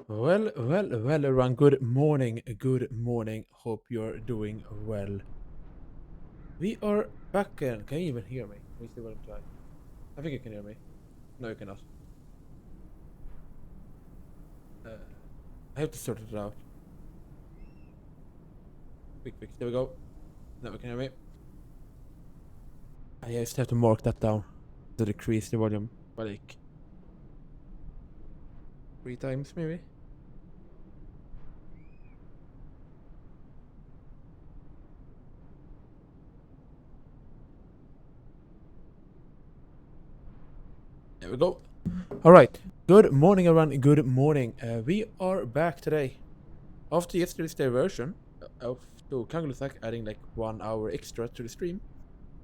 Well, everyone. Good morning. Good morning. Hope you're doing well. We are back again. Can you even hear me? Let me see what I'm trying. I think you can hear me. No, you cannot. Uh, I have to sort it out. Quick fix. There we go. Now we can hear me. I just have to mark that down to decrease the volume by like 3 times, maybe. There we go. All right. Good morning, everyone. Good morning. We are back today. After yesterday's version of the Kangulasak adding like 1 hour extra to the stream,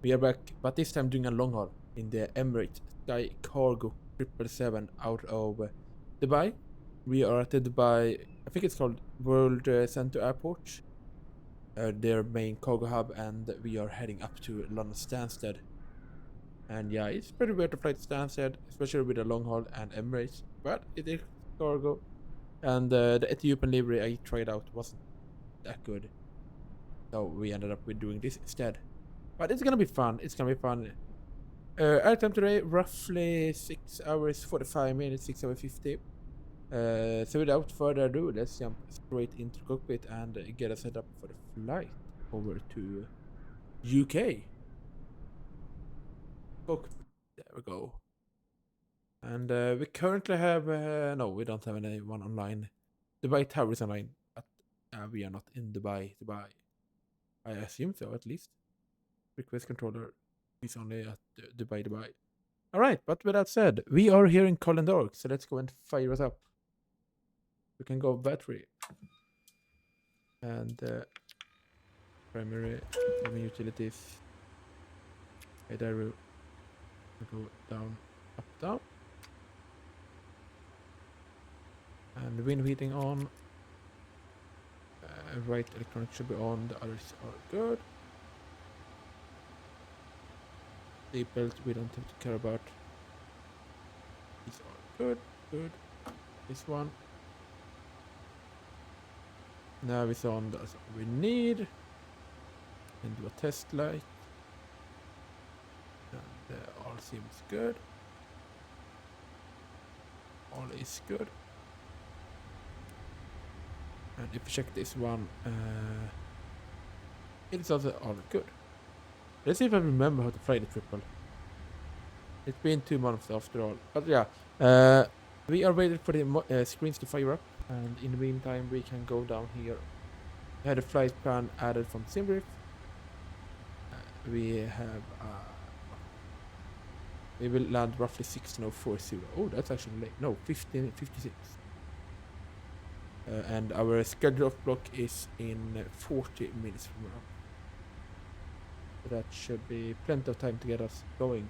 we are back, but this time doing a long haul in the Emirates Sky Cargo 777 out of Dubai. We are at the Dubai, I think it's called World Center Airport, their main cargo hub, and we are heading up to London Stansted. And yeah, it's pretty weird to fly to Stansted, especially with a long haul and Emirates, but it is cargo. And the Ethiopian livery I tried out wasn't that good, so we ended up with doing this instead. But it's gonna be fun. It's gonna be fun. Airtime today, roughly 6 hours 45 minutes, 6 hours 50. So without further ado, let's jump straight into the cockpit and get us set up for the flight over to UK. Cockpit. There we go. And we currently have no, we don't have anyone online. Dubai Tower is online, but we are not in Dubai. I assume so, at least. Request controller is only at Dubai. All right, but with that said, we are here in Collendork, so let's go and fire us up. We can go battery and primary utilities. Okay, there we go down, up, down, and wind heating on. Right electronics should be on. The others are good. Seatbelt we don't have to care about. These are good. This one. Now it's on. That's all we need. And do a test light. And all seems good. All is good. And if you check this one, it's also all good. Let's see if I remember how to fly the triple. It's been 2 months after all. But yeah, we are waiting for the screens to fire up. And in the meantime, we can go down here. We had a flight plan added from Simbrief. We have we will land roughly 16:40. Oh, that's actually late. No, 15:56. And our schedule of block is in 40 minutes from now. So that should be plenty of time to get us going.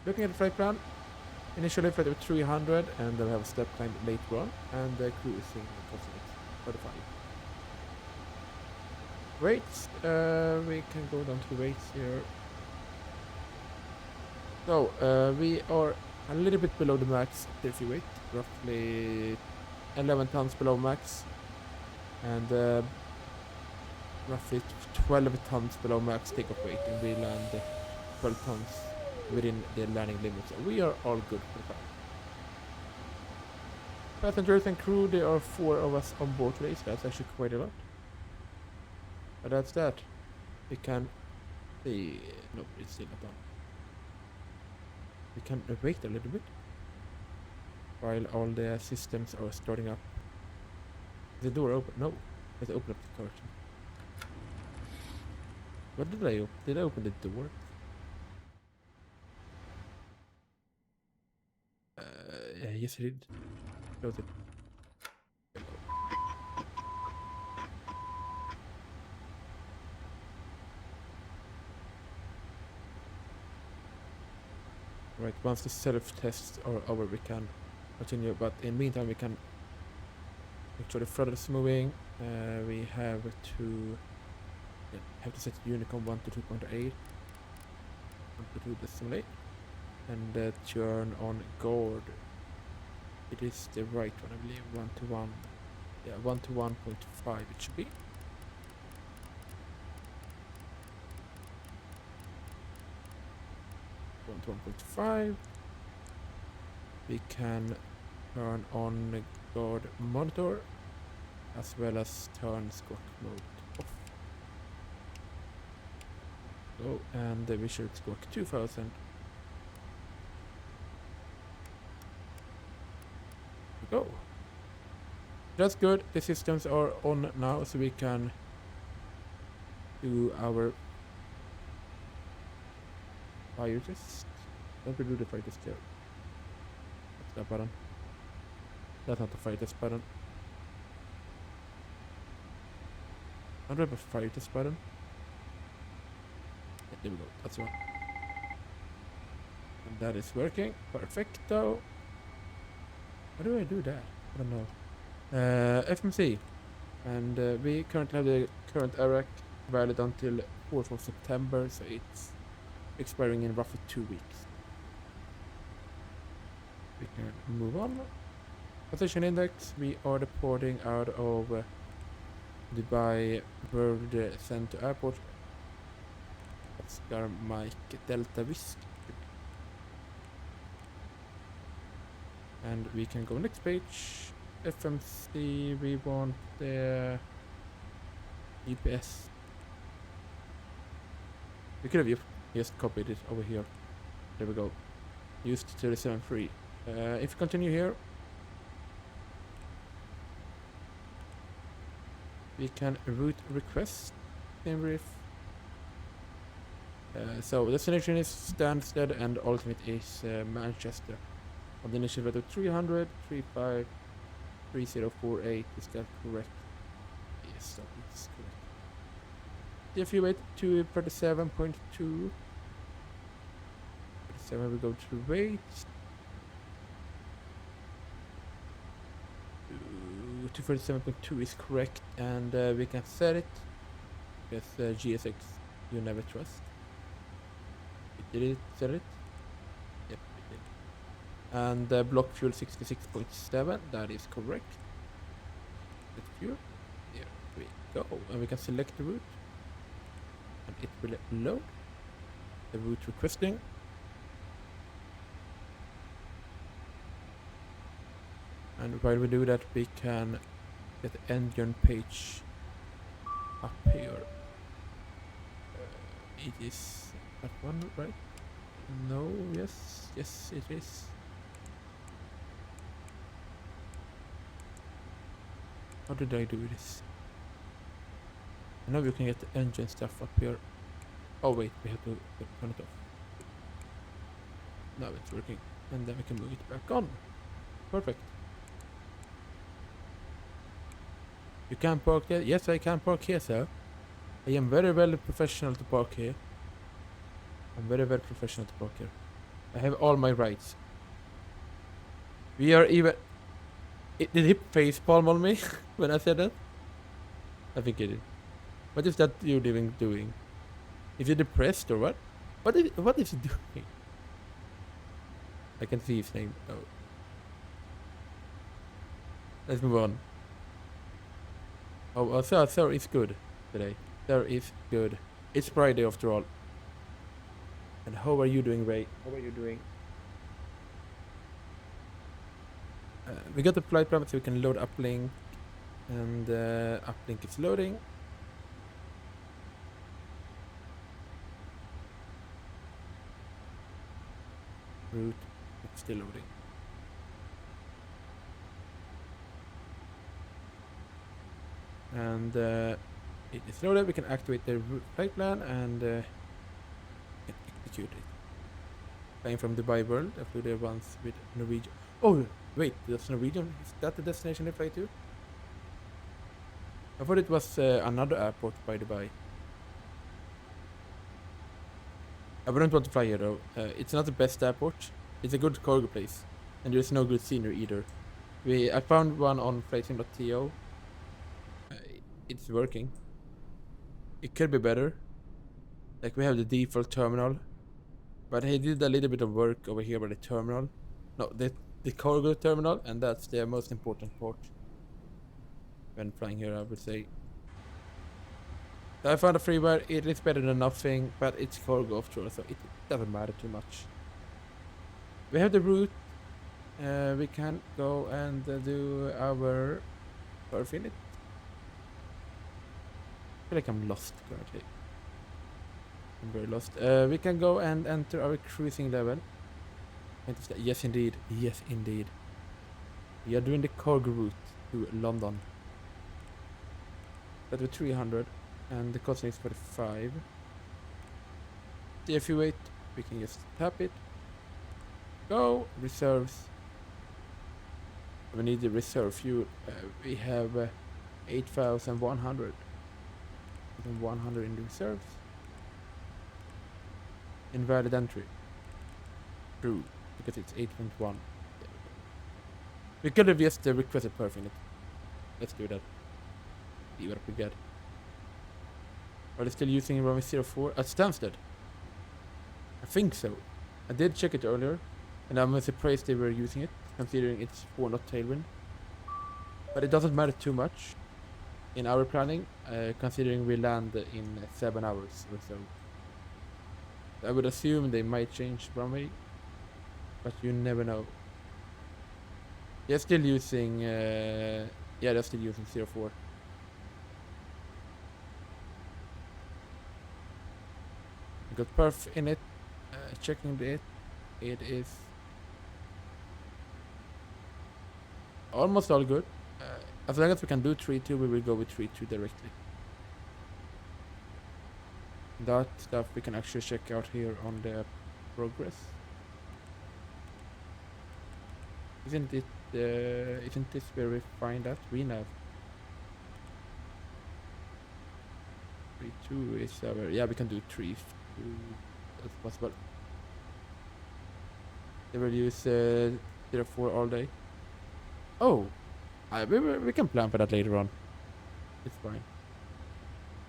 Looking at the flight plan, initially flight with 300, and then we have a step climb later on, and cruising approximately 45. Rates, we can go down to rates here. So, we are a little bit below the max takeoff weight, roughly 11 tons below max, and roughly 12 tons below max takeoff weight, and we land 12 tons within the landing limit. So we are all good for the time. Passengers and crew, there are 4 of us on board today, so that's actually quite a lot. But that's that. We can see. No, it's still not done. We can wait a little bit while all the systems are starting up. Is the door open? No. Let's open up the curtain. What did I open? Did I open the door? Yes, I did. Close it. Right, once the self-tests are over, we can continue. But in the meantime, we can make sure the throttle is moving. We have to set Unicom 1 to 2.8. 1 to 2 decimate. And turn on guard It is the right one, I believe. 1 to 1. Yeah, 1 to 1.5 it should be. 1 to 1.5. We can turn on the guard monitor as well as turn squawk mode off. Go, and the visual squawk 2000. Go. That's good. The systems are on now, so we can do our fire test. Don't we do the fire test here? What's that button? That's not the fire test button. I don't have a fire test button. Yeah, there we go. That's one. And that is working. Perfecto. How do I do that? I don't know. FMC. And we currently have the current RX valid until 4th of September, so it's expiring in roughly 2 weeks. We can move on. Position index, we are departing out of Dubai World Center Airport. Oscar Mike Delta Whiskey. And we can go next page. FMC, we want the GPS. We could have just copied it over here. There we go. Used 37.3. If we continue here, we can route request same brief. So destination is Stansted and ultimate is Manchester. On the initial value 300, 35, 3048. Is that correct? Yes, that is correct. If you wait to 37.2, 37 we go to wait. To 37.2 is correct, and we can set it with GSX you never trust. Did it set it? Yep, it did. And block fuel 66.7, that is correct. Let fuel. There we go, and we can select the route, and it will load the route requesting. And while we do that, we can get the engine page up here. It is that one, right? No, yes, yes it is. How did I do this? Now we can get the engine stuff up here. Oh wait, we have to turn it off. Now it's working, and then we can move it back on. Perfect. You can park there? Yes, I can park here, sir. I am very well professional to park here. I'm very well professional to park here. I have all my rights. We are even... did he face palm on me when I said that? I think he did. What is that you doing? Is he depressed or what? What is he doing? I can see his name. Oh. Let's move on. Oh, sir is good today. Sir is good. It's Friday after all. And how are you doing, Ray? How are you doing? We got the flight plan, so we can load uplink. And uplink is loading. Route, it's still loading. And it is loaded. We can activate the flight plan and execute it. Flying from Dubai World, I flew there once with Norwegian. Oh, wait, that's Norwegian? Is that the destination I fly to? I thought it was another airport by Dubai. I wouldn't want to fly here though. It's not the best airport. It's a good cargo place. And there's no good scenery either. I found one on flightsim.to. It's working. It could be better. Like we have the default terminal. But he did a little bit of work over here by the terminal. No, the cargo terminal, and that's the most important part when flying here, I would say. I found a freeware. It is better than nothing, but it's cargo offshore, so it doesn't matter too much. We have the route. We can go and do our surf in it. I feel like I'm lost currently. I'm very lost. We can go and enter our cruising level. Yes, indeed. Yes, indeed. We are doing the cargo route to London. That with 300, and the cost is 45. If you wait, we can just tap it. Go reserves. We need the reserve fuel. We have 8,100. 100 in the reserves. Invalid entry. True, because it's 8.1. We could have just requested perf in it. Let's do that. See what we get. Are they still using runway 04 at Stansted? I think so. I did check it earlier, and I'm surprised they were using it, considering it's 4 knot tailwind. But it doesn't matter too much in our planning, considering we land in 7 hours or so. I would assume they might change runway, but you never know. They're still using, yeah, they're still using 04. Got perf in it, checking it. It is almost all good. As long as we can do 3-2, we will go with 3-2 directly. That stuff we can actually check out here on the progress. Isn't this where we find that? We nav. 3-2 is our, yeah, we can do 3-2. That's possible. They will use 04 all day. Oh, we can plan for that later on. It's fine.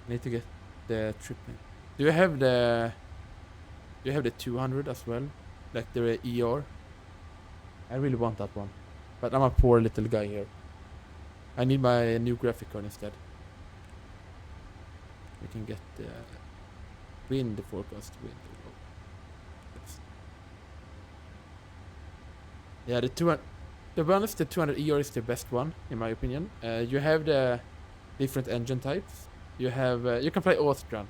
Need to get the trip in. Do you have the 200 as well? Like the ER? I really want that one. But I'm a poor little guy here. I need my new graphic card instead. We can get the wind forecast. Yeah, the 200. To be honest, the 200 ER is the best one in my opinion. You have the different engine types. You have you can fly Austrian,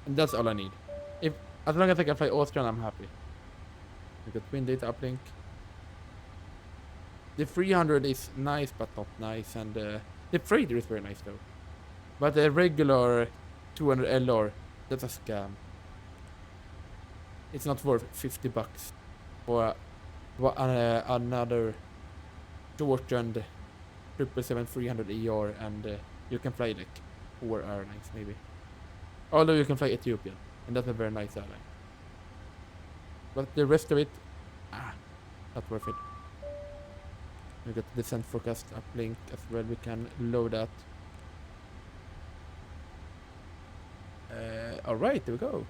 and that's all I need. As long as I can fly Austrian, I'm happy. We got wind data uplink. The 300 is nice, but not nice, and the freighter is very nice though. But the regular 200 LR, that's a scam. It's not worth $50 for another shortened 777-300 ER, and you can fly like 4 airlines maybe. Although you can fly Ethiopian, and that's a very nice airline. But the rest of it, not worth it. We got the descent forecast uplink as well. We can load that. Alright, there we go.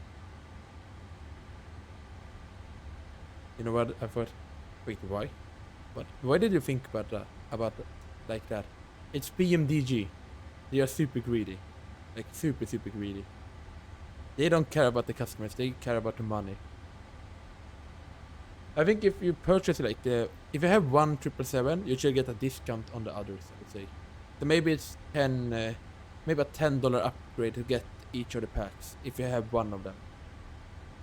You know what? I thought. Wait, why? What? Why did you think about that? Like that? It's PMDG. They are super greedy, like super greedy. They don't care about the customers. They care about the money. I think if you purchase like if you have one 777, you should get a discount on the others, I would say. So maybe it's maybe a $10 upgrade to get each of the packs if you have one of them.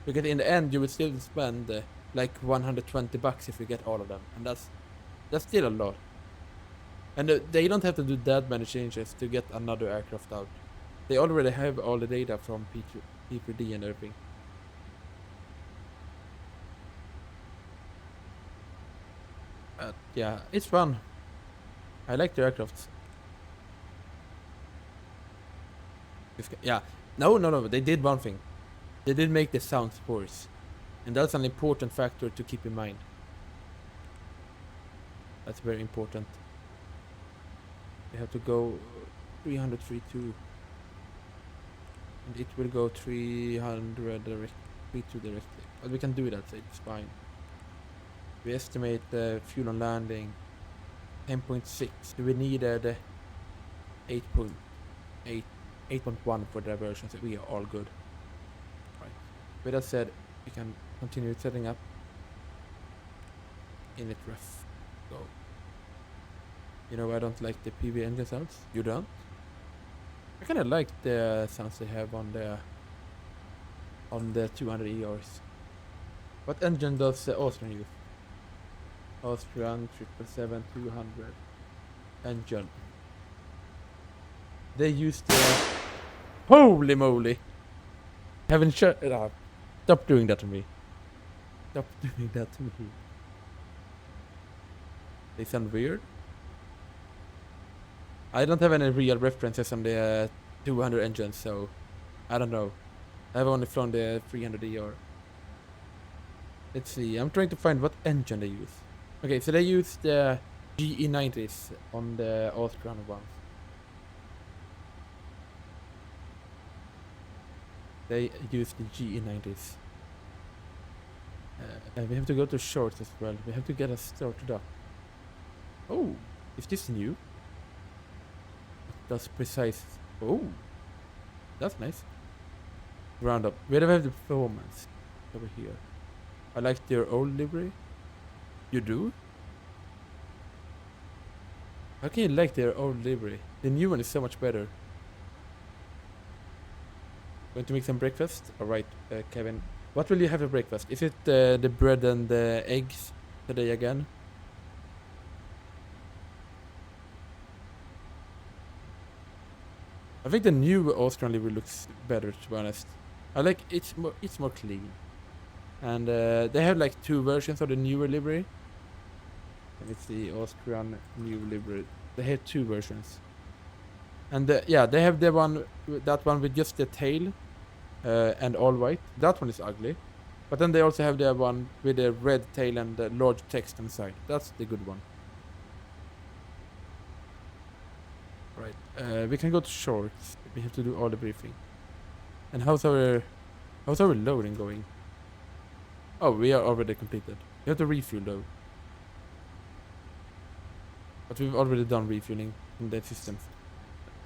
Because in the end, you would still spend like $120 if you get all of them, and that's still a lot. And they don't have to do that many changes to get another aircraft out. They already have all the data from P3D and everything. Yeah, it's fun. I like the aircrafts. Yeah, no. They did one thing. They did make the sounds worse, and that's an important factor to keep in mind. That's very important. We have to go 332, and it will go 300 directly, 32 directly. But we can do that, so it's fine. We estimate the fuel on landing 10.6. We needed 8.8, 8.1 for the version, so we are all good. Right. With that said, we can continue setting up in it ref. Go. You know, I don't like the PV engine sounds. You don't? I kind of like the sounds they have on the 200 ERs. What engine does the Austrian use? Austrian 777-200 engine. They use the... Holy moly! Haven't shut it up. Stop doing that to me. Stop doing that to me. They sound weird. I don't have any real references on the 200 engines, so I don't know. I've only flown the 300 ER. Let's see, I'm trying to find what engine they use. Okay, so they use the GE90s on the Austrian ones. They use the GE90s. We have to go to shorts as well. We have to get us started up. Oh, is this new? That's precise. Oh, that's nice. Roundup. Where do we have the performance? Over here. I like their old livery. You do? How can you like their old livery? The new one is so much better. Going to make some breakfast? Alright, Kevin. What will you have for breakfast? Is it the bread and the eggs today again? I think the new Austrian livery looks better, to be honest. I like it's more clean. And they have like 2 versions of the newer livery. And it's the Austrian new livery. They have 2 versions. And yeah, they have the one, that one with just the tail and all white. That one is ugly. But then they also have the one with the red tail and the large text on the side. That's the good one. Right, we can go to shorts. We have to do all the briefing. And how's our loading going? Oh, we are already completed. We have to refuel though. But we've already done refueling in the systems.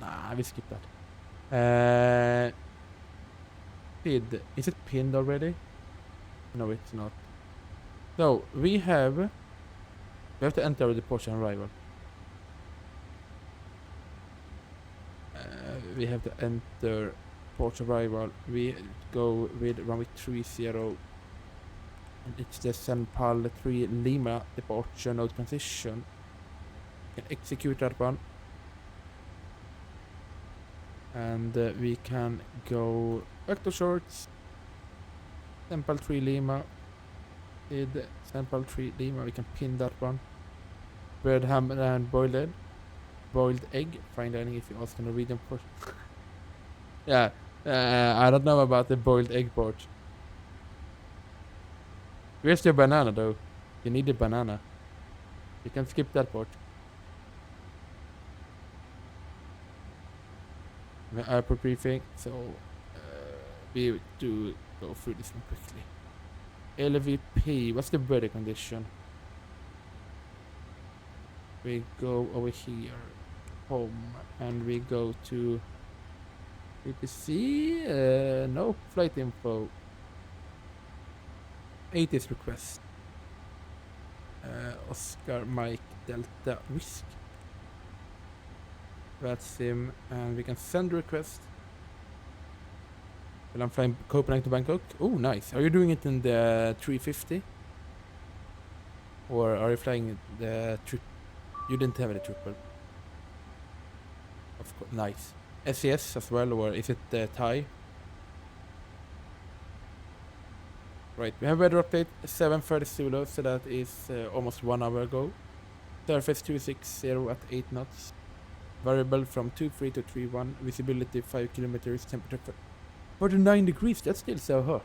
Nah, we skip that. PID. Is it pinned already? No, it's not. So, we have to enter the departure and arrival. We have to enter port arrival. We go with runway 30. And it's the Senpal 3 Lima departure node transition. We can execute that one. And we can go back to shorts. Senpal 3 Lima. With Senpal 3 Lima, we can pin that one. Bread, ham, and boiled egg. Fine dining if you ask a Norwegian person. Yeah, I don't know about the boiled egg part. Where's your banana though? You need a banana. You can skip that part. Airport briefing, so we do go through this one quickly. LVP, what's the weather condition? We go over here, home, and we go to VPC, no flight info. 80s request. Oscar Mike Delta Whisk. VATSIM, and we can send request. Well, I'm flying Copenhagen to Bangkok. Oh, nice. Are you doing it in the 350? Or are you flying the You didn't have the triple. Of course, nice. SES as well, or is it the Thai? Right, we have weather update 7:30 Zulu, so that is almost 1 hour ago. Surface 260 at 8 knots. Variable from 23 to 31. Visibility 5 kilometers. Temperature 49 degrees. That's still so hot.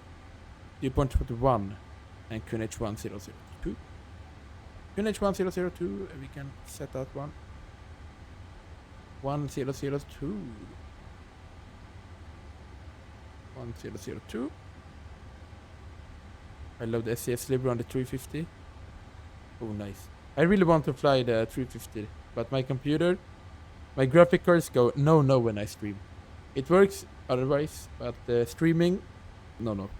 Dew point 41. And QNH 1002. QNH 1002. We can set that one. 1002. 1002. I love the SCS liver on the 350. Oh, nice. I really want to fly the 350, but my computer, my graphic cards go no when I stream. It works otherwise, but streaming, no.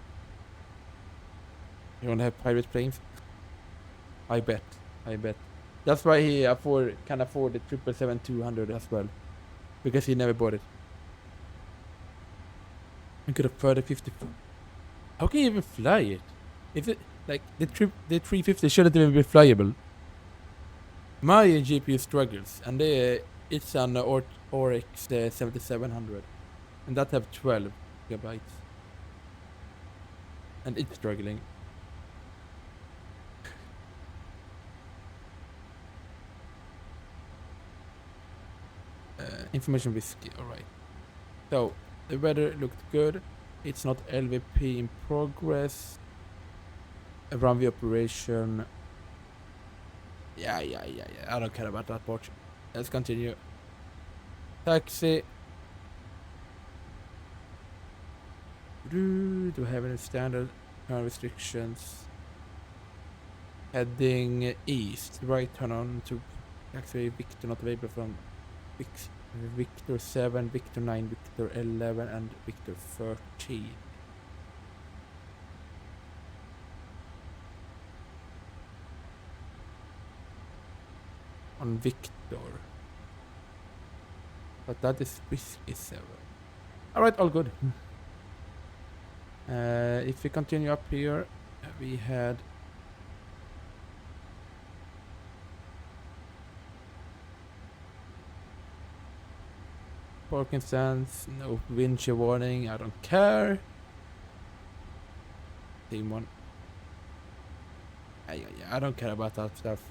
You want to have pirate planes? I bet. That's why he can afford the 777-200 as well, because he never bought it. I could afford the 50. How can you even fly it? If it like the 350 shouldn't even be flyable. My GPU struggles, and it's an RX 7700, and that have 12 gigabytes, and it's struggling. Information risky. All right. So the weather looked good. It's not LVP in progress. Run the operation. Yeah. I don't care about that part. Let's continue. Taxi. Do we have any standard restrictions? Heading east. Right turn on to taxi. Victor not available from Victor 7, Victor 9, Victor 11, and Victor 13. On Victor. But that is Whiskey 7. Alright, all good. If we continue up here, we had parking stands, no wind shear warning, I don't care. Team 1. Yeah, I don't care about that stuff.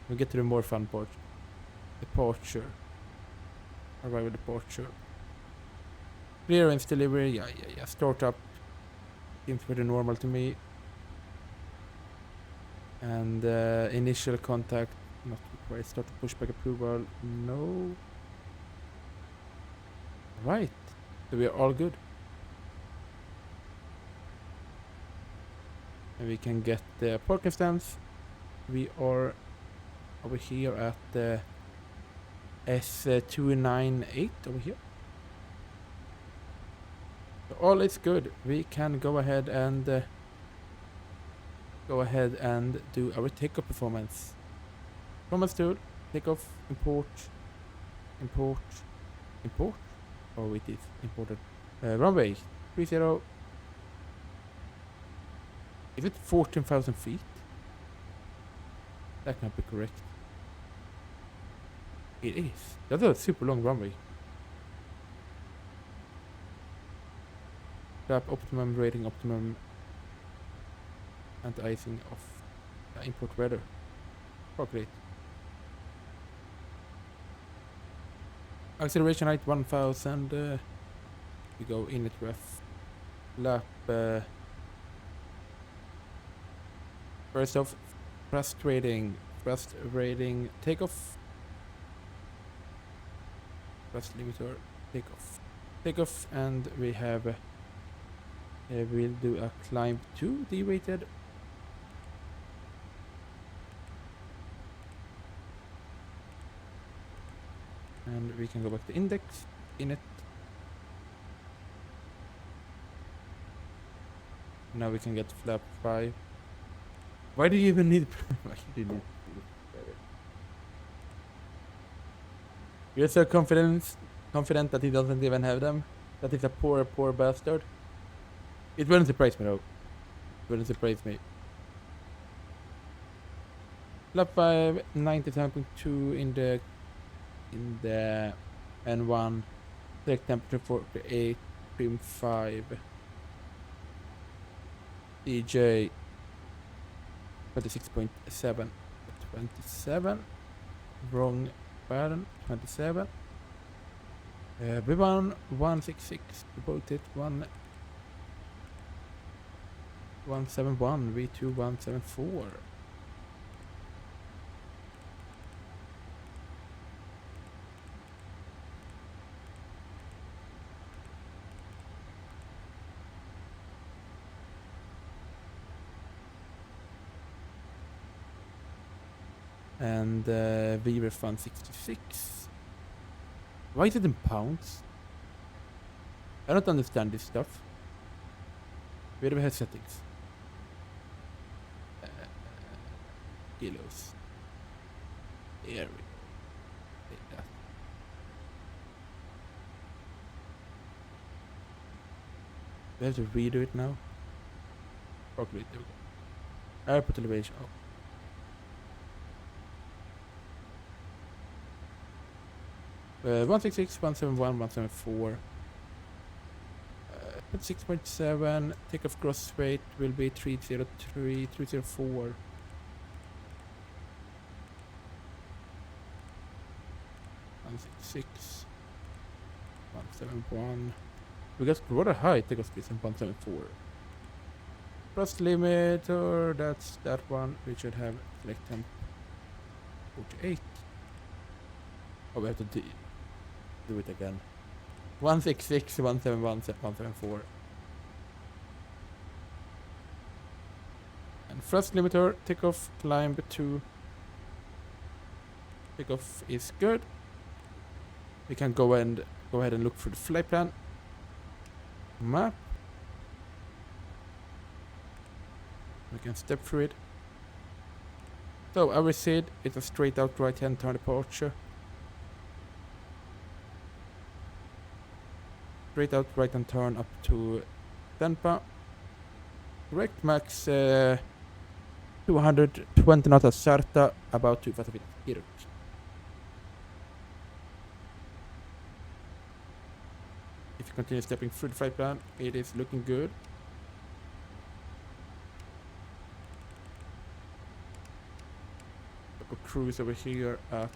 We'll get to the more fun part. Departure. Arrival departure. Clearance delivery, yeah. Startup seems pretty normal to me. And initial contact, not required. Start pushback approval, no. Right, so we are all good. And we can get the parking stands. We are over here at the S298 over here. So all is good. We can go ahead and do our takeoff performance. Performance tool, takeoff, import. Oh, it is imported. Runway 30. Is it 14,000 feet? That can't be correct. It is. That's a super long runway. Flap optimum rating, optimum anti-icing of import weather. Oh, great. Acceleration height 1000. We go in at ref. Lap. First off, thrust rating, takeoff. Thrust limiter, takeoff, and we have. We'll do a climb 2 D-weighted. And we can go back to index, init. Now we can get flap 5. Why do you even need? Why do you need? You're so confident that he doesn't even have them. That he's a poor bastard. It wouldn't surprise me though. It wouldn't surprise me. Flap 5, 97.2 in the N1. Select temperature 48, trim 5. DJ 26.7. 27. Wrong pattern. 27. B1 166. About it 171. V2 174. And VREF 166. Why is it in pounds? I don't understand this stuff. Where do we have settings? Kilos. There we go. Take that. We have to redo it now. Calculate, there we go. Airport elevation. Oh. Uh, 166, 171, 174. 6.7. Takeoff gross weight will be 303, 304. 166. 171. We got rather high takeoff speed in 174. Thrust limiter, that's that one. We should have select temp 48. Oh, we have to do it again. 166, 171, 174. And thrust limiter, takeoff, climb 2. Takeoff is good. We can go ahead and look for the flight plan. Map. We can step through it. So our SID is a straight out right hand turn departure. Straight out right hand turn up to Tampa. Correct max 220 knots at Sarta, about 2,000 feet at Kirk. If you continue stepping through the flight plan, it is looking good. Local cruise over here at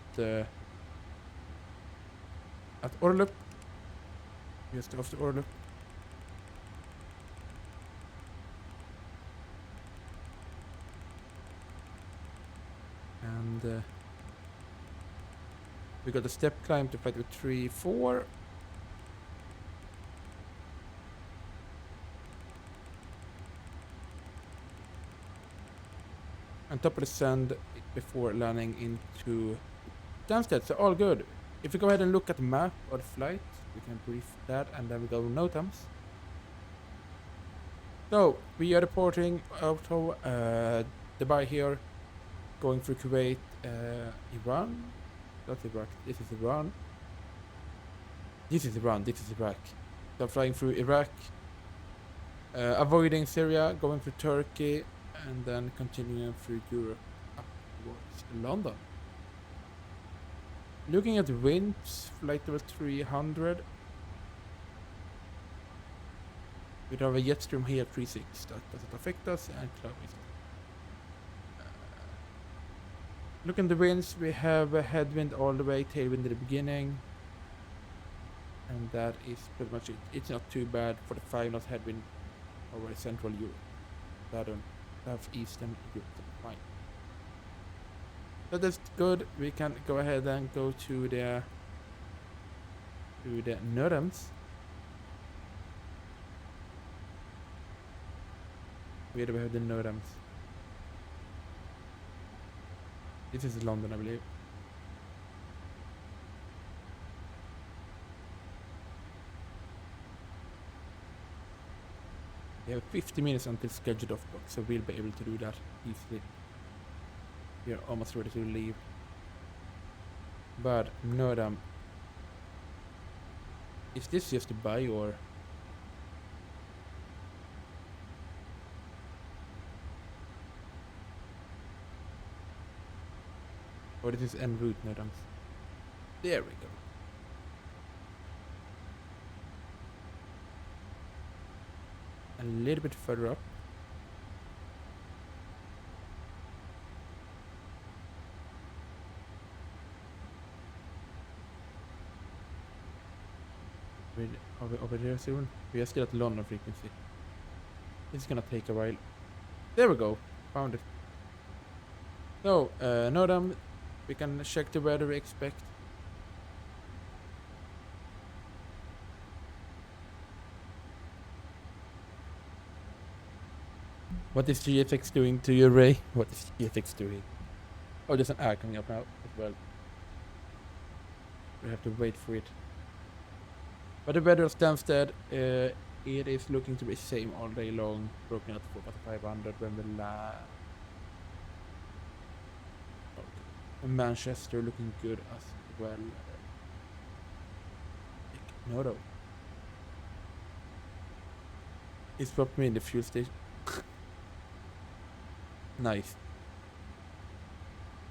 Orlup. Just off the Orlup. And we got a step climb to flight with 3-4. On top of the sand before landing into Stansted, so all good. If we go ahead and look at the map of the flight, we can brief that and then we go NOTAMs. So, we are reporting out of Dubai here, going through Kuwait, Iran. That's Iraq. This is Iran. This is Iran. This is Iraq. So, flying through Iraq, avoiding Syria, going through Turkey, and then continuing through Europe up towards London. Looking at the winds, flight level 300. We have a jet stream here at 3.6. That doesn't affect us, and cloud is look at the winds, we have a headwind all the way, tailwind at the beginning. And that is pretty much it. It's not too bad for the 5 knot headwind over Central Europe. Southeastern Europe, fine. So that's good. We can go ahead and go to the NOTAMs. Where do we have the NOTAMs? This is London, I believe. We have 50 minutes until scheduled off block, so we'll be able to do that easily. We are almost ready to leave. But NOTAM, is this just a buy or? Or this is en route NOTAMs? There we go. A little bit further up. Are we over there soon? We are still at London frequency. This is gonna take a while. There we go. Found it. So, NOTAM, we can check the weather we expect. What is GFX doing to you, Ray? What is GFX doing? Oh, there's an air coming up now as well. We have to wait for it. But the weather Stansted, it is looking to be same all day long. Broken at 4,500 when we land. Okay. Manchester looking good as well. No, though. It's popped me in the fuel station. Nice.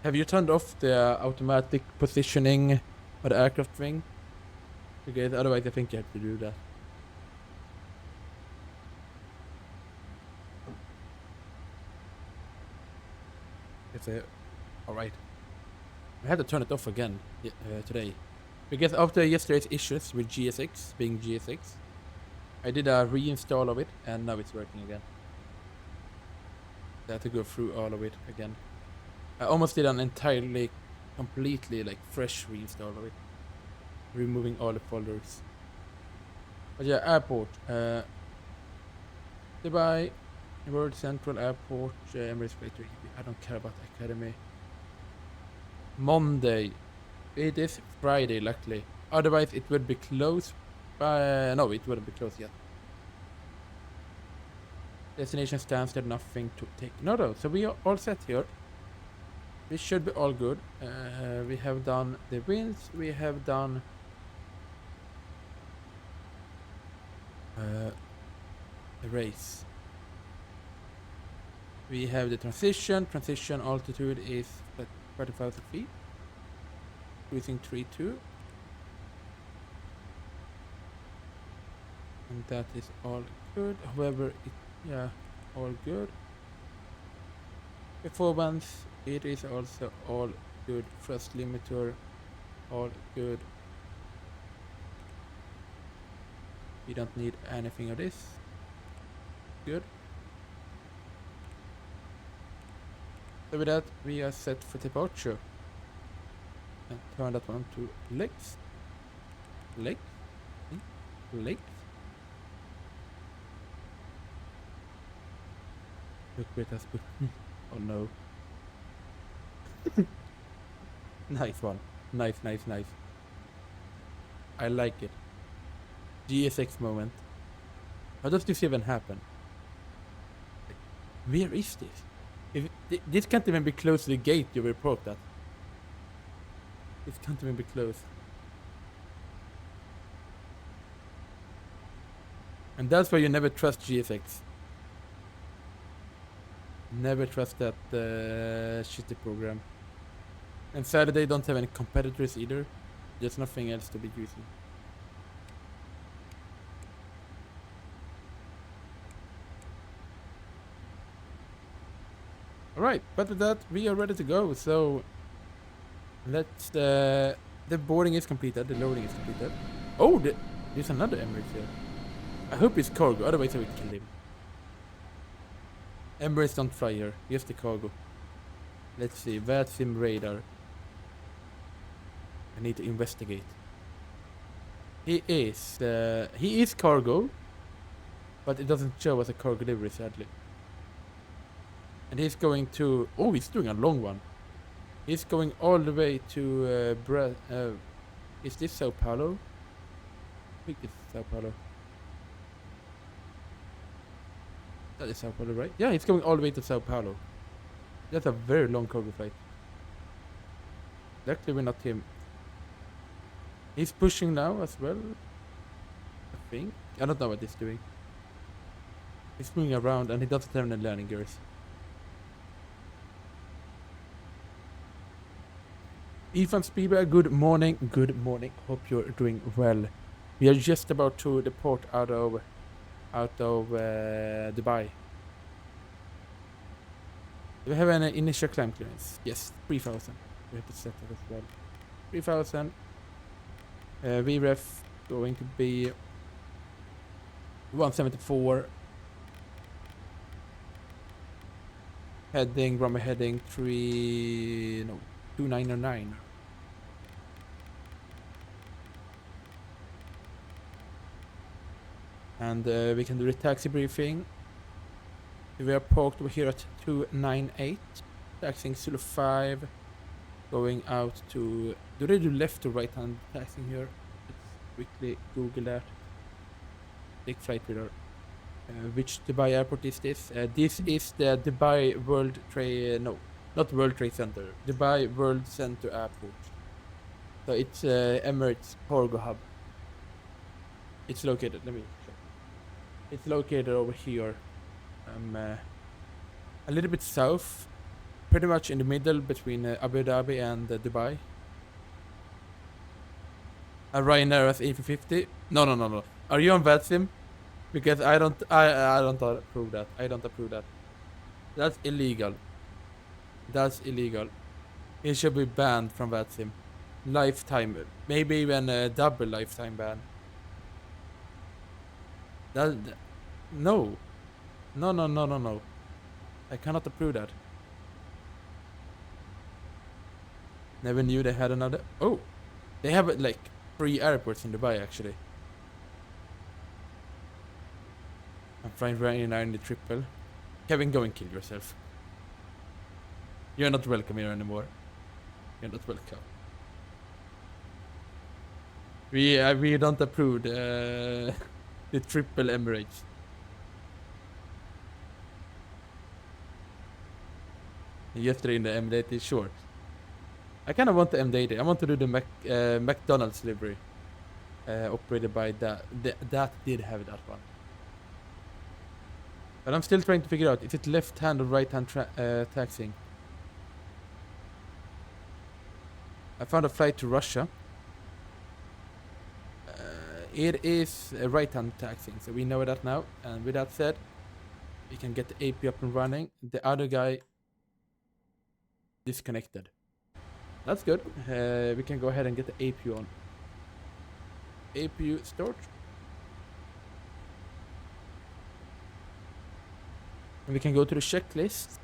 Have you turned off the automatic positioning of the aircraft wing? Because otherwise I think you have to do that. It's alright. I had to turn it off again today. Because after yesterday's issues with GSX, being GSX, I did a reinstall of it and now it's working again. I had to go through all of it again. I almost did an entirely, completely like fresh reinstall of it. Removing all the folders. But yeah, airport. Dubai, World Central Airport, Emirates Flight 3. I don't care about Academy. Monday. It is Friday, luckily. Otherwise, it would be closed by... No, it wouldn't be closed yet. Destination stands there, nothing to take. No, so we are all set here. We should be all good. We have done the winds. We have done... the race. We have the transition. Transition altitude is at 30,000 feet. Cruising 3-2. And that is all good. However, yeah, all good. Performance, it is also all good. Thrust limiter, all good. We don't need anything of this. Good. So with that, we are set for departure. And turn that one to legs. Legs. Legs. Look where that's put. Oh no. Nice one. Nice. I like it. GSX moment. How does this even happen? Where is this? This can't even be close to the gate you report that. This can't even be close. And that's why you never trust GSX. Never trust that shitty program. And sadly they don't have any competitors either. There's nothing else to be using. Alright, but with that we are ready to go, so let's the boarding is completed, the loading is completed. Oh, there's another Emirates here. I hope it's cargo, otherwise I would kill him. Emirates don't fly here, just the cargo. Let's see, VATSIM radar. I need to investigate. He is cargo, but it doesn't show as a cargo delivery, sadly. And he's going to... Oh, he's doing a long one. He's going all the way to... is this Sao Paulo? I think it's Sao Paulo. That is Sao Paulo, right? Yeah, he's going all the way to Sao Paulo. That's a very long cargo flight. Luckily we're not him. He's pushing now as well. I think. I don't know what he's doing. He's moving around and he doesn't have any landing gears. Ethan Spielberg, good morning. Good morning. Hope you're doing well. We are just about to depart out of Dubai. Do we have any initial climb clearance? Yes, 3,000. We have to set that as well. 3,000. VREF going to be 174. Heading, runway heading 2909. And we can do the taxi briefing. We are parked over here at 298. Taxiing Zulu 5. Going out to... Do they do left or right hand taxing here? Let's quickly Google that. Take flight radar. Which Dubai airport is this? This is the Dubai World Trade... no, not World Trade Center. Dubai World Center Airport. So it's Emirates Cargo Hub. It's located... let me check. It's located over here. A little bit south. Pretty much in the middle between Abu Dhabi and Dubai. A Ryanair as A350. No. Are you on VATSIM? Because I don't approve that. I don't approve that. That's illegal. That's illegal. It should be banned from VATSIM. Lifetime. Maybe even a double lifetime ban. No. No. I cannot approve that. Never knew they had another... Oh! They have like 3 airports in Dubai actually. I'm flying Ryanair in the triple. Kevin, go and kill yourself. You're not welcome here anymore. You're not welcome. We don't approve the triple Emirates. Yesterday in the M80, sure. I kind of want the M80. I want to do the McDonald's livery. Operated by that. That did have that one. But I'm still trying to figure out, is it left hand or right hand taxiing? I found a flight to Russia. It is right hand taxiing, so we know that now. And with that said, we can get the AP up and running. The other guy disconnected. That's good. We can go ahead and get the APU on. APU start. And we can go to the checklist.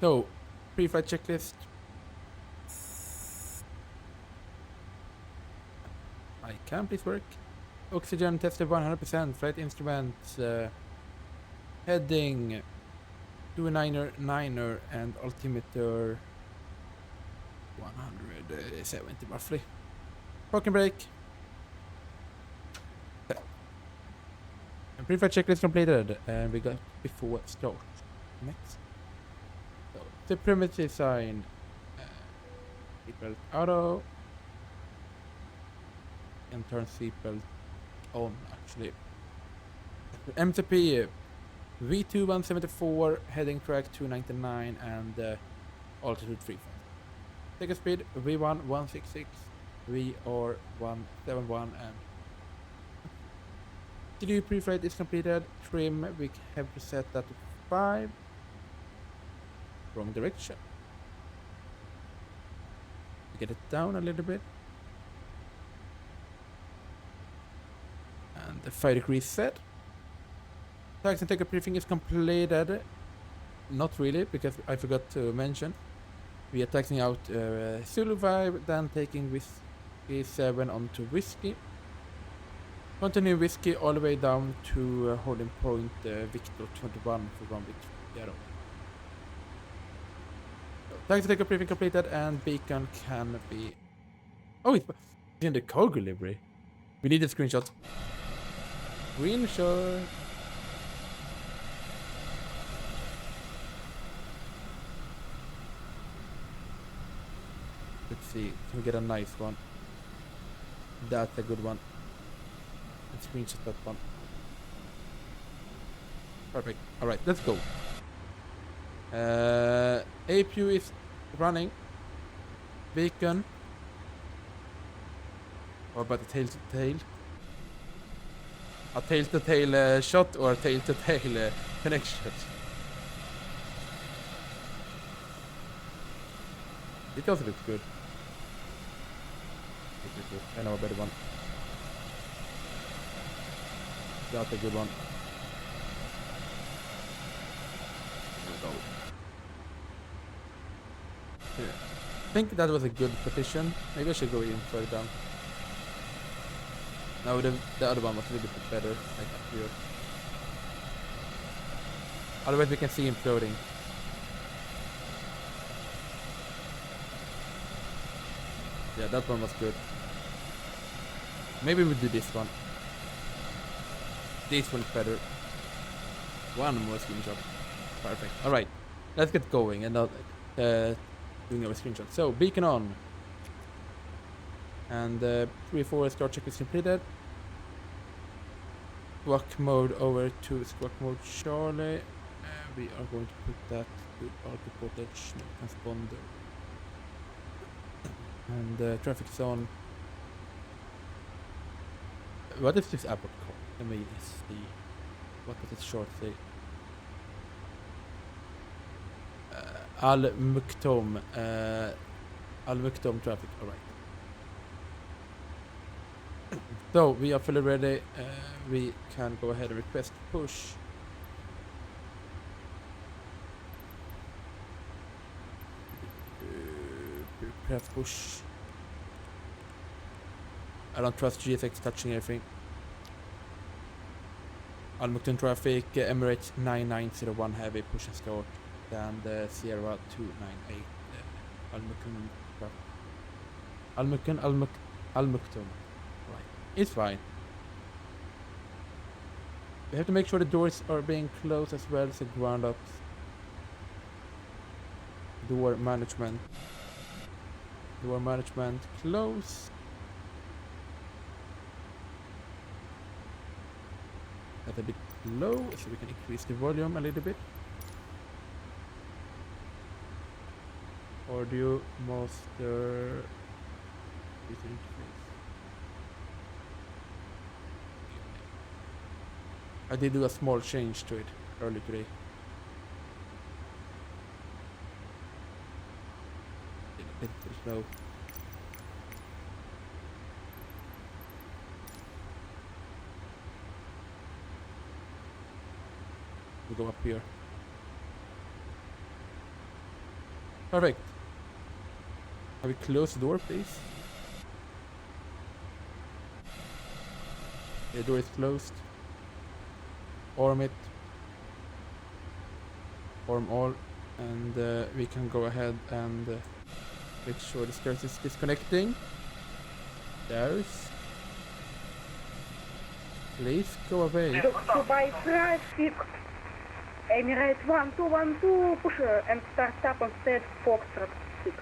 So, pre-flight checklist. I can please work. Oxygen tested 100%. Flight instruments. Heading. 299er and altimeter 170 roughly. Parking brake. And pre-flight checklist completed, and we got before start. Next. So the primitive sign. Seatbelt auto. And turn seatbelt on actually. MTP. V2 174, heading track 299, and altitude 35. Ticket speed V1 166, VR 171, and TDU pre-flight is completed. Trim we have to set that to 5. Wrong direction. Get it down a little bit. And the 5 degrees set. Tax and take-up briefing is completed. Not really, because I forgot to mention. We are taxing out Zulu 5, then taking Whiskey 7 onto Whiskey. Continue Whiskey all the way down to holding point Victor 21 for 1 Victor. Tax and take-up briefing completed, and beacon can be... Oh, it's in the cargo livery. We need a screenshot. Screenshot. Let's see, can we get a nice one? That's a good one. Let's screenshot that one. Perfect. Alright, let's go. APU is running. Beacon. What about the tail to tail? A tail to tail shot or a tail to tail connection? It also looks good. I know a better one. That's a good one. Here we go. Here. I think that was a good position. Maybe I should go even further down. No, the other one was a little bit better, like up here. Otherwise we can see him floating. Yeah, that one was good. Maybe we'll do this one. This one's better. One more screenshot. Perfect. Alright. Let's get going and not doing our screenshot. So, beacon on. And 3-4 start check is completed. Squawk mode over to squawk mode Charlie. We are going to put that to output voltage transponder. And traffic is on. What is this airport called? Let me see. What does it short say? Al Muktom. Al Muktom traffic. Alright. So we are fully ready. We can go ahead and request push. Press push. I don't trust GSX touching everything. Al Muktom traffic, Emirates 9901 heavy push and start. And Sierra 298. Al Muktom. Right. It's fine. We have to make sure the doors are being closed as well as the ground ups. Door management. Door management close. That's a bit low, so we can increase the volume a little bit. Or do you master this interface? I did do a small change to it earlier today. A bit too slow. We go up here. Perfect. Have we closed the door, please? The door is closed. Arm it. Arm all. And we can go ahead and make sure the stairs is disconnecting. Stairs. Please go away. Gigabyte traffic. Emirates 1212 pusher and start up on state Foxtrot 6.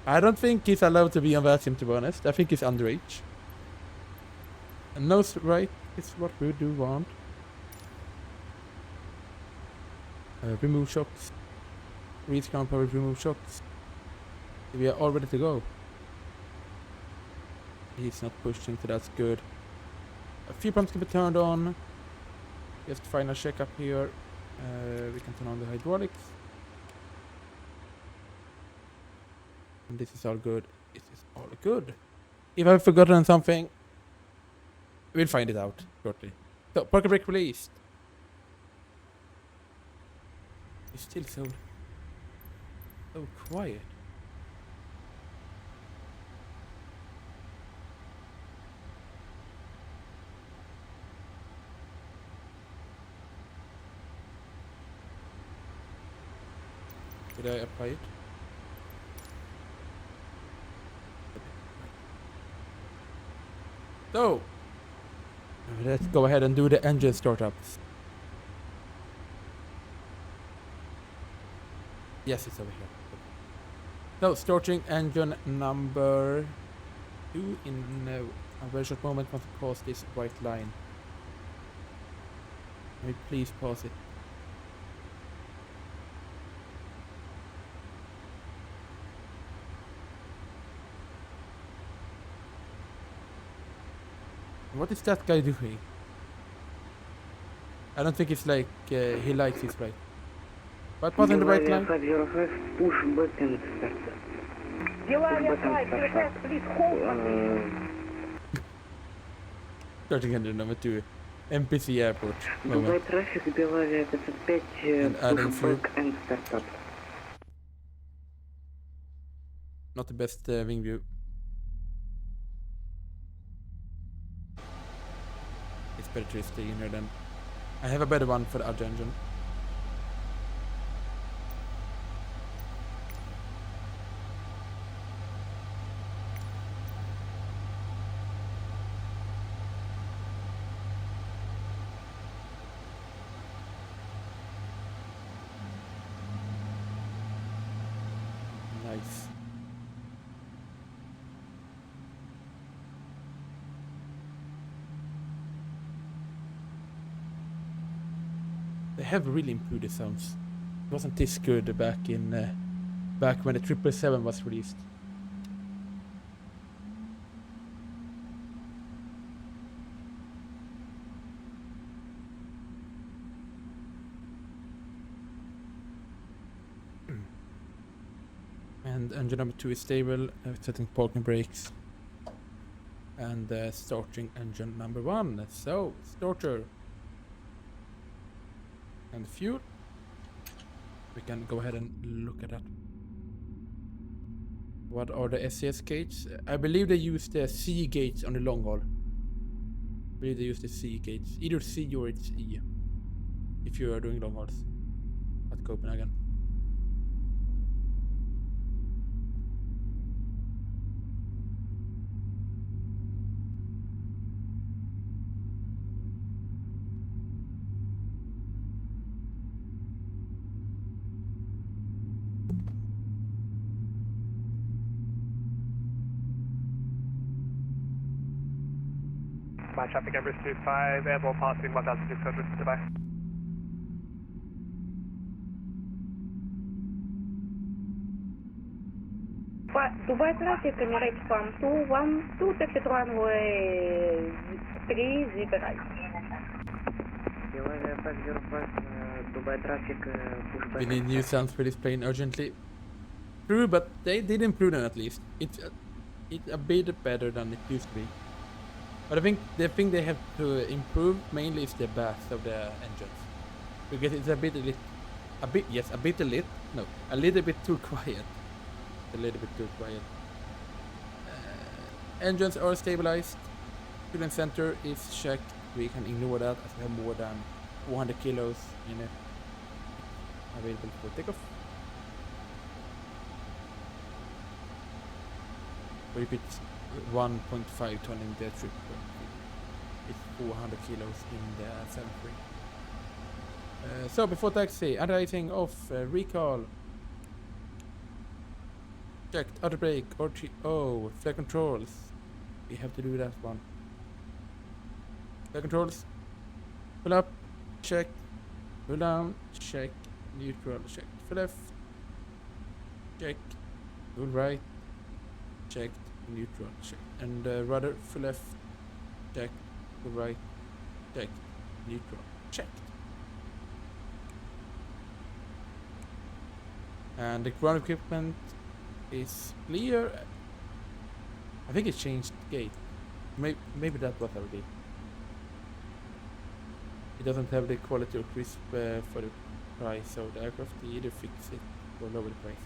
I don't think he's allowed to be on VATSIM, to be honest. I think he's underage. And nose right is what we do want. Remove shocks. Rescan power remove shocks. We are all ready to go. He's not pushing, so that's good. A few pumps can be turned on. Just final check up here. We can turn on the hydraulics. And this is all good. This is all good. If I've forgotten something, we'll find it out shortly. So, parking brake released. It's still so quiet. Did I apply it? So, let's go ahead and do the engine startups. Yes, it's over here. So, starting engine number 2 in a very short moment once we pass this white line. Can we please pause it? What is that guy doing? I don't think it's like he likes his flight. But passing the right line. Push button start. Please hold. Starting engine number 2. MPC airport. Gigabyte traffic, Belavia 55, push back and start up. Not the best wing view. It's better to stay in here then. I have a better one for the other engine. nice. They have really improved the sounds. It wasn't this good back when the 777 was released. And engine number 2 is stable, setting parking brakes. And starting engine number 1. So, starter. And fuel. We can go ahead and look at that. What are the SCS gates? I believe they use the C gates on the long haul. I believe they use the C gates. Either C or it's E. If you are doing long hauls at Copenhagen. Traffic Embrace 25, airborne passing 1600, goodbye. Dubai traffic, Emirates 112, exit runway 3, zip right. Dubai traffic, pushback. We need new sounds for this plane urgently. True, but they did improve them at least. It's a bit better than it used to be. But I think the thing they have to improve mainly is the bass of the engines, because it's a little bit too quiet. A little bit too quiet. Engines are stabilized. Fuel center is checked. We can ignore that as we have more than 400 kilos in it available for takeoff. But if it's 1.5 ton in the trip, it's 400 kilos in the 73. So before taxi, anti-icing off, recall. Checked, auto brake, RTO, flight controls. We have to do that one. Flight controls. Pull up, check. Pull down, check. Neutral, check. Full left. Check. Full right. Checked. Neutral, check. And rudder, full left. Check. Full right. Check. Neutral, checked. And the ground equipment is clear. I think it changed gate. Maybe that was already. It doesn't have the quality or crisp for the price of the aircraft. They either fix it or lower the price.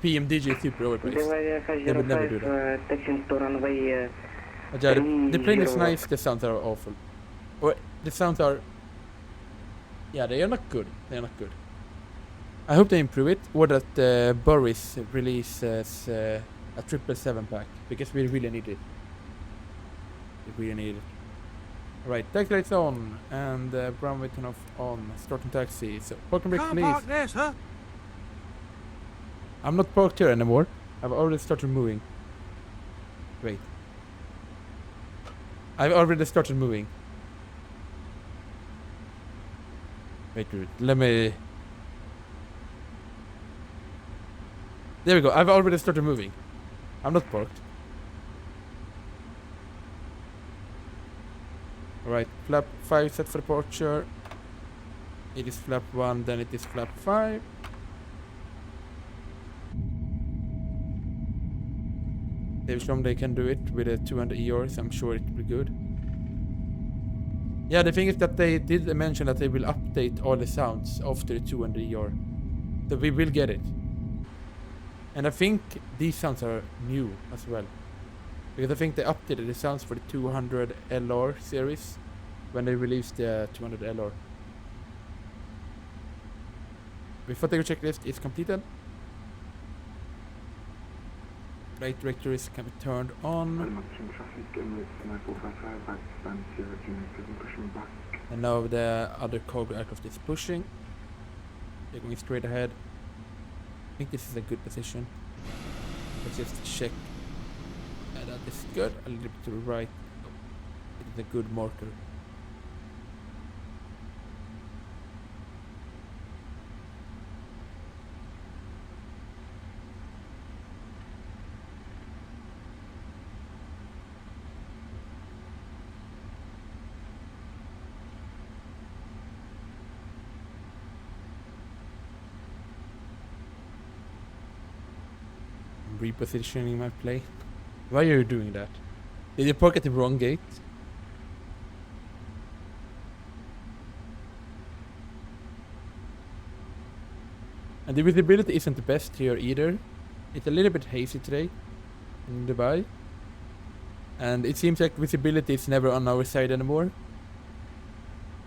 PMDG is super overpriced. They would never do that. But yeah, the plane is nice, the sounds are awful. Or the sounds are... Yeah, they are not good. They are not good. I hope they improve it, or that Boris releases a 777 pack, because we really need it. We really need it. Alright, taxi lights on, and runway turn off on, starting taxi. So, parking brake please. Park there, sir. I'm not parked here anymore. I've already started moving. Wait. I've already started moving. Wait, let me... There we go, I've already started moving. I'm not parked. Alright, flap 5 set for departure. It is flap 1, then it is flap 5. They've shown they can do it with a 200 ERs, I'm sure it will be good. Yeah, the thing is that they did mention that they will update all the sounds after the 200 ER. So we will get it. And I think these sounds are new as well. Because I think they updated the sounds for the 200 LR series when they released the 200 LR. Before the checklist is completed. Right directories can be turned on. And now the other cargo aircraft is pushing. They're going straight ahead. think this is a good position. Let's just check. That is good. A little bit to the right. It is a good marker. Repositioning my play. Why are you doing that? Did you park at the wrong gate? And the visibility isn't the best here either. It's a little bit hazy today in Dubai. And it seems like visibility is never on our side anymore.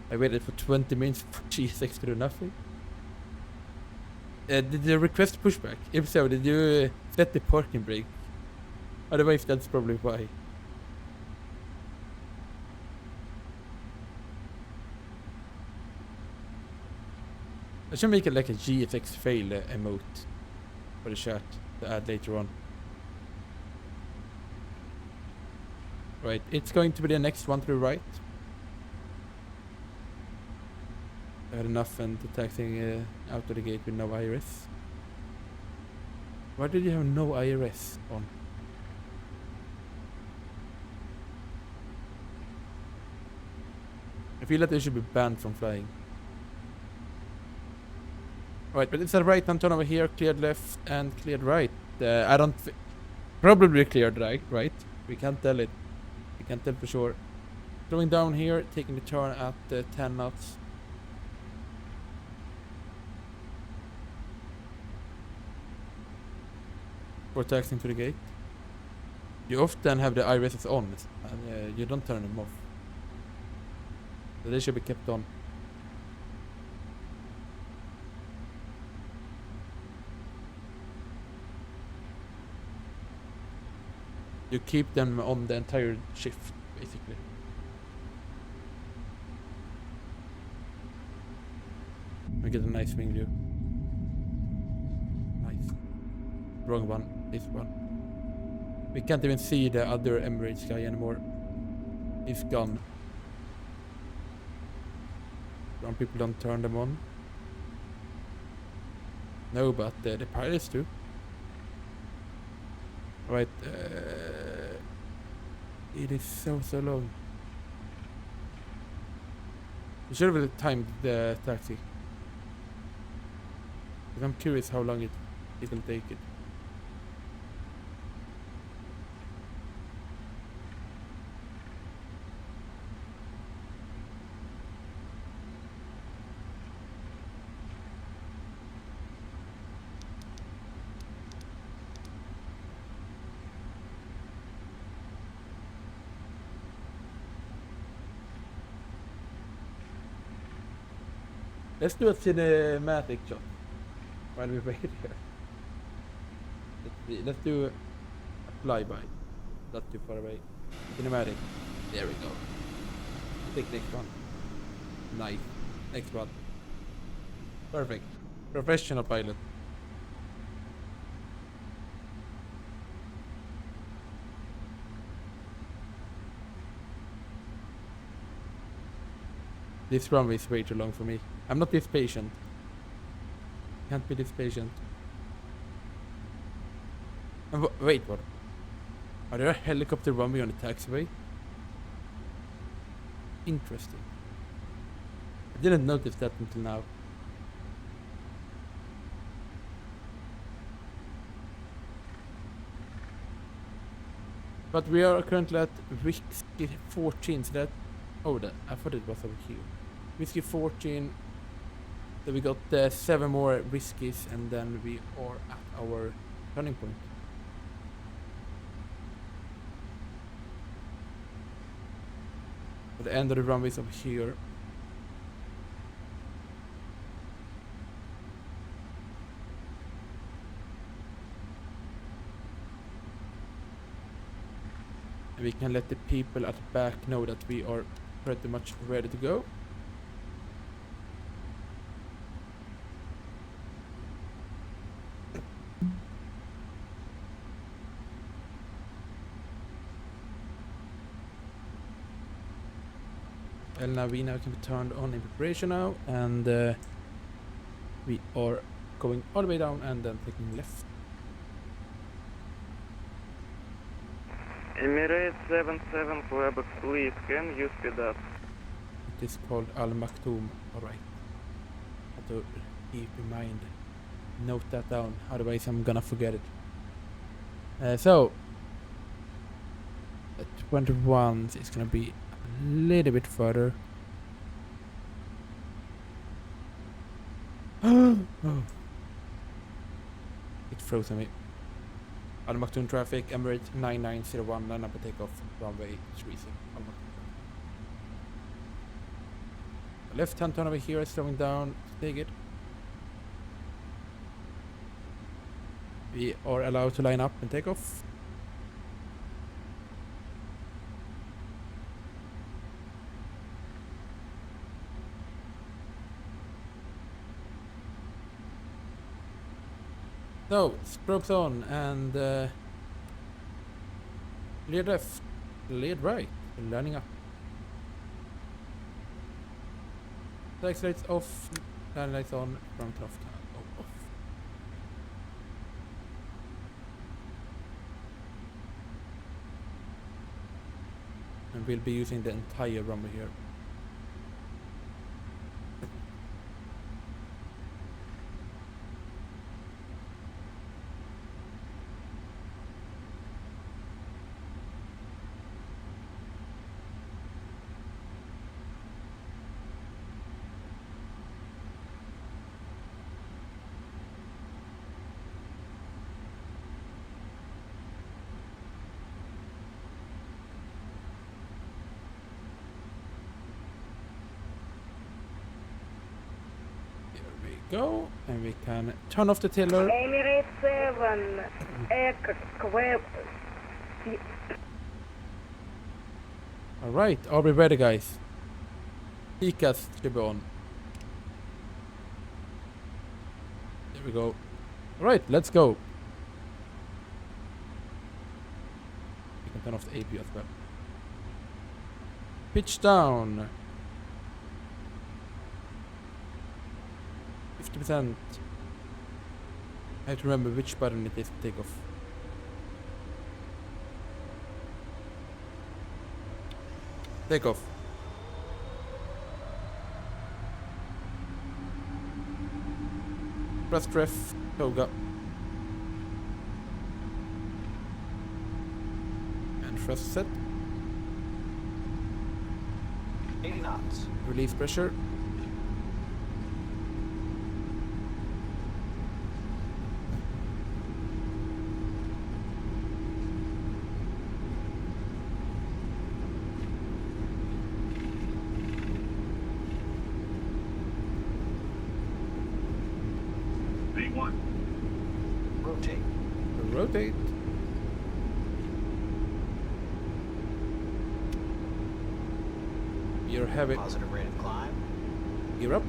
I waited for 20 minutes for GSX to do nothing. Did you request pushback? If so, did you set the parking brake? Otherwise, that's probably why. I should make it like a GFX fail emote for the chat to add later on. Right, it's going to be the next one to the right. I had enough and taxing out of the gate with no IRS. Why did you have no IRS on? I feel that they should be banned from flying. Right, but it's a right hand turn over here, cleared left and cleared right. I don't... Probably cleared right? We can't tell it. We can't tell for sure. Going down here, taking the turn at 10 knots. For taxing to the gate. You often have the IRSs on, and you don't turn them off. So they should be kept on. You keep them on the entire shift, basically. We get a nice wing view. Nice. Wrong one. This one. We can't even see the other Emirates guy anymore. He's gone. Some people don't turn them on. No, but the pilots do. Right. It is so long. You should have timed the taxi. But I'm curious how long it will take it. Let's do a cinematic shot while we wait here. Let's do a flyby. Not too far away. Cinematic. There we go. Take next one. Nice. Next one. Perfect. Professional pilot. This runway is way too long for me. I'm not this patient. Can't be this patient. And wait, what? Are there a helicopter runway on the taxiway? Interesting. I didn't notice that until now. But we are currently at Whiskey 14, so that... Oh, I thought it was over here. Whiskey 14. So we got 7 more whiskeys and then we are at our turning point. So the end of the runway is over here. And we can let the people at the back know that we are pretty much ready to go. LNAV now can be turned on in preparation now, and we are going all the way down and then taking left. Emirates 77 Quebec, please, can you speed up? It is called Al Maktoum. Alright. Have to keep in mind. Note that down, otherwise I'm gonna forget it. So, at 21 is gonna be a little bit further. Oh. It froze on me. Al Maktoum traffic, Emirates 9901, line up and take off, runway 30. Al Maktoum. Left hand turn over here is slowing down. Take it. We are allowed to line up and take off. So, strobes on and lead left, lead right, lining up. Taxi lights off, landing lights on, front off, off. And we'll be using the entire runway here. Go, and we can turn off the tiller. Emirates 7, Quebec. Alright, are we ready, guys? EGSS should be on. There we go. Alright, let's go. We can turn off the AP as well. Pitch down. 50%. I have to remember which button it is to take off. Take off. Press ref, toga. And thrust set. 80 knots. Release pressure. Rotate. Rotate. Gear heavy. Positive rate of climb. Gear up.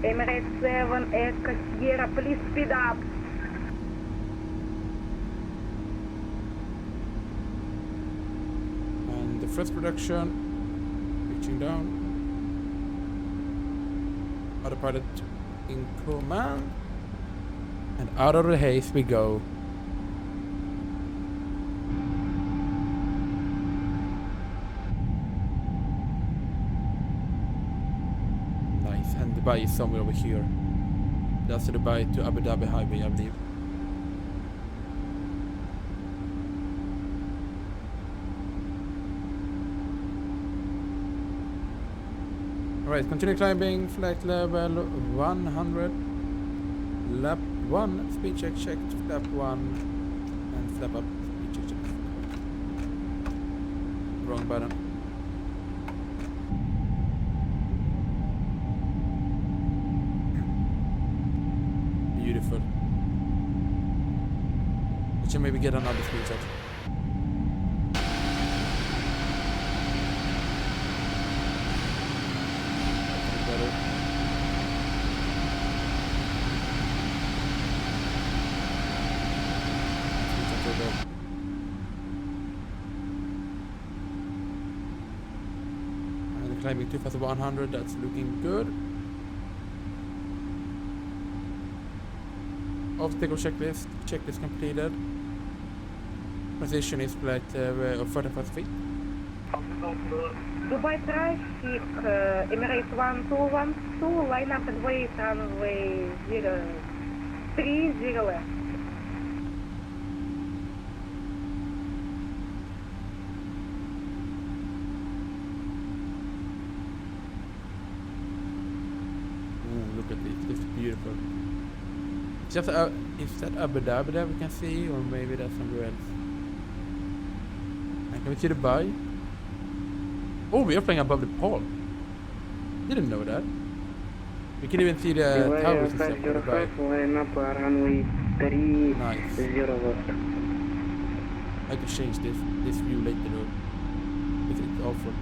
Emirates 7, Echo Sierra, please speed up. And the thrust reduction. Reaching down. Autopilot in command. And out of the haze we go. Nice. And Dubai is somewhere over here. That's the Dubai to Abu Dhabi highway, I believe. Alright, continue climbing, flight level 100. Lap 1, speed check checked, flap 1, and flap up, speed check checked. Wrong button. Beautiful. We should maybe get another screenshot. Better. And climbing 2100, that's looking good. Obstacle checklist completed. Position is flight of 45 feet. Dubai traffic, Emirates 1212, line up and wait runway 030 left. Ooh, look at this. This is beautiful. Just is that Abu Dhabi that we can see, or maybe that's somewhere else? And can we see Dubai? Oh, we are flying above the pole. Didn't know that. We can even see the towers and stuff in Dubai. Line up runway 30 Nice. left. I could change this view later though. It's awful.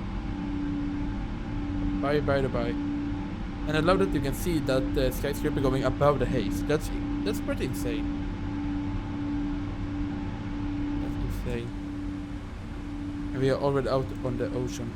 Bye bye Dubai. And I love that you can see that the skyscraper going above the haze. That's pretty insane. That's insane. And we are already out on the ocean.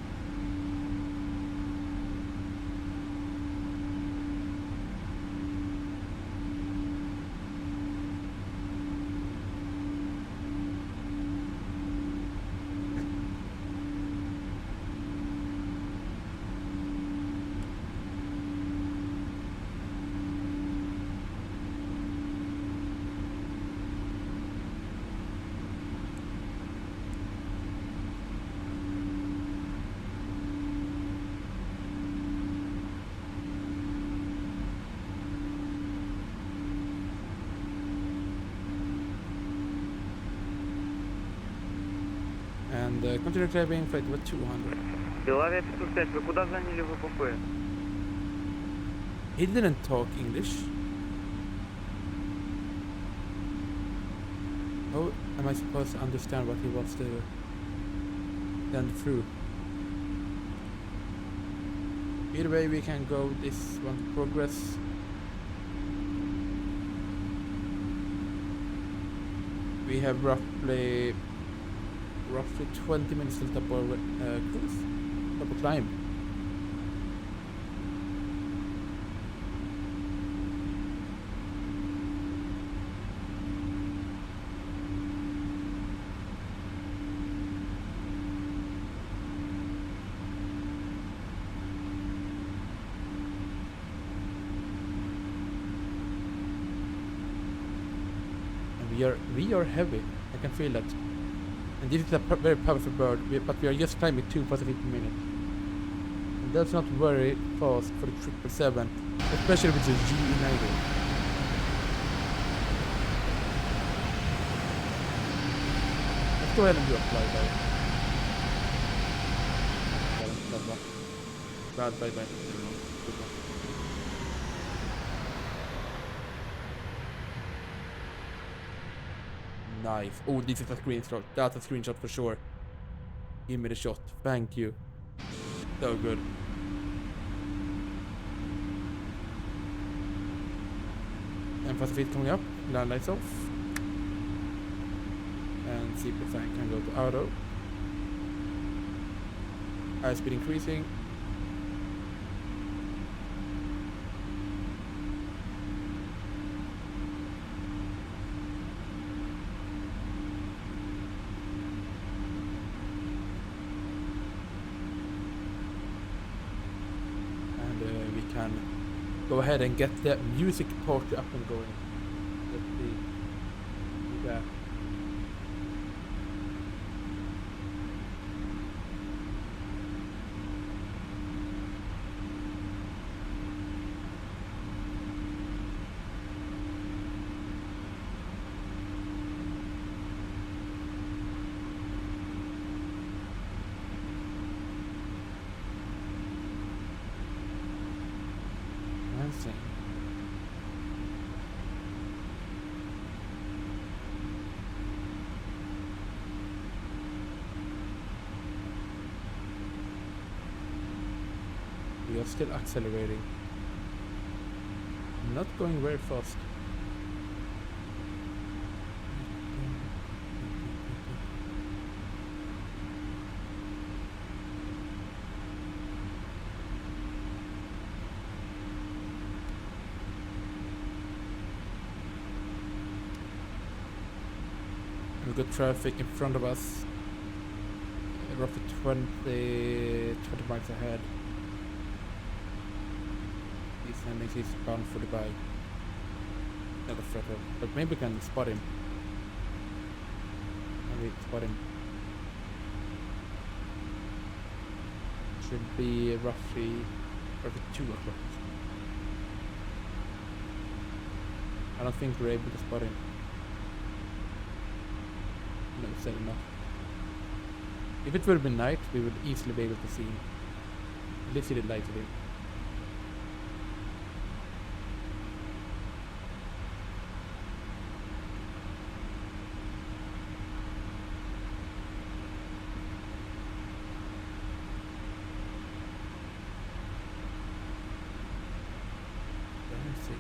And continue climbing flight over 200. Белавия 505, вы куда заняли ВПП? He didn't talk English. How am I supposed to understand what he wants to send through? Either way we can go this one to progress. We have roughly 20 minutes till top of cruise, top of climb. And we are heavy. I can feel that. And this is a very powerful bird, but we are just climbing 2,000 feet per minute. And that's not very fast for the 777, especially with the G90. Let's go ahead and do a flyby. Bad bye. Nice. Oh, this is a screenshot. That's a screenshot for sure. Give me the shot. Thank you. So good. And fast feet coming up. Land lights off. And CP fan can go to auto. High speed increasing. Go ahead and get the music party up and going. Let's see. Yeah. still accelerating. Not going very fast. We've got traffic in front of us. Roughly 20 miles ahead. He's sending his bound for Dubai. Not a threat, but maybe we can spot him. Maybe spot him. Should be roughly 2 o'clock. I don't think we're able to spot him. No, said enough. If it would have been night, we would easily be able to see him. At least see the light of him. Let's see.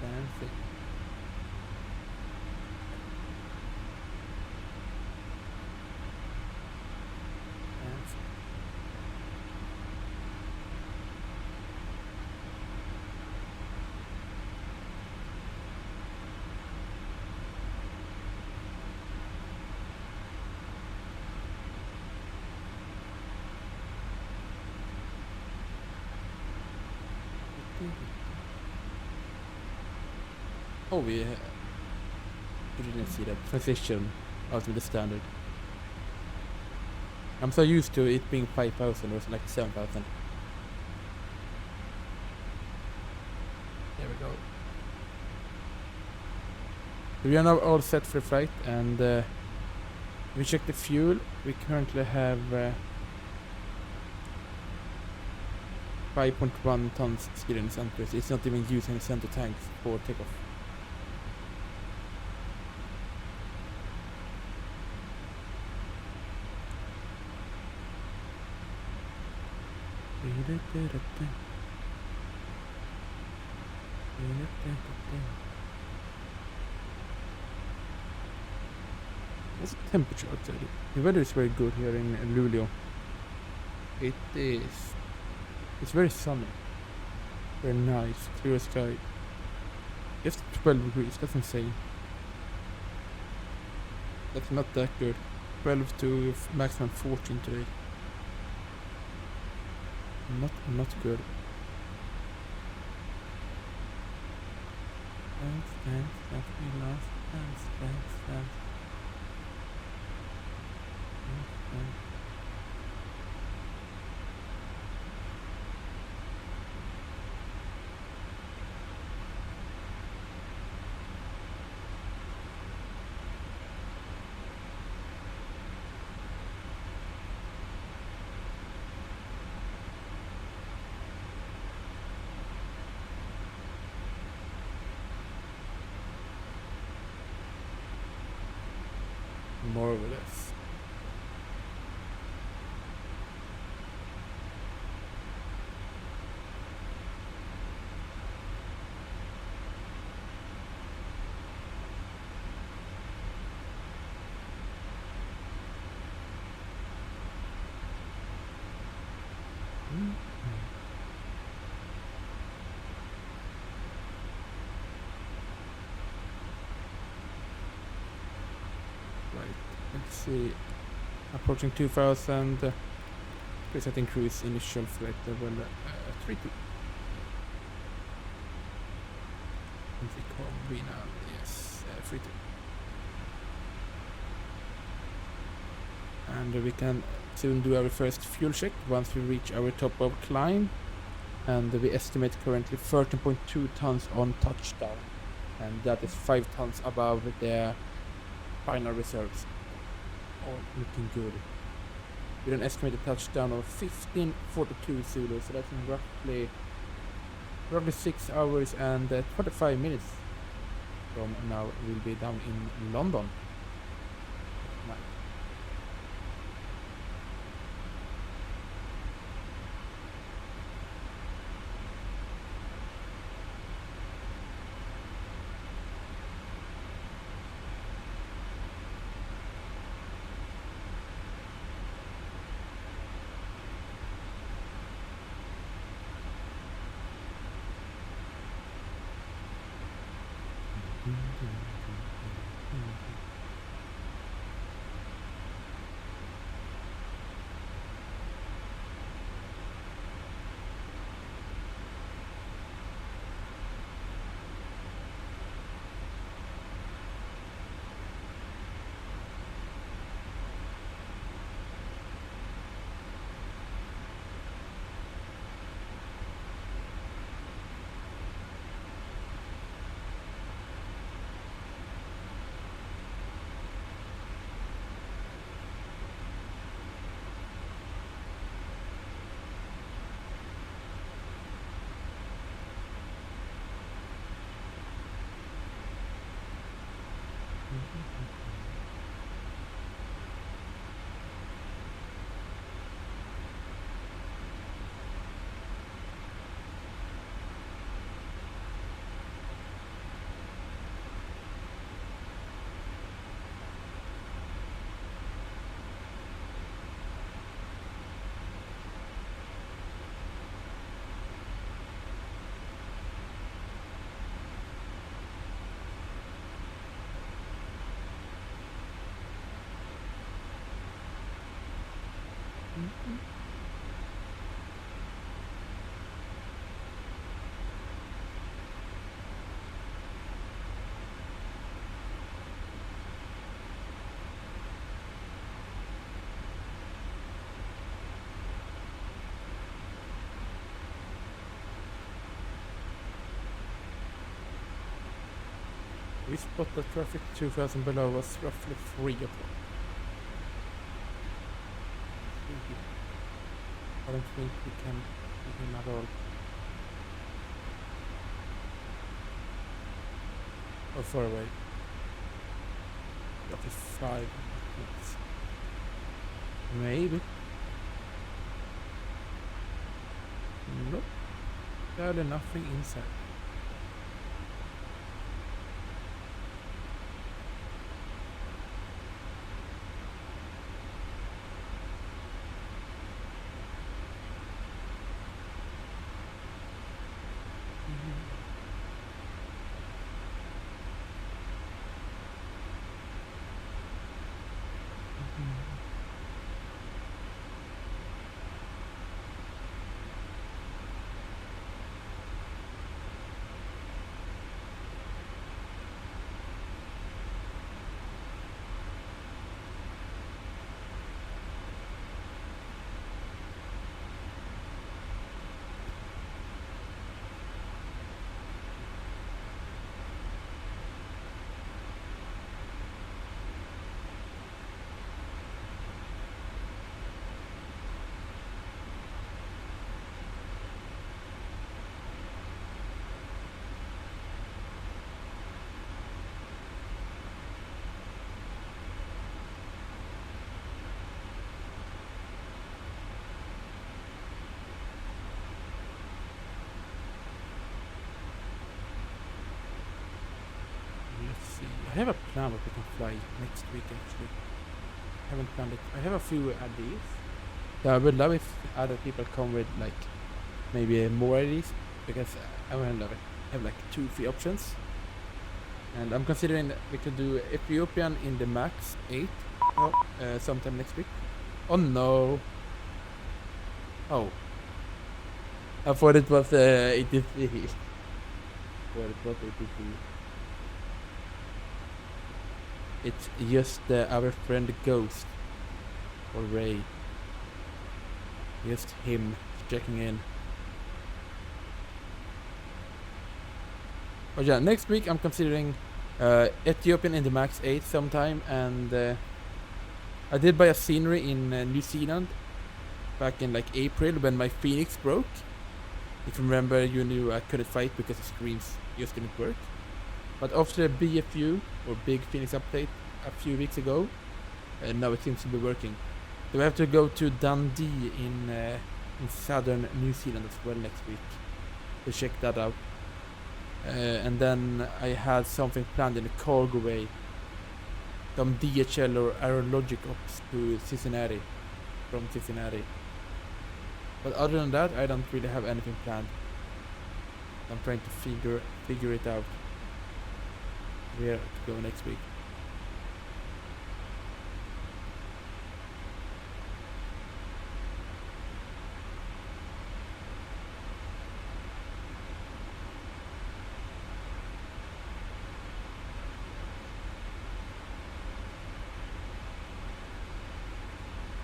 Fancy. Fancy. Oh, we didn't see that precision out of the standard. I'm so used to it being 5,000, it was like 7,000. There we go. We are now all set for the flight, and we check the fuel. We currently have 5.1 tons still in the center. It's not even using the center tanks for takeoff. What's the temperature outside? The weather is very good here in Luleå. It is. It's very sunny. Very nice, clear sky. Just 12 degrees, that's insane. That's not that good. 12 to maximum 14 today. Not good. Thanks, we lost. Thanks. More or less. Let's see. Approaching 2000. Resetting cruise initial flight level 32. We now, yes, 32. And we can soon do our first fuel check once we reach our top of climb. And we estimate currently 13.2 tons on touchdown. And that is 5 tons above the final reserves. All looking good. with an estimated touchdown of 15:42 Zulu. So that's in roughly 6 hours and 45 minutes from now. We'll be down in London. Nice. We spot the traffic 2000 below us roughly 3 o'clock. I don't think we can at all. How far away? Roughly 5 minutes. Maybe. Nope. Barely nothing inside. I have a plan that we can fly next week actually. I haven't planned it. I have a few ideas. So I would love if other people come with like maybe more ideas because I would love it. I have like 2-3 options. And I'm considering that we could do Ethiopian in the max 8 sometime next week. Oh no. Oh. I thought it was 83. I thought it was 83. It's just our friend Ghost or Ray. Just him checking in. But yeah, next week I'm considering Ethiopian in the max 8 sometime and I did buy a scenery in New Zealand back in like April when my Phoenix broke. If you remember, you knew I couldn't fight because the screens just didn't work. But after the BFU or Big Phoenix update a few weeks ago, now it seems to be working. So we have to go to Dundee in southern New Zealand as well next week to check that out. And then I had something planned in the cargo way, some DHL or aerologic ops to Cincinnati, from Cincinnati. But other than that, I don't really have anything planned. I'm trying to figure it out where to go next week.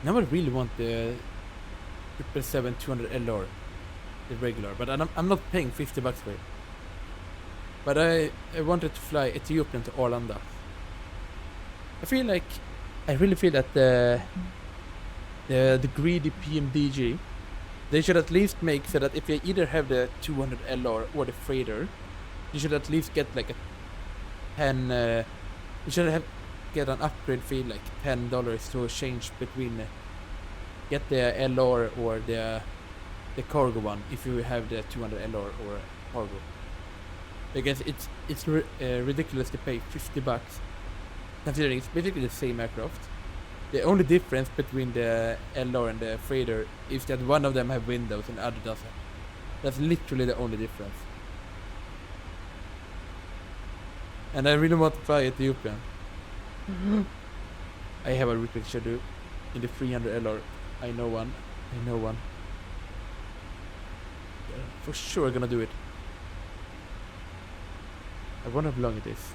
Now I really want the 777-200 LR, the regular, but I'm not paying $50 for it. But I wanted to fly Ethiopian to Arlanda. I really feel that the greedy PMDG, they should at least make so that if you either have the 200 LR or the freighter, you should at least get like a 10. You should get an upgrade fee like $10 to change between get the LR or the cargo one if you have the 200 LR or cargo. Because it's ridiculous to pay $50 considering it's basically the same aircraft. The only difference between the LR and the freighter is that one of them have windows and the other doesn't. That's literally the only difference. And I really want to fly Ethiopian. I have a request schedule in the 300 LR. I know one. Yeah, for sure gonna do it. I wonder how long it is.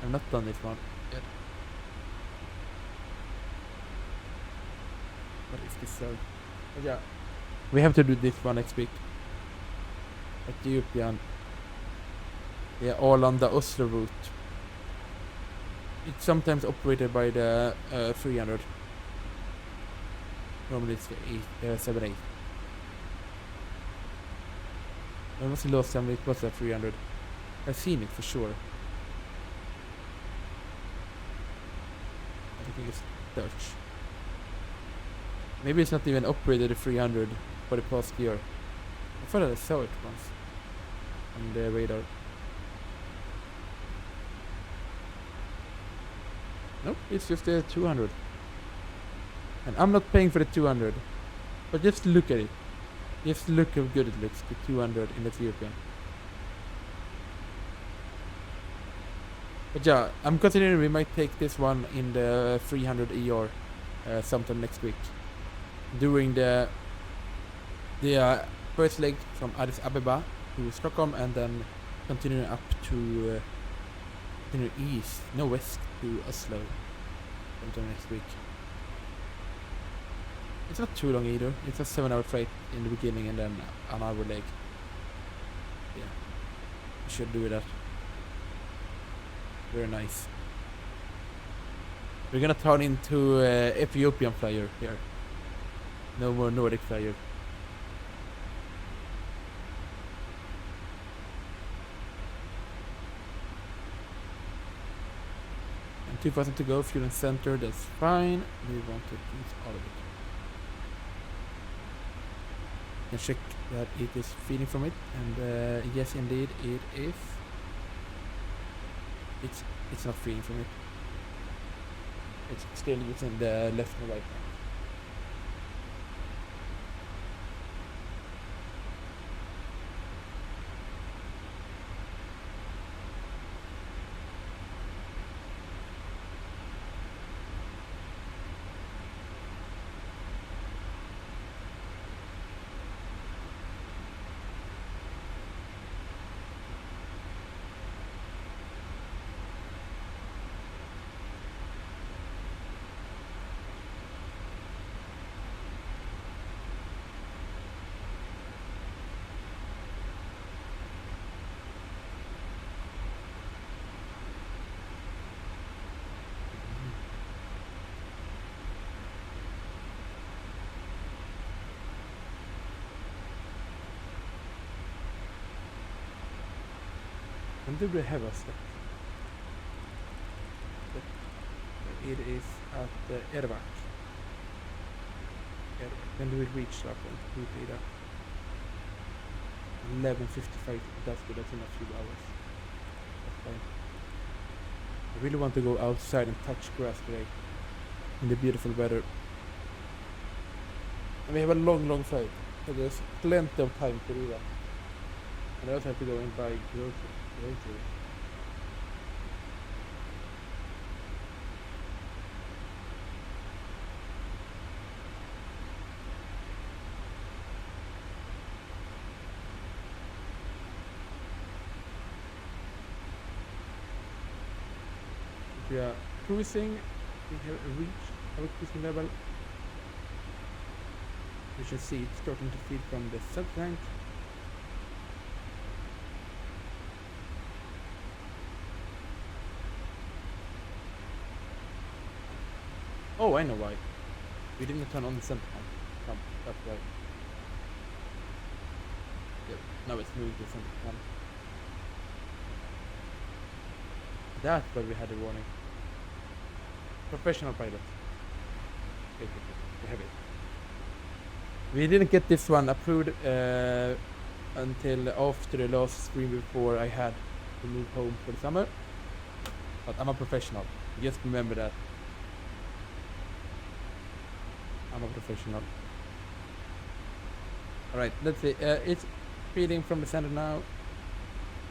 I've not done this one yet. What is this? But yeah, we have to do this one next week. Ethiopian. Yeah, Arlanda Oslo route. It's sometimes operated by the 300. Normally it's the 78. When was the last time it was a 300? I've seen it for sure. I think it's Dutch. Maybe it's not even operated a 300 for the past year. I thought I saw it once on the radar. Nope, it's just the 200. And I'm not paying for the 200. But just look at it. Just look how good it looks, the 200 in Ethiopia. But yeah, I'm considering we might take this one in the 300 ER sometime next week. During the first leg from Addis Ababa to Stockholm and then continuing up to east, no west to Oslo sometime next week. It's not too long either. It's a 7-hour flight in the beginning and then an hour leg. Yeah, we should do that. Very nice. We're gonna turn into Ethiopian flyer here. No more Nordic flyer. And 2,000 to go, fuel and center, that's fine. We want to use all of it. And check that it is feeding from it, and yes, indeed, it is. It's not feeding from it. It's still using the left and right hand. When do they have us? It is at Ervak. When do we reach that one? We pay that. 11:55. That's good. That's in a few hours. That's fine. I really want to go outside and touch grass today in the beautiful weather. And we have a long flight, so there's plenty of time to do that. And I also have to go and buy groceries. We are cruising. We have reached our cruising level. You should see it starting to feed from the sub tank. Oh, I know why. We didn't turn on the center pump. That's why. Yep, now it's moved to center pump. That's why we had a warning. Professional pilot. Okay, we have it. We didn't get this one approved until after the last stream before I had to move home for the summer. But I'm a professional. Just remember that. I'm a professional. Alright, let's see. It's feeding from the center now.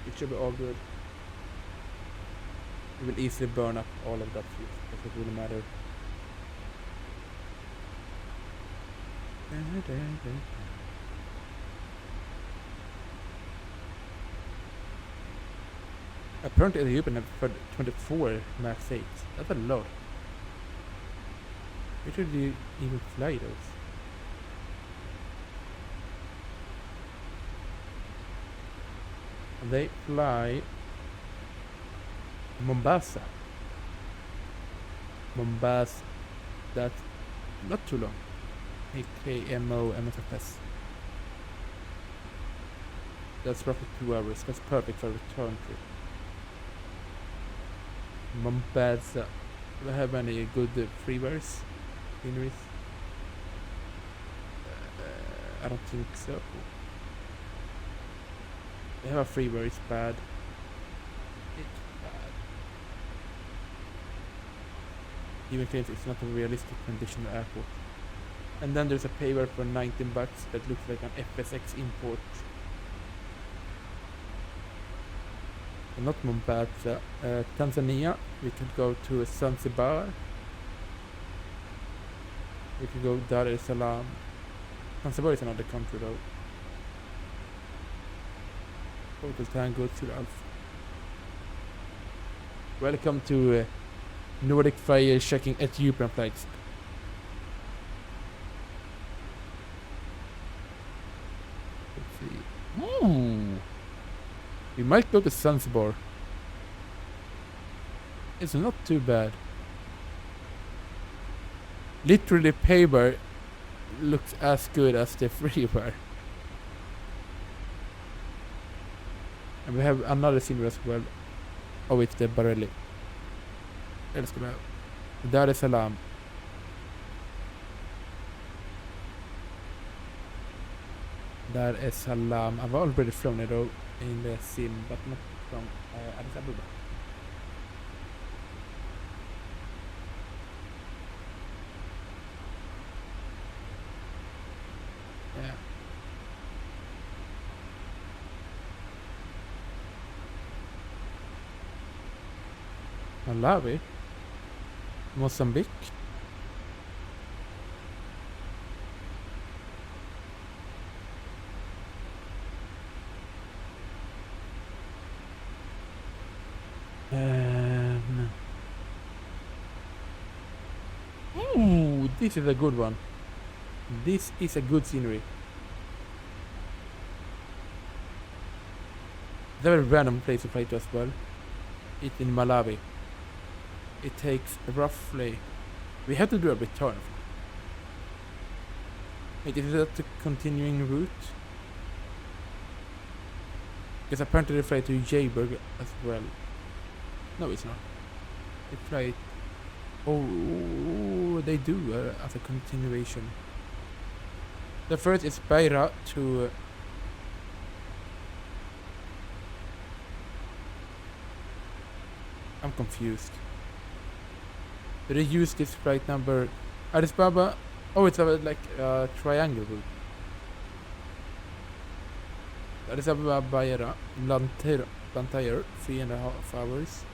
It should be all good. We will easily burn up all of that fuel. It doesn't really matter. Apparently the European have 24 max 8. That's a lot. Where should you even fly those? They fly Mombasa. That's not too long. AKMO MSFS. That's roughly 2 hours. That's perfect for a return trip. Mombasa. Do I have any good freewares? Sceneries? I don't think so. They have a freeware, it's bad. It's bad. Even claims it's not a realistic condition airport. And then there's a payware for 19 bucks that looks like an FSX import. And not Mombasa. Tanzania. We could go to Zanzibar. We could go Dar es Salaam. Zanzibar is another country though. Total Tango to Alpha. Welcome to Nordic Fire checking Ethiopian flags. Let's see. Ooh. We might go to Zanzibar. It's not too bad. Literally paper looks as good as the freeware. And we have another scenery as well. Oh, it's the Barelli. Let's go now. Dar es Salaam. Dar es Salaam. I've already flown it though in the sim, but not from Addis Ababa. Yeah. Malawi, Mozambique. Ooh, this is a good one. This is a good scenery. Very random place to fly to as well. It's in Malawi. It takes roughly... We have to do a return. Wait, is that the continuing route? Because apparently they fly to Jayberg as well. No, it's not. They fly. Oh, they do as a continuation. The first is Beira to. I'm confused. Did they use this flight number? Addis Ababa. Oh, it's like a triangle route. Addis Ababa, Beira, Blantyre, 3.5 hours.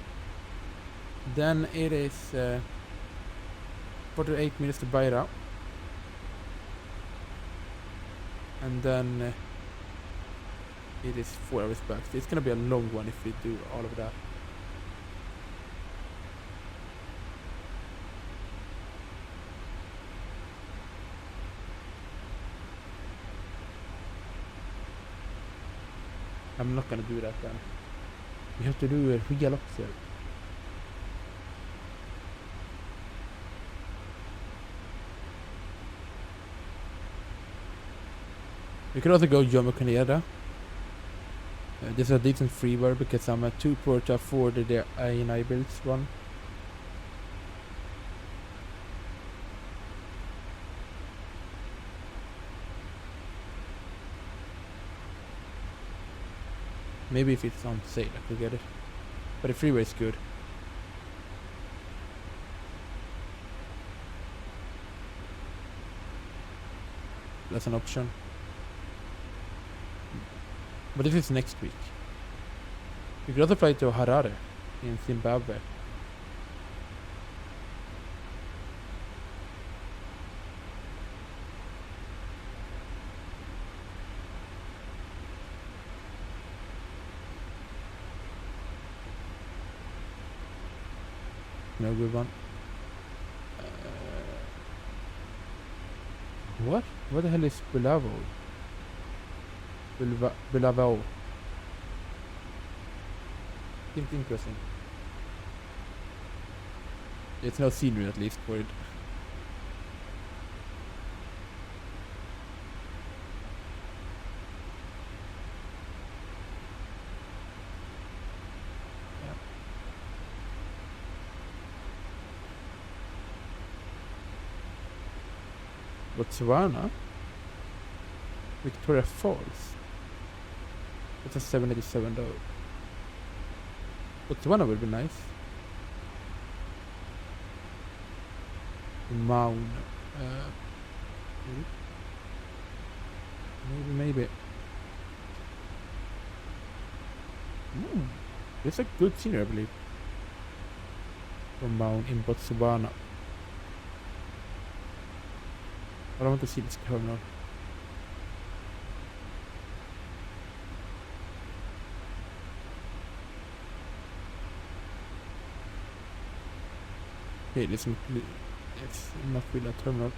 Then it is 48 minutes to Beira. And then it is 4 hours back. So it's gonna be a long one if we do all of that. I'm not gonna do that then. We have to do a real opposite. We could also go Jomo Kenyatta. This is a decent freeware because I'm too poor to afford the ANI builds one. Maybe if it's on sale I could get it. But the freeway is good. That's an option. But this is next week. We could also fly to Harare in Zimbabwe. No good one. What? What the hell is Bulavo? Bulavo. Seems interesting. It's no scenery at least for it. Botswana? Victoria Falls? That's a 787 though. Botswana would be nice. Mound. Maybe. Ooh, it's a good scenery, I believe. From Mound in Botswana. I don't want to see this terminal. Okay, it's not really a terminal.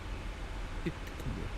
It can work.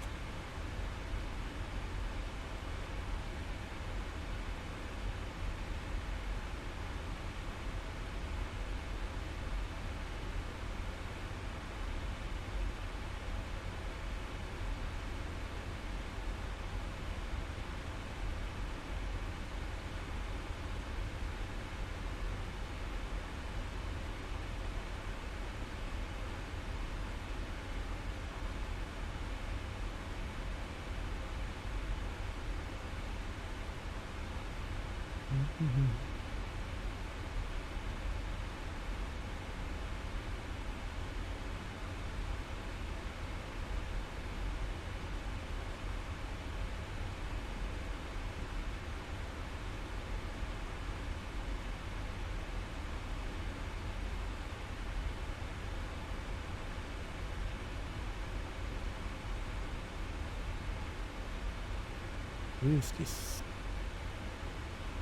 Where is this?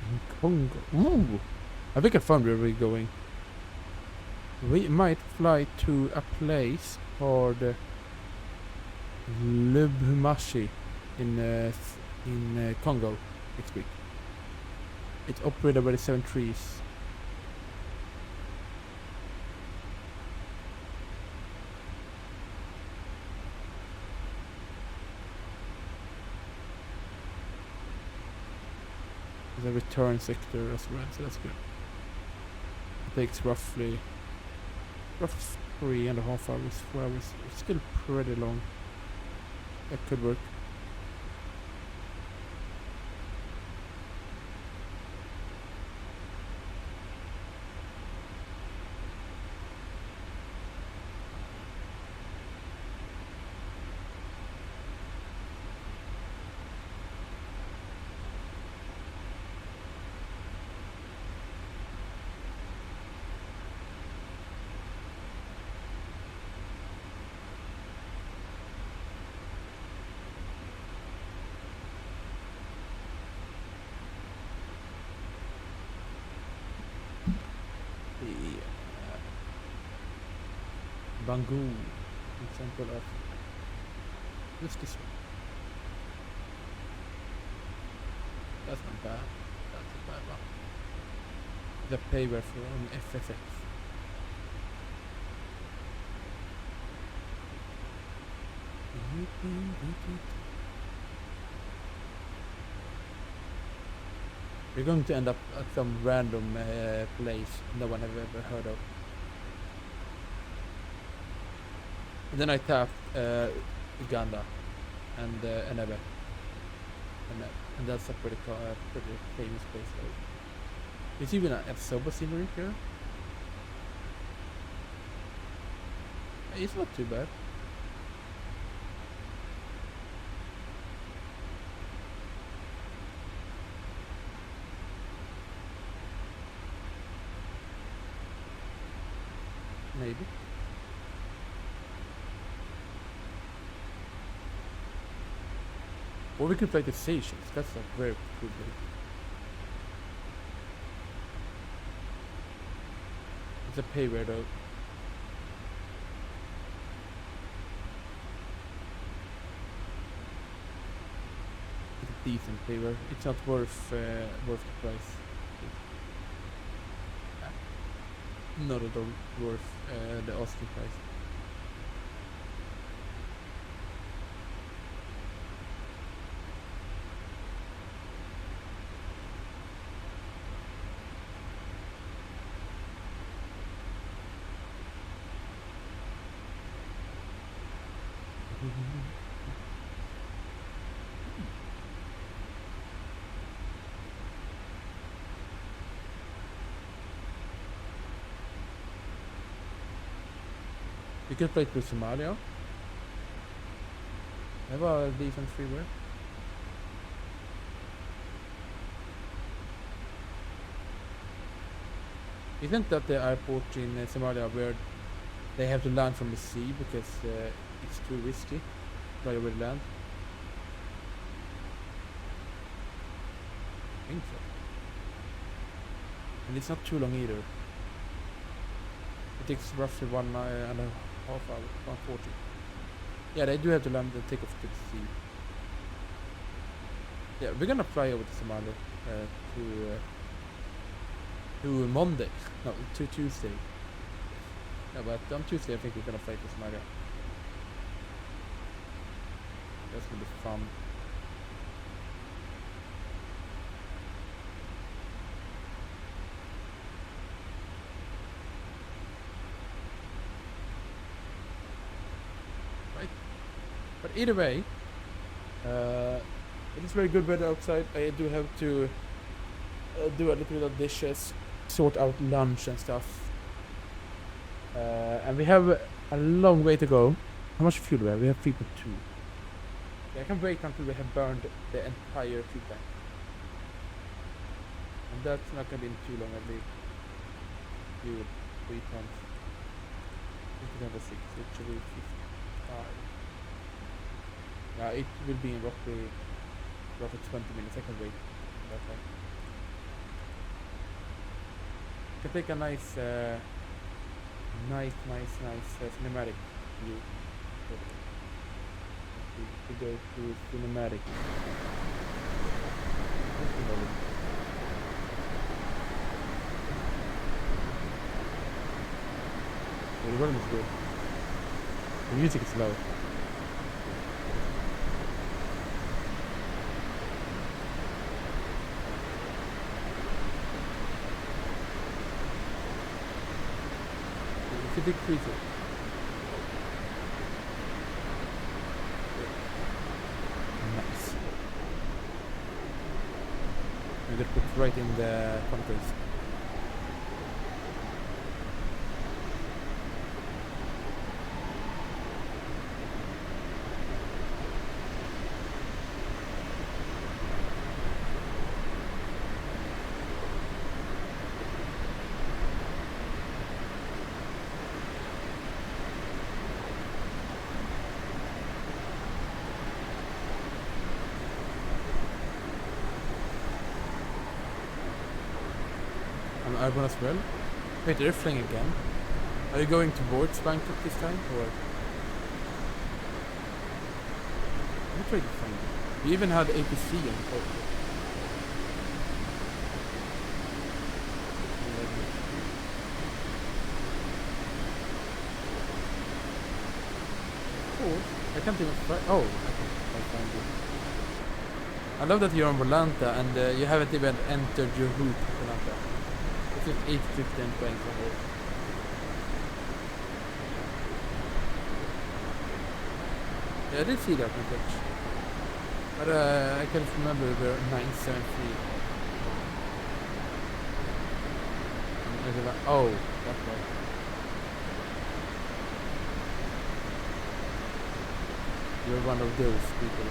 In Congo. Ooh! I think I found where we're going. We might fly to a place called Lubumbashi in Congo next week. It's operated by the 7 Trees. There's a return sector as well, so that's good. It takes roughly 3.5 hours, 4 hours. It's still pretty long. That could work. Bangu, example of this one. That's not bad. That's a bad one. The payware from FFF. We're going to end up at some random place no one have ever heard of. And then I tapped Uganda and Enebe. And that's a pretty famous place though. There's even a soba scenery here. It's not too bad. Maybe. Or we could play the Seychelles. That's a very cool game. It's a payware though. It's a decent payware. It's not worth the price. Not at all worth the asking price. You could play through Somalia. Have a decent freeware. Isn't that the airport in Somalia where they have to land from the sea because it's too risky? Fly over the land. I think so. And it's not too long either. It takes roughly 1.5 hours, 140. Yeah, they do have to land and take off to the sea. Yeah, we're gonna fly over to Somalia to Monday. No, to Tuesday. Yeah, but on Tuesday I think we're gonna fly to Somalia. That's gonna be fun. Right. But either way, it is very good weather outside. I do have to do a little bit of dishes, sort out lunch and stuff. And we have a long way to go. How much fuel do we have? We have 3.2. Yeah, I can wait until we have burned the entire fuel tank. And that's not gonna be too long, I believe. Fuel, 3 tons. 6, it should be 55. Yeah, it will be in roughly 20 minutes. I can wait that time. Can take a nice cinematic view. We go to cinematic. The volume is good. The music is loud. could decrease it. Nice. I'm gonna put it right in the contours. I want as well. Wait, they're flying again. Are you going towards Bangkok this time, or? Let me try to find it. We even had APC on the top. Oh, I can't even find. Oh, I found it. I love that you're on Volanta and you haven't even entered your route on Volanta. It's just 8 to 10 points on it. Yeah, I did see that on Twitch. But I can't remember where 973. Oh, that's right. You're one of those people.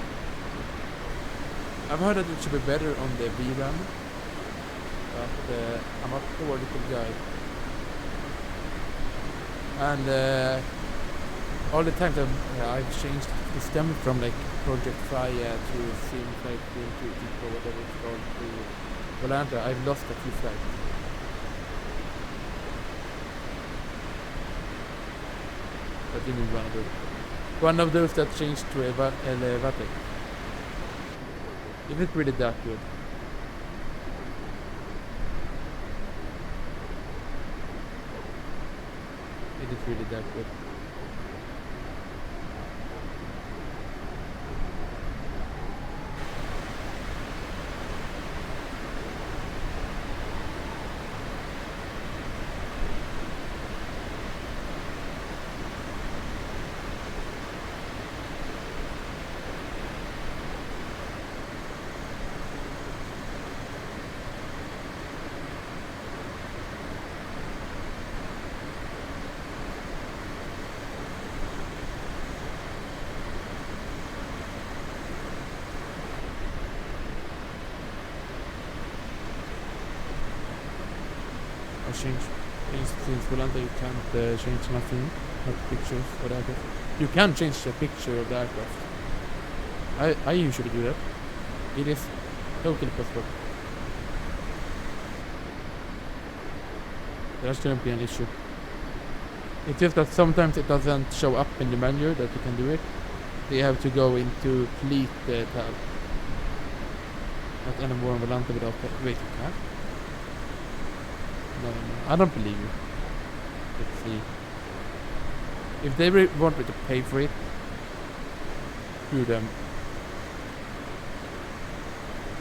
I've heard that it should be better on the VRAM. But I'm a poor little guy, and all the times I've changed the stem from like Project Fire to Sim Flight to Eco, whatever it's called, to Volanta, I've lost a few flights. But you mean one of those that changed to a VATSIM. Is it really that good? It is really that good. Change since Volanta you can't change nothing, not pictures or the aircraft. You can change the picture of the aircraft. I usually do that. It is totally possible. There shouldn't be an issue. It's just that sometimes it doesn't show up in the menu that you can do it. You have to go into fleet tab. Not anymore on Volanta without wait, you can? No, I don't believe you. Let's see. If they want me to pay for it, screw them.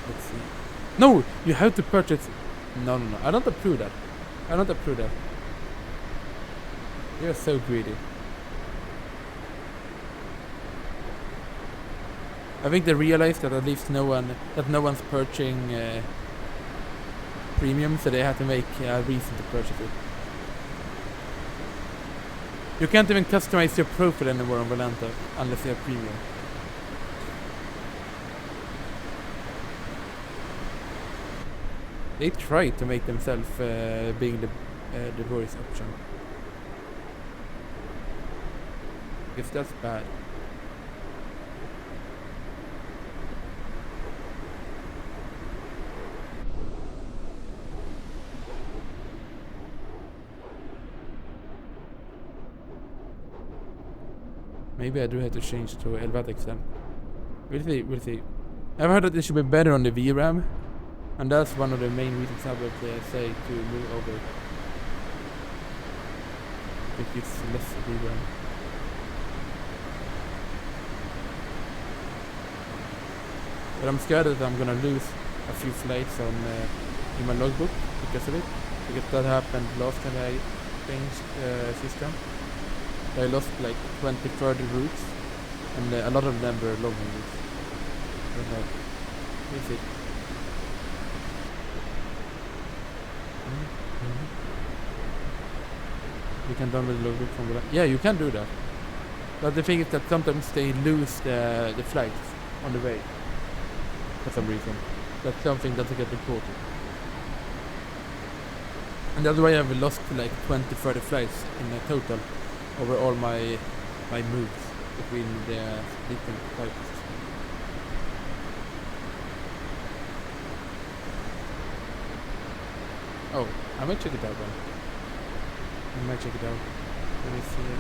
Let's see. No, you have to purchase. No. I don't approve that. I don't approve that. You're so greedy. I think they realized that at least no one's purchasing. Premium, so they have to make a reason to purchase it. You can't even customize your profile anymore on Volanta unless you have premium. They try to make themselves being the voice option. If that's bad. Maybe I do have to change to Helvetics then. We'll see. I've heard that it should be better on the VRAM, and that's one of the main reasons I would say to move over. I think it's less VRAM. But I'm scared that I'm gonna lose a few flights on in my logbook because of it. Because that happened last time I mapping system. I lost like 20-30 routes, and a lot of them were long routes. Is it? You can download the logbook from the... Yeah, you can do that. But the thing is that sometimes they lose the flags on the way. For some reason. That's something that doesn't get reported. And that's why I've lost like 20-30 flags in total over all my moves between the different types. Oh, I might check it out then. I might check it out. Let me see it.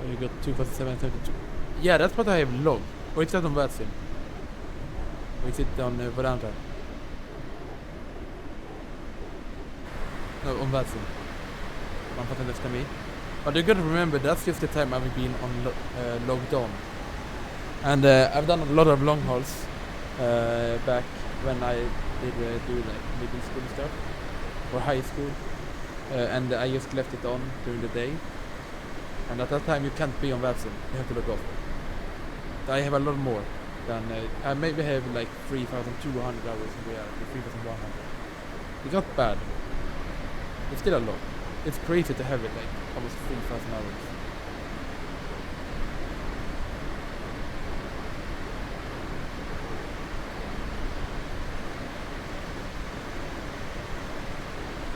You got 247.72. Yeah, that's what I have logged. Or is that on VATSIM? Or is it on Veranda? No, on VATSIM. 1% less than me. But you gotta remember, that's just the time I've been on logged on. And I've done a lot of long hauls back when I did do like middle school stuff. Or high school. And I just left it on during the day. And at that time you can't be on VATSIM, you have to log off. I have a lot more than, I maybe have like 3,200 hours in reality, 3,100. It's not bad. It's still a lot. It's crazy to have it like almost 3,000 hours.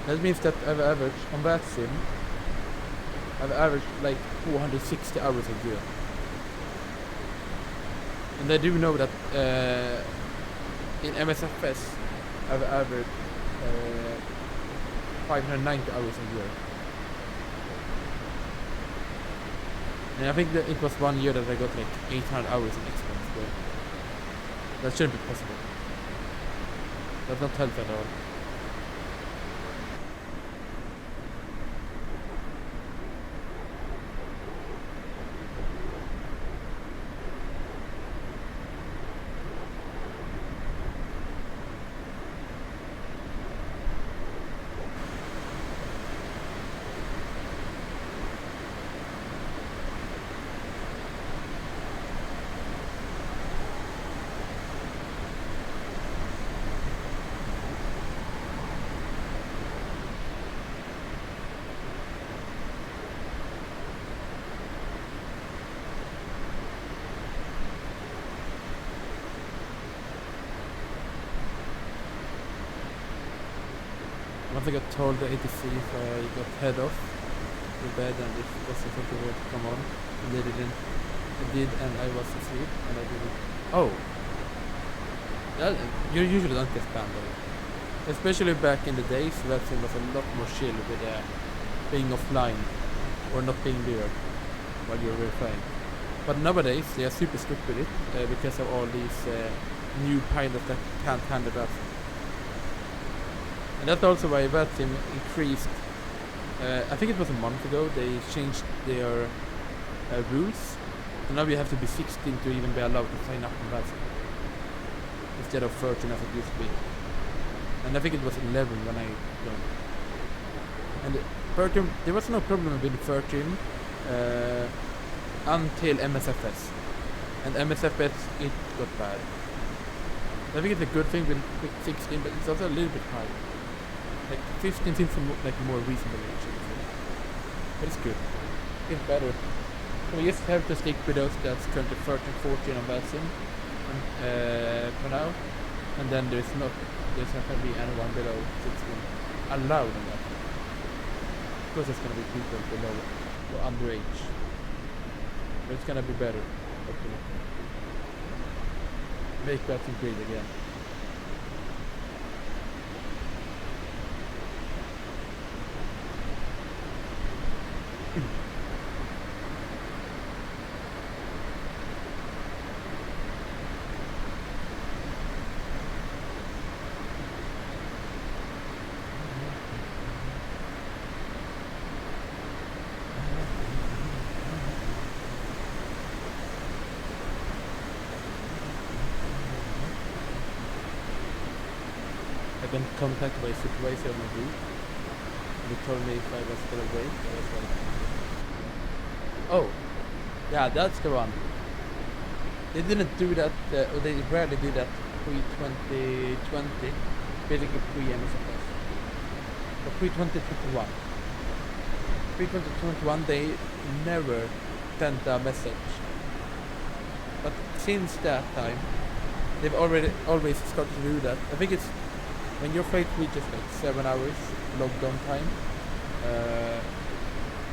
That means that I've averaged on VATSIM, I've averaged like 460 hours a year. And I do know that in MSFS I've averaged 590 hours a year. And I think that it was 1 year that I got like 800 hours in expense, but that shouldn't be possible. That's not healthy at all. Once I got told the ATC if I got head off the bed and if it was something would come on, and they didn't. It did, and I was asleep, and I didn't. Oh, you usually don't get spammed though. Especially back in the days, VATSIM was a lot more chill with being offline or not being there while you're verifying. But nowadays they are super strict with it because of all these new pilots that can't handle that. And that's also why VATSIM increased I think it was a month ago, they changed their rules. So now you have to be 16 to even be allowed to sign up on VATSIM. Instead of 13 as it used to be. And I think it was 11 when I joined. And 13, there was no problem with 13 until MSFS. And MSFS, it got bad. I think it's a good thing with 16, but it's also a little bit high. Like 15 seems like more reasonable actually. But it's good. It's better. So we just have to stick with those that's currently 13, 14 on VATSIM for now. And then there's not going to be anyone below 16 allowed on that. Because there's going to be people below or underage. But it's going to be better, hopefully. Make VATSIM great again. I've been contacted by a supervisor on my group. And he told me if I was still awake. I was like, oh, yeah, that's the one. They didn't do that, or they rarely do that pre-2020, basically pre-MSFS. But pre-2021. Pre-2021 they never sent a message. But since that time, they've always started to do that. I think it's when your flight reaches like 7 hours lockdown time,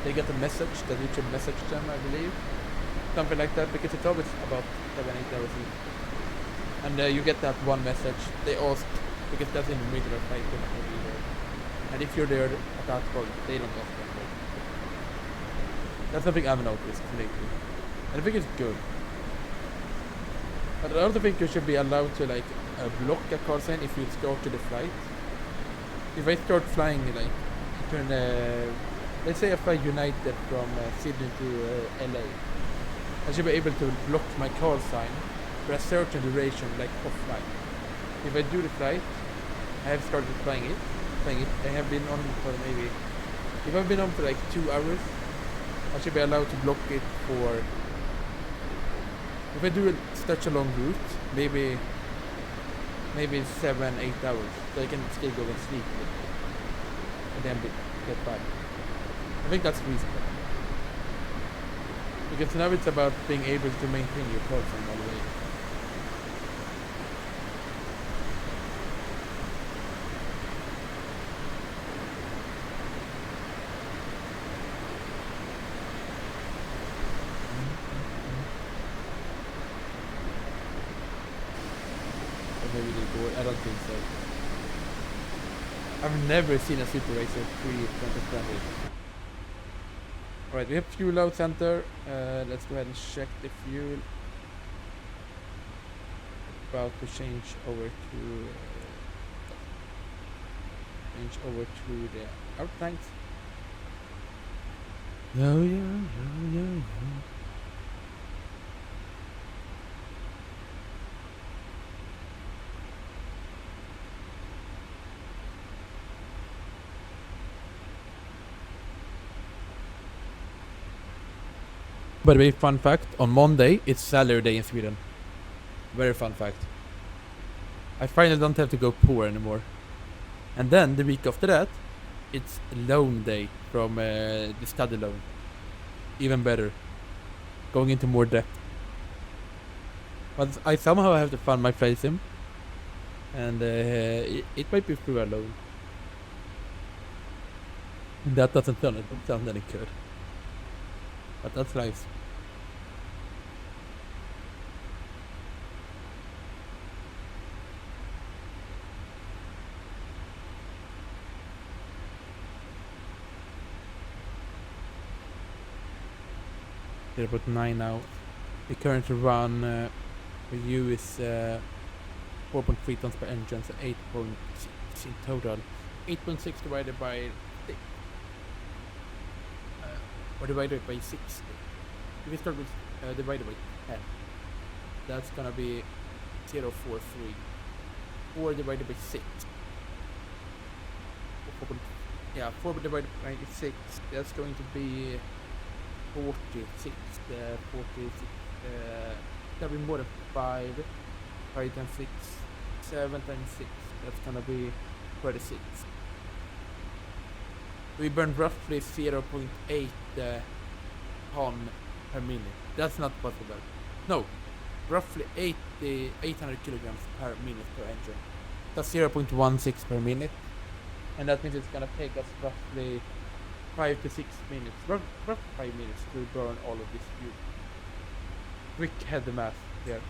they get a message that you should message them, I believe. Something like that, because it's always about 7-8 hours in. And you get that one message. They ask, because that's in the middle of flight, they're not going to be there. And if you're there at that point, they don't ask that point. That's something I've noticed lately. And I think it's good. But I also think you should be allowed to like block a call sign if you start to the flight. If I start flying like let's say I fly United from Sydney to LA, I should be able to block my call sign for a certain duration, like offline. If I do the flight, I have started flying it. I have been on for maybe, if I've been on for like 2 hours, I should be allowed to block it for, if I do such a long route, maybe 7-8 hours, so I can still go and sleep and then get back. I think that's reasonable. Because now it's about being able to maintain your call sign all the way. Maybe they board. I don't think so. I've never seen a super racer pre-2020. Alright, we have fuel load center. Let's go ahead and check the fuel. About to change over to the out tanks. Yeah. By the way, fun fact, on Monday, it's salary day in Sweden. Very fun fact. I finally don't have to go poor anymore. And then, the week after that, it's loan day from the study loan. Even better. Going into more debt. But I somehow have to fund my VATSIM. And it might be through a loan. That doesn't sound any good. But that's nice. They're about 9 now. The current run for you is 4.3 tons per engine, so 8.6 in total. 8.6 divided by or divided by 60. If we start with divided by 10, that's gonna be 0.43. 4 divided by 6. 4 divided by 6, that's going to be 46. 46. That'll be more than 5. 5 times 6. 7 times 6. That's gonna be 36. We burn roughly 0.8 ton per minute. That's not possible. No, roughly 800 kilograms per minute per engine. That's 0.16 per minute. And that means it's gonna take us roughly 5 to 6 minutes, roughly 5 minutes to burn all of this fuel. Quick head the math here.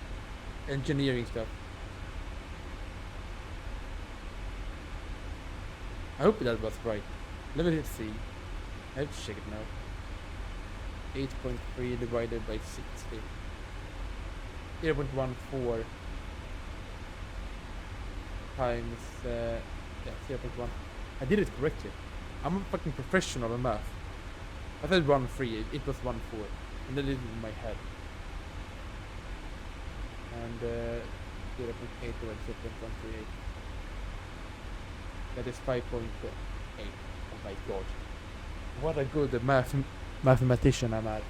Engineering stuff. I hope that was right. Let me see. I have to check it now. 8.3 divided by 60. 0.14 times 0.1. I did it correctly. I'm a fucking professional in math. I said 1.3, it was 1.4. And then I did it in my head. And 0.8 divided by 0.138. That is 5.8. Oh my god. What a good mathematician I am.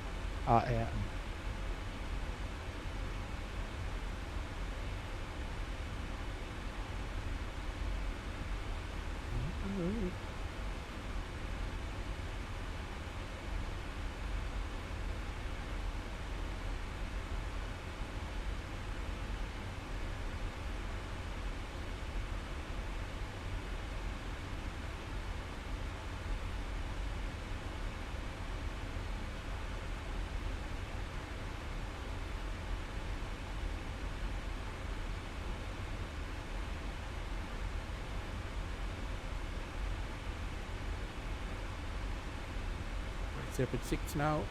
It's 0.6 now.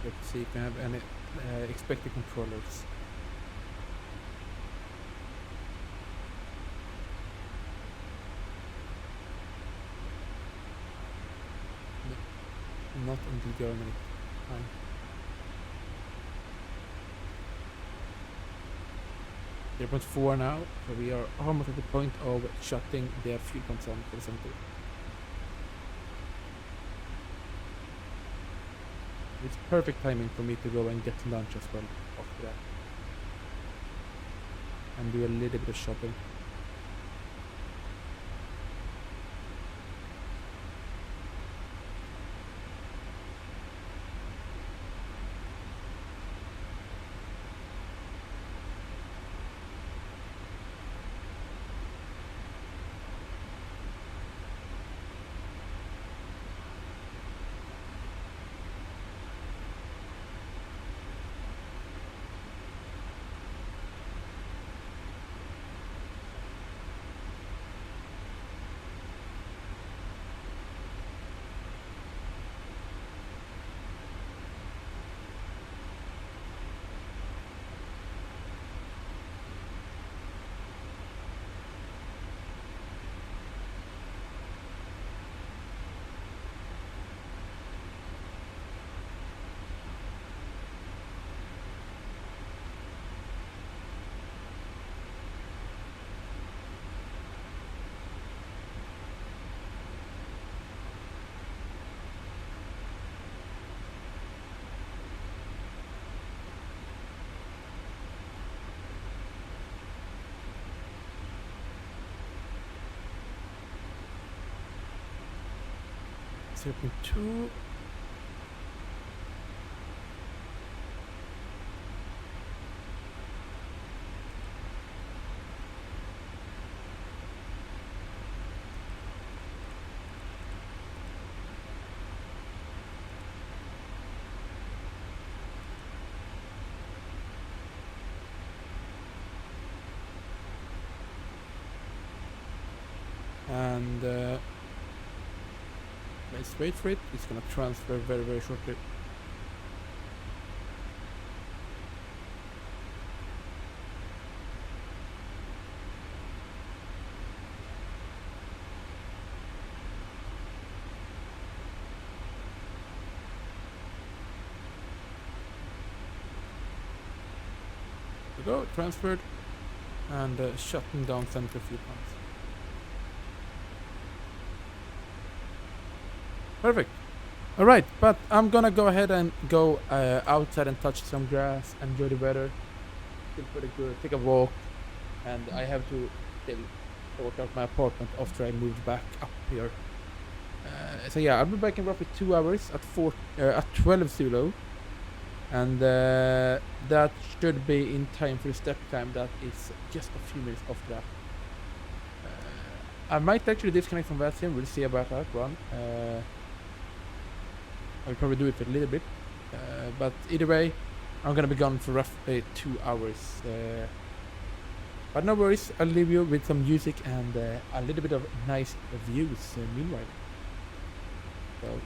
Let's see if we have any expected controllers. No, not until Germany. Fine. Zero 0.4 now, so we are almost at the point of shutting the fuel pumps on for the center. It's perfect timing for me to go and get lunch as well after that. And do a little bit of shopping. Circle 2. And let's wait for it. It's gonna transfer very, very shortly. There we go, transferred, and shutting down centrifuge pumps. Perfect. All right, but I'm gonna go ahead and go outside and touch some grass, enjoy the weather. Feel pretty good. Take a walk, and I have to still sort out my apartment after I moved back up here. So yeah, I'll be back in roughly 2 hours at 12 Zulu, and that should be in time for the step time. That is just a few minutes after that. I might actually disconnect from VATSIM. We'll see about that one. I'll probably do it for a little bit, but either way, I'm gonna be gone for roughly 2 hours. But no worries, I'll leave you with some music and a little bit of nice views meanwhile. So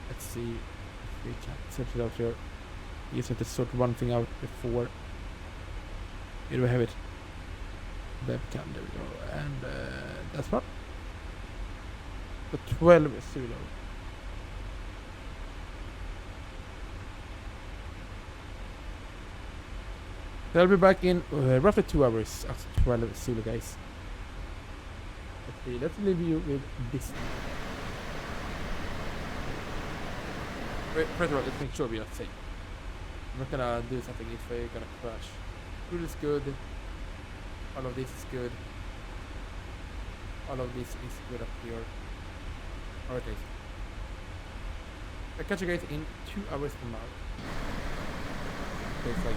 let's see if we can set it out here. You just have to sort one thing out before. Here do we have it. Webcam, there we go, and that's what. The 12 Zulu. So I'll be back in roughly 2 hours after 12 Zulu, guys. Let's leave you with this. First of all, let's make sure we are safe. I'm not gonna do something if we're gonna crash. Food is good. All of this is good. All of this is good up here. Alright, guys. I'll catch you guys in 2 hours from now. Okay, it's like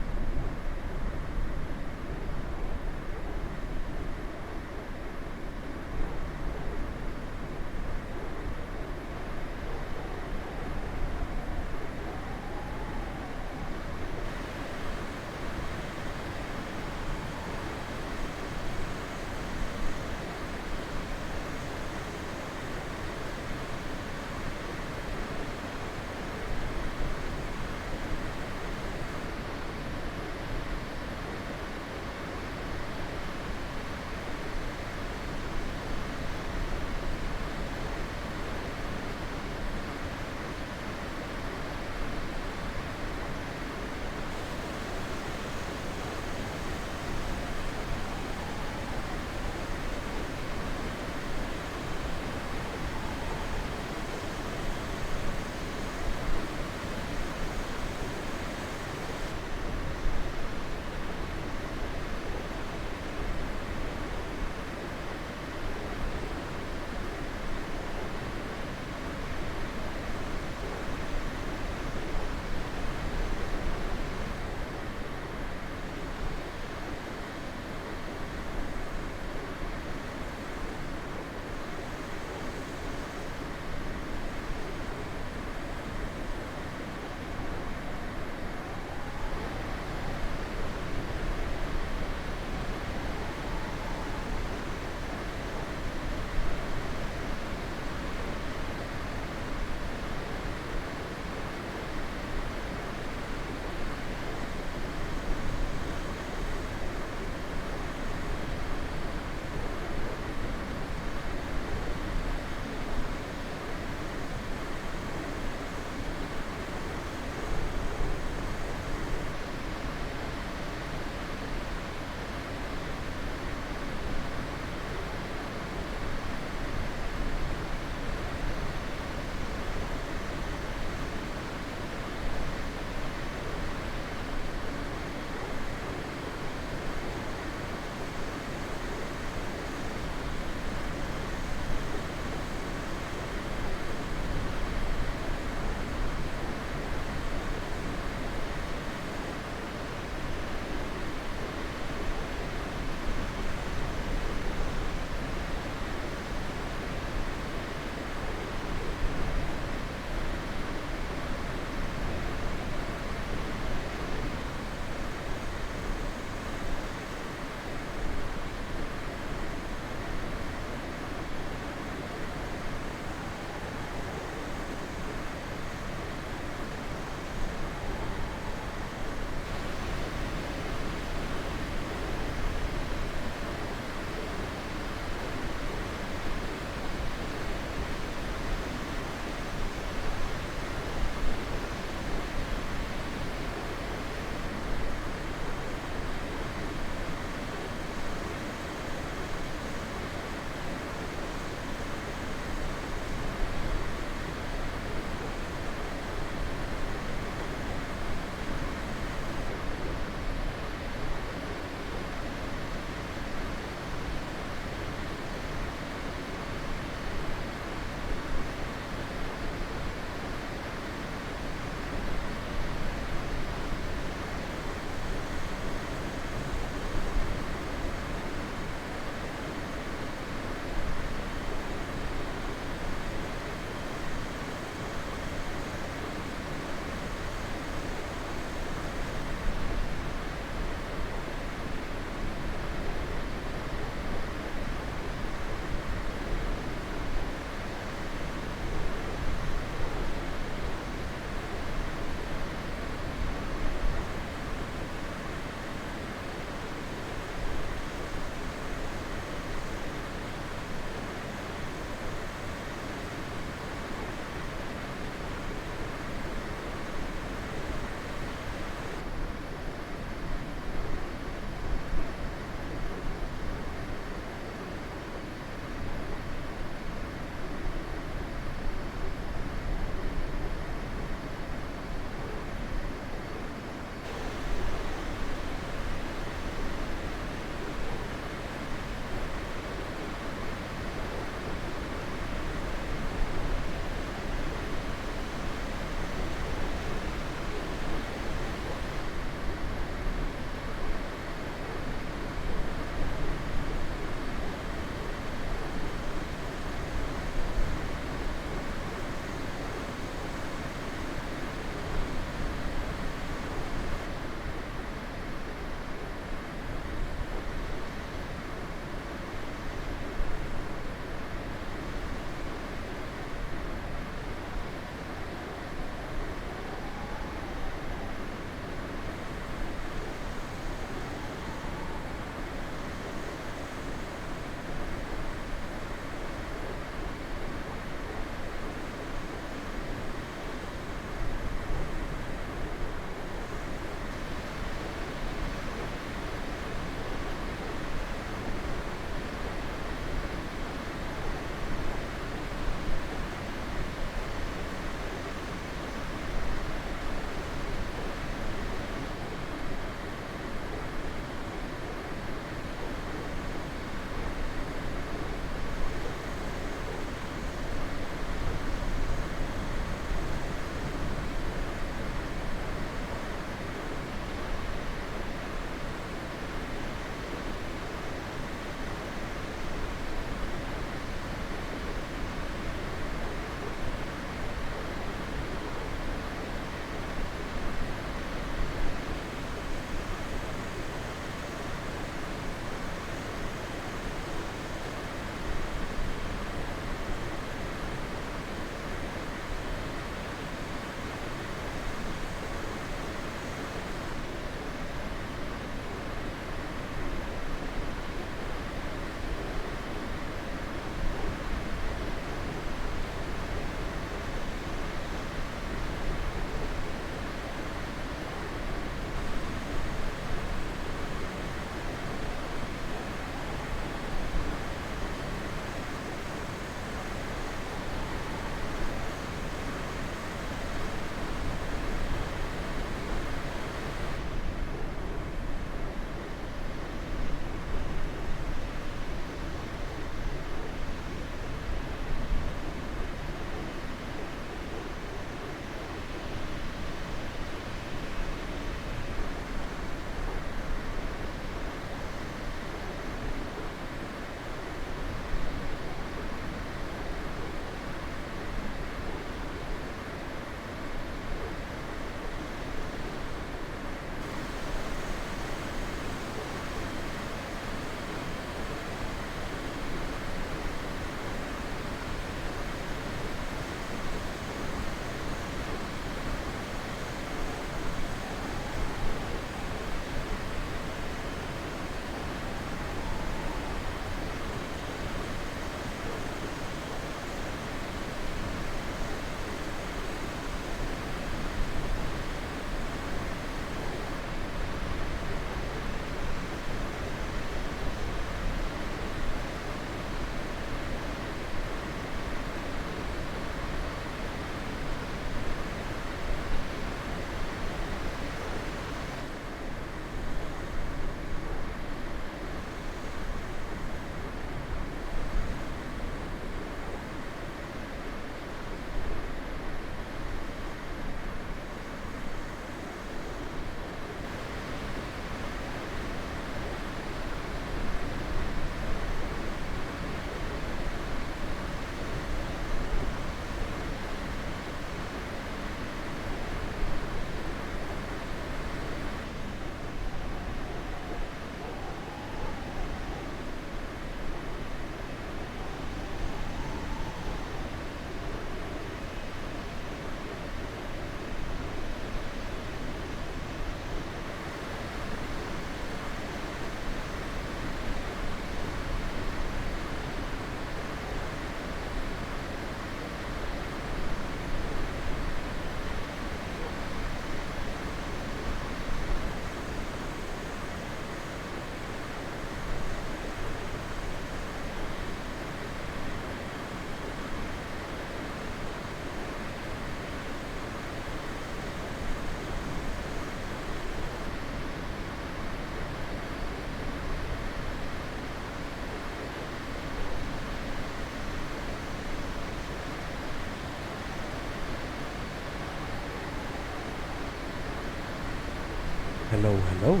Hello.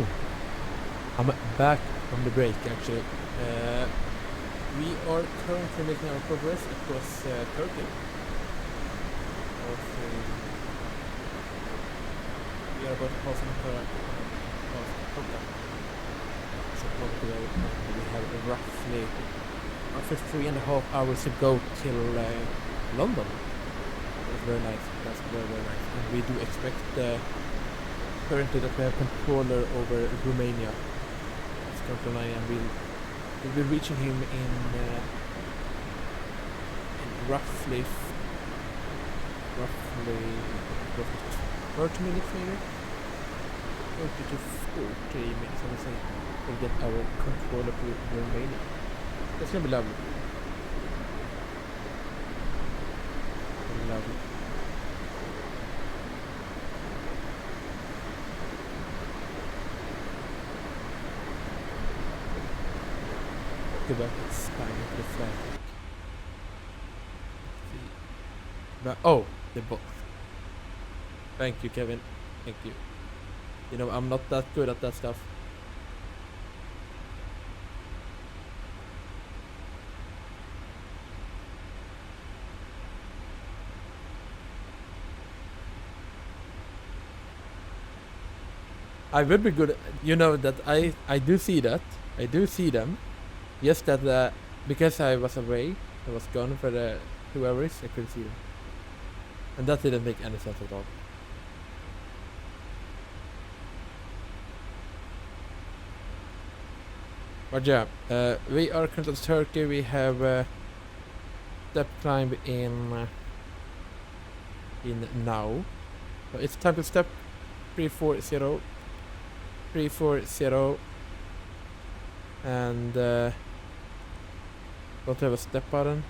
I'm back from the break actually. We are currently making our progress across Turkey. We are about to pass Ankara, past Kota. So probably we have roughly 3.5 hours to go till London. That's very nice. That's very nice. And we do expect currently that we have controller over Romania. It's currently online, and we'll be reaching him in roughly 30 minutes maybe? 30 to 40 minutes I would say. We'll get our controller to Romania. That's gonna be lovely. Lovely. Go back and spine into the flag. But, oh, the box. Thank you, Kevin. Thank you. You know, I'm not that good at that stuff. I would be good. You know that I do see that. I do see them. Yes, that because I was away, I was gone for the 2 hours, I couldn't see them. And that didn't make any sense at all. But yeah, we are currently in Turkey. We have step climb in now. So it's time to step 340. 340. And don't have a step button.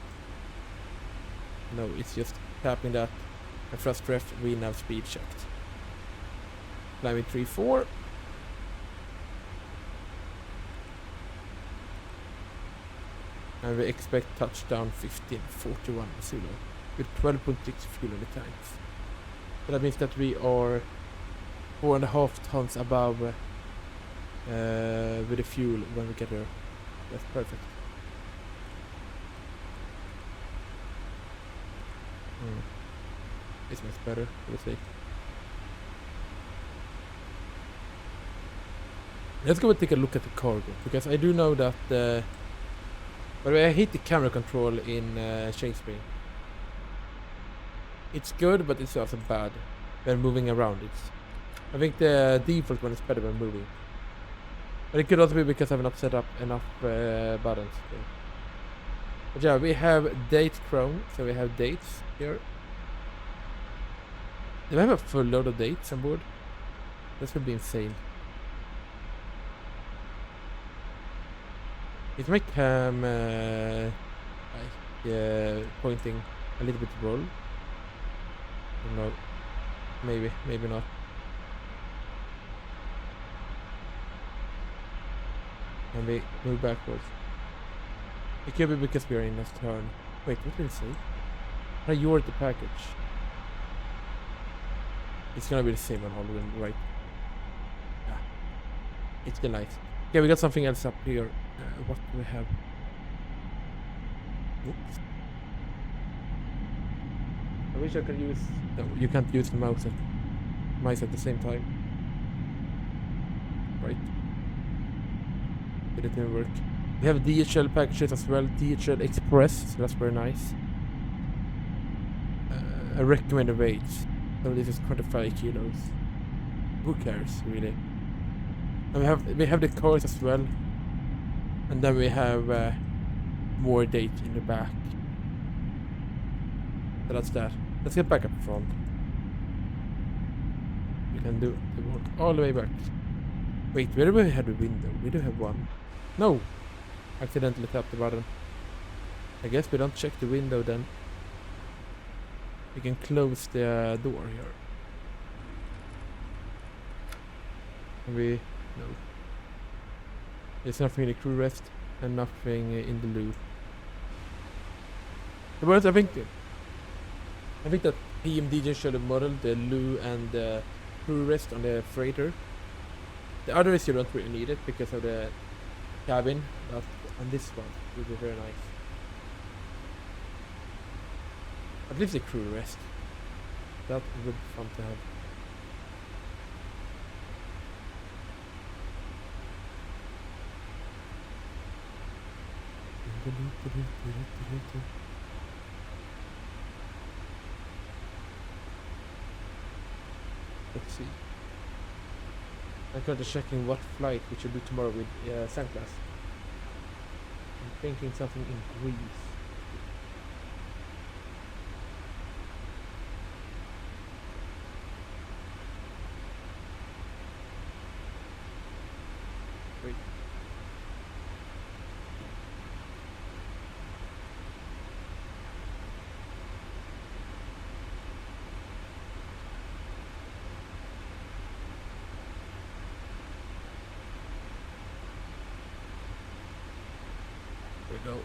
No, it's just tapping that. And first ref, we now speed checked. Climbing 3-4. And we expect touchdown 1541 Zulu with 12.6 fuel in the tanks. So that means that we are 4.5 tons above with the fuel when we get there. That's perfect. It's much better, we'll see. Let's go and take a look at the cargo, because I do know that by the way, I hate the camera control in Shakespeare. It's good, but it's also bad when moving around. I think the default one is better when moving. But it could also be because I've not set up enough buttons. Okay. But yeah, we have date chrome, so we have dates here. Do we have a full load of dates on board? This would be insane. Is my cam pointing a little bit roll? No, maybe not. And we move backwards. It could be because we are in a turn. Wait, what did it say? Priority package. It's gonna be the same on all of them, right? Yeah. It's the light. Okay, we got something else up here. What do we have? Oops. I wish I could use... No, you can't use the mouse at the same time. Right. It didn't work. We have DHL packages as well. DHL Express, so that's very nice. I recommend the weights. So this is 25 kilos. Who cares, really? And we have the cars as well. And then we have more dates in the back. So that's that. Let's get back up front. We can do the walk all the way back. Wait, where do we have the window? We do have one. No! Accidentally tapped the button. I guess we don't check the window then. We can close the door here. No. There's nothing in the crew rest and nothing in the loo. But I think that PMDG should have modeled the loo and the crew rest on the freighter. The other is you don't really need it because of the cabin, but on this one it would be very nice. At least the crew rest. That would be fun to have. Let's see. I'm currently checking what flight we should do tomorrow with Sun class. I'm thinking something in Greece. Wait. There we go.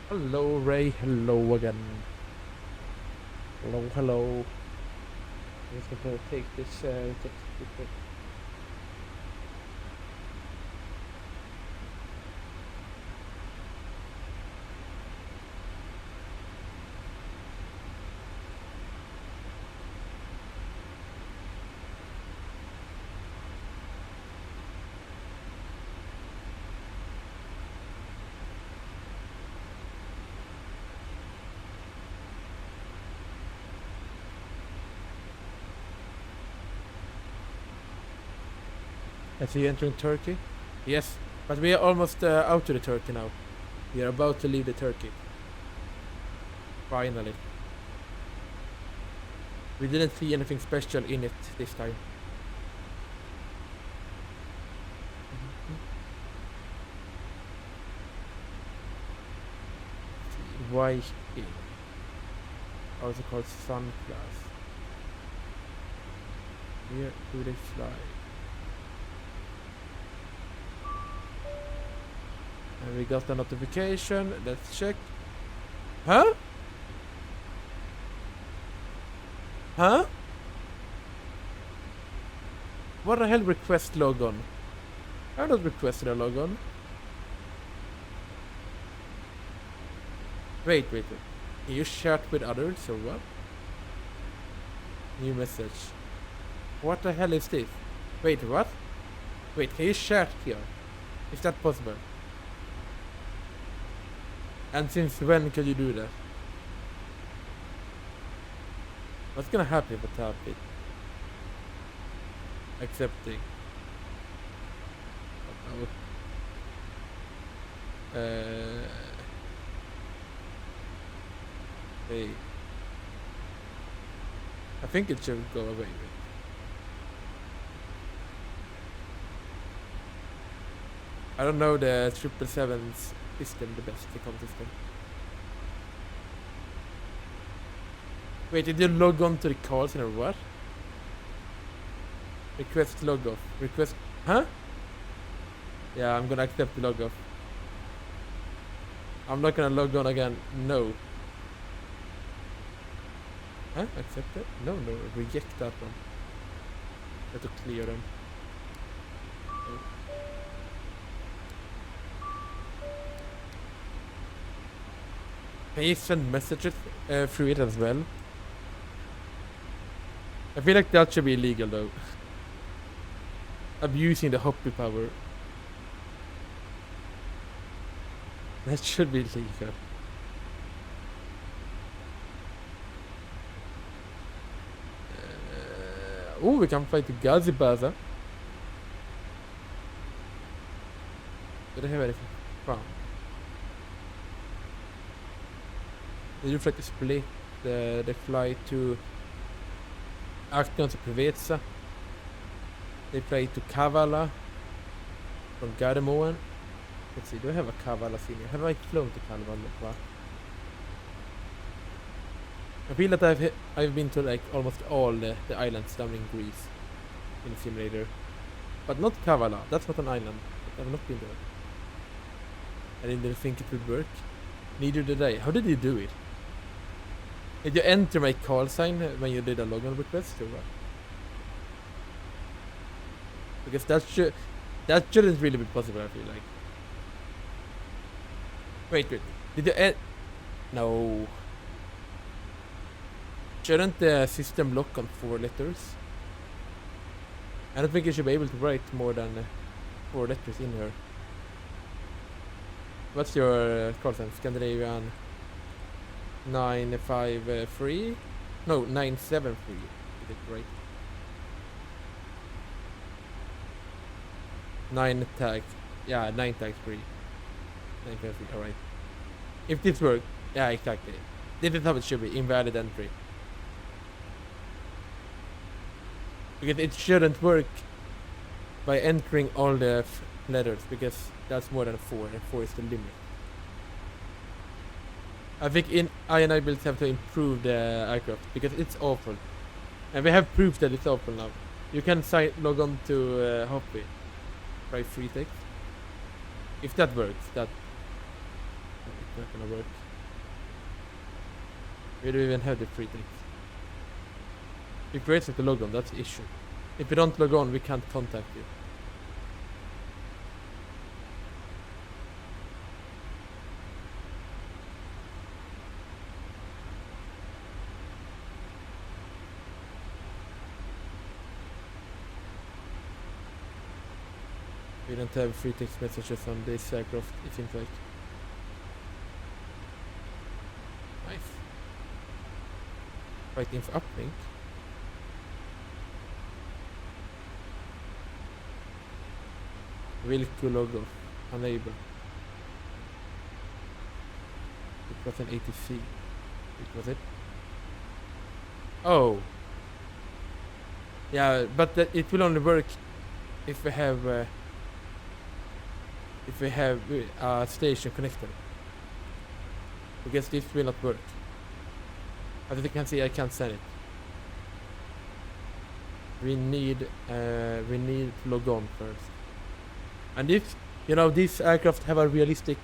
Hello, Ray. Hello again. Hello, hello. I'm just gonna take this text real quick. Is he entering Turkey? Yes, but we are almost out to the Turkey now. We are about to leave the Turkey. Finally. We didn't see anything special in it this time. Viking. Also called Sun class. Where do they fly? And we got a notification. Let's check. Huh? Huh? What the hell? Request logon. I not requested a logon. Wait. Can you chat with others or what? New message. What the hell is this? Wait, what? Wait, can you chat here? Is that possible? And since when can you do that? What's gonna happen if I tap it? Accepting. Hey. I think it should go away. I don't know the 777's system the best, the com system. Wait, did you log on to the call center or what? Request log off. Request, huh? Yeah, I'm gonna accept the log off. I'm not gonna log on again, no. Huh? Accept it? No, reject that one. Have to clear them. Oh. Can you send messages through it as well? I feel like that should be illegal though. Abusing the hoppy power. That should be illegal. Oh, we can fight the Gazibaza. Do they have anything? Wow. They do like a split. They fly to Acton to Privetsa. They fly to Kavala from Gardermoen. Let's see, do I have a Kavala senior? Have I flown to Kavala? I feel that I've been to like almost all the islands down in Greece in the simulator, but not Kavala. That's not an island. I've not been there. I didn't think it would work. Neither did I. How did you do it? Did you enter my call sign when you did a login request or what? Because that shouldn't really be possible, I feel like. Wait. Did you no. Shouldn't the system lock on 4 letters? I don't think you should be able to write more than 4 letters in here. What's your call sign? Scandinavian 953? No, 973. Is it right? 9 tag. Yeah, 9 tags free. 953, alright. If this works, yeah, exactly. This is how it should be, invalid entry. Because it shouldn't work by entering all the letters, because that's more than 4, and 4 is the limit. I think INI builds have to improve the aircraft, because it's awful. And we have proof that it's awful now. You can log on to Hoppy. Try free text. If that works, it's not gonna work. We don't even have the free text. If we have to log on, that's the issue. If we don't log on, we can't contact you. We don't have free text messages on this aircraft, it seems like. Nice. Waiting for uplink. Really cool logo. Unable. It was an ATC. It was it? Oh. Yeah, but it will only work if we have a station connected. Because this will not work. As you can see, I can't send it. We need to log on first. And if these aircraft have a realistic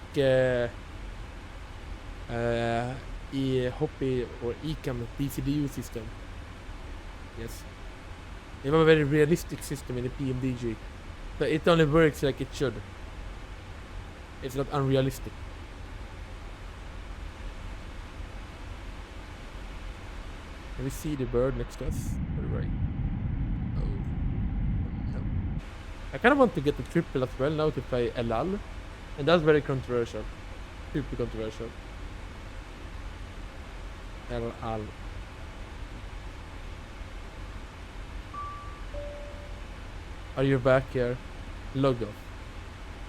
Hoppy or ECAM DCDU system. Yes. They have a very realistic system in the PMDG. So it only works like it should. It's not unrealistic. Can we see the bird next to us? To the right. Oh. No. I kind of want to get the triple as well now to play Elal. And that's very controversial. Super controversial. Elal. Are you back here? Log off.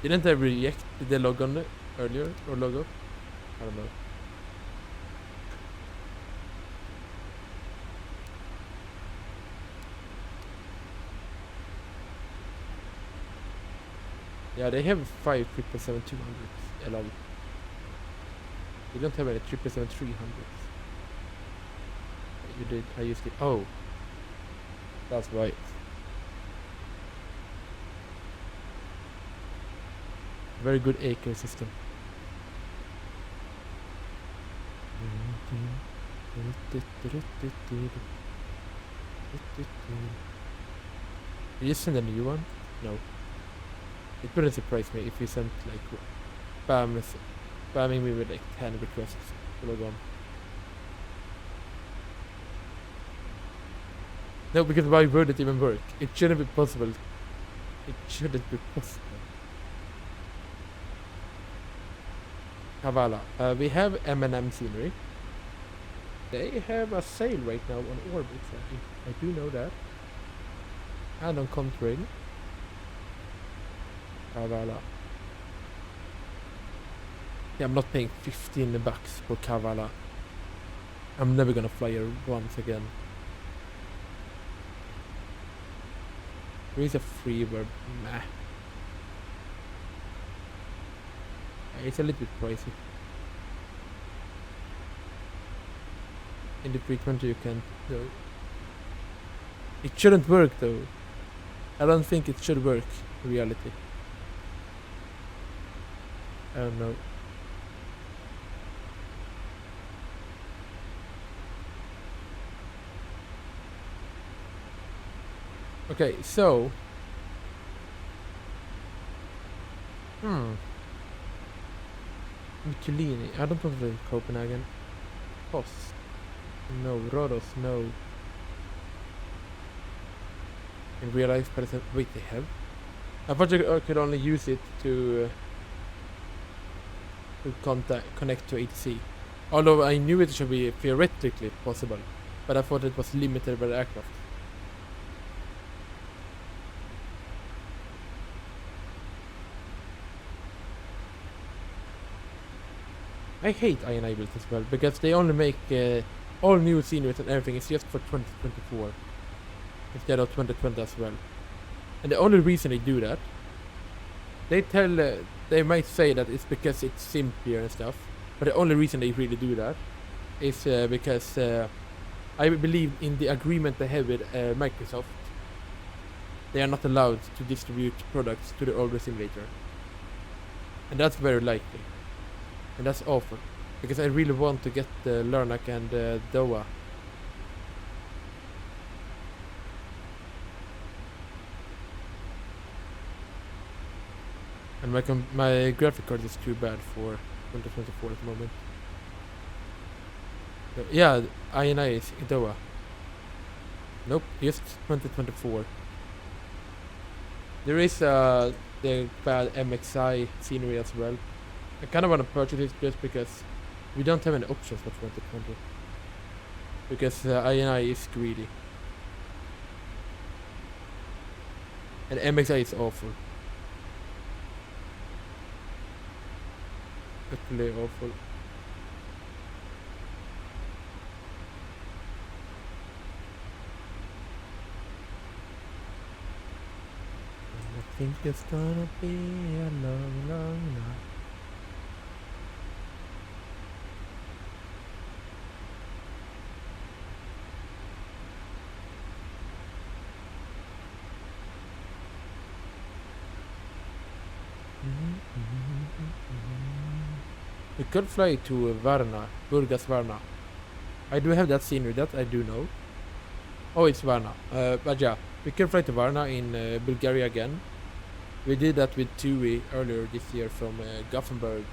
Didn't I reject the log on earlier? Or log off? I don't know. Yeah, they have 5 777-200s. LL. They don't have any 777-300s. You did. I used it. Oh. That's right. Very good acre system. Did you send a new one? No. It wouldn't surprise me if you sent like spamming me with like 10 requests to log on. No, because why would it even work? It shouldn't be possible. It shouldn't be possible. Kavala. We have M&M scenery. They have a sale right now on Orbit. I do know that. And on Contrail. Kavala. Yeah, I'm not paying 15 bucks for Kavala. I'm never gonna fly her once again. There is a free bird. Meh. It's a little bit pricey. In the 320 you can't though. It shouldn't work though. I don't think it should work in reality. I don't know. Okay, so Michelini. I don't want to live in Copenhagen. Post. No. Rhodos. No. In real life, but wait, they have? I thought I could only use it to connect to ATC. Although I knew it should be theoretically possible, but I thought it was limited by the aircraft. I hate INI builds as well, because they only make all new sceneries and everything is just for 2024 instead of 2020 as well. And the only reason they do that, they might say that it's because it's simpler and stuff, but the only reason they really do that is because I believe in the agreement they have with Microsoft, they are not allowed to distribute products to the older simulator. And that's very likely. And that's awful, because I really want to get Larnac and Doha. And my graphic card is too bad for 2024 at the moment. So, yeah, INI is Doha. Nope, just 2024. There is the bad MXI scenery as well. I kind of want to purchase it just because we don't have any options for 2020. Because INI is greedy. And MXI is awful. Utterly awful. I think it's gonna be a long, long night. We could fly to Varna, Burgas Varna. I do have that scenery, that I do know. Oh, it's Varna. But yeah, we can fly to Varna in Bulgaria again. We did that with TUI earlier this year from Gothenburg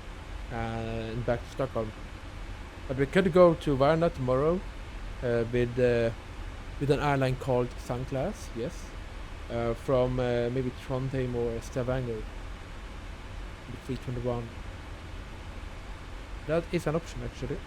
and back to Stockholm. But we could go to Varna tomorrow with an airline called Sunclass, yes. From maybe Trondheim or Stavanger. 321. That is an option actually.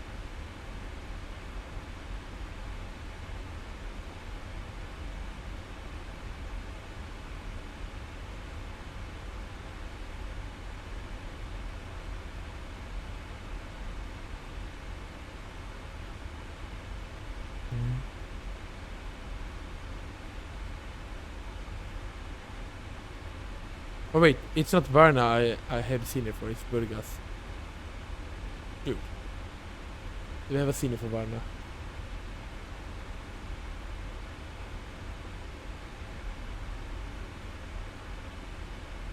Oh wait, it's not Varna I have seen it for, it's Burgas. Dude. Do we have a scene for Varna?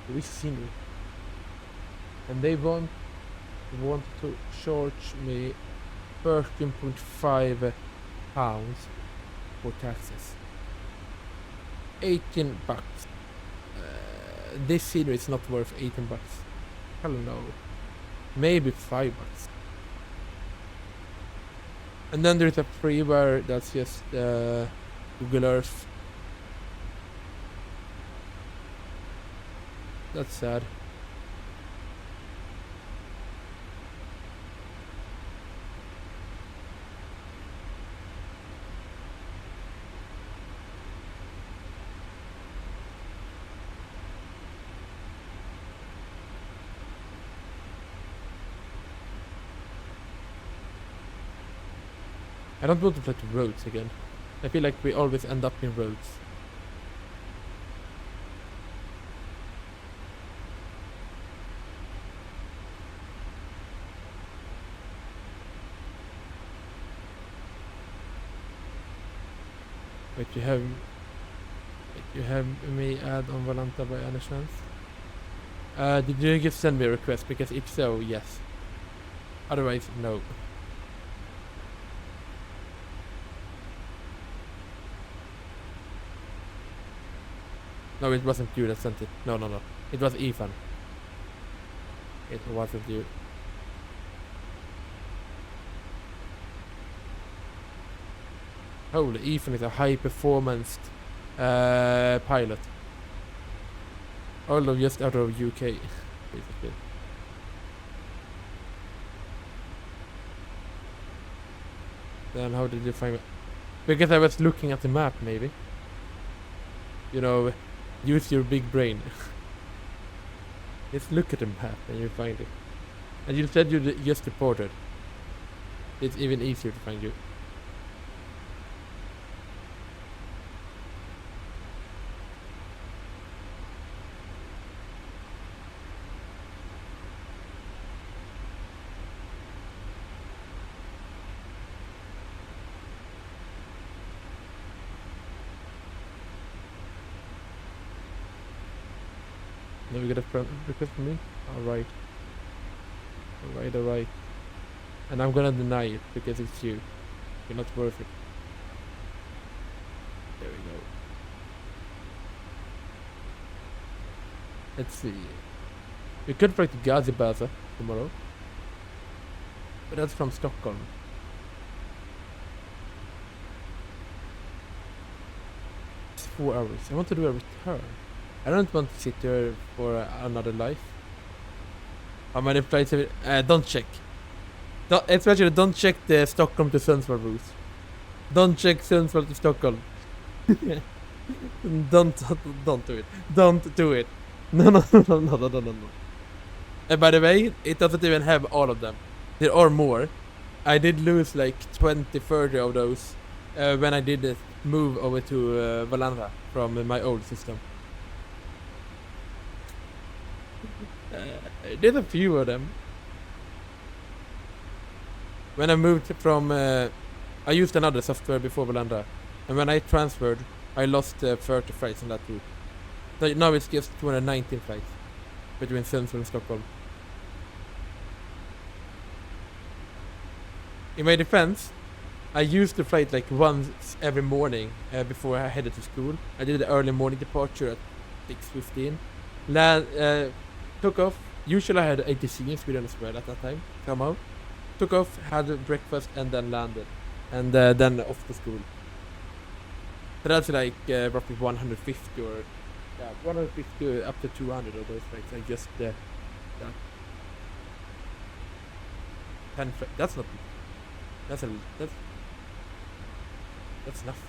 There is a scenery. And they want to charge me 13.5 pounds for taxes. 18 bucks. This scenery is not worth 18 bucks. Hell no. Maybe 5 bucks. And then there's a freeware that's just Google Earth. That's sad. I don't want to fly to roads again. I feel like we always end up in roads. Wait, you have me add on Volanta by any chance? Did you just send me a request? Because if so, yes. Otherwise, no. No, it wasn't you that sent it. No. It was Ethan. It wasn't you. Holy, Ethan is a high-performance pilot. Although just out of UK, basically. Then how did you find it? Because I was looking at the map, maybe. You know, use your big brain. Just look at the map and you find it. And you said you just reported. It's even easier to find you. Now you get a friend request from me? Alright. Alright. And I'm gonna deny it because it's you. You're not worth it. There we go. Let's see. We could fly to Gigabyte tomorrow. But that's from Stockholm. It's 4 hours. I want to do a return. I don't want to sit here for another life. How many flights have it? Don't check. Especially don't check the Stockholm to Sundsvall route. Don't check Sundsvall to Stockholm. Don't do it. Don't do it. No. And by the way, it doesn't even have all of them. There are more. I did lose like 20-30 of those when I did move over to Valanta from my old system. There's a few of them. When I moved from, I used another software before Valanda, and when I transferred, I lost 30 flights on that route. So now it's just 219 flights between Sundsvall and Stockholm. In my defense, I used the flight like once every morning before I headed to school. I did the early morning departure at 6:15. Took off. Usually I had ATC in Sweden as well at that time, somehow. Took off, had breakfast, and then landed. And then off to school. So that's like roughly 150 or... Yeah, 150 up to 200 of those flights. I just... yeah. 10 flights. That's not... That's enough.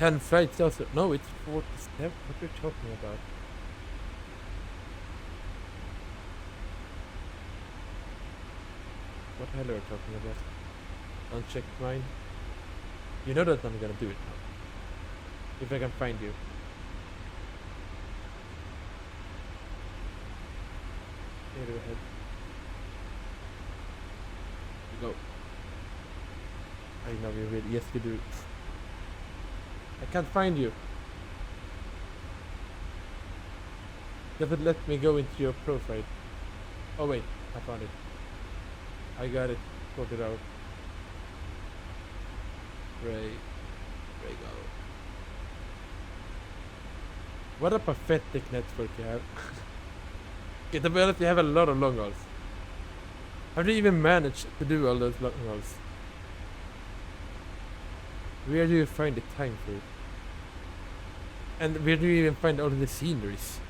10 flights also. No, it's 47. What are you talking about? What the hell are you talking about? Don't check mine. You know that I'm gonna do it now. If I can find you. Here we head. You go. I know you will. Yes, you do. I can't find you. Does it let me go into your profile? Oh wait, I found it. I got it sorted out. There you go. What a pathetic network you have. Okay, to be honest, you have a lot of long hauls. How do you even manage to do all those long hauls? Where do you find the time for it? And where do you even find all of the sceneries?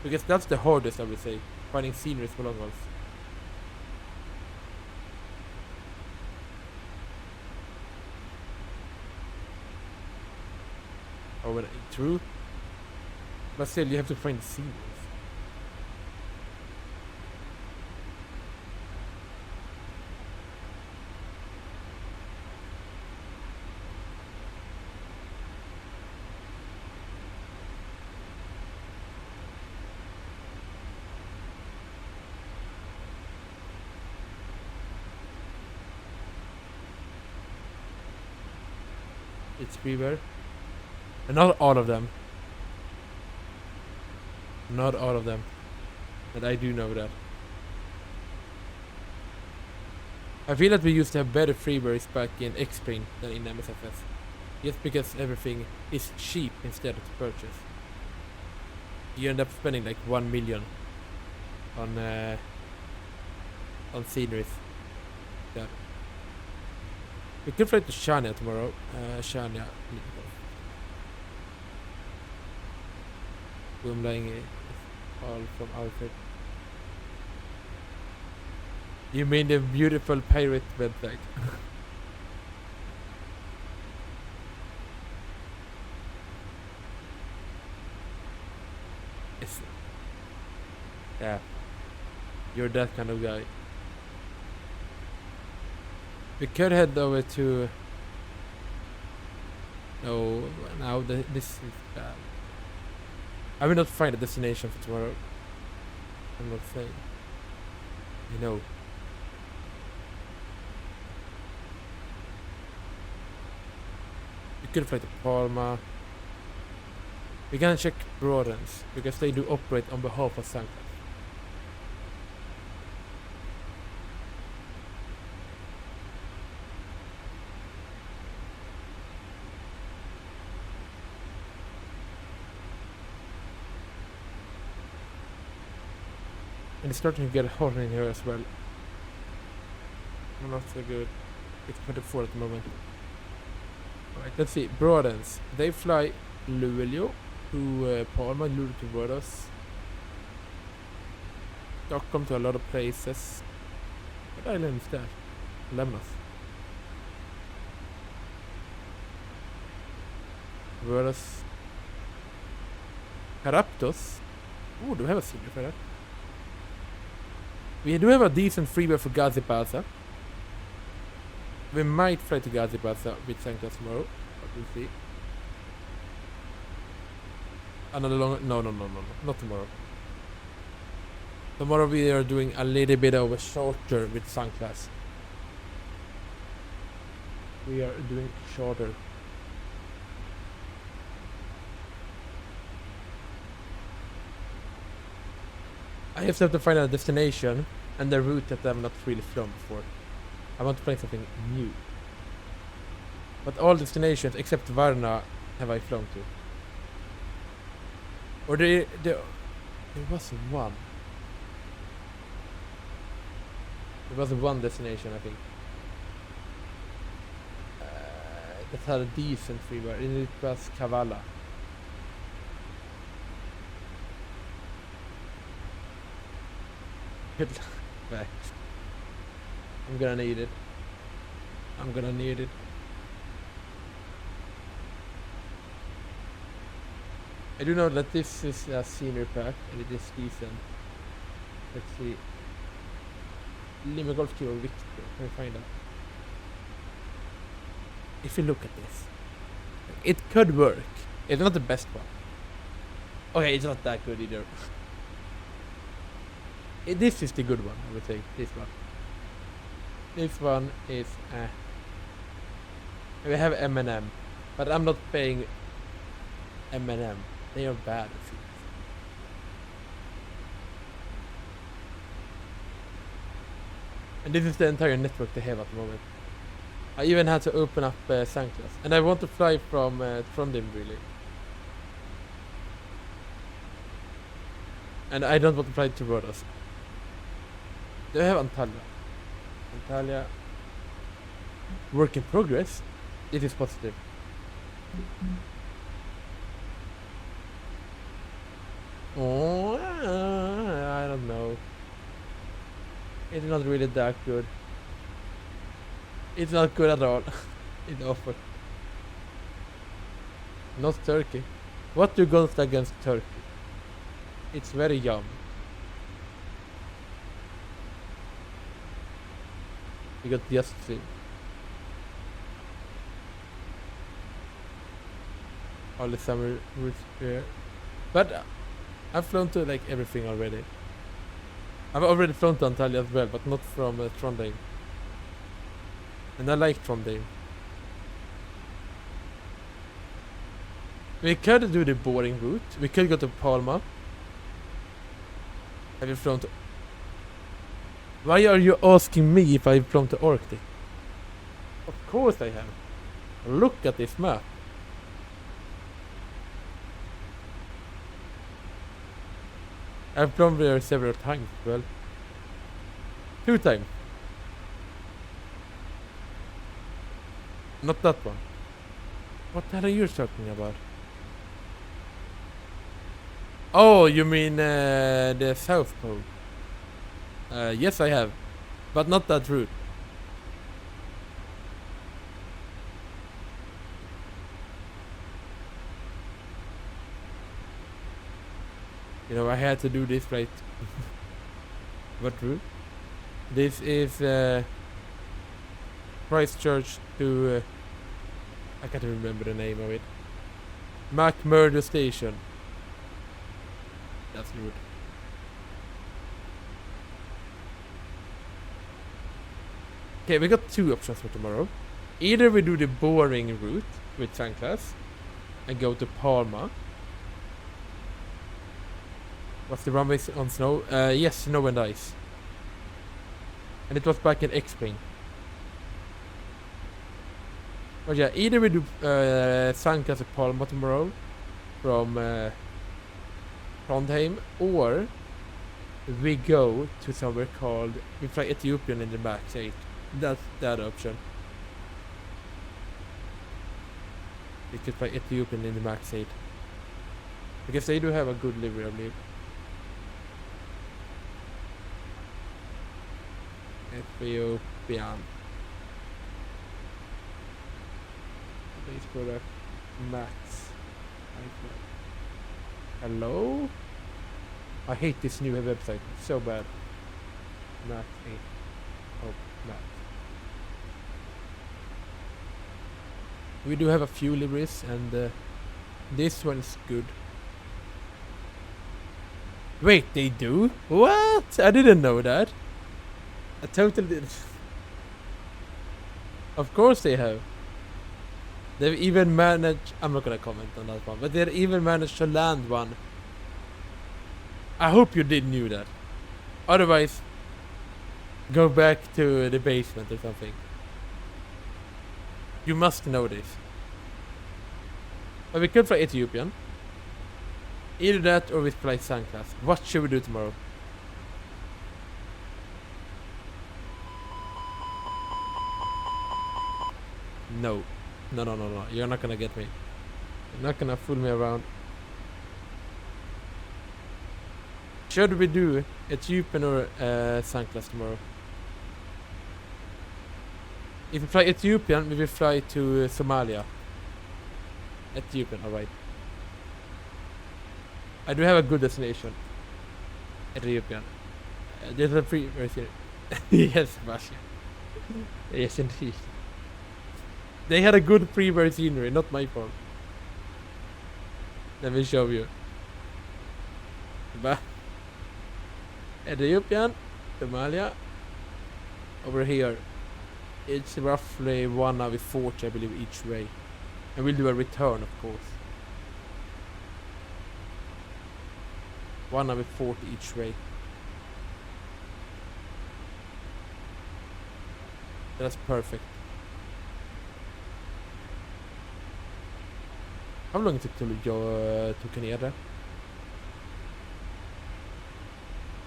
Because that's the hardest, I would say, finding sceneries for long hauls. Oh, well, true. But still, you have to find the sceneries. it's freeware. And not all of them. Not all of them. But I do know that. I feel that we used to have better freewares back in X-Plane than in MSFS. Just because everything is cheap instead of to purchase. You end up spending like 1 million on sceneries. Yeah. We could fly to Shania tomorrow. Shania. Boomlaying is all from Alfred. You mean the beautiful pirate website? It's, yeah, you're that kind of guy. We could head over to. No, now this is bad. I will not find a destination for tomorrow. I'm not saying. You know. We could fly to Palma. We can check Broadens because they do operate on behalf of Sanctus. And it's starting to get hot in here as well. Not so good. It's 24 at the moment. Alright, let's see. Broadens. They fly Luleå to Palma, Luleå to Rhodos. Stockholm to a lot of places. What island is that? Lemnos. Rhodos. Caraptos. Oh, do we have a senior for that? We do have a decent freeway for Gazipaza. We might fly to Gazipaza with Sanctus tomorrow, but we'll see. Another long... No, not tomorrow. Tomorrow we are doing a little bit of a shorter with Sanctus. We are doing shorter. I just have to find a destination and the route that I've not really flown before. I want to play something new. But all destinations except Varna have I flown to. Or there was one. There was one destination, I think. That had a decent freeware. It was Kavala. Good luck. I'm gonna need it. I'm gonna need it. I do know that this is a senior pack and it is decent. Let's see. Lima Golf Kilo Victor. Can we find out? If you look at this, it could work. It's not the best one. Okay, it's not that good either. This is the good one, I would say. This one. This one is we have M&M, but I'm not paying M&M. They are bad. And this is the entire network they have at the moment. I even had to open up Sanctus, and I want to fly from them really. And I don't want to fly to Rhodos. Do I have Antalya? Antalya. Work in progress. It is positive. Oh, I don't know. It's not really that good. It's not good at all. It's awful. Not Turkey. What do guns against Turkey? It's very young. We got just see. All the summer routes here. But I've flown to like everything already. I've already flown to Antalya as well, but not from Trondheim. And I like Trondheim. We could do the boring route. We could go to Palma. Have you flown to... Why are you asking me if I've flown to Arctic? Of course I have. Look at this map. I've flown there several times, well. 2 times. Not that one. What the hell are you talking about? Oh, you mean the South Pole? Yes, I have. But not that route. You know, I had to do this right. What route? This is Christchurch to... I can't remember the name of it. McMurdo Station. That's the route. Okay, we got 2 options for tomorrow. Either we do the boring route with sun class and go to Palma. Was the runway on snow? Yes, snow and ice. And it was back in X-Spring. But yeah, either we do sun class at Palma tomorrow from Trondheim, or we go to somewhere called... We fly Ethiopian in the max 8. That's that option. We could fly Ethiopian in the max 8. Because they do have a good livery, I believe. Ethiopian. Please go to max. Hello? I hate this new website. It's so bad. Max 8. Oh, max. We do have a few liveries, and this one is good. Wait, they do? What? I didn't know that. I totally did. Of course they have. They've even managed... I'm not gonna comment on that one, but they've even managed to land one. I hope you did knew that. Otherwise, go back to the basement or something. You must know this. But we could fly Ethiopian. Either that or we fly sun class. What should we do tomorrow? No. No. You're not gonna get me. You're not gonna fool me around. Should we do Ethiopian or sun class tomorrow? If we fly Ethiopian, we will fly to Somalia. Ethiopian, alright. I do have a good destination. Ethiopian. There's a free version. Yes, Sebastian. Yes, indeed. They had a good free-bird scenery, not my fault. Let me show you. Ethiopian, Somalia. Over here. It's roughly 1 hour 40, I believe, each way. And we'll do a return, of course. 1 hour 40 each way. That's perfect. How long is it to Canada?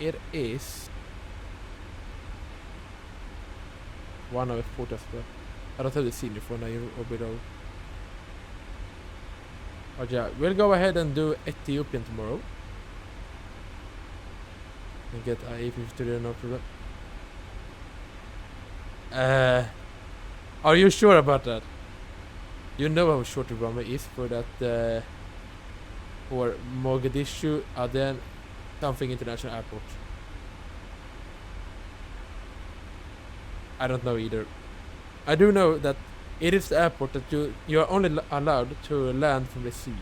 It is 1 hour 40 as well. I don't have the senior for now or below. But yeah, we'll go ahead and do Ethiopian tomorrow. And get A50 no problem. Are you sure about that? You know how short the runway is for that for Mogadishu, Aden, something international airport. I don't know either. I do know that it is the airport that you are only allowed to land from the sea.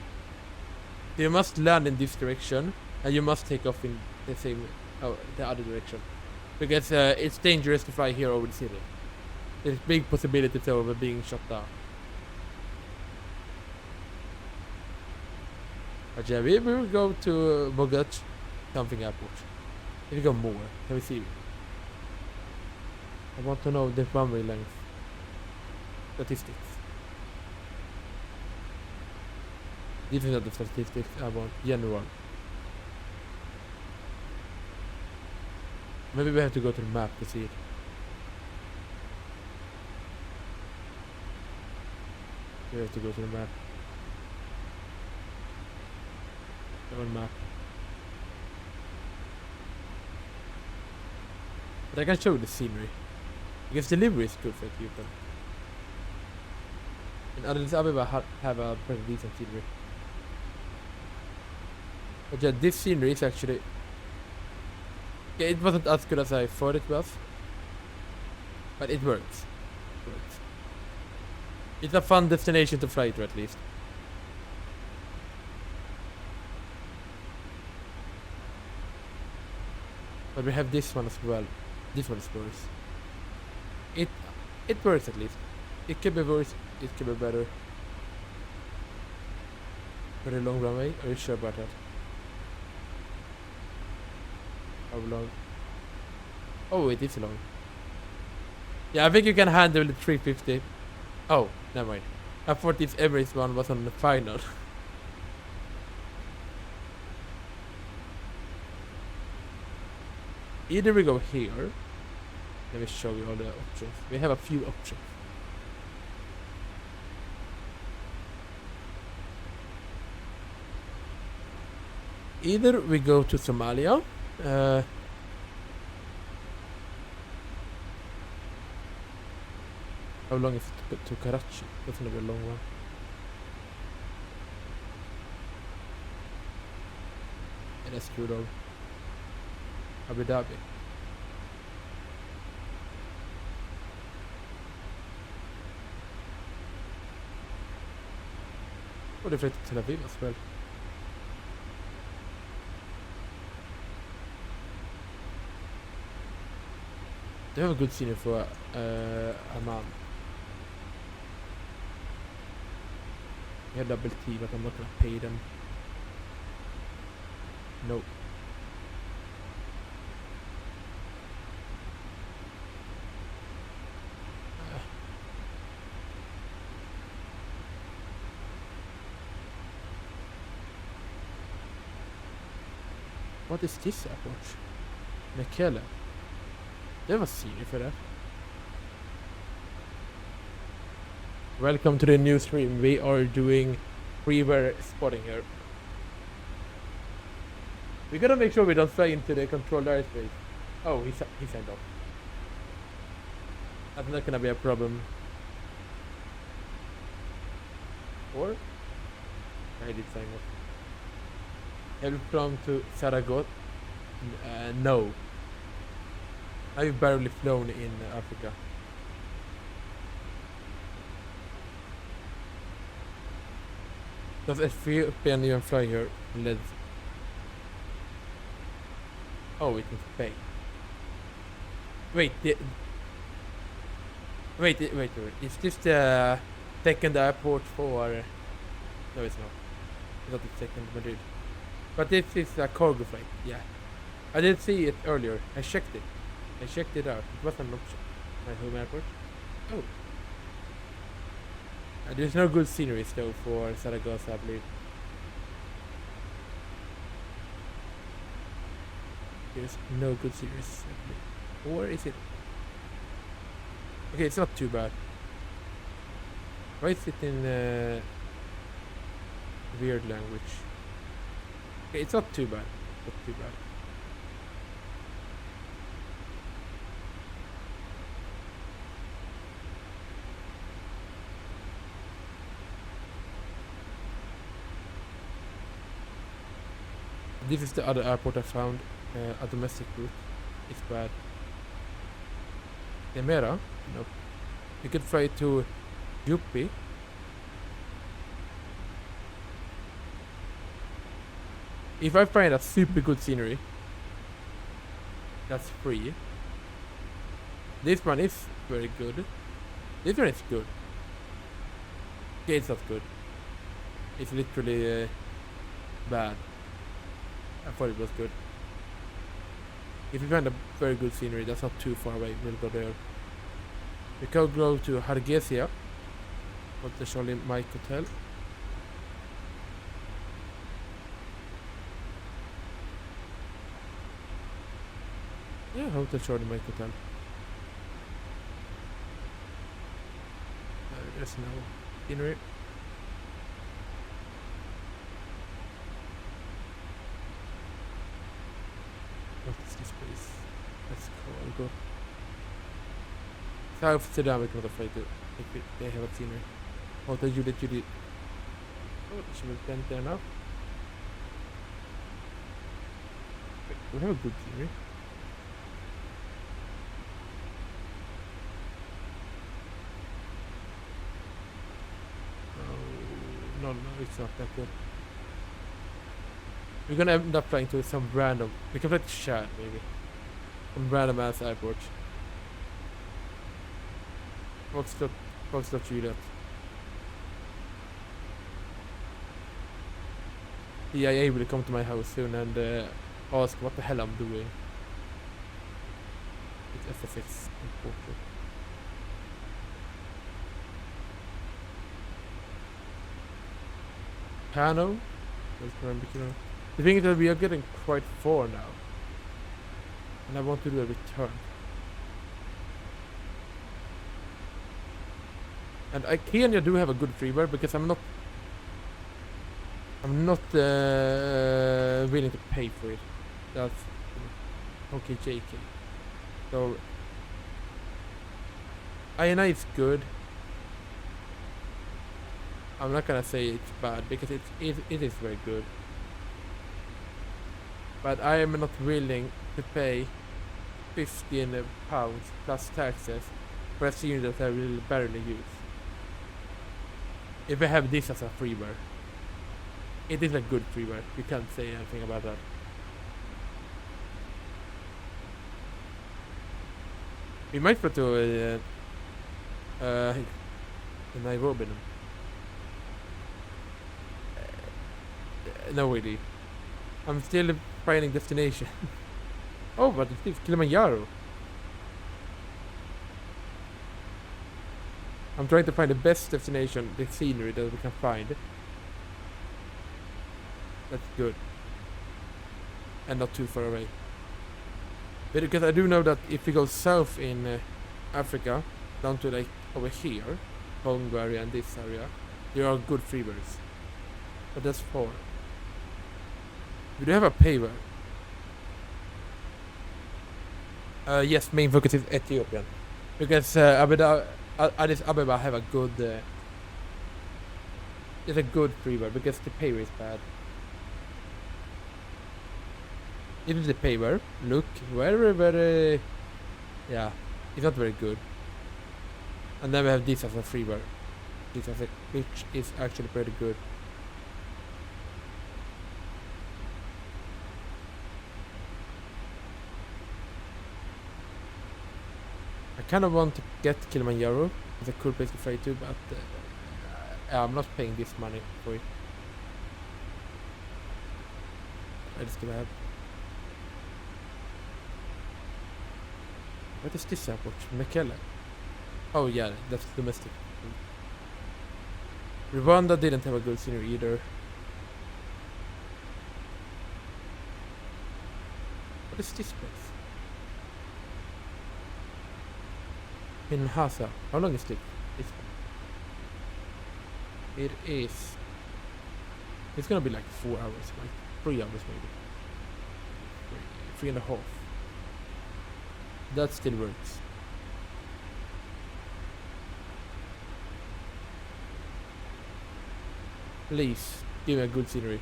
You must land in this direction, and you must take off in the same the other direction, because it's dangerous to fly here over the city. There's big possibility of being shot down. But yeah, we will go to Bogot something airport. If we go more, can we see? I want to know the runway length. Statistics. This is not the statistics I want. General. Maybe we have to go to the map to see it. We have to go to the map. On map. But I can show the scenery. Because delivery is good for people. In Addis Ababa have a pretty decent scenery. But yeah, this scenery is actually... Yeah, it wasn't as good as I thought it was. But it works. It works. It's a fun destination to fly to at least. But we have this one as well. This one is worse. It works at least. It could be worse, it could be better. Very long runway, are you sure about that? How long? Oh, it is long. Yeah, I think you can handle the 350. Oh, never mind. I thought this Emirates one was on the final. Either we go here. Let me show you all the options. We have a few options. Either we go to Somalia. How long is it to Karachi? That's gonna be a long one. And that's good of Abu Dhabi. Och det flyttar till Tel Aviv as well. They have a good scenery for Amman. We have double T, but I'm not gonna pay them. No. What is this airport? Mekelle. Det var scenery för det. Welcome to the new stream. We are doing freeware spotting here. We gotta make sure we don't fly into the controlled airspace. Oh, he signed off. That's not gonna be a problem. Or? I did sign off. Have you flown to Saragossa? No. I've barely flown in Africa. Does Ethiopian even fly here? Oh, it can pay. Wait, wait. Is this the second airport for... No, it's not. It's not the second Madrid. But this is a cargo flight, yeah. I didn't see it earlier. I checked it. I checked it out. It was an option. My home airport. Oh. There's no good sceneries though for Saragossa, I believe. There's no good sceneries, I believe. Or is it? Okay, it's not too bad. Why is it in weird language? Okay, it's not too bad. Not too bad. This is the other airport I found. A domestic route. It's bad. Emera? Nope. You could fly to Yupi. If I find a super good scenery, that's free. This one is very good. This one is good. Okay, it's not good. It's literally bad. I thought it was good. If you find a very good scenery that's not too far away, we'll go there. We could go to Hargeisa, of the Charlie Mike Hotel. Yeah, Hotel Charlie Mike Hotel. There's no scenery. What is this place? Let's go. South Sudan, we cannot afraid to if they have a scenery. Hotel Judy. Oh, she will stand there now. Wait, we have a good scenery. No, it's not that good. We're gonna end up flying to some random. We can fly to Chad, maybe. Some random ass airport. Foxtrot Juliet. CIA will come to my house soon and ask what the hell I'm doing. It's FSX important. Kano. The thing is that we are getting quite far now. And I want to do a return. And Kenya do have a good freeware because I'm not willing to pay for it. That's okay, JK. So INI is good. I'm not gonna say it's bad because it is very good. But I am not willing to pay 15 pounds plus taxes for a scenery that I will barely use. If I have this as a freeware, it is a good freeware. You can't say anything about that. We might go to Nairobi. No really. I'm still finding destination. Oh, but it's Kilimanjaro. I'm trying to find the best destination, the scenery that we can find. That's good. And not too far away. But because I do know that if we go south in Africa, down to like over here, Congo area and this area, there are good freeways. But that's far. We do have a paver. Yes, main focus is Ethiopian. Because Addis Ababa have a good it's a good freeway because the paver is bad. Even the paver, look, very yeah, it's not very good. And then we have this as a freeway. This as a, which is actually pretty good. I kind of want to get Kilimanjaro. It's a cool place to fly to, but I'm not paying this money for it. I just gonna have. What is this airport? Mekelle. Oh yeah, that's domestic. Rwanda didn't have a good scenery either. What is this place? In Hasa. How long is it? It is. It's gonna be like 4 hours, like 3 hours maybe. 3.5. That still works. Please give me a good scenery.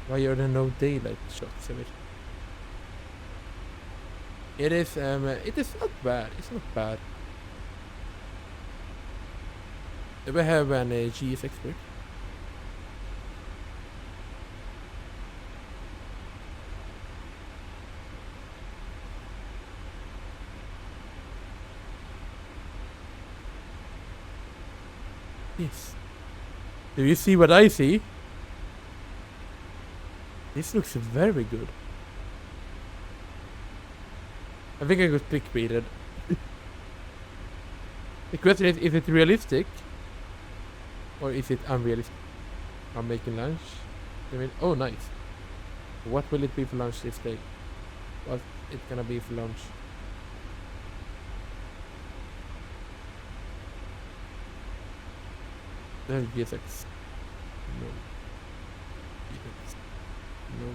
Why are there no daylight shots of it? It is not bad. It's not bad. Do we have an GS expert? this? Do you see what I see? This looks very good. I think I got clickbaited. The question is it realistic? Or is it unrealistic? I'm making lunch. I mean, oh, nice. What will it be for lunch this day? What's it gonna be for lunch? No, GSX. No. GSX. No.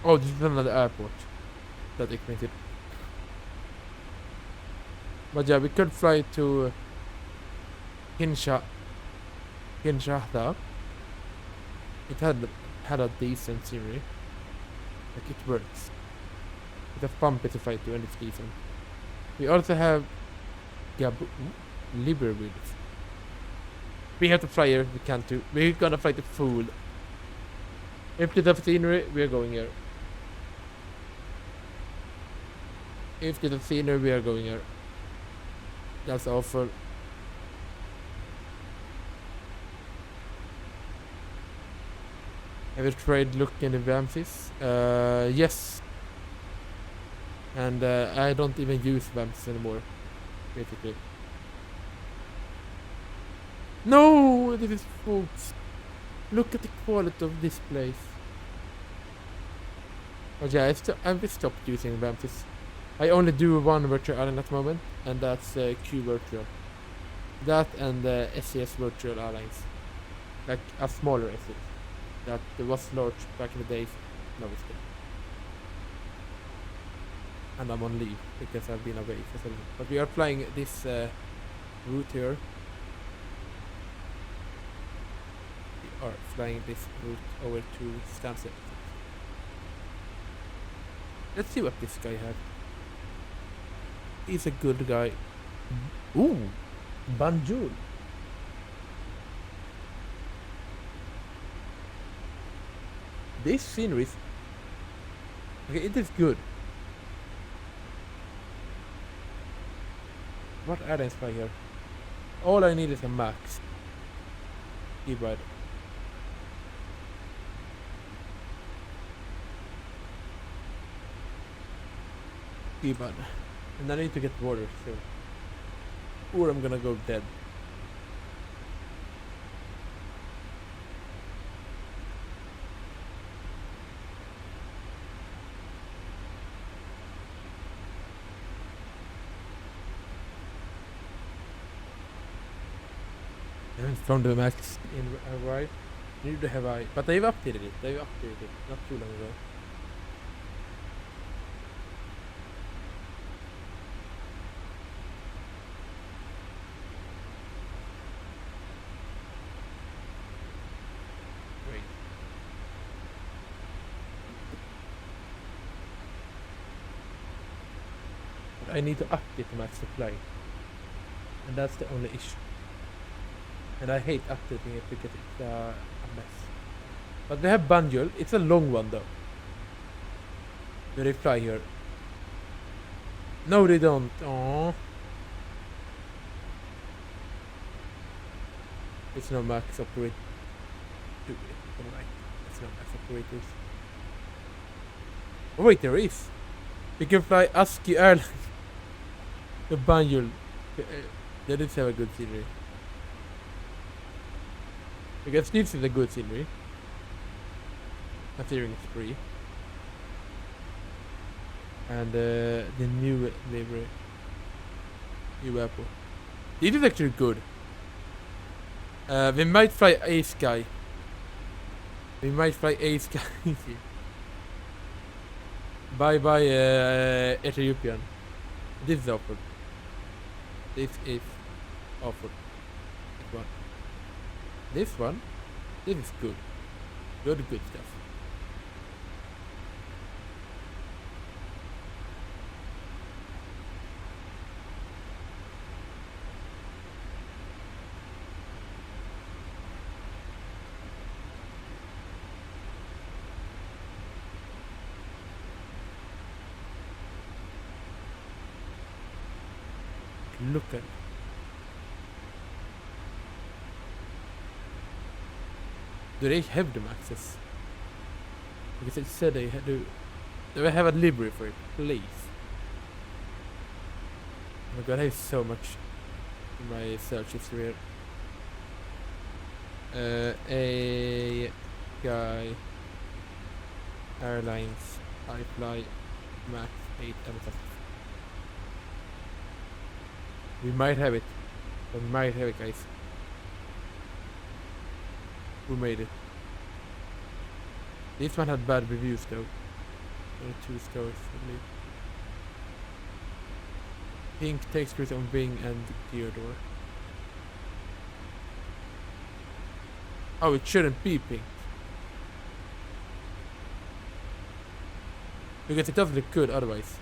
Oh, this is another airport. That explains it. But yeah, we could fly to Kinshasa. It had a decent scenery. Like it works. It's a fun place to fly to and it's decent. We also have Libreville. We have to fly here if we can too. We're gonna fly to Fool. If there's a scenery, we are going here. If there's a scenery, we are going here. That's awful. Have you tried looking at the VAMSIS? Yes. And I don't even use VAMSIS anymore, basically. No, this is folks. Look at the quality of this place. Oh yeah, I've stopped using VAMSIS. I only do one virtual island at the moment, and that's Q virtual. That and SES virtual airlines, like a smaller SES. That was large back in the days. No, it's good. And I'm on leave because I've been away for so long. But we are flying this route here. We are flying this route over to Stansted. Let's see what this guy had. He's a good guy. Ooh, Banjul. This scenery is... Okay, it is good. What airlines fly here? All I need is a max. Gigabyte. Gigabyte. And I need to get water soon. Or I'm gonna go dead. I haven't found the max in Hawaii. Neither to Hawaii. But they've updated it. Not too long ago. Wait. But I need to update the max supply. And that's the only issue. And I hate updating it because it's a mess. But they have Banjul. It's a long one though. Do they fly here? No, they don't. Aww. It's no max operate. Alright. It's no max operators. Oh wait, there is. You can fly ASCII Airlines. The Banjul. They did have a good scenery. Because this is a good scenery. Considering it's free. And the new livery. New airport. This is actually good. We might fly A-Sky. Bye bye Ethiopian. This is awful. This is awful. This one, this is good. Good stuff. Look at it. Do they have the maxes? Because it said they had to. Do I have a library for it, please? Oh my god, I have so much in my search history here. A guy Airlines I fly Max 8 MSFS. We might have it. We might have it, guys. Who made it? This one had bad reviews though. Only 2 stars, I believe. Pink takes cruise on Bing and Theodore. Oh, it shouldn't be pink. Because it doesn't look good otherwise.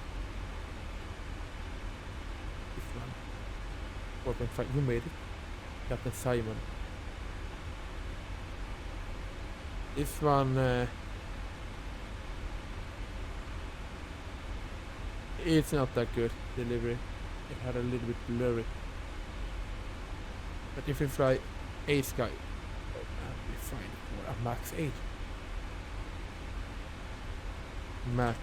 This one. 4.5. Who made it? Captain Simon. This one it's not that good delivery. It had a little bit blurry. But if you fly A Sky, that'll be fine for a Max 8. Max.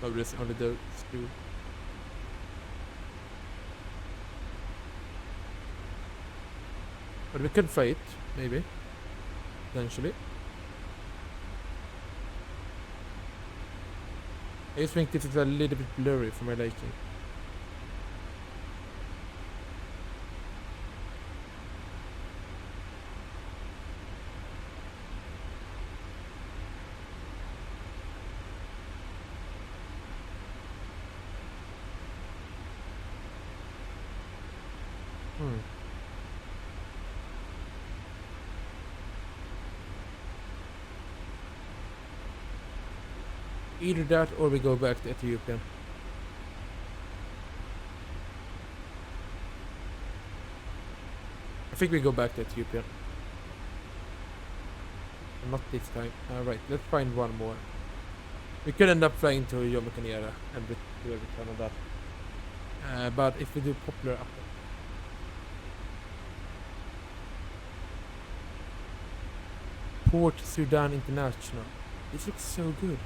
Oh, there's only those 2. But we could fly it, maybe. Potentially. I just think this is a little bit blurry for my liking. Either that or we go back to Ethiopian. I think we go back to Ethiopian. Not this time. Alright, let's find one more. We could end up flying to Jomo Kenyatta and do a return on that. But if we do popular up. Port Sudan International. This looks so good.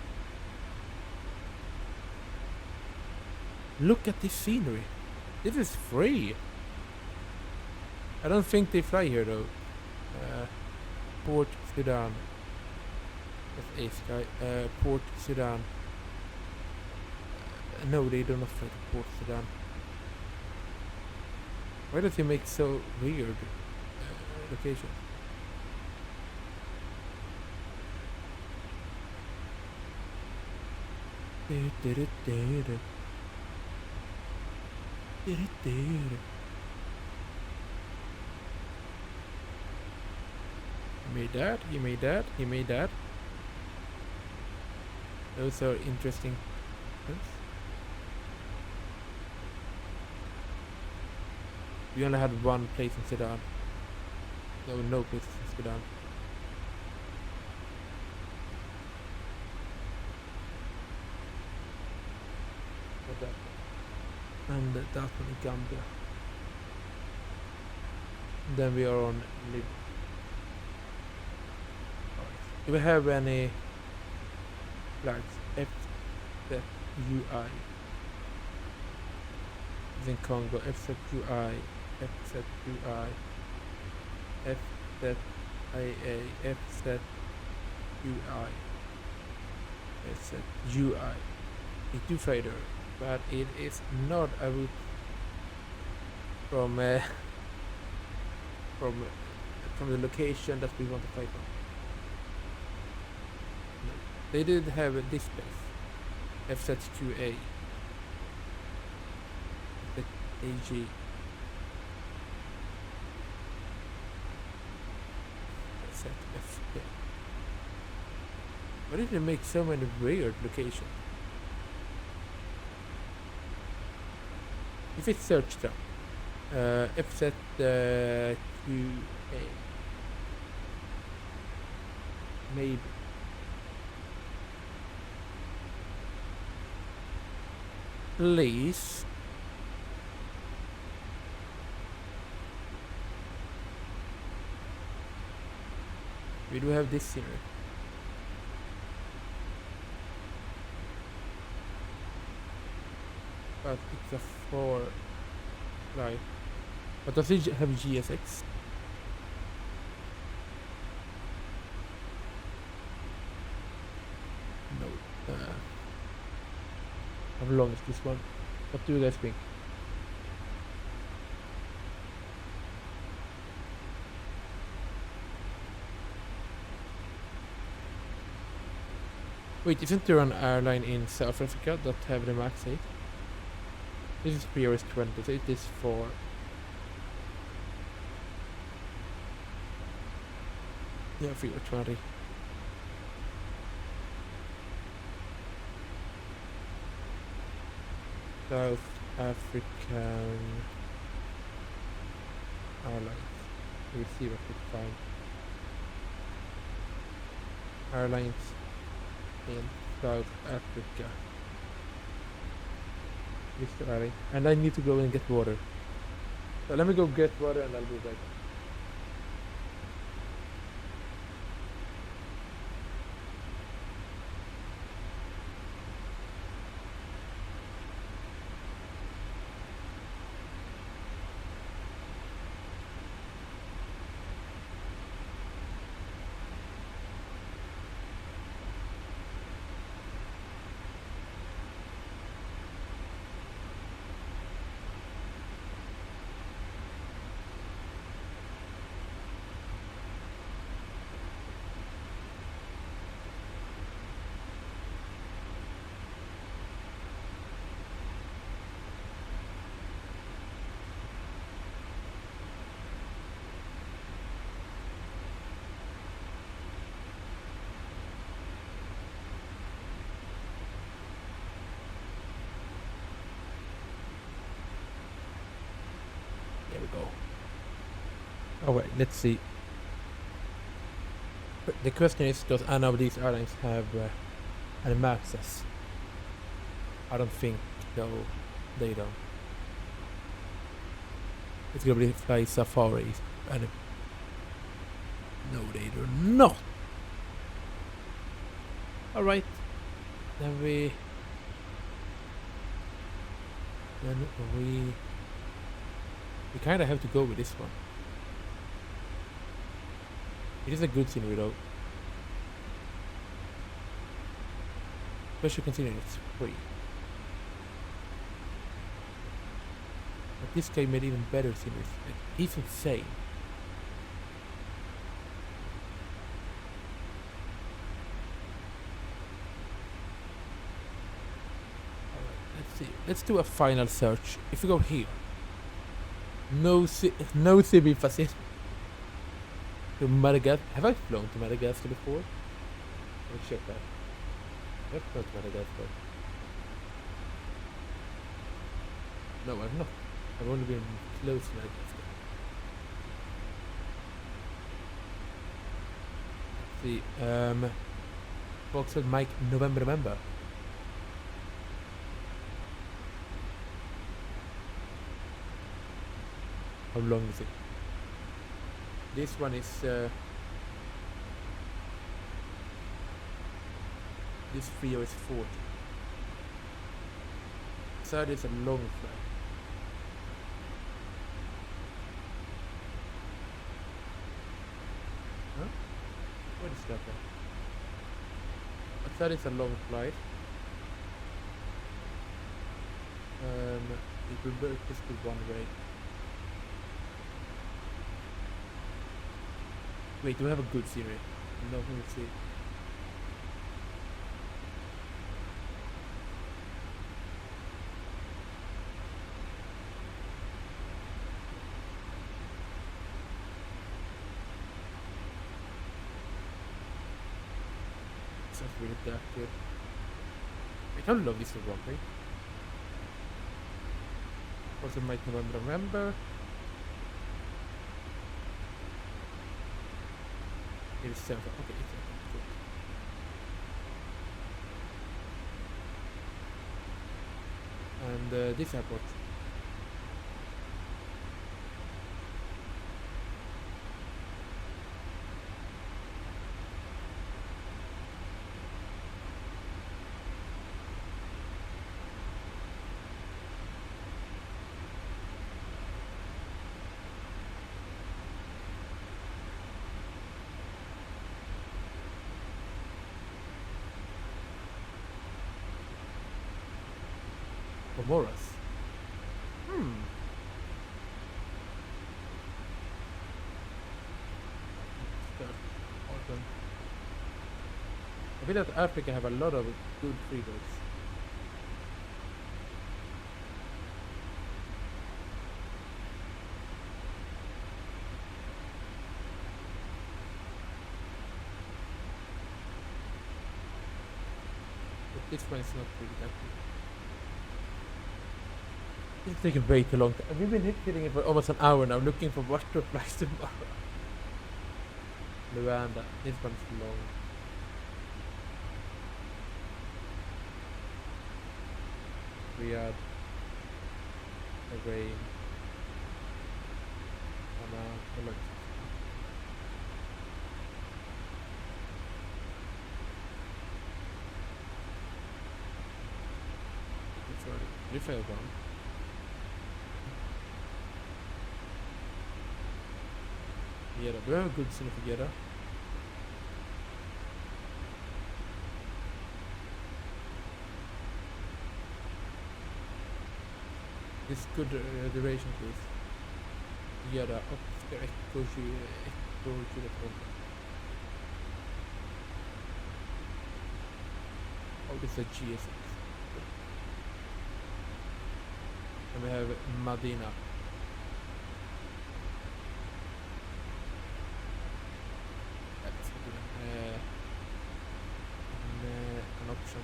Look at this scenery. This is free. I don't think they fly here though. Port Sudan. That's A Sky. Port Sudan. No, they do not fly to Port Sudan. Why does he make so weird locations? He made that, he made that, he made that. Those are interesting things. We only had one place in Sudan. There were no places in Sudan. What that? And that one in Gambia. Then we are on Lib. Do we have any flags? FZUI. It's in Congo. FZUI. FZUI. FZIA. FZUI. FZUI. It do fighter. But it is not a route from the location that we want to fight on. No. They did have this place, FZQA, AG. FZFK. Why did they make so many weird locations? If it's searched up, FZQA, maybe. please. We do have this scenery. But it's a 4 flight. But does it have GSX? No. How long is this one? What do you guys think? Wait, isn't there an airline in South Africa that have the Max 8? This is PRS 20, so it is for... Yeah, PRS 20. South African Airlines. Let me see what we can find. Airlines in South Africa. Mr. Ali. And I need to go and get water. So let me go get water and I'll be back. There we go. Oh wait, let's see. The question is, does any of these airlines have an access? I don't think so. They don't. It's gonna be Fly Safari. And no, they do not. All right. Then we kind of have to go with this one. It is a good scenery though. Especially considering it's free. But this guy made even better scenery. He's insane. Alright, let's see. Let's do a final search. If we go here. No CB facility. To Madagascar. Have I flown to Madagascar before? Let me check that. I've flown to Madagascar. No, I've not. I've only been close to Madagascar. Let's see. Foxtrot Mike November. How long is it? This one is this Frio is 40. Third is a long flight. Huh? What is that one? A third is a long flight. It will just be one way. Wait, do we have a good scenery? No, let me see. It's not really that good. I don't love this one, right? Also, Mike November. It is 7. Okay, it's 7. Good. and this airport. Moras. Awesome. I feel that Africa have a lot of good freedoms. But this one is not really that good. It's taking way too long. We've been hitting it for almost an hour now, looking for what to fly tomorrow. Luanda, this one's long. Riyadh, Bahrain, Oman, you failed one. Gera. Do we have a good scene for Gera? This good duration, please. Gera och ska Echo 22. Oh, this is a GSS. And we have Medina. That's an option.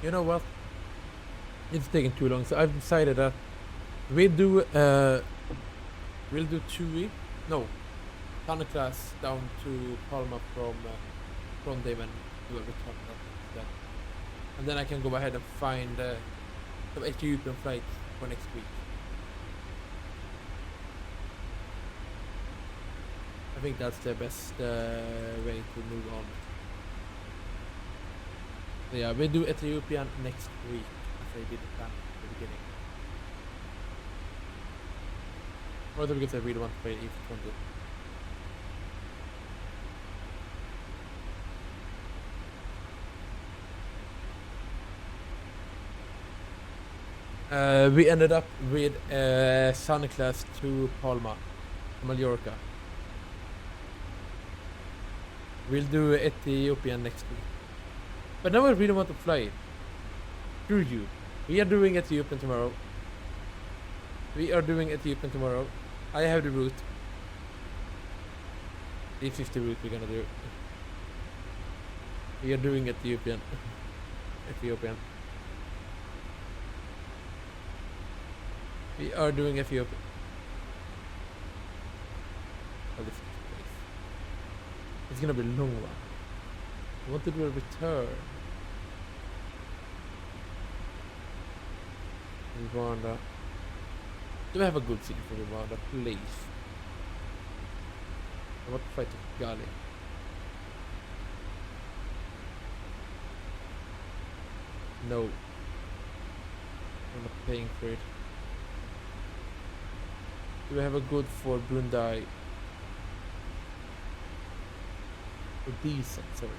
You know what? It's taking too long, so I've decided that we'll do TUI, no, tunnel class down to Palma from them and do a return after that. And then I can go ahead and find some Ethiopian flights for next week. I think that's the best way to move on. So yeah, we'll do Ethiopian next week, as I did plan at the beginning. Or because I really want to play E20. We ended up with Sunny class to Palma, Mallorca. We'll do Ethiopian next week. But now I really want to fly it. Through you. We are doing Ethiopian tomorrow. I have the route. The 50 route we're gonna do. We are doing Ethiopian. We are doing Ethiopia. Oh, this is place. It's gonna be a long one. I want to do a return. Rwanda. Do we have a good city for Rwanda, please? I want to fight Kigali. No. I'm not paying for it. Do we have a good for Brunei? Or decent, sorry.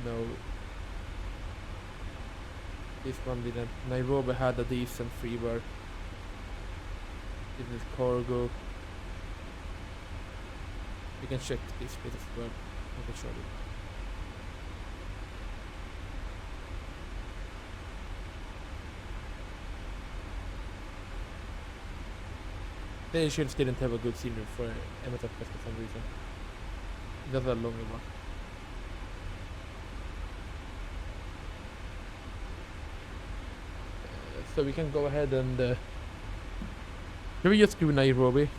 No. This one didn't. Nairobi had a decent freebird. Business cargo. We can check this bit as well. I can show you. They ships didn't have a good scenery for MSFS for some reason. That's a longer one. So we can go ahead and can we just do Nairobi?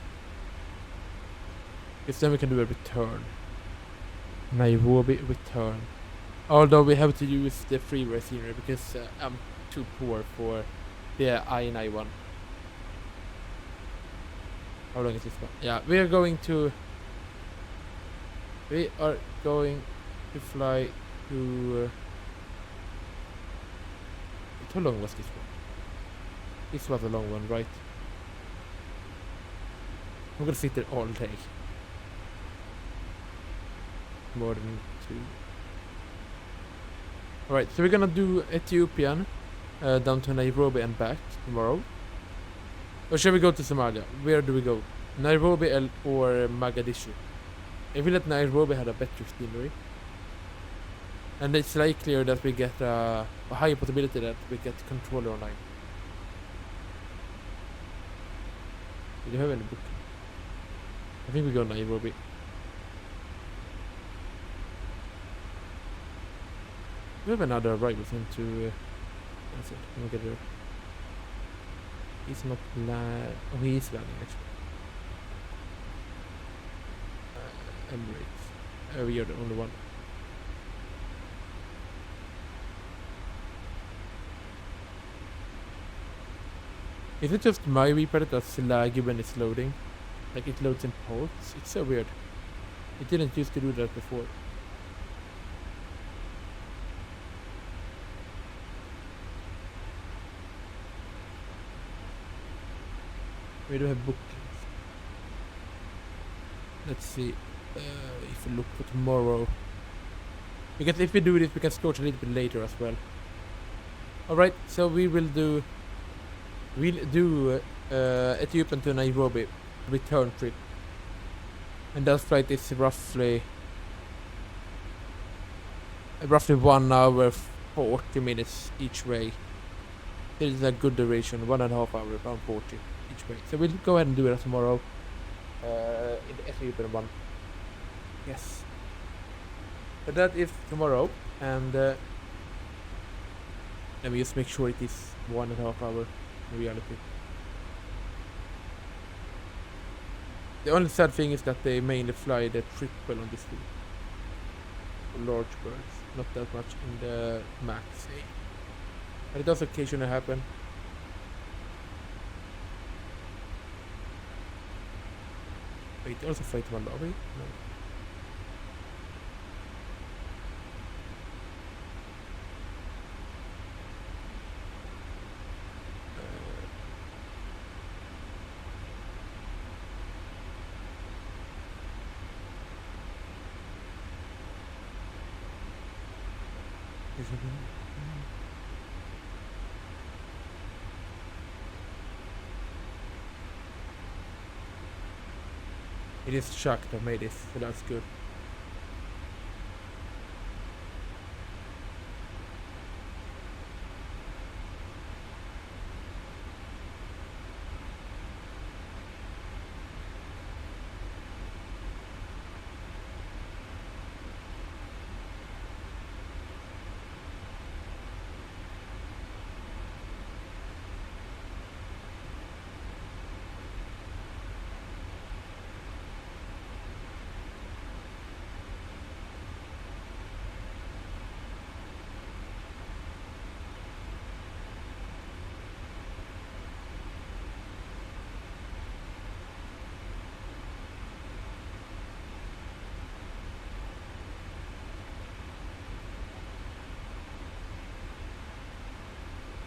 Because then we can do a return. Nairobi return. Although we have to use the freeway scenery because I'm too poor for the I9 one. How long is this one? Yeah, we are going to fly to how long was this one? This was a long one, right? I'm gonna sit there all day. More than 2. Alright, so we're gonna do Ethiopian down to Nairobi and back tomorrow. Or shall we go to Somalia? Where do we go? Nairobi or Mogadishu? I feel that Nairobi had a better scenery. And it's likelier that we get a higher possibility that we get controller online. Do you have any book? I think we go Nairobi. We have another arrival into that's it. Let me get there. He's not oh, he is landing actually. Emirates. We are the only one. Is it just my Reaper that's laggy when it's loading? Like it loads in ports? It's so weird. It didn't used to do that before. We do have bookings. Let's see if we look for tomorrow. Because if we do this, we can scorch a little bit later as well. Alright, so we'll do Ethiopian to Nairobi return trip. And that flight is roughly 1 hour 40 minutes each way. This is a good duration, 1.5 hours, around 40 each way. So we'll go ahead and do it tomorrow in the Ethiopian one. Yes. But that is tomorrow, and let me just make sure it is 1.5 hour in reality. The only sad thing is that they mainly fly the triple on this route. Large birds, not that much in the max. But it does occasionally happen. Wait, also flight to Malawi? No. It is Chuck that made this, so that's good.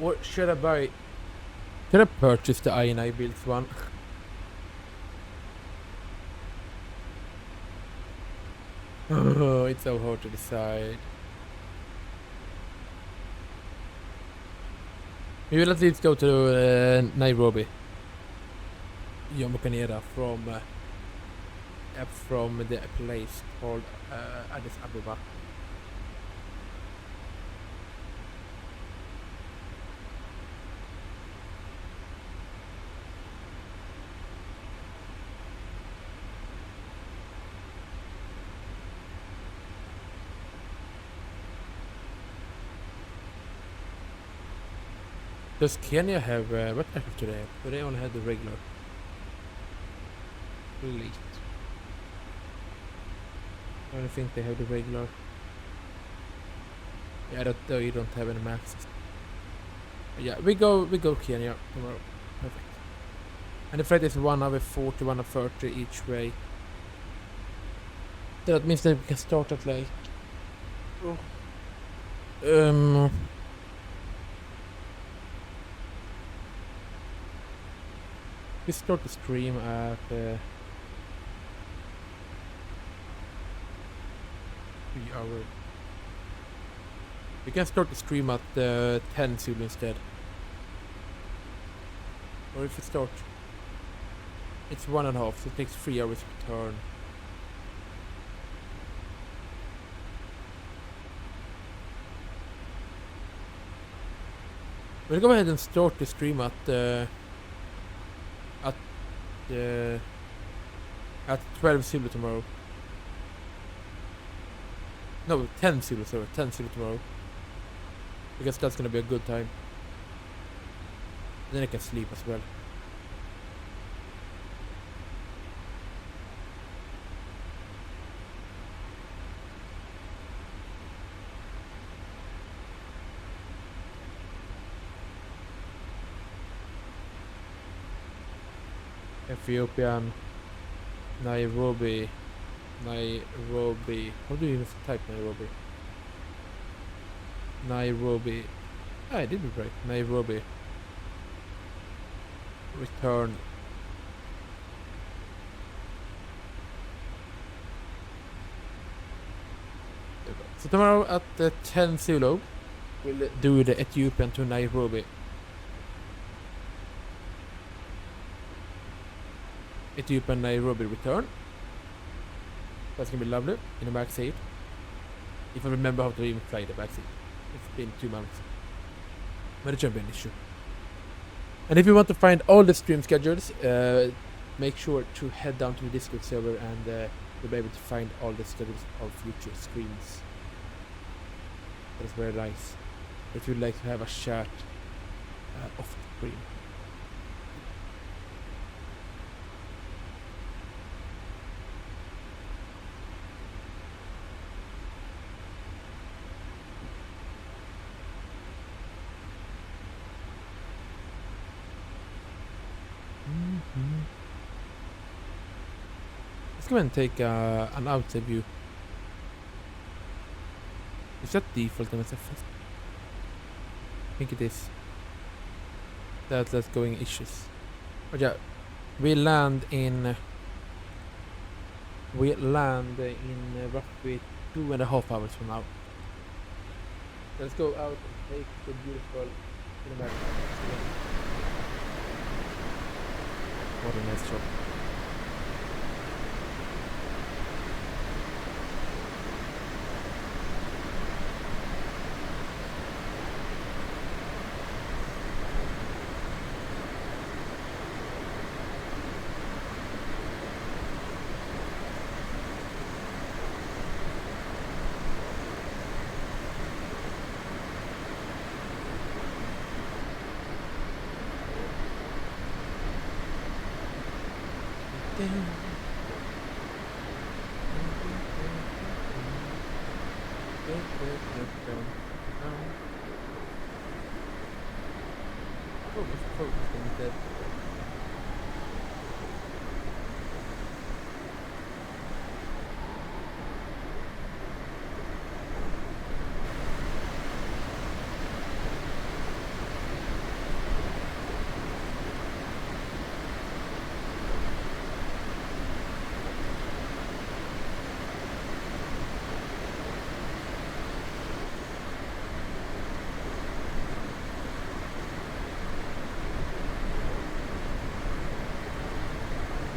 Or should I buy? Should I purchase the INI built one? Oh, it's so hard to decide. Maybe let's go to Nairobi. Jomo Kenyatta from the place called Addis Ababa. Does Kenya have what aircraft do they have? Do they only have the regular fleet? I don't think they have the regular. Yeah, you don't have any maxes. But yeah, we go Kenya tomorrow. Perfect. And the flight is 1 hour 40, 1 hour 30 each way. That means that we can start at like we start the stream at 3 hours. We can start the stream at 10 Zulu instead. Or if we start, it's 1.5, so it takes 3 hours to turn. We'll go ahead and start the stream at 12 Zulu tomorrow. No, 10 Zulu, sorry, 10 Zulu tomorrow. Because that's gonna be a good time. Then I can sleep as well. Ethiopian, Nairobi. How do you even type Nairobi? Nairobi. I did it right. Nairobi. Return. There we go. So tomorrow at 10 Zulu, we'll do the Ethiopian to Nairobi. Ethiopian Nairobi return. That's gonna be lovely in the back seat. If I remember how to even fly the back seat. It's been 2 months. But it shouldn't be an issue. And if you want to find all the stream schedules, make sure to head down to the Discord server and you'll be able to find all the schedules of future streams. That is very nice. If you'd like to have a chat off the screen. Let's go and take an outside view. Is that default MSFS? I think it is. That's going issues. But yeah, we land in roughly 2.5 hours from now. Let's go out and take the beautiful cinematic. What a nice shot.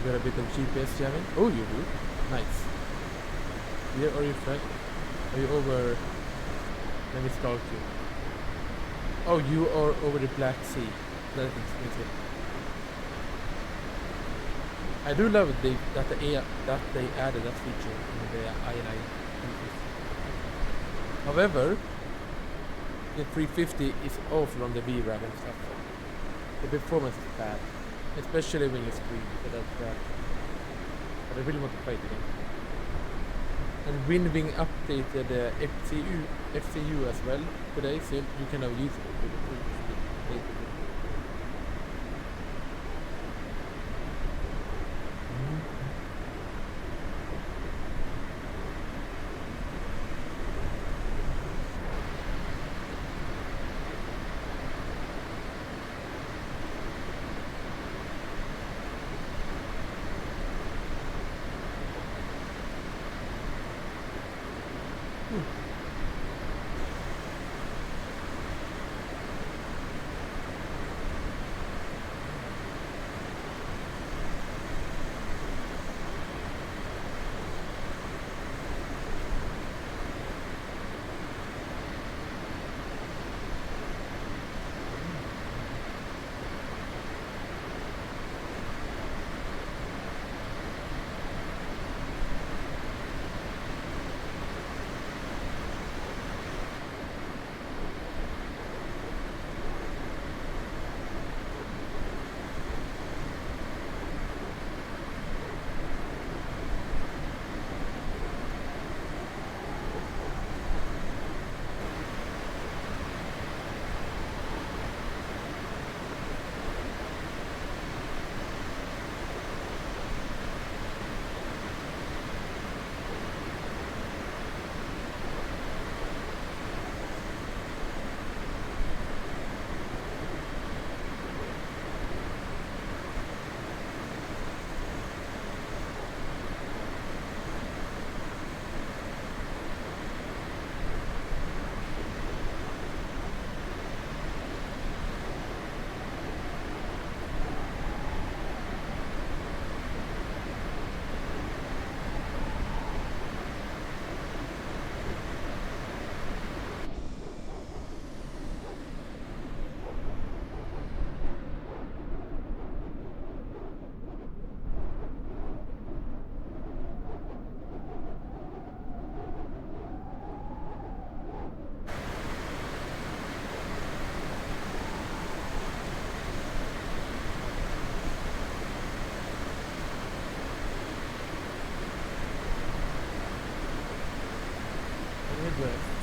Got a bit of GPS jamming. Oh, you do? Nice. Where are you from? Are you over? Let me stalk you. Oh, you are over the Black Sea. That explains it. I do love it that they added that feature in the INI countries. However, The 350 is awful on the VRAM and stuff. The performance is bad, especially when you stream, so that's bad. But I really want to play it again. And Winwing updated FCU as well today, so you can now use it with the 350.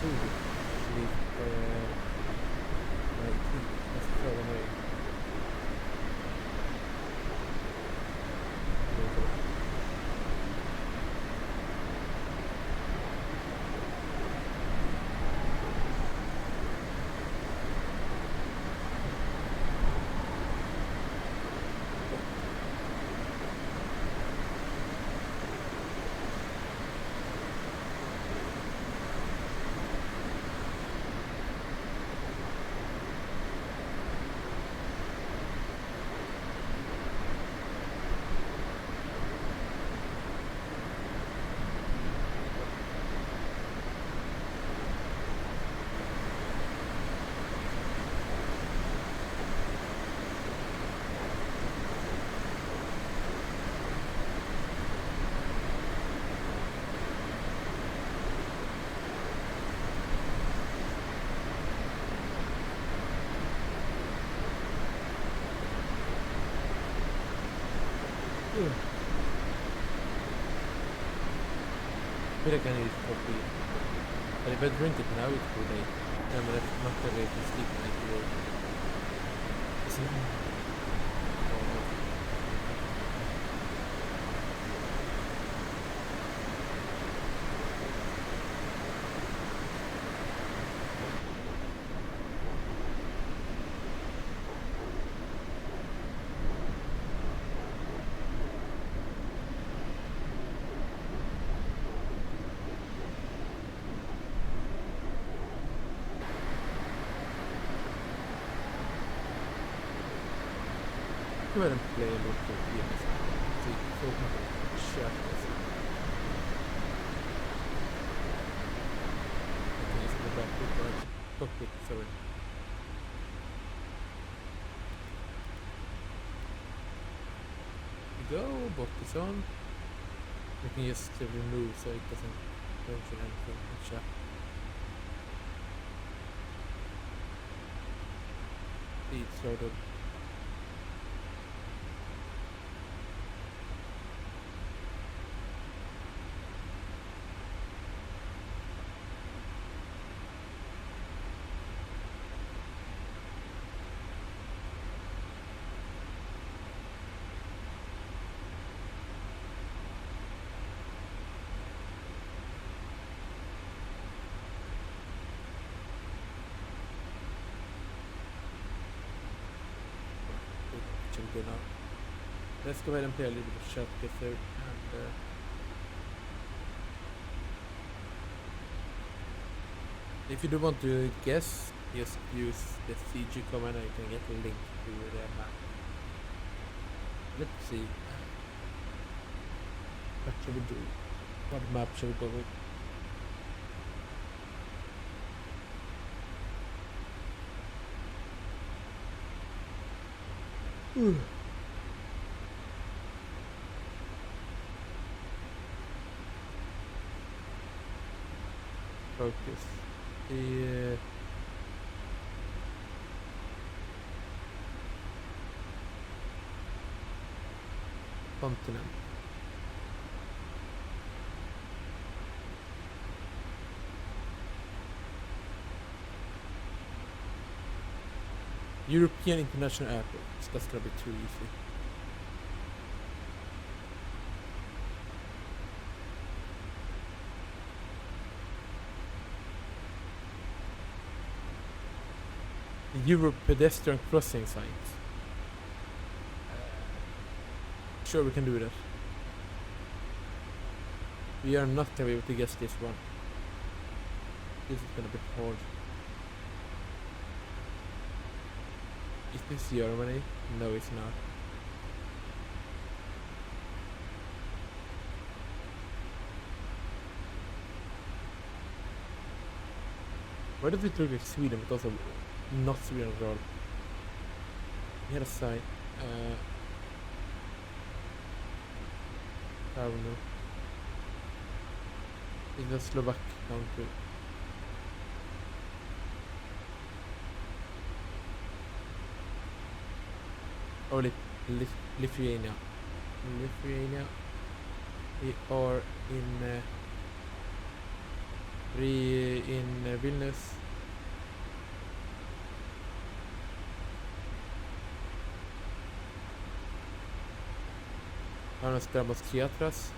Food leave my tea. That's so annoying. But I can use coffee. But if I drink it now, it's too late. I'm not gonna be able to sleep when I do it. Go ahead and play a little bit of EGSS. See, so shut this. Okay, let's go back to the cockpit, sorry. Here we go, bot is on. We can just remove so it doesn't mention anything in chat. It's sort of. Good now. Let's go ahead and play a little bit of shot there and if you do want to guess, just use the CG command and you can get a link to the map. Let's see. What should we do? What map should we go with? Focus. The continent. European International Airport. That's gonna be too easy. Euro pedestrian crossing signs. Sure, we can do that. We are not gonna be able to guess this one. This is gonna be hard. Is this Germany? No, it's not. Why does it look like Sweden, but also not Sweden at all? We had a sign. I don't know. It's a Slovak country. Oh, Lithuania. Lithuania. We are in Vilnius. Ahora nos quedamos aquí atrás.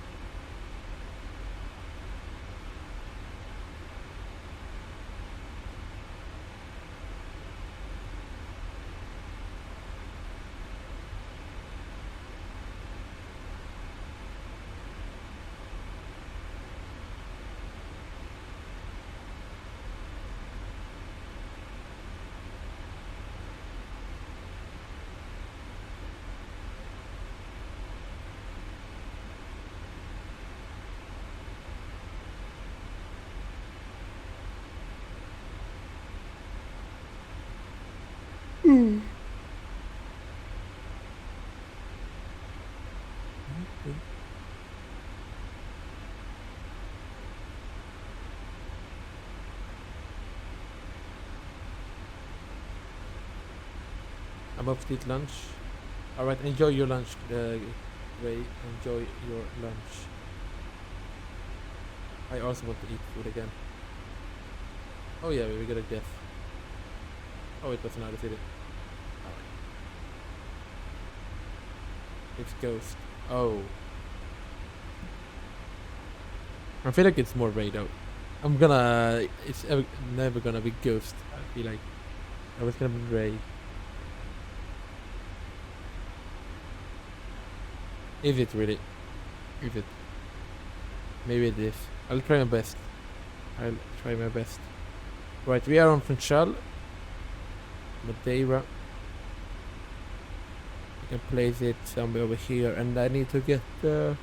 I'm off to eat lunch. Alright, enjoy your lunch, Ray. Enjoy your lunch. I also want to eat food again. Oh yeah, we got a death. Oh, it was another city. Alright. It's Ghost. Oh. I feel like it's more Ray though. It's never gonna be Ghost. I feel like I was gonna be Ray. Is it really? Is it? Maybe it is. I'll try my best. I'll try my best. Right, we are on Funchal. Madeira. I can place it somewhere over here, and I need to get I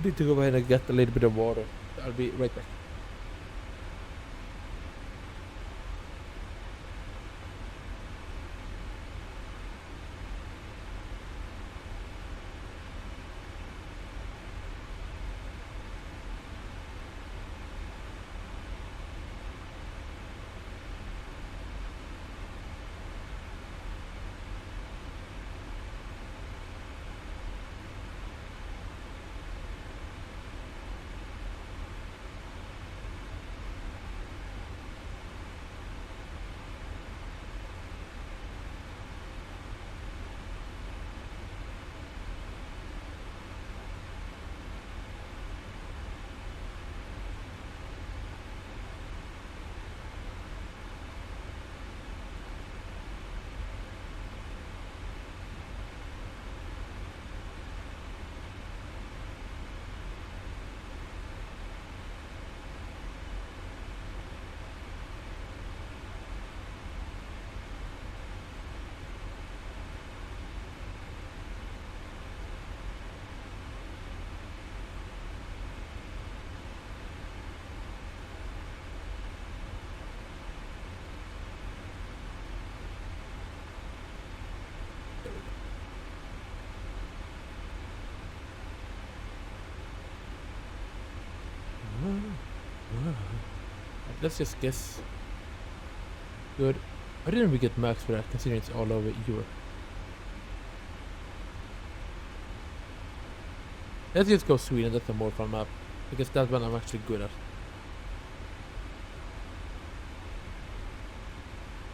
need to go ahead and get a little bit of water. I'll be right back. let's just guess. Good. Why didn't we get max for that, considering it's all over Europe? Let's just go Sweden, that's a more fun map. Because that one I'm actually good at.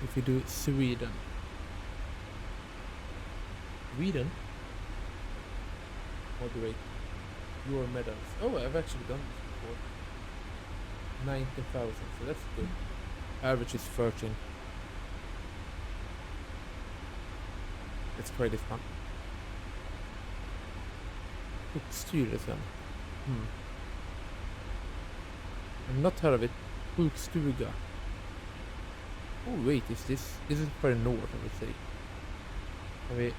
If we do Sweden. Sweden? Moderate. Your medals. Oh, I've actually done this before. 90,000, so that's good. Average is 13. Let's try this one. Styrelsen. I've not heard of it. Sjukstuga. Oh wait, is this is very north, I would say. Vi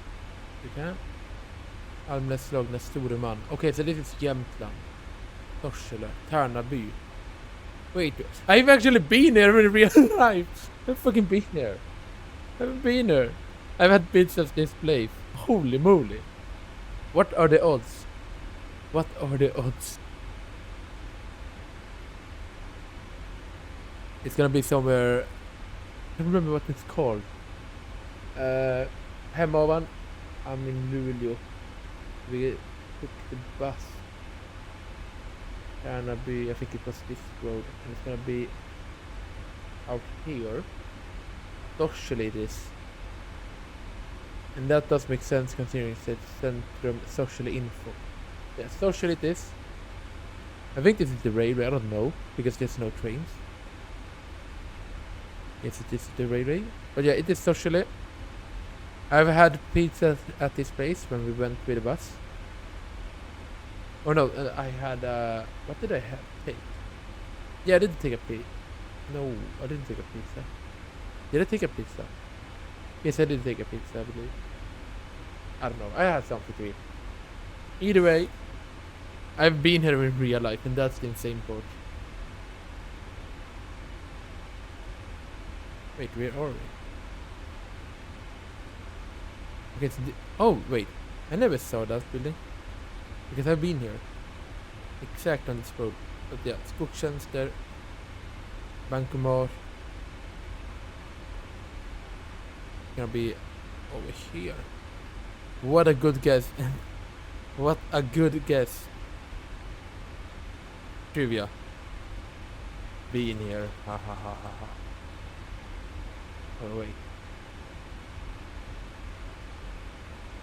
kan. Almnässlagna Storuman. Okay, so this is Jämtland. Sorsele. Tärnaby. Wait, I've actually been here in real life. I've fucking been here. I've been here. I've had bits of this place. Holy moly. What are the odds? What are the odds? It's gonna be somewhere. I don't remember what it's called. Hemavan. I'm in Luleå. We took the bus. Tärnaby, I think it was this road. And it's gonna be out here. Sorsele it is. And that does make sense considering it says Centrum Sorsele Info. Yeah, Sorsele it is. I think this is the railway, I don't know, because there's no trains. Yes, it is the railway. But yeah, it is Sorsele. I've had pizza at this place when we went with the bus. Oh no, I had, what did I take? Yeah, I didn't take a pizza. No, I didn't take a pizza. Did I take a pizza? Yes, I did take a pizza, I believe. I don't know, I had something to eat. Either way, I've been here in real life, and that's the insane part. Wait, where are we? Okay, so oh, wait. I never saw that building. Because I've been here. Exact on this road. But yeah, Skogstjänster. Bankomat. Gonna be over here. What a good guess. What a good guess. Trivia. Be in here. Ha ha ha ha ha. Oh wait.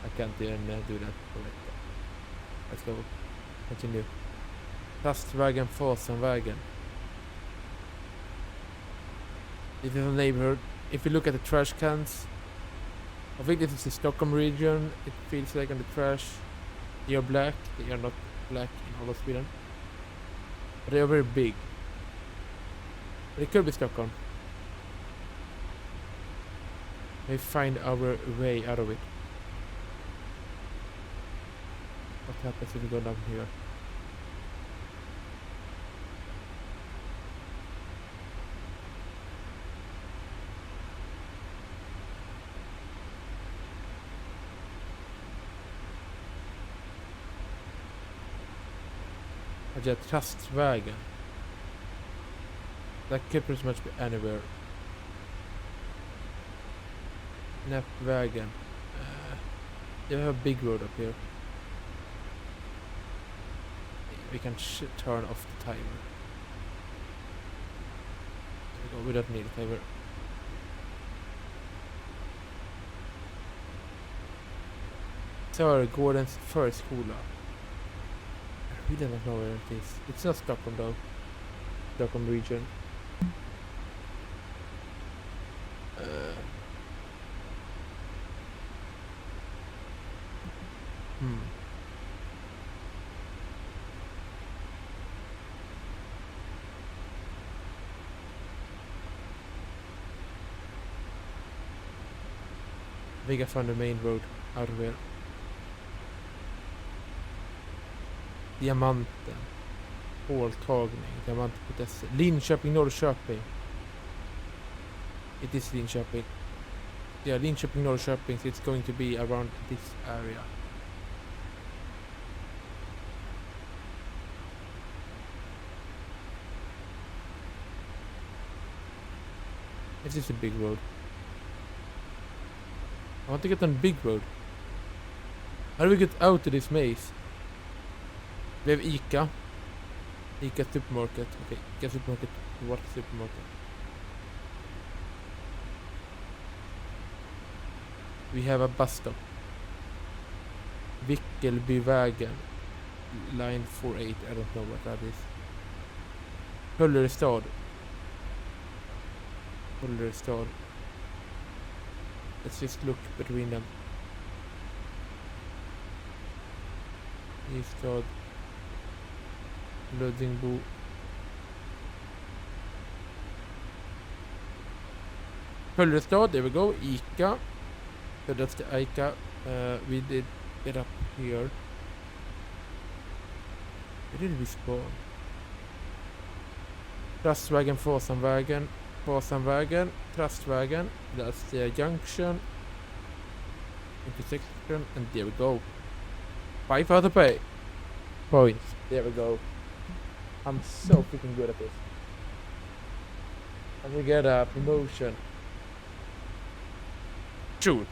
I can't even do that. Let's go. Continue. Plastvägen, Fasenvägen. This is a neighborhood. If you look at the trash cans, I think this is the Stockholm region. It feels like on the trash. They are black. They are not black in all of Sweden. But they are very big. But it could be Stockholm. We find our way out of it. What happens if we go down here? Trustvägen. That could pretty much be anywhere. Näppvägen. You have a big road up here. We can turn off the timer. There we go, we don't need a timer. Gårdens förskola. I really don't know where it is. It's not Stockholm though. Stockholm region. I think I found the main road out of here. Diamanten. Håltagning. Diamant.se. Linköping, Norrköping. It is Linköping. Yeah, Linköping, Norrköping. So it's going to be around this area. This is a big road. I want to get on big road. How do we get out of this maze? We have ICA. ICA supermarket. Okay, ICA supermarket. What supermarket? We have a bus stop. Vickelbyvägen. Line 48. I don't know what that is. Hullerstad. Hullerstad. Let's just look between them. Istad. Lödingbo. Hullerstad, there we go. ICA. So that's the ICA. We did get up here. Where did we spawn? Trustwagen, Fasanvägen. Fasanvägen, Trustwagen. That's the junction. Intersection. And there we go. 5 out of 8 points. There we go. I'm so freaking good at this. And we get a promotion. Shoot.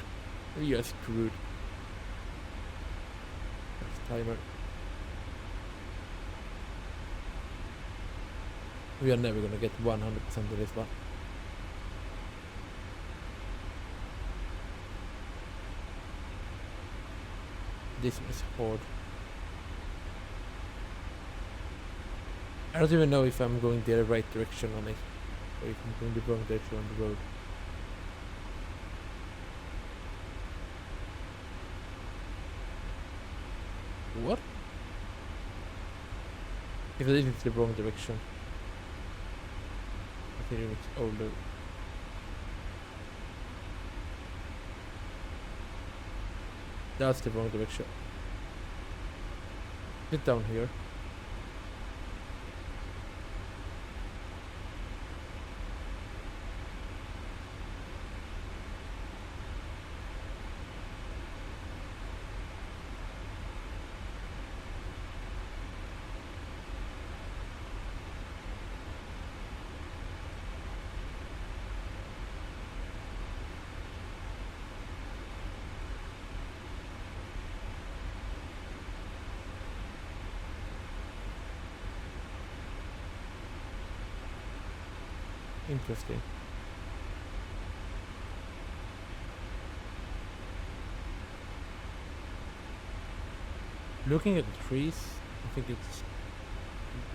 We are screwed. That's timer. We are never gonna get 100% of this one. This is hard. I don't even know if I'm going the right direction on it, or if I'm going the wrong direction on the road. What? If it is the wrong direction. I think it's older. That's the wrong direction. Get down here. Interesting. Looking at the trees, I think it's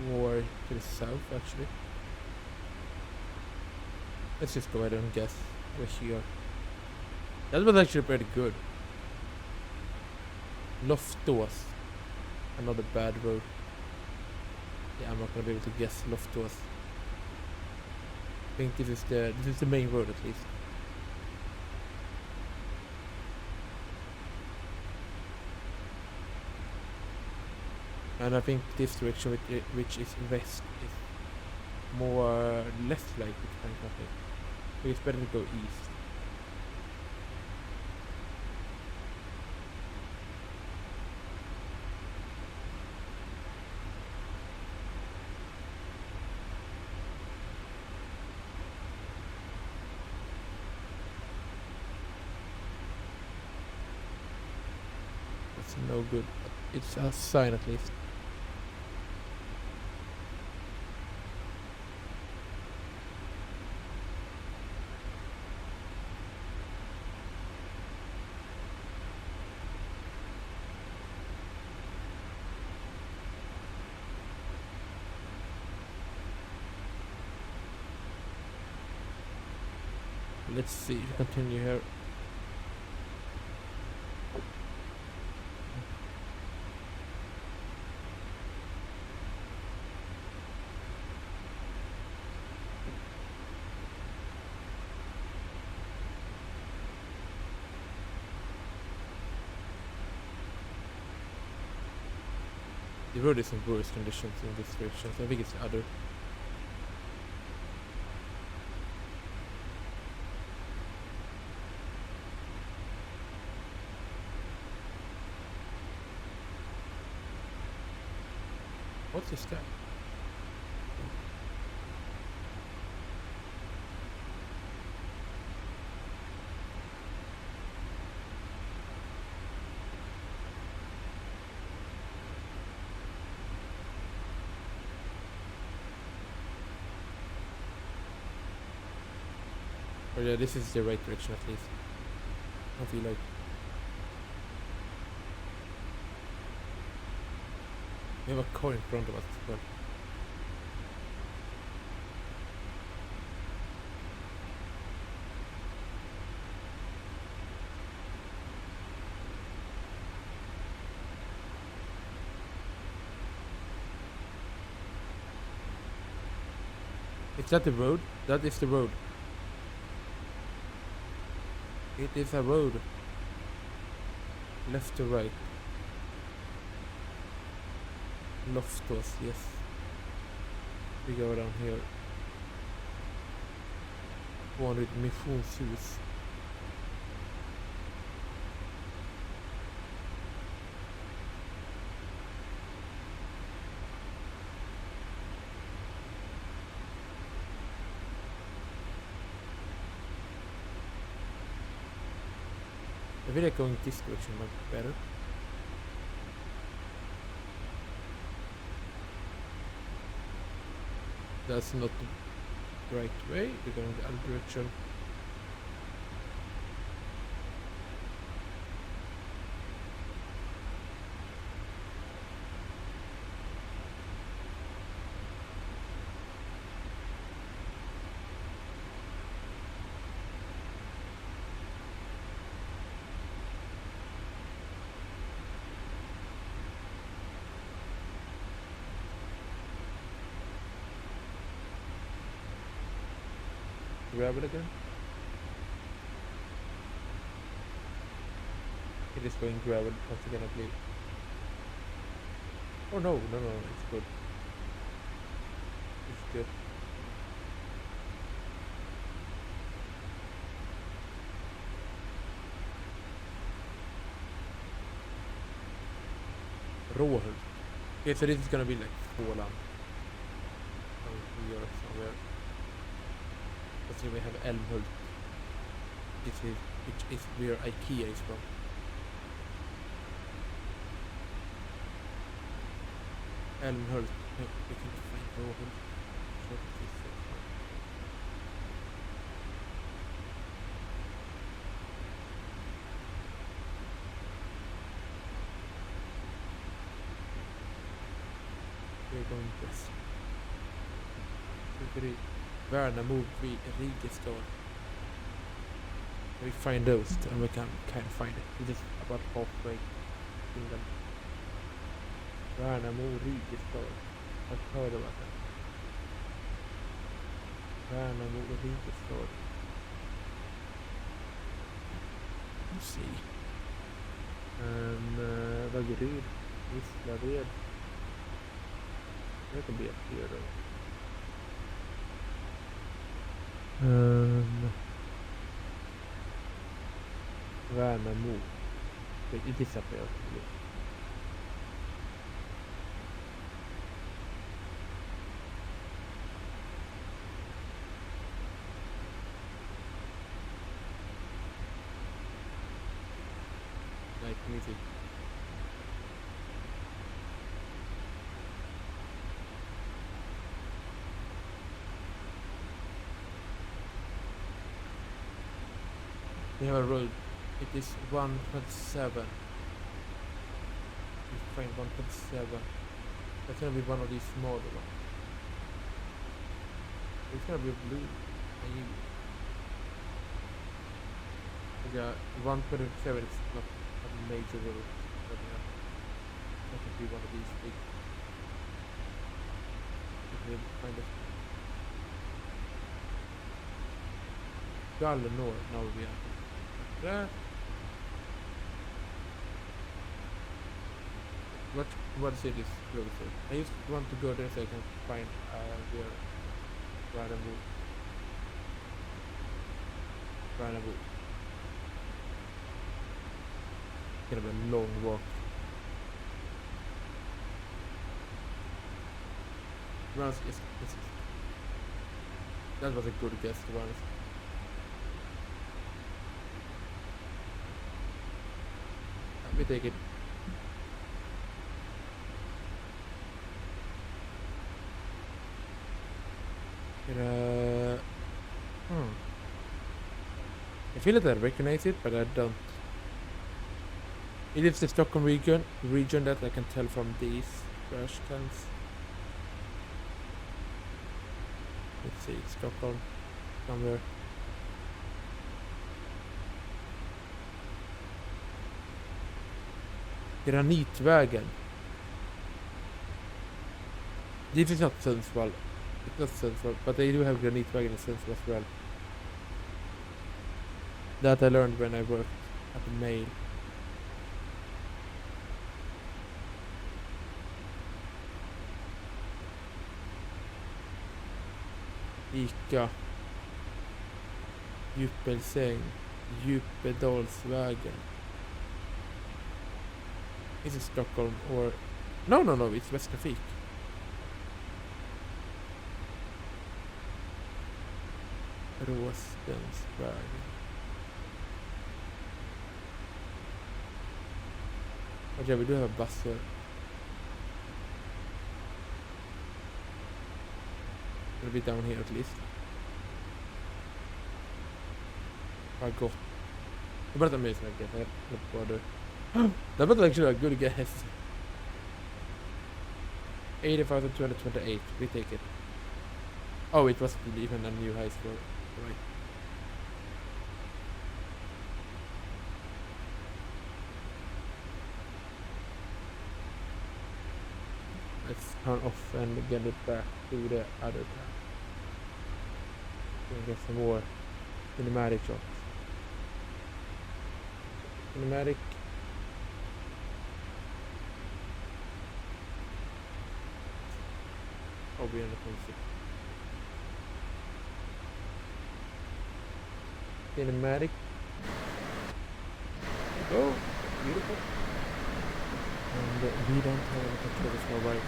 more to the south actually. Let's just go ahead and guess we're here. That was actually pretty good. Loftos. Another bad road. Yeah, I'm not gonna be able to guess Loftos. I think this is the main road at least. And I think this direction, which is west, is more left like it kind of thing. So it's better to go east. That's no good. It's a sign at least. Let's see, continue here. The road is in worse conditions in this direction, so I think it's the other. What's this guy? Oh yeah, this is the right direction at least. I feel like. We have a car in front of us as well. Is that the road? That is the road. It is a road. Left to right. Loftos, yes. Vi går down here. 200 missionshus. I feel like going this direction might be better. That's not the right way. We're going the other direction. Grab it again. It is going gravel once again, I believe. Oh no, it's good. It's good. Råhult. Okay, so this is gonna be like Åland. Here somewhere. But here we have Älmhult. Which is where IKEA is from. Älmhult. No, we can find Råhult. Short this section. We're going west. Värnamo vid Rigestad. We find those and we can kind of find it. We're just about halfway in them. Värnamo Rigestad. I've heard about that. Värnamo Rigestad. Let's see. And Vaggeryd. Gislaved. That can be up here though. Värnamo. Wait, it is up there. Nice music. We have a road. It is 127. We find 127. That's gonna be one of these smaller ones. It's gonna be a blue. Yeah, 127 is not a major road. But yeah, that could be one of these big. We will find it. Gallenor, now we are. That. What city is closer? I just want to go there so I can find where Värnamo. Gonna be a long walk. That was a good guess, to be honest. We take it. feel that I recognize it, but I don't. It is the Stockholm region that I can tell from these dash cams. Let's see, Stockholm somewhere. Granitvägen. This is not Sundsvall. It's not Sundsvall, but they do have Granitvägen in Sundsvall as well. That I learned when I worked at the Mail. Ica. Djupelsäng. Djupedalsvägen. Is it Stockholm or... No, it's Västtrafik. Råstensvägen. What yeah, we do have a bus here. It'll be down here at least. I go. But amazing, I guess. I have no bother. That was actually a good guess. 80,228. We take it. Oh, it wasn't even a new high score. Right. Let's turn off and get it back to the other car. We'll get some more cinematic shots. Cinematic. Oh, we're in the phone. Cinematic. Oh, beautiful. And we don't have any controls for right.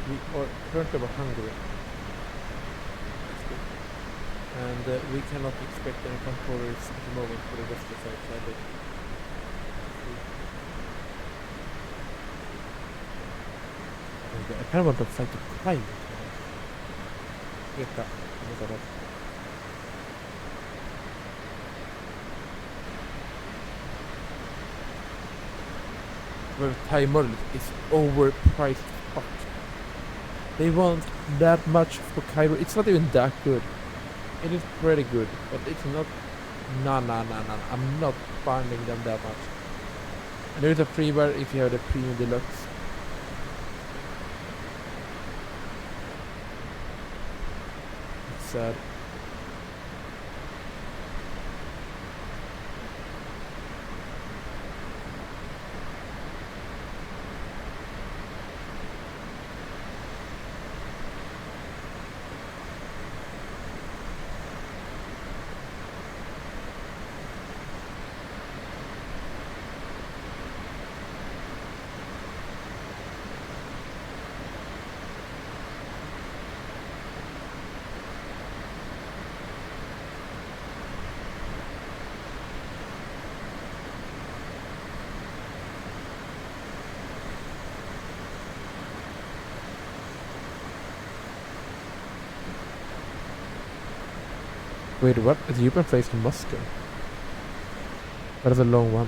We are currently hungry. That's good. And we cannot expect any controllers at the moment for the rest of the site, sadly. I kind of want the site to climb. Get that. Well, timer is overpriced. Fuck. They want that much for Cairo. It's not even that good. It is pretty good, but it's not. Nah. I'm not finding them that much. And there's a free bar if you have the premium deluxe. It's sad. Wait, what? Is European place in Moscow? That is a long one.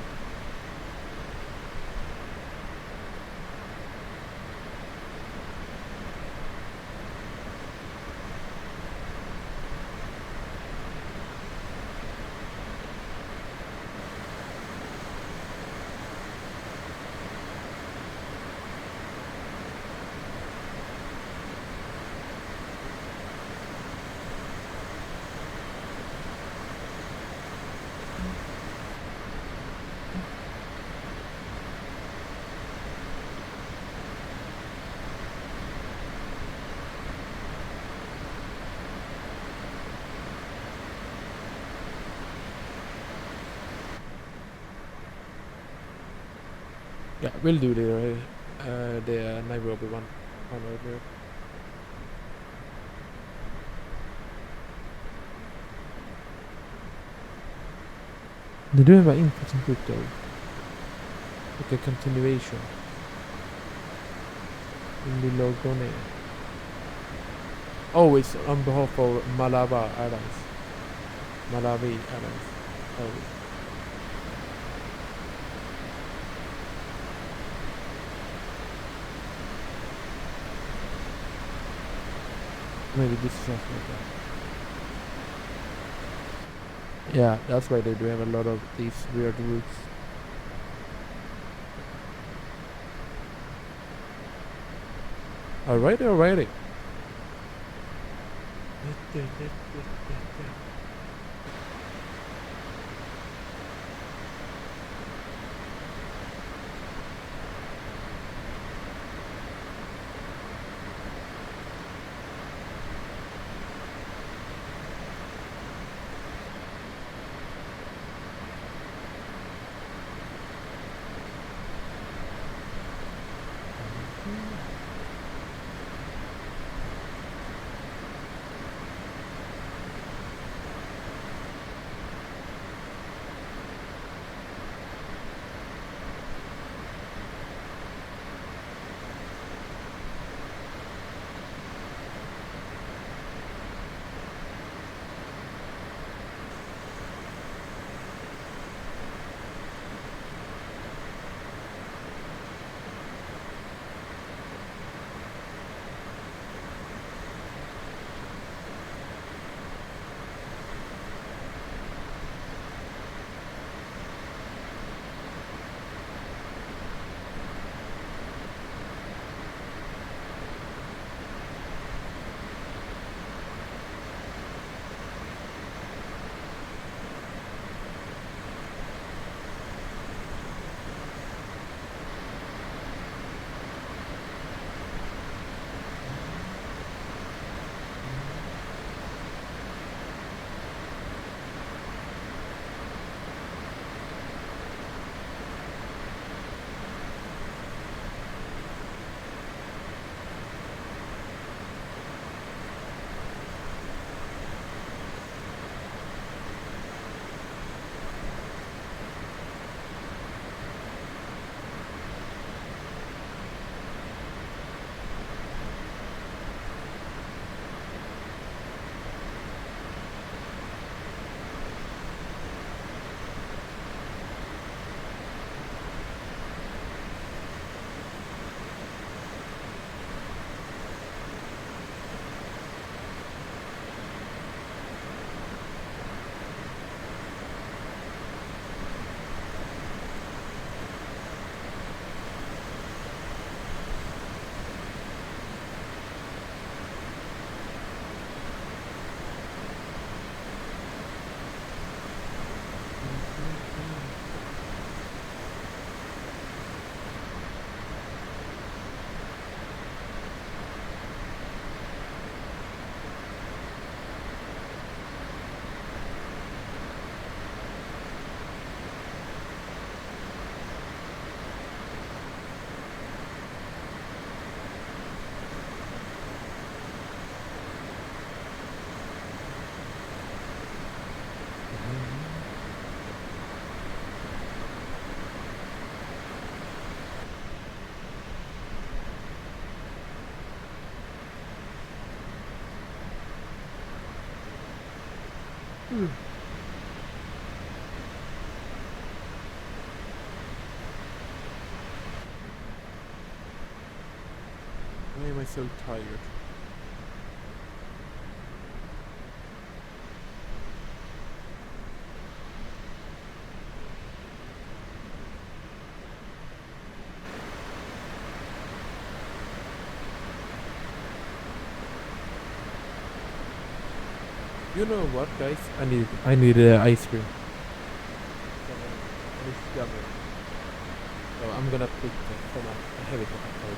Yeah, we'll do the Nairobi one earlier. Det du var input som crypto. Like a continuation. In the logo name. Oh, it's on behalf of Malawi Airlines. Oh. Maybe this is something like that. Yeah, that's why they do have a lot of these weird routes. Alrighty. Why am I so tired? You know what, guys? I need ice cream. It's yummy. So I'm gonna put some. I have it on my phone.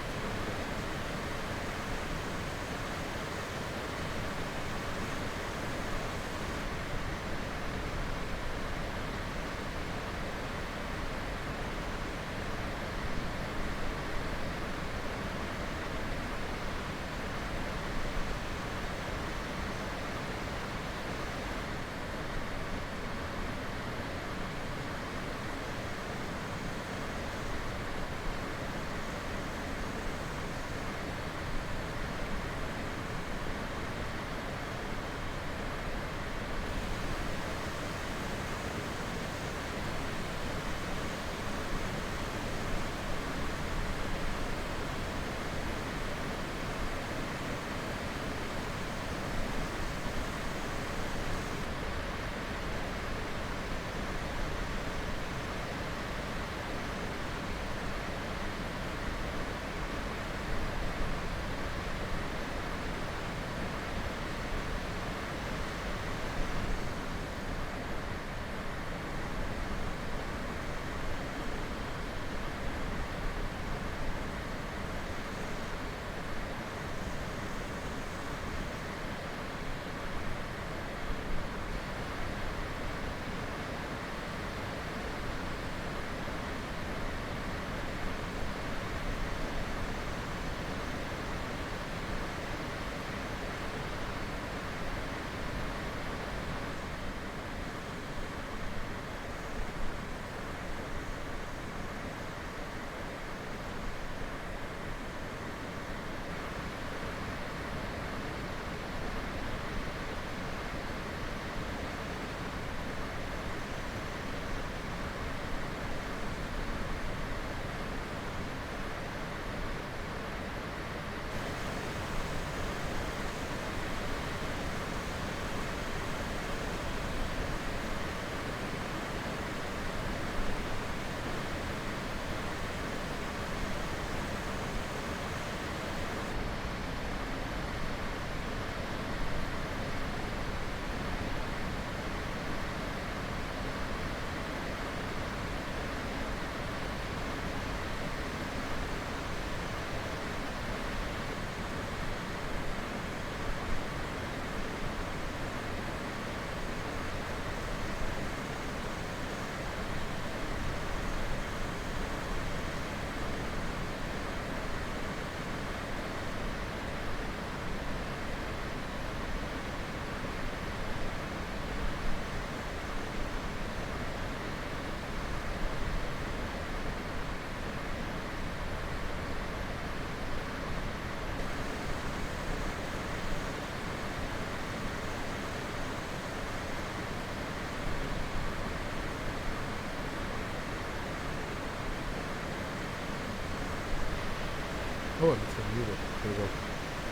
Oh, I'm missing YouTube. There we go.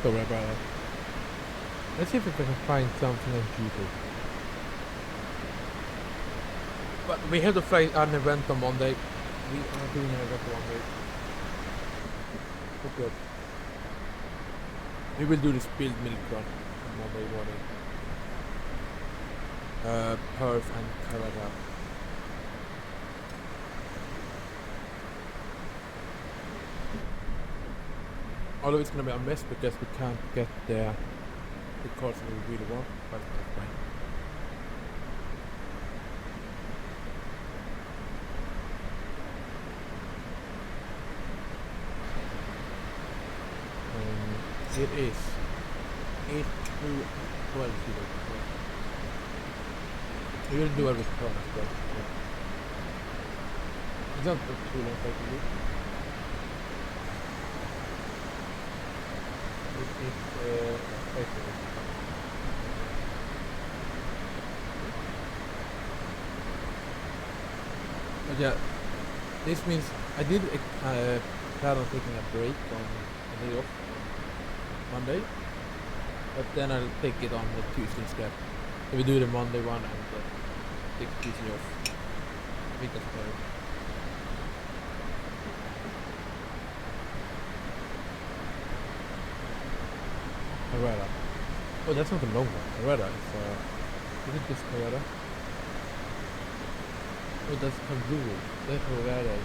Don't worry about that. Let's see if I can find something on YouTube. But we have to fly an event on Monday. We are doing an event on Monday. Okay. We will do the spilled milk run on Monday morning. Perth and Canada. Although it's gonna be a mess because we can't get the cars that we really want, but that's fine. It is 8 to 12 feet. We will do every turn as well. It's not too long to do. It is 5 minutes. But yeah, this means I did plan on taking a break on a day off Monday, but then I'll take it on the Tuesday instead. So we do the Monday one and take Tuesday off. I think that's better. Carrera. Oh, that's not a long one. Carrera is it this Carrera? Oh, that's Kanguru. That's Carrera.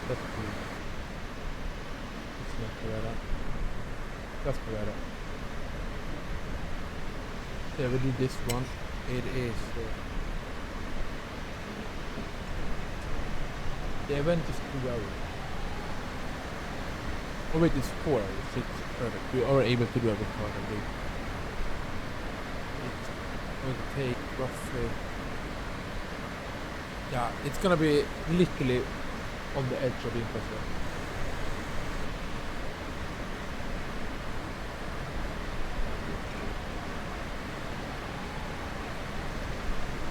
That's cool. It's not Carrera. That's Carrera. Yeah, we do this one. It is. The event is 2 hours. Oh wait, it's 4 hours. It's perfect. We are able to do every part of it. It's going to take roughly. Yeah, it's gonna be literally on the edge of the impossible.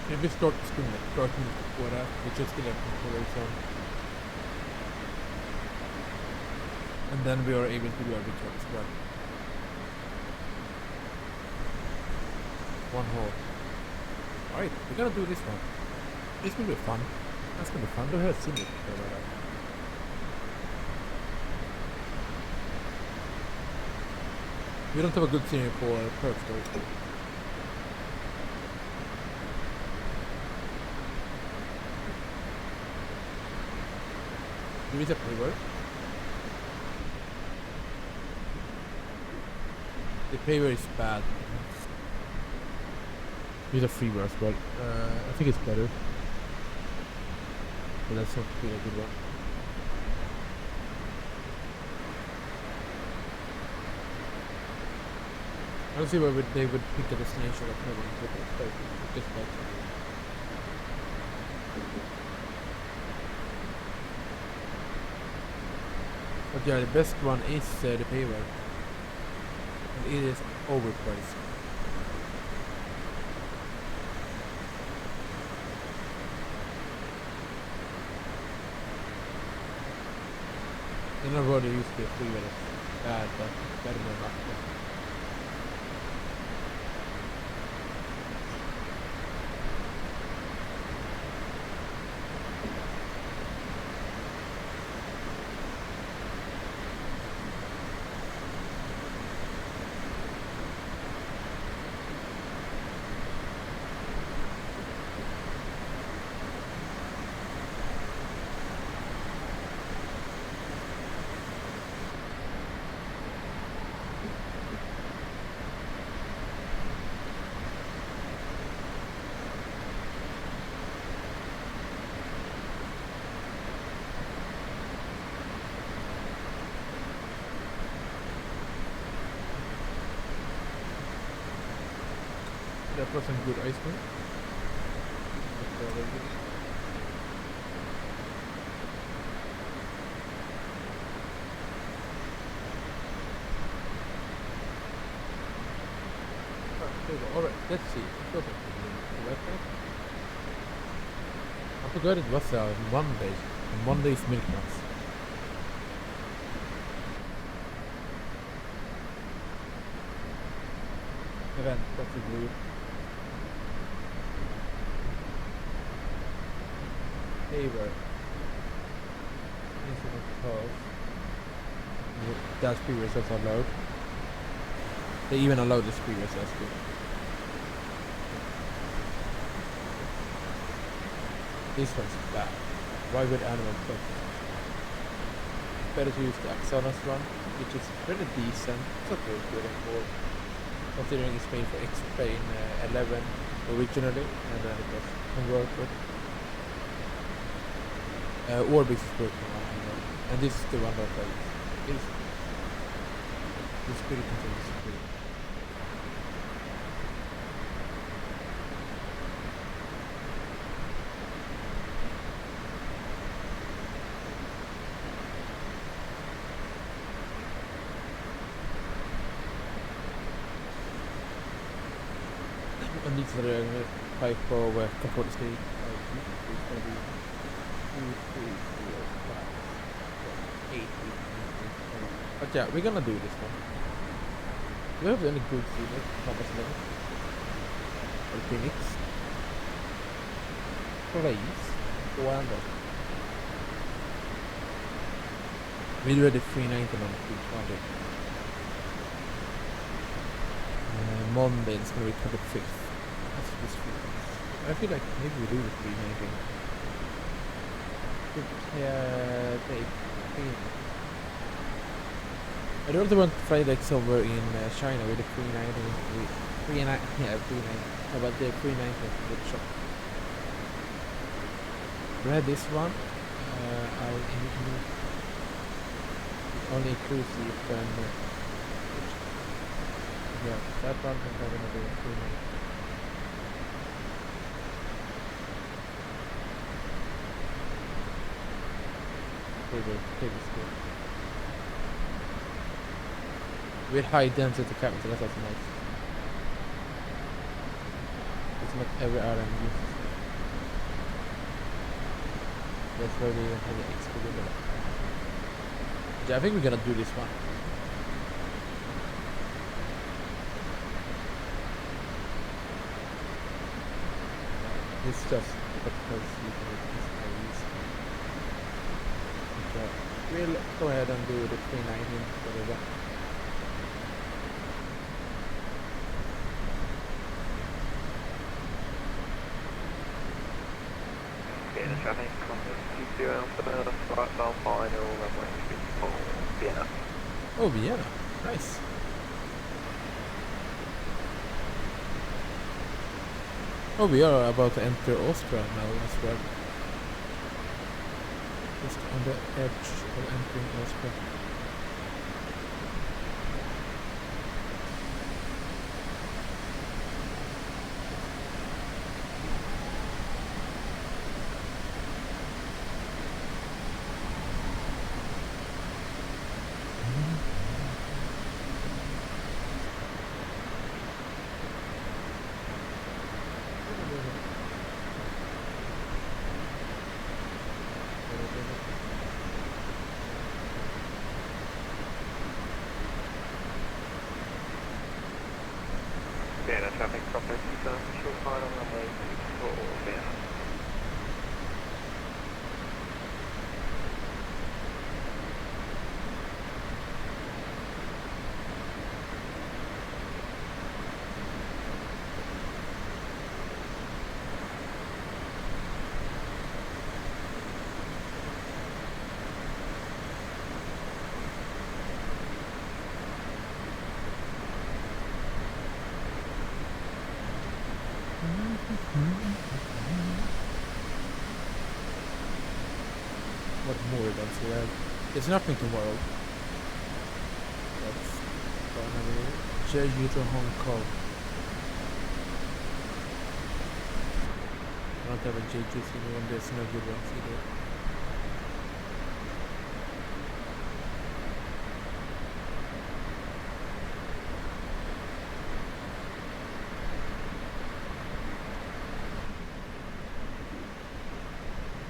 If we start spinning like 30 minutes before that, we just get a controller on. And then we are able to do every turn as well. One hole. Alright, we're gonna do this one. This will be fun. That's gonna be fun. We have seen it before like that. We don't have a good scenery for perks though. Do we have pre-work? The paver is bad. Use a free as well. I think it's better. But that's not really a good one. I don't see why they would pick a destination like no one would expect. Just like but yeah, the best one is the paver. And it is overpriced. Then I'd rather use the free one. It's bad, but it's better than nothing. That was some good ice cream. Alright, let's see. I forgot it was Monday. Monday's milk runs. event, that's a blue. Favor. Incident cause. That's previous that's allowed. They even allowed this previous that's good. This one's bad. Why would animal cook? Better to use the Axonos one, which is pretty decent. It's not very good anymore, considering it's made for X-Plane 11 originally, and then it was converted. Orbix is working on it, and this is the one that I use. It's pretty continuous. And these are the type of control state. It's going to be 2, 3, 4, 5, 6, 7, 8. But yeah, we're gonna do this one. Do we have any good units? Thomas Lane? Or Phoenix? Please. Wonder. We do the 390 on the 320. Monday it's gonna be 25th. That's this week. I feel like maybe we do the 390. I don't want to fly like somewhere in China with the 390. Yeah, 390. How about the 390 with shop? Read this one. I'll only inclusive when yeah, that one I'm gonna do 390. Table school. With high density capital, that's also nice. It's not every RM uses it. That's why we even have the XP with it. Yeah, I think we're gonna do this one. It's just because you can make this very easy. So we'll go ahead and do the 390 whatever. Vienna traffic, contact 20 for the flight final runway 54, Vienna. Oh, Vienna. Nice. Oh, we are about to enter Austria now as well. Just on the edge of entering Austria. Vienna traffic, contact 20 short final runway 54, Vienna. What more does he have? There's nothing tomorrow. That's Jeju to Hong Kong. I don't have a Jeju single one, there's no good ones either.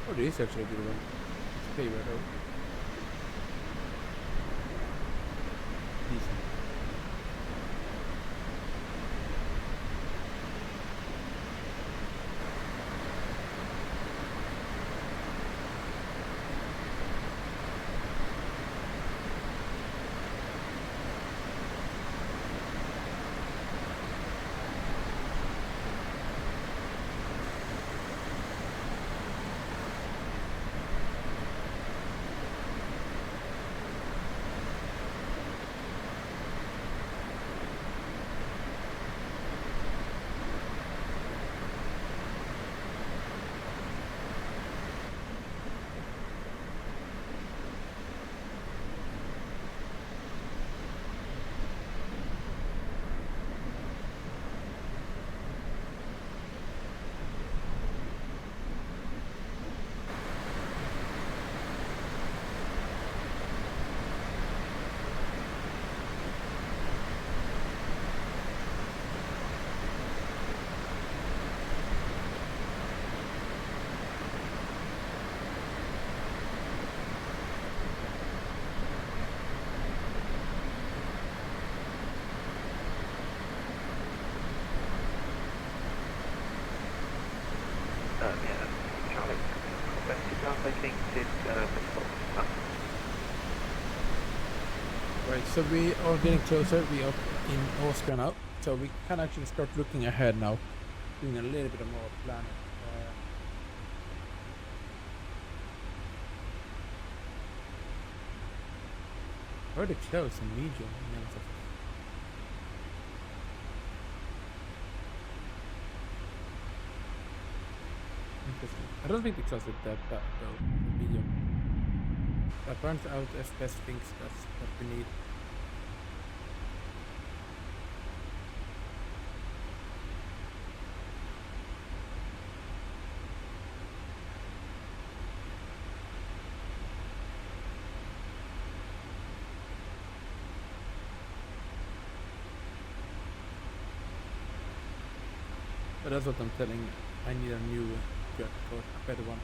Oh, there is actually a good one. It's favorite though. Decent. Yeah, Charlie. I think did Right, so we are getting closer. We are in Austria now, so we can actually start looking ahead now, doing a little bit of more planning. Pretty close and medium in MSFS. Interesting. I don't think the close with that though, medium. That burns out FPS thinks that's what we need. But that's what I'm telling you. I need a new graphic card, a better one.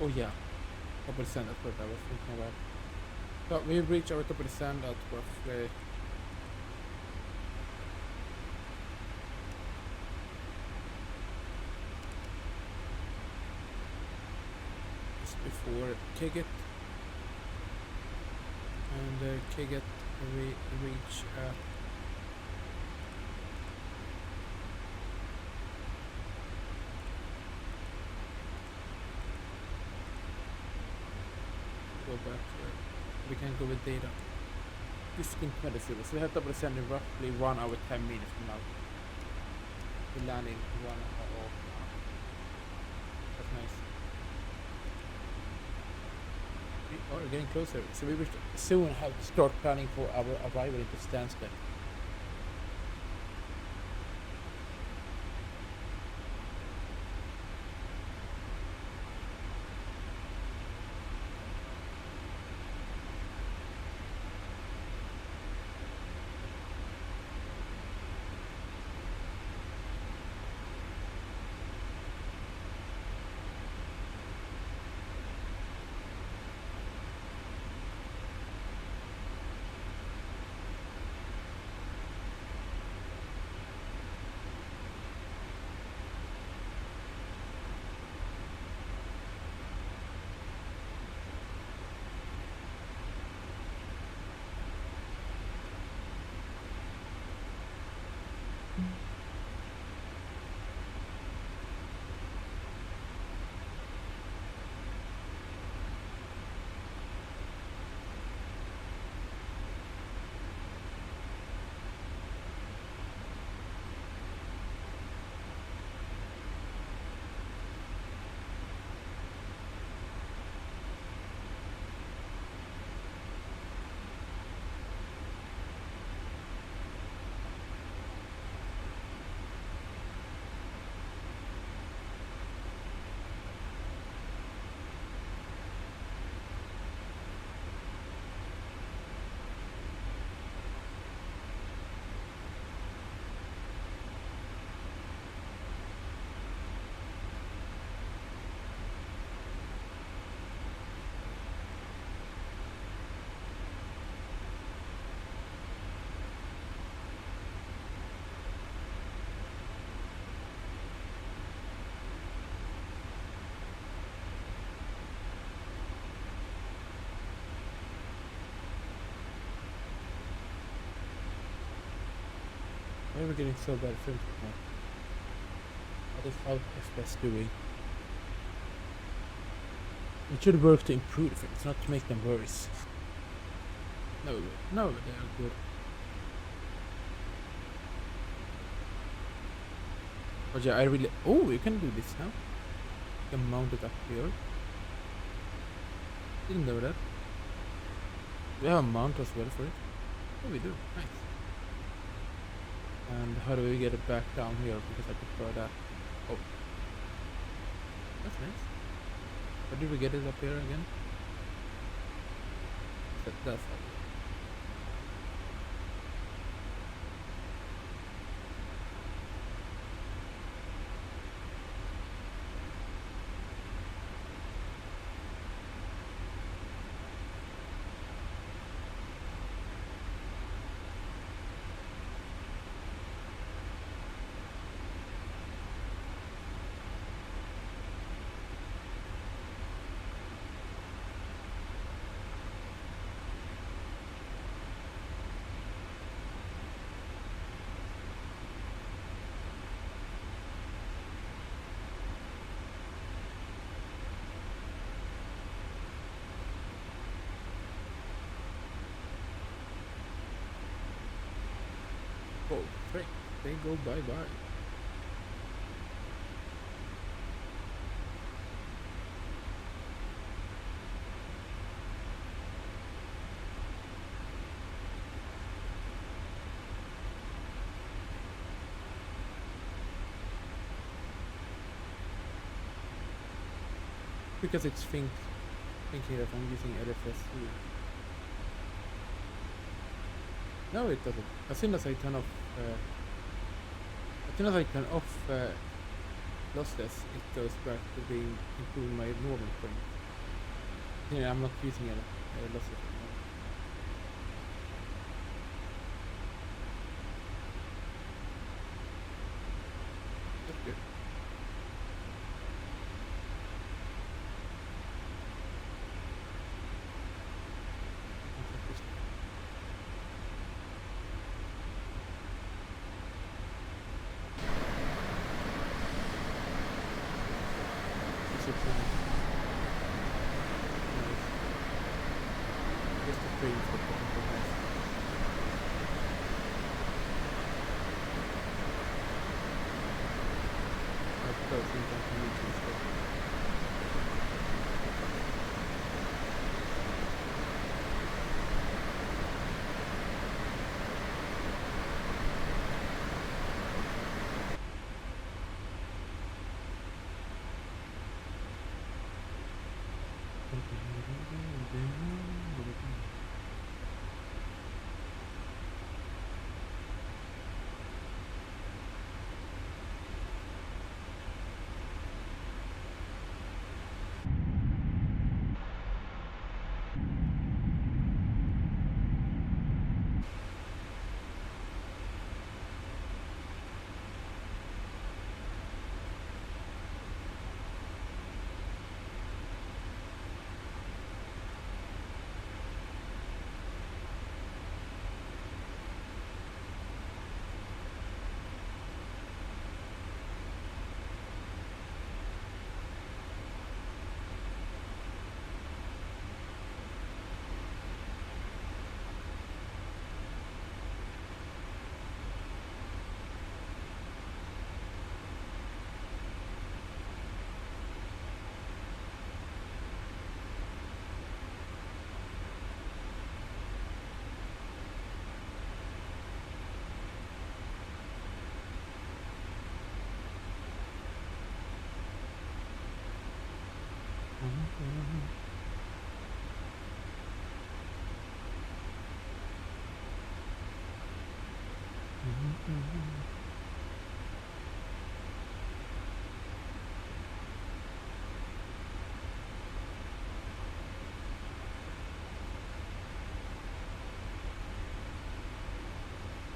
Oh yeah, top of the sand, that's what I was thinking about. So we reached our top of the sand at roughly just before Kiget. And Kiget we reach at go back here. We can go with data. 15:20, so we have to present in roughly 1 hour 10 minutes from now. We land in 1 hour off now. That's nice. We are getting closer, so we will soon have to start planning for our arrival into Stansted. Why are we getting so bad films now? What is our FPS doing? It should work to improve the films, not to make them worse. No, no, they are good. But yeah, I really... Oh, you can do this now. You can mount it up here. Didn't know that. We have a mount as well for it. Oh, we do. Nice. And how do we get it back down here? Because I prefer that. Oh. That's nice. How did we get it up here again? That's how. Oh, frick. They go bye-bye. Because it's thinking that I'm using LFS here. No, it doesn't. As soon as I turn off, lossless, it goes back to being improving my normal frame. Yeah, I'm not using lossless anymore. That's good. Just the frames for technical guys. I've got things I can use instead.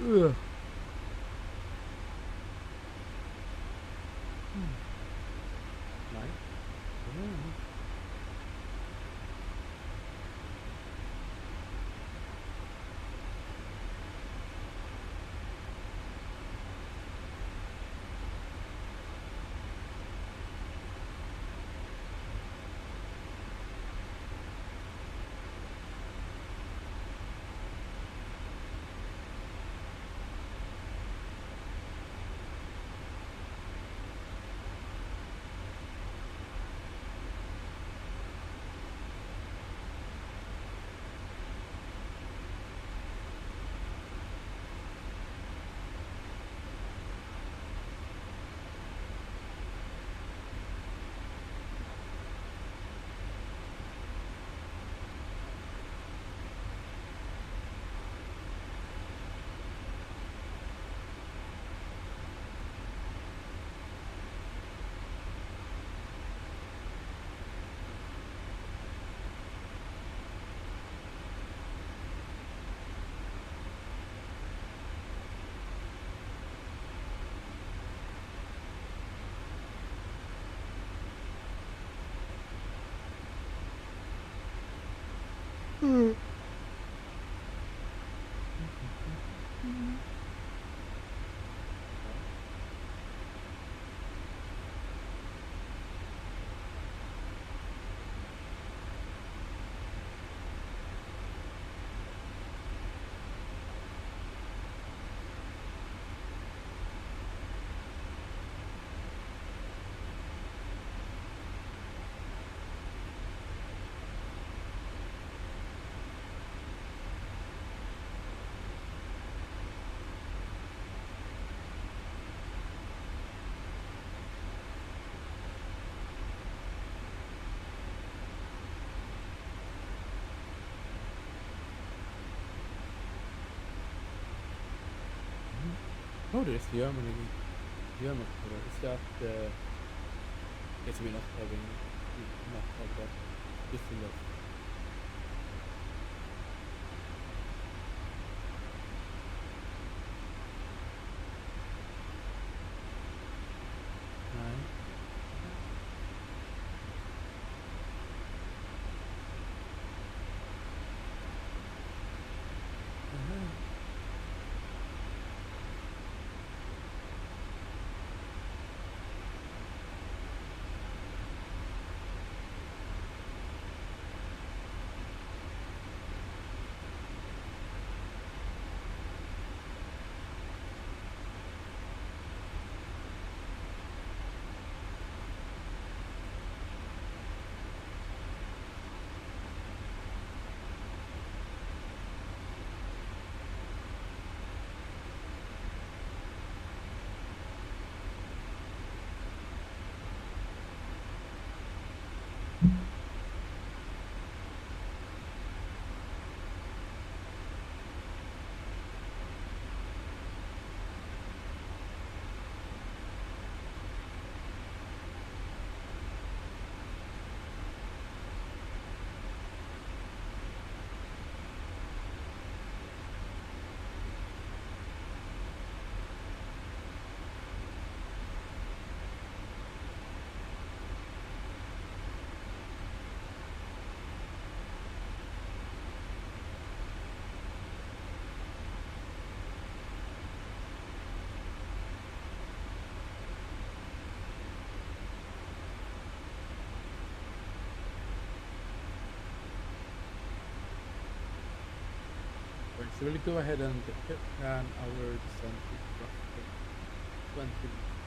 Ugh. Nice. Oh, there's Germany. German. Is that guess we're not having not have that system of nine. So we'll go ahead and plan our descent to roughly 20 minutes.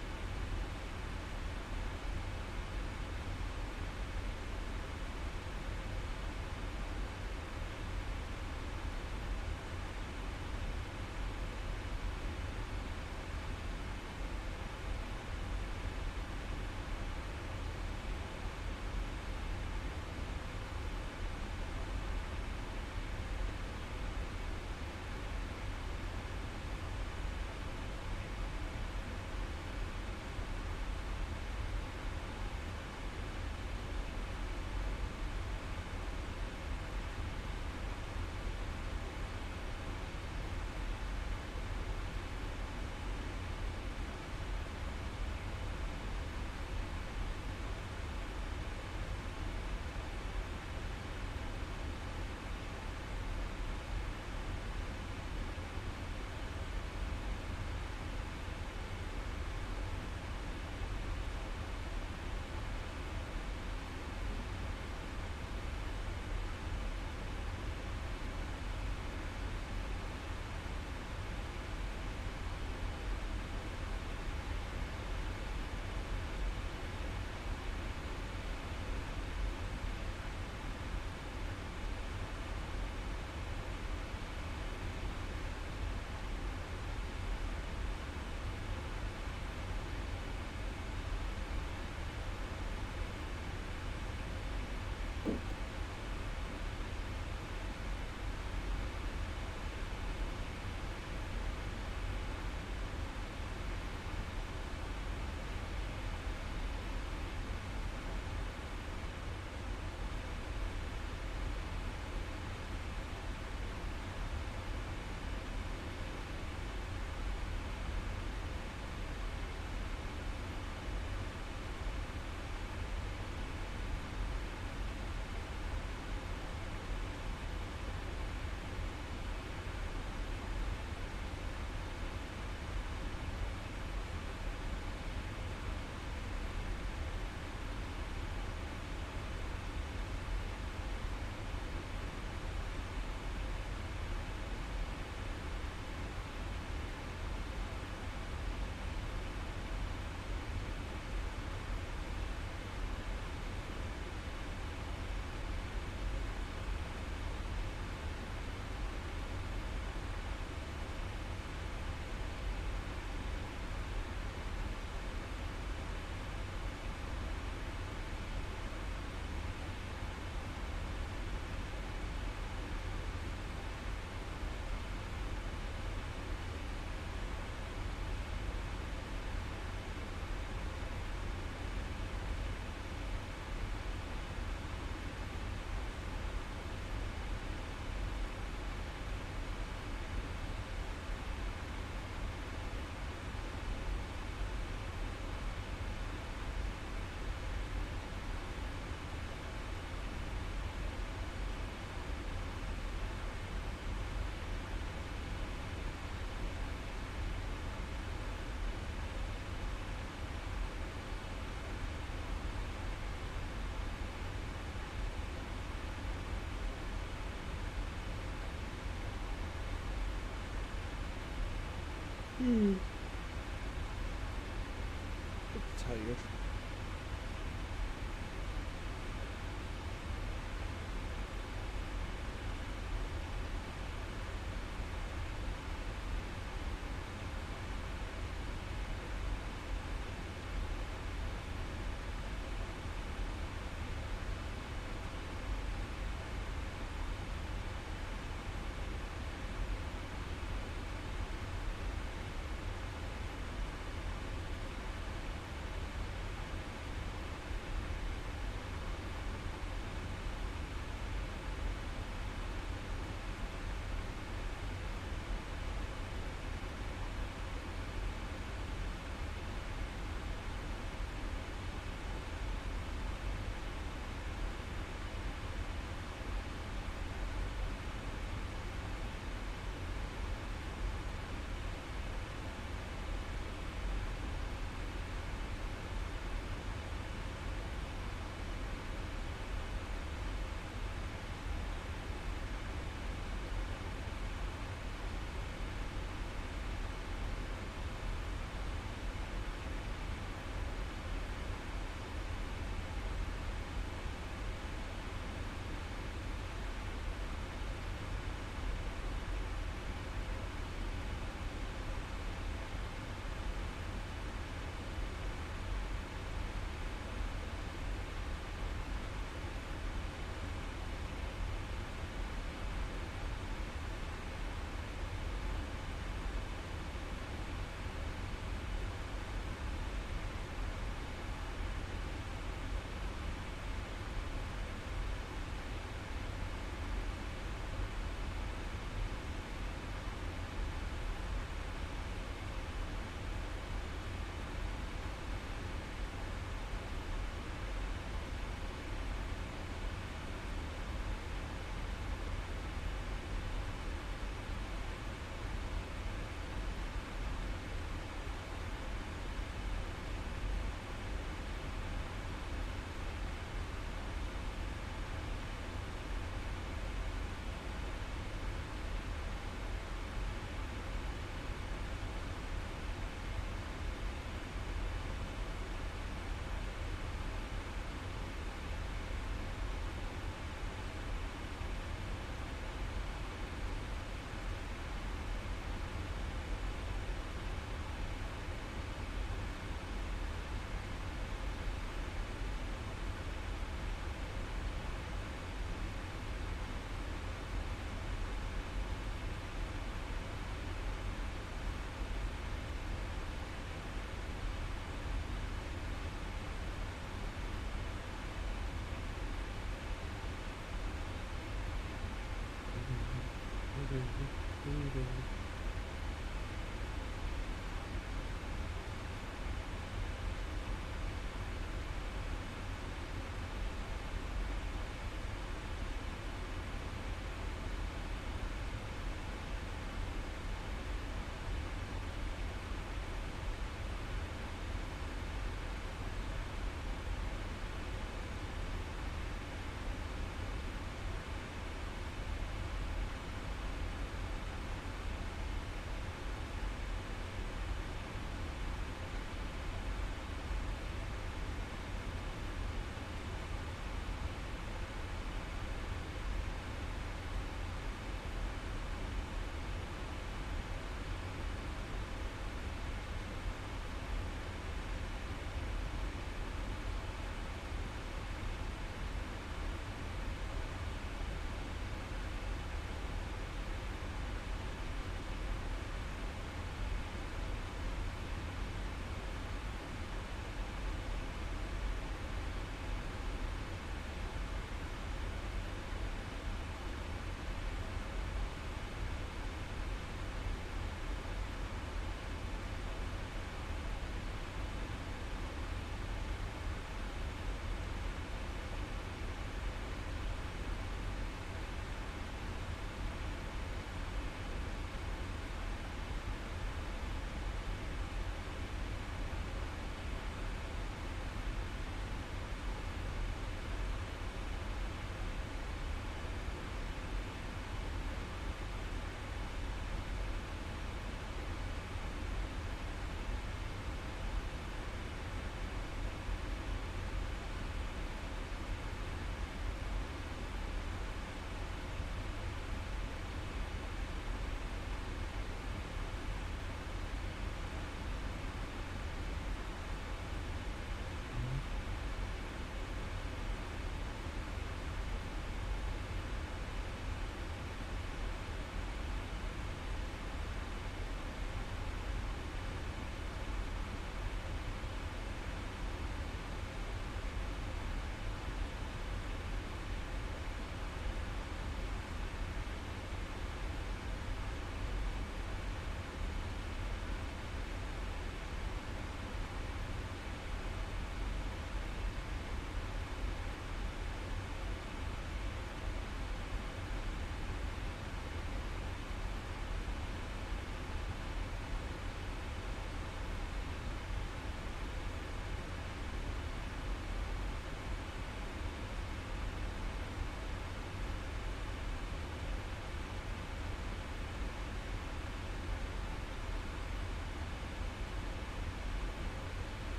Tired.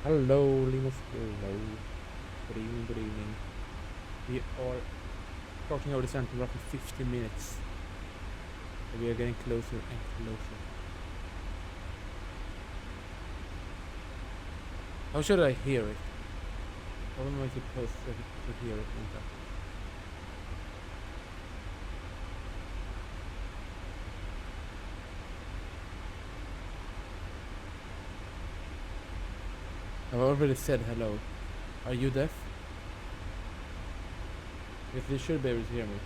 Hello, Linus. Hello. Good evening, good evening. We are talking over the center in roughly 50 minutes. And we are getting closer and closer. How should I hear it? How am I supposed to hear it in that? I've already said hello. Are you deaf? If you should be able to hear me.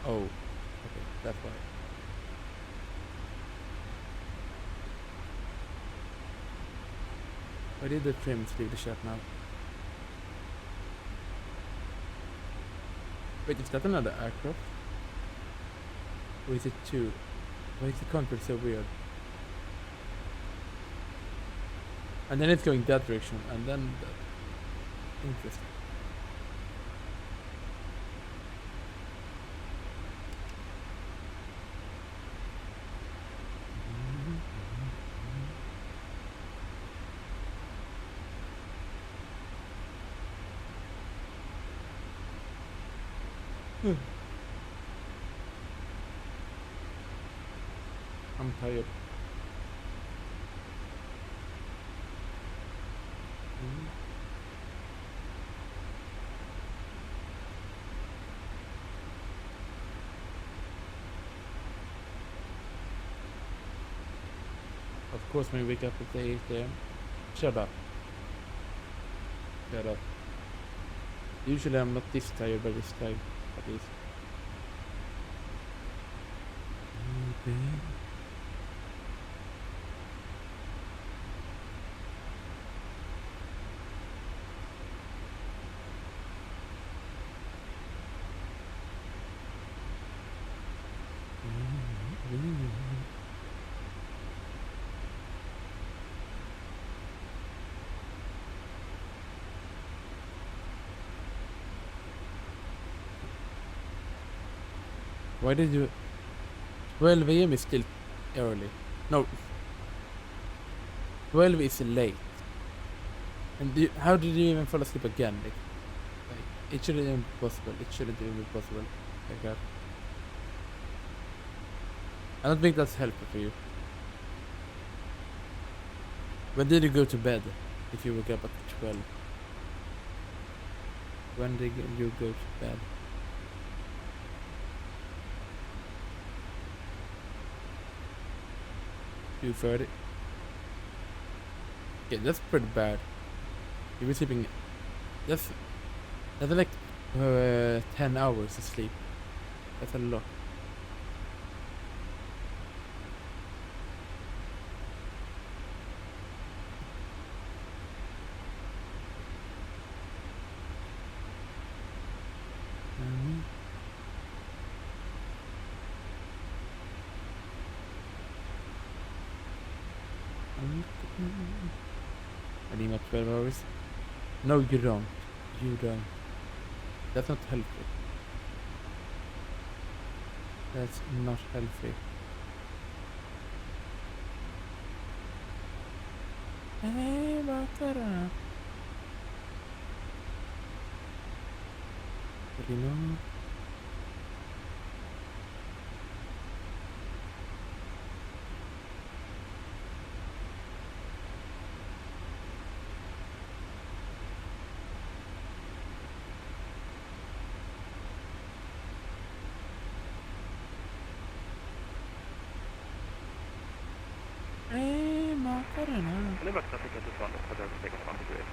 Oh, okay, that's why. Why did the trims leave the chat now? Wait, is that another aircraft? Or is it two? Why is the contour so weird? And then it's going that direction, and then that. Interesting. I'm tired. Of course, when we wake up at 8 a.m. Shut up. Shut up. Usually I'm not this tired by this time, at least. Why did you... 12 a.m. is still early. No. 12 is late. And how did you even fall asleep again? Like, it shouldn't even be possible. It shouldn't even be possible. Like that. I don't think that's helpful for you. When did you go to bed? If you woke up at 12. When did you go to bed? 2:30. Yeah, that's pretty bad. You were sleeping. That's like 10 hours of sleep. That's a lot. I need my 12 hours. No, you don't. You don't. That's not healthy. That's not healthy. Hey, Bakara. What do you know? Livex traffic at this one, for the second one degree.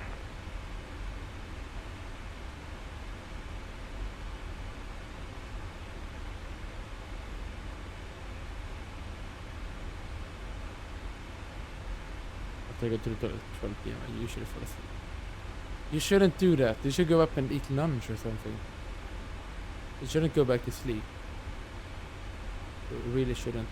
After I go to the toilet at 12 p.m. I usually fall asleep. You shouldn't do that. You should go up and eat lunch or something. You shouldn't go back to sleep. You really shouldn't.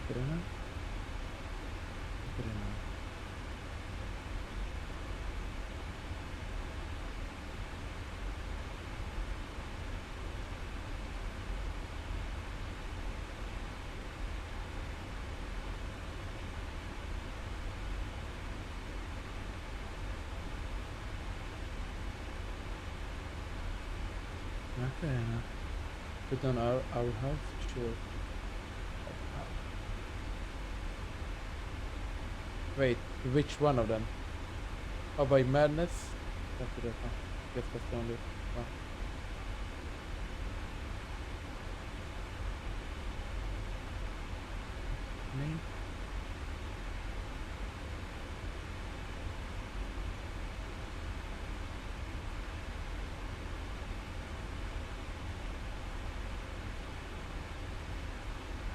Macarena. Macarena. Macarena. Put on our house? Sure. Wait, which one of them? Oh, by Madness? That's the difference. Guess that's the only one. Me?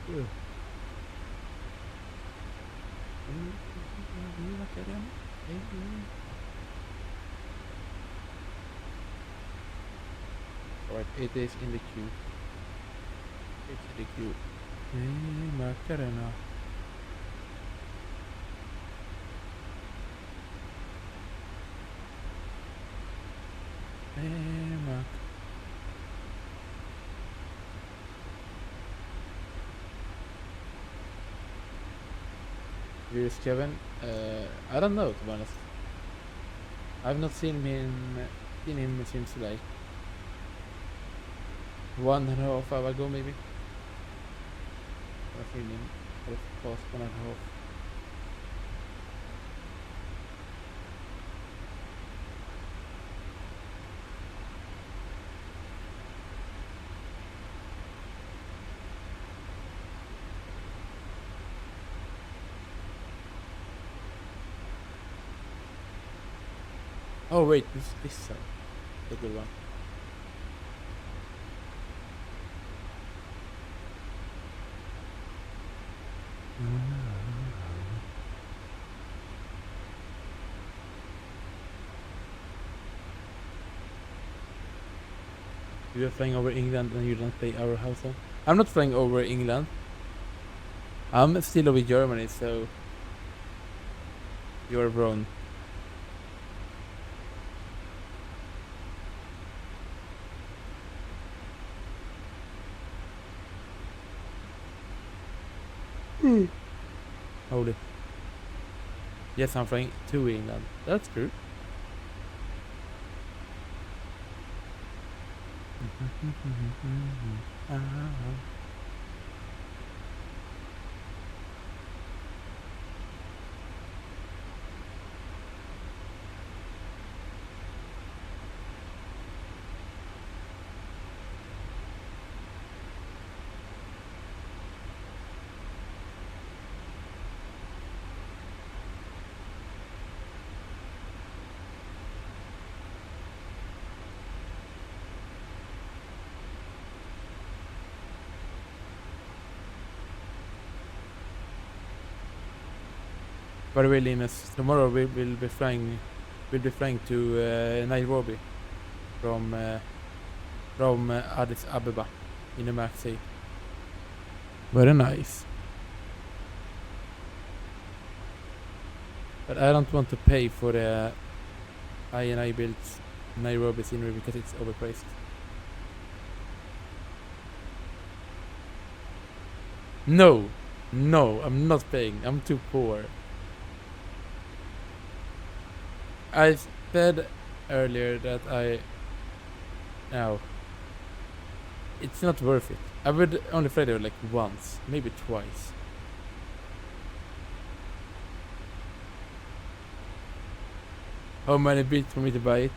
Ew. Alright, it is in the queue. It's in the queue. Hey, Macarena. Hey, Mac. Where's Kevin? I don't know, to be honest. I've not seen him since like 1.5 hours ago, maybe. I've seen him for the past 1.5. Oh wait, this is the good one. You are flying over England and you don't pay our house on? I'm not flying over England. I'm still over Germany, so you're wrong. Holy. Yes, I'm flying to England. That's true. By the way, Linus, tomorrow we will be flying. We'll be flying to Nairobi from Addis Ababa in a Max 8. Very nice. But I don't want to pay for the I built Nairobi scenery because it's overpriced. No, I'm not paying. I'm too poor. I said earlier that it's not worth it. I would only fly there like once, maybe twice. How many bits for me to buy it?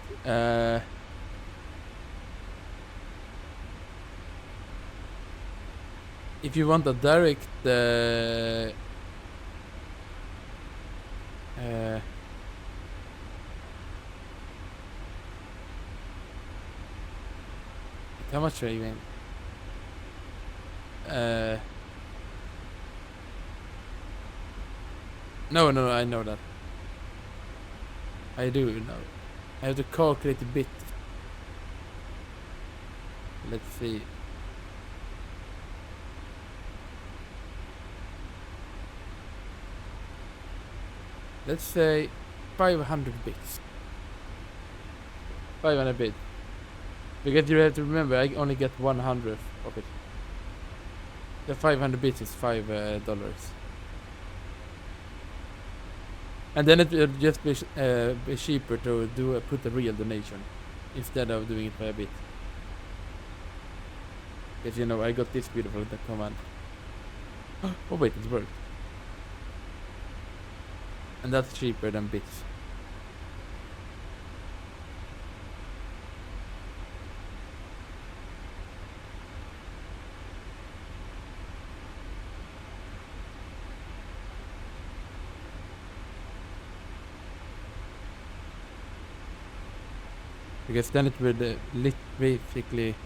If you want a direct how much are you in? No, I know that. I do know. I have to calculate a bit. Let's see. let's say 500 bits. 500 bits. Because you have to remember, I only get 100th of it. The 500 bits is $5. And then it will just be cheaper to put a real donation instead of doing it by a bit. Because you know, I got this beautiful command. Oh wait, it worked. And that's cheaper than bits. Because then it would basically,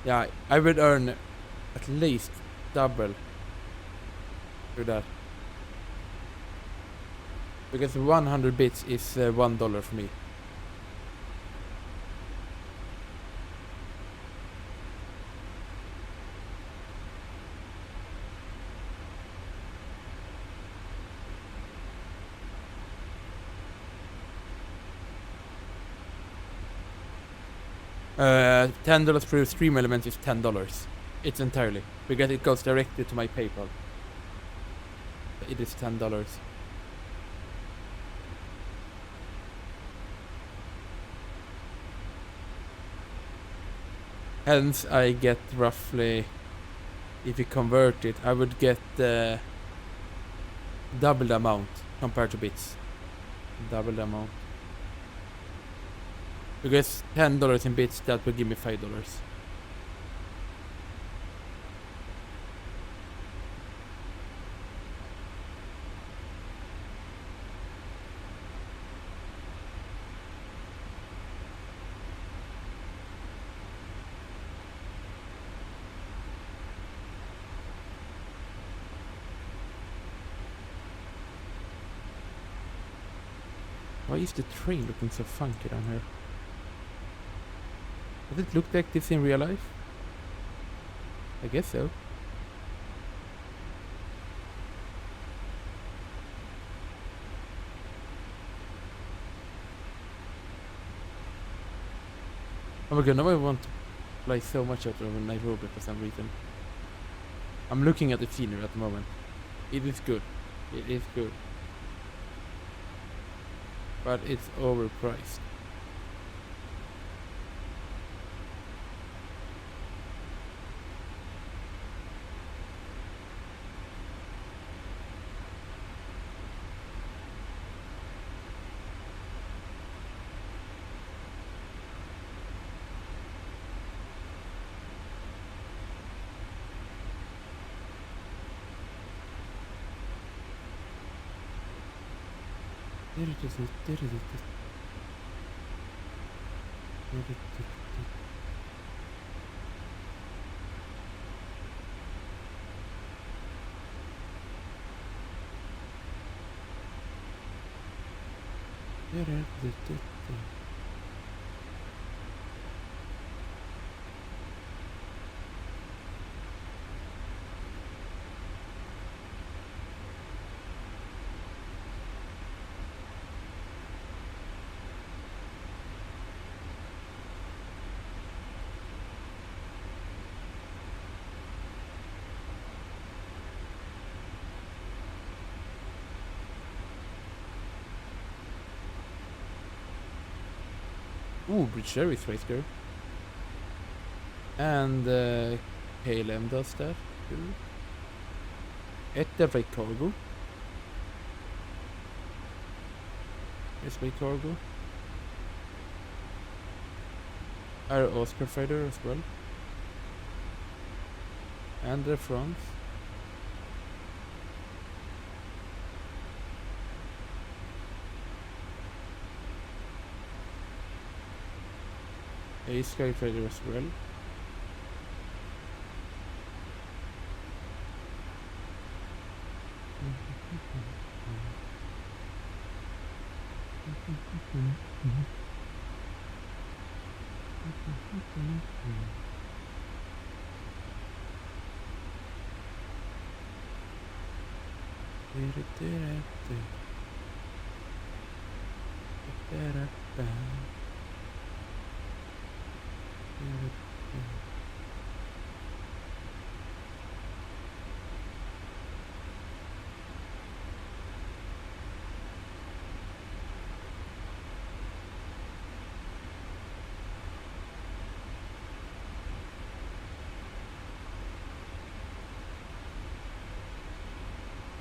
yeah, I would earn at least double through that. Because 100 bits is $1 for me. $10 per stream element is $10. It's entirely because it goes directly to my PayPal. It is $10. Hence, I get roughly, if you convert it, I would get double the amount compared to bits. Double the amount. Because $10 in bits, that would give me $5. Why is the train looking so funky down here? Does it look like this in real life? I guess so. Oh my god, now I want to play so much out of Nairobi for some reason. I'm looking at the scenery at the moment. It is good. It is good. But it's overpriced. Ooh, British Airways race there. And KLM does that too. Etterfreight Cargo. Freight Cargo. Air Oscar Fighter as well. And Air France. A Sky Fighter as well.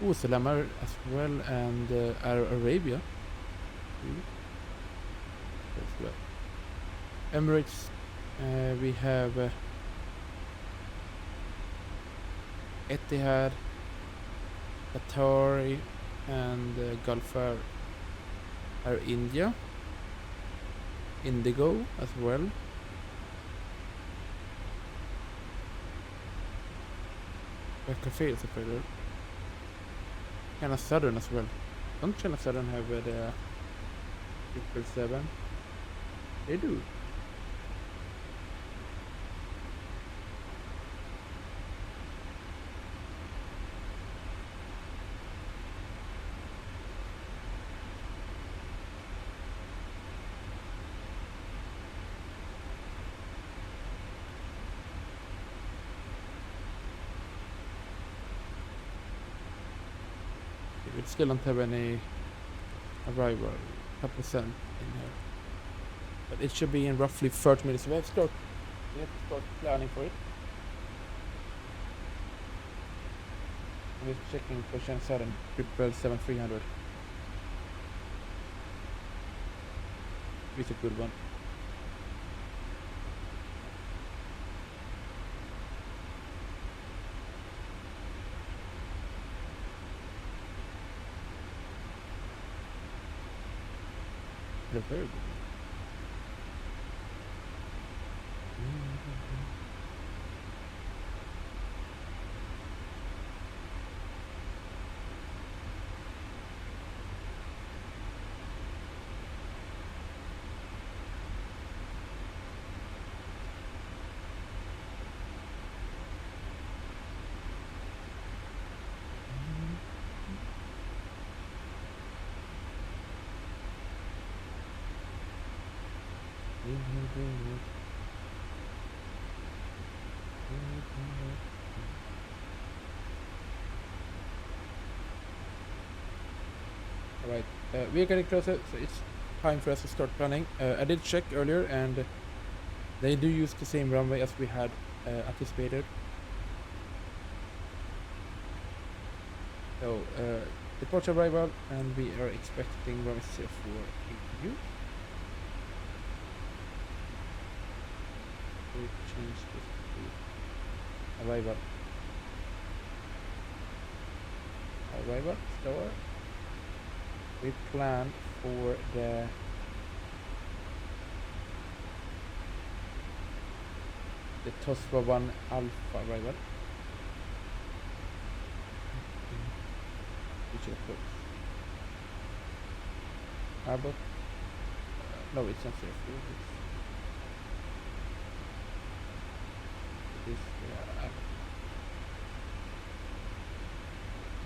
Oh, Salamar as well, and Arabia. As well. Emirates, we have Etihad, Qatari, and Gulf Air India. Indigo as well. Cafe is a failure. China Southern as well. Don't China Southern have the 777? They do. We still don't have any arrival, couple percent in here. But it should be in roughly 30 minutes. We have to start planning for it. I'm just checking for China Southern 777-300. It's a good one. They're very good. Alright, we are getting closer, so it's time for us to start planning. I did check earlier, and they do use the same runway as we had anticipated. So, departure arrival, and we are expecting runway 04 APU. We change this to arrival. Arrival, store. We planned for the TOSPA 1 Alpha arrival. We should put Abbott. No, it's not safe. It is Abbott.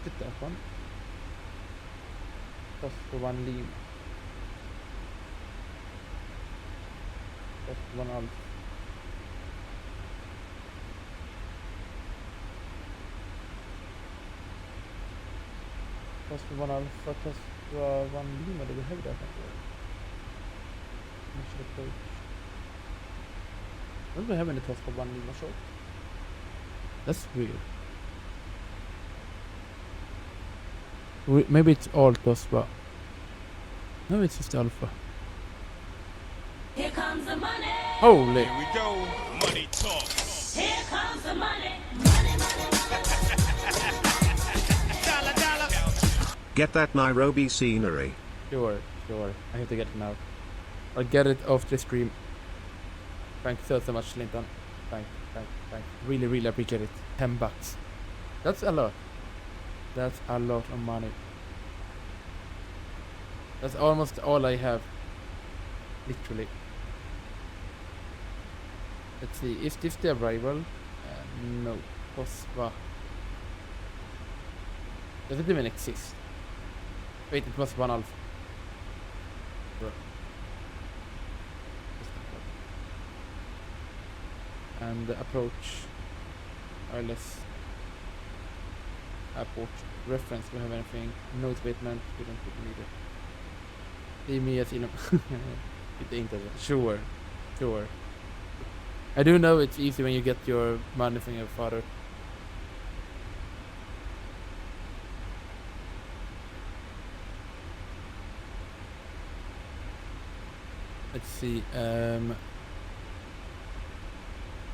Get that one. TOSPA 1 Lima. TOSPA 1 Alpha. TOSPA 1 Alpha, TOSPA 1 Lima, do we have that? Don't we have any TOSPA 1 Lima short? That's weird. Maybe it's all TOSPA. No, it's just Alpha. Here comes the money. Holy! Here we go. Money talk. Here comes the money. Money, money, money. Dollar, dollar. Get that Nairobi scenery. Sure. I have to get it now. I'll get it off the stream. Thank you so much, Linton. Thank. Really appreciate it. $10. That's a lot. That's a lot of money. That's almost all I have. Literally. Let's see. Is this the arrival? No. TOSPA. Does it even exist? Wait, it was 1 alpha. And approach wireless airport reference. Do we have anything? No statement. We don't need it. Leave me as it ain't that. Sure. I do know it's easy when you get your money from your father. Let's see.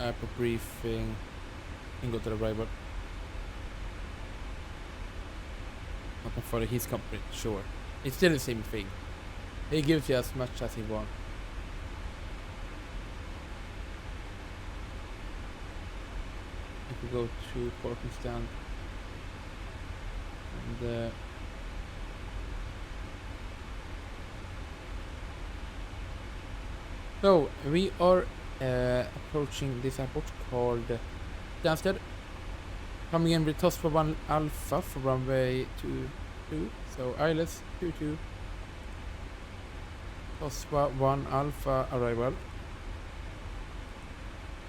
Airport briefing. Can go to the arrival. Not my father, his company. Sure. It's still the same thing. He gives you as much as he wants. If we go to parking stand and so we are approaching this airport called Stansted. Coming in with toss for 1 alpha for runway 22. So ILS 22. Toss for 1 alpha arrival.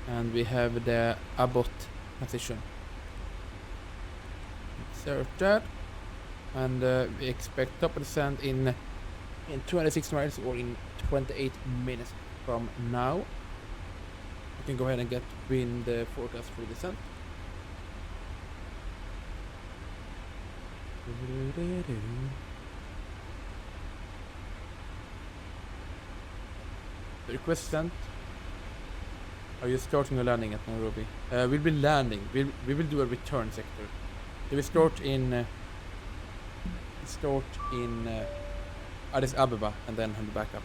And we have the Abbott position. Insert that. And we expect top of descent in 26 miles or in 28 minutes from now. We can go ahead and get wind forecast for descent. The request sent. Are you starting or landing at Nairobi? We'll be landing. We will do a return sector. So we start in Addis Ababa and then head back up.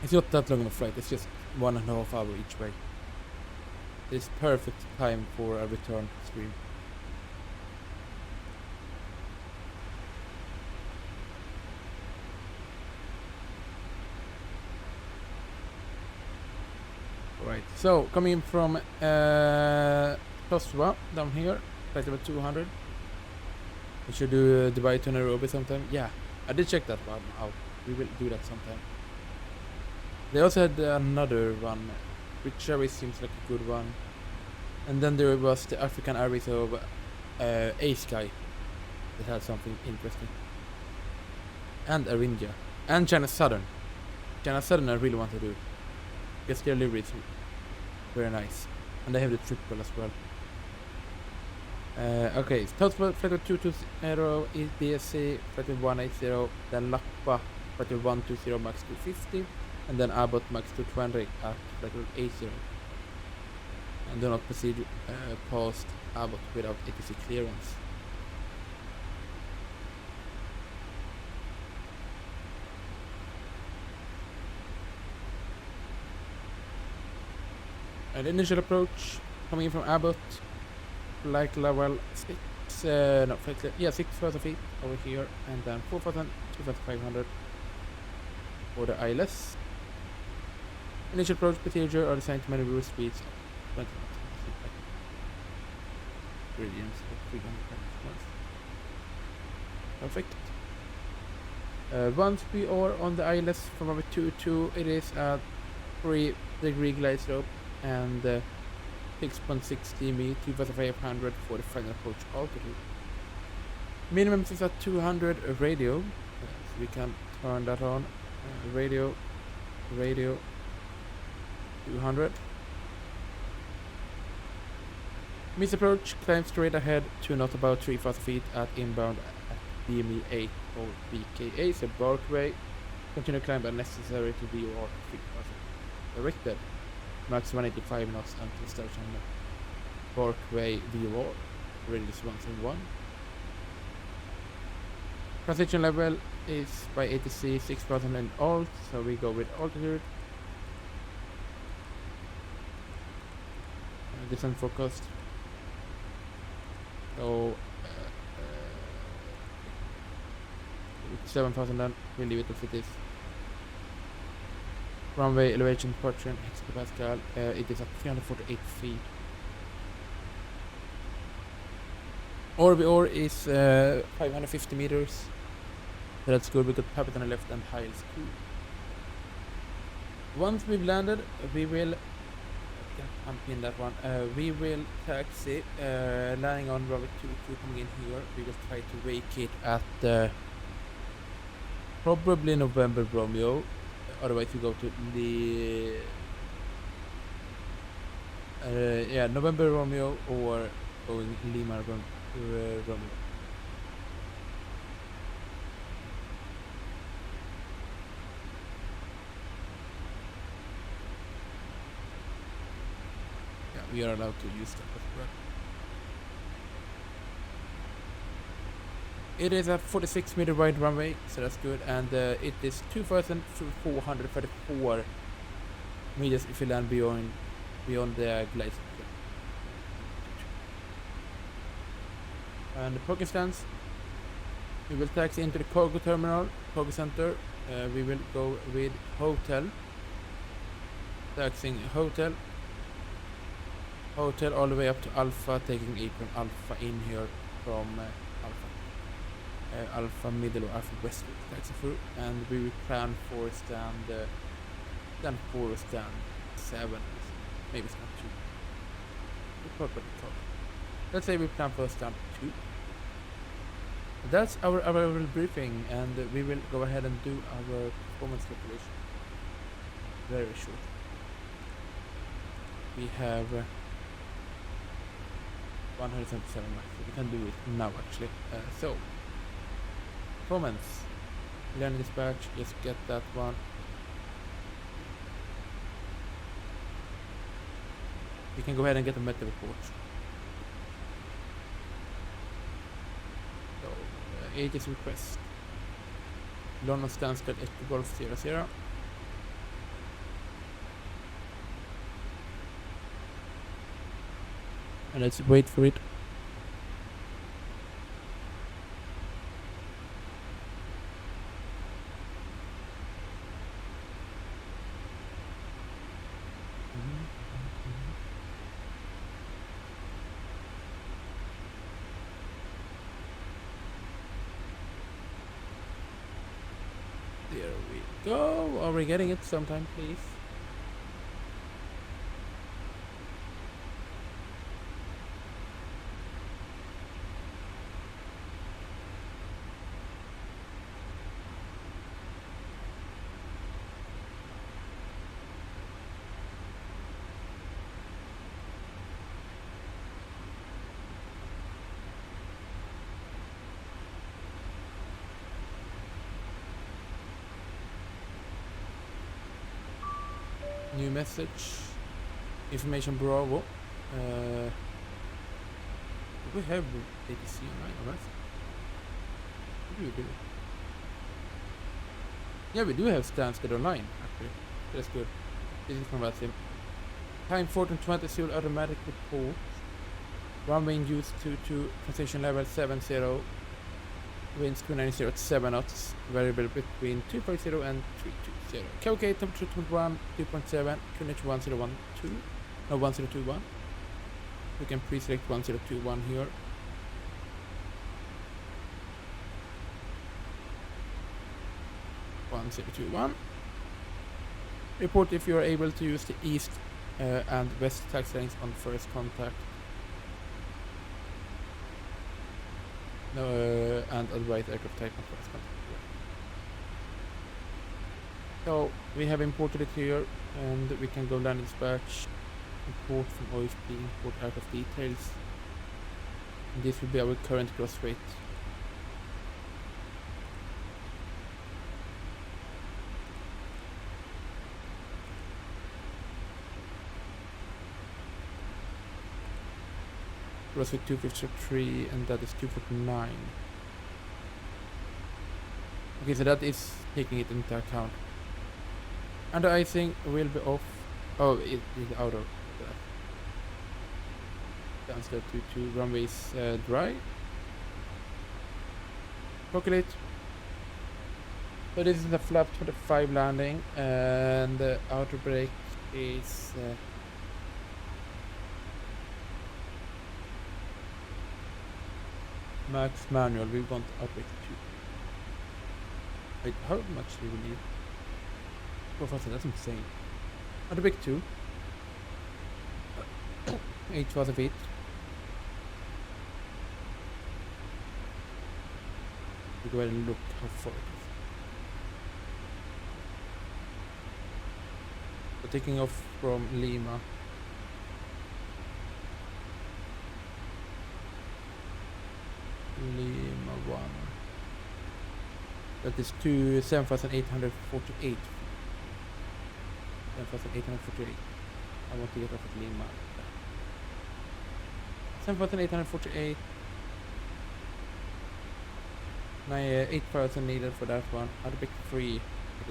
It's not that long of a flight. It's just 1.5 hours each way. It's perfect time for a return stream. Right, so coming in from Toswa down here, flight level 200. We should do Dubai to Nairobi sometime. Yeah, I did check that one out. We will do that sometime. They also had another one, which always seems like a good one. And then there was the African Airways of A-Sky that had something interesting. And Air India. And China Southern. China Southern I really want to do. Because their livery is very nice. And they have the triple as well. Okay, total flight of 220 is DSC, flight of 180, then Lakpa, flight of 120 max 250, and then Abbott max 220 at flight of 80. And do not proceed past Abbott without ATC clearance. And initial approach coming in from Abbott, like level 6, no, 6,000 feet over here, and then 4,000, 2,500 for the ILS. Initial approach procedure are designed to maneuver speeds of 20 knots. Gradients of 300 knots. Perfect. Once we are on the ILS from over 2 it is a 3-degree glide slope and 6.60 me, 2,500 for the final approach altitude. Minimum is at 200 radio, so we can turn that on. Radio 200. Miss approach, climb straight ahead to not about 3,000 feet at inbound at BME 8 or BKA, so Barkway. Continue climb as necessary to VOR 3,000. Directed. Max 185 knots until station Barkway VOR. Radius 171. Transition level is by ATC 6,000 and alt, so we go with altitude. Descent forecast. So 7,000 then, we'll leave it as it is. Runway elevation departure, hectopascal, it is at 348 feet. Or is 550 meters. So that's good. We got puppet on the left and Hiles too. Once we've landed, we will unpin that one. We will taxi, landing on runway 22 coming in here. We will try to vacate at probably November Romeo. Otherwise we go to the November Romeo or going Lima Romeo. Yeah, we are allowed to use that as well. It is a 46 meter wide runway, so that's good, and it is 2,434 meters if you land beyond the glide. And the parking stands, we will taxi into the cargo terminal, cargo center. We will go with hotel, taxiing hotel all the way up to Alpha, taking apron Alpha in here from Alpha Middle or Alpha West taxi through, and we will plan for stand 4 or stand 7, maybe stand 2. Let's say we plan for stand 2. That's our briefing, and we will go ahead and do our performance calculation very short. We have 177 max, so we can do it now actually. So performance, landing dispatch, just get that one. You can go ahead and get a meta report. So AGS request, London Stansted Echo Golf 00. And let's wait for it. There we go. Are we getting it sometime, please? New message. Information Bravo. Do we have ATC online or not? What do we do? Yeah, we do have Stansted online actually. That's good. This is from VATSIM. Time 14:20 Seoul automatic report. Runway induced to transition level 70. Winds 290 at 7 knots. Variable between 250 and 320. Calculate temperature 21, 2.7, QNH 1012. No, 1021. We can pre-select 1021 here. Report if you are able to use the east and west taxi lanes on first contact. No, and advise aircraft type on first contact. So we have imported it here, and we can go land dispatch, import from OSP, import aircraft details. And this will be our current gross rate. Gross rate 253, and that is 249. Okay, so that is taking it into account. And the icing will be off. Oh, it is out of that. Transfer to runways dry. Calculate. So this is a flap 25 landing, and the outer brake is Max manual, we want outbreak 2. Wait, how much do we need? 4,000, that's insane. Outbreak 2. 8,000 feet. We go ahead and look how far it is. So taking off from Lima. Lima 1. That is to 7,848. 7,848. I want to get off at Lima. 7,848. 8,000 needed for that one. Other big 3 it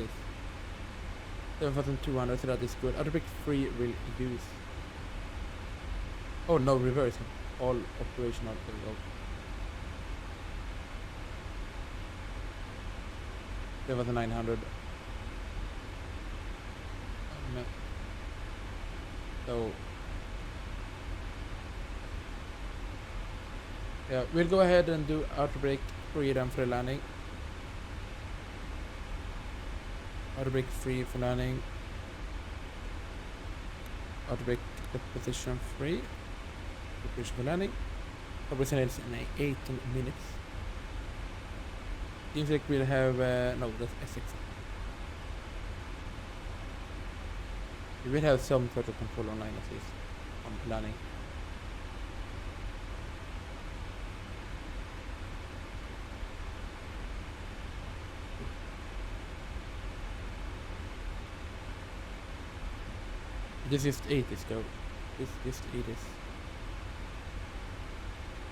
is. 7,200, so that is good. Other big 3 will use. Oh no, reverse. All operational. There we go. 7,900. So yeah, we'll go ahead and do outer brake freedom for landing. Outer brake free for landing. Outer brake position free. Position for landing. Operations in 18 minutes. Seems like we'll have no, that's S6. We will have some sort of control online at least on landing. This is 8 is go. This 8 is.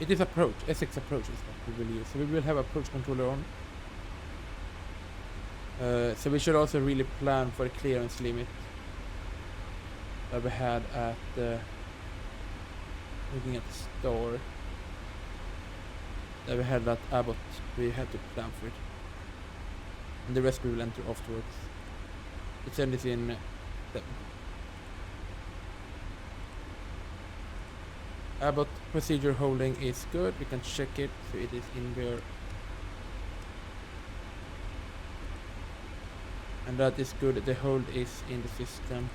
It is approach. S6 approach is what we will use. So we will have approach controller on. So we should also really plan for the clearance limit that we had at looking at the store that we had at Abbott. We had to plan for it, and the rest we will enter afterwards. Let's send this in 7. Abbott procedure holding is good. We can check it, so it is in there. And that is good. The hold is in the system.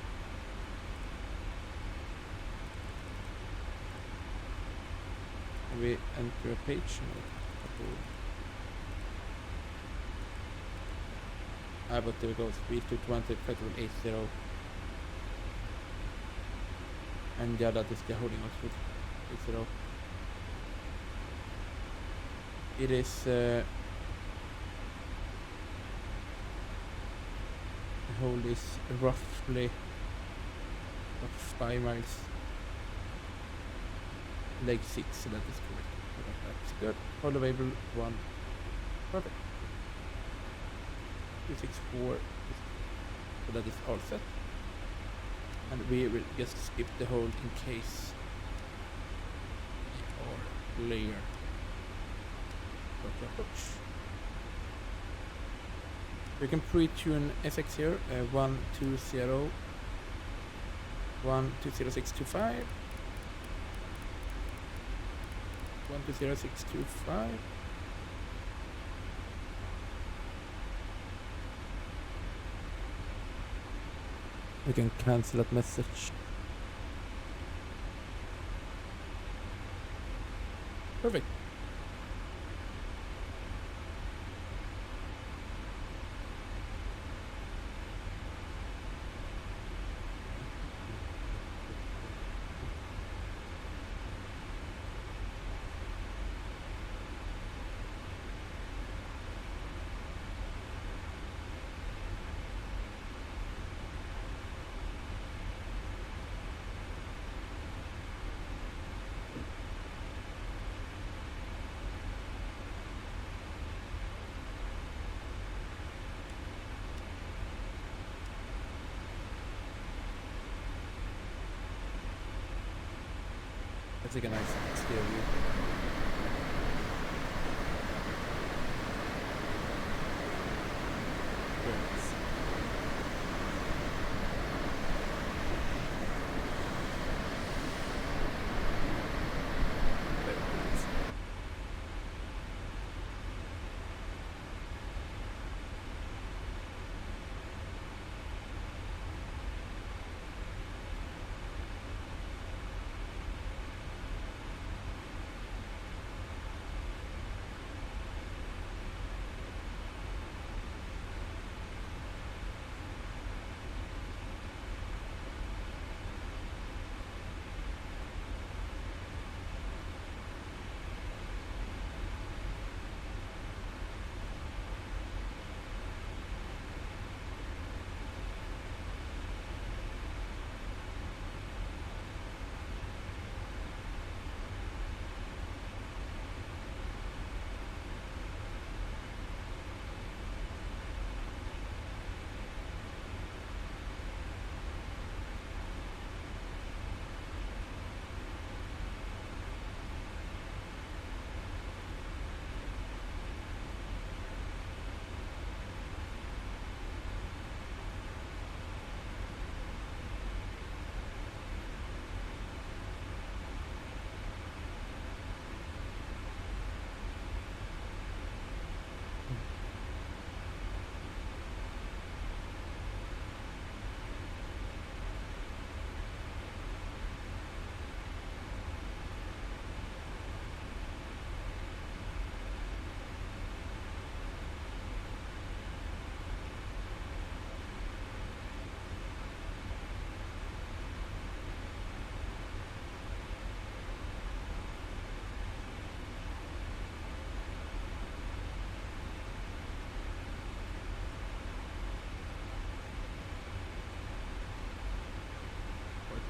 We enter a page. But there we go. Speed to 20, petrol 80. And yeah, that is the holding of 80. It is the hold is roughly 5 miles. Leg 6, so that is correct. That's good. Hold available 1. Perfect. 264. So that is all set. And we will just skip the hold in case or layer. We can pre-tune FX here. 120 120625. 120625. We can cancel that message. Perfect. Let's take a nice clear view.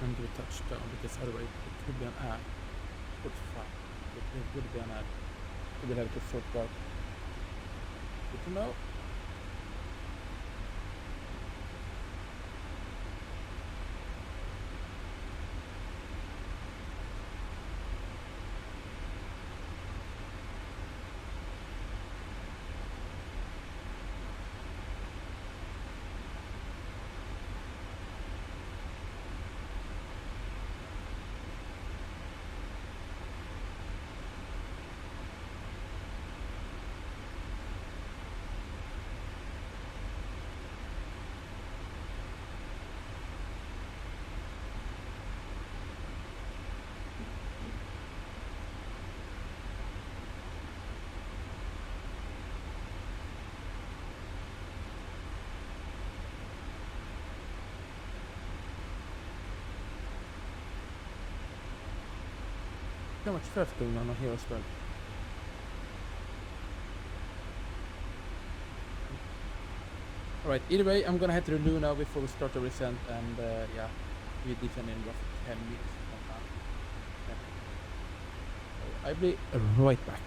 and do a touchdown, because otherwise it could be an ad. What the fuck? It would be an ad. We will have to sort it out. Good to know. How much theft going on here as well? Alright, either way, I'm gonna head to the loo now before we start the rescent, and yeah, we defend in roughly 10 minutes from now. So I'll be right back.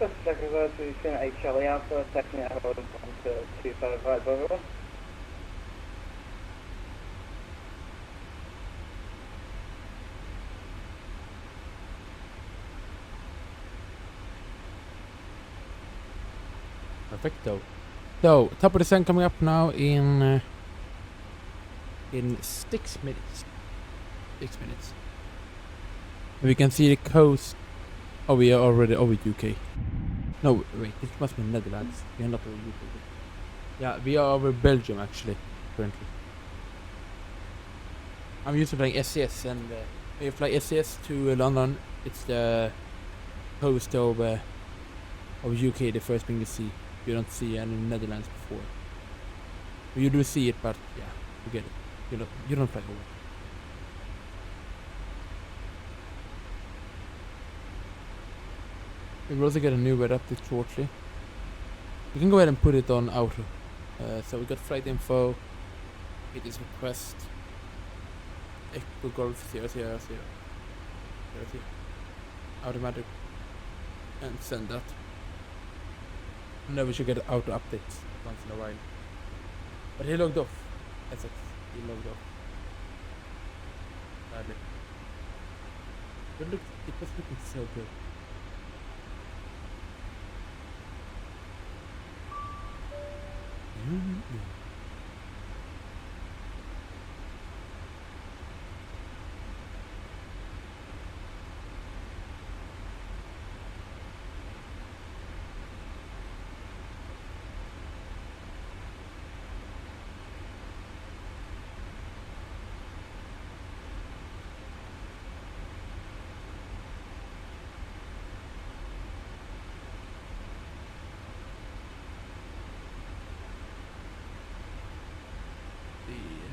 Secretary to Sina 8 Charlie Alpha, taxing out on to 255 over. Perfecto. So, top of the sun coming up now in 6 minutes. 6 minutes. We can see the coast. Oh, we are already over UK. No, wait, this must be Netherlands. We are not over UK. Yeah, we are over Belgium actually, currently. I'm used to playing SCS, and when you fly SCS to London, it's the coast of UK, the first thing you see. You don't see any Netherlands before. You do see it, but yeah, you get it. You don't fly over. We will also get a new weather update shortly. We can go ahead and put it on auto. So we got flight info. It is request. Echo Golf 000. Automatic. And send that. And then we should get auto updates once in a while. But he logged off. That's it. He logged off. Badly. But look, it was looking so good.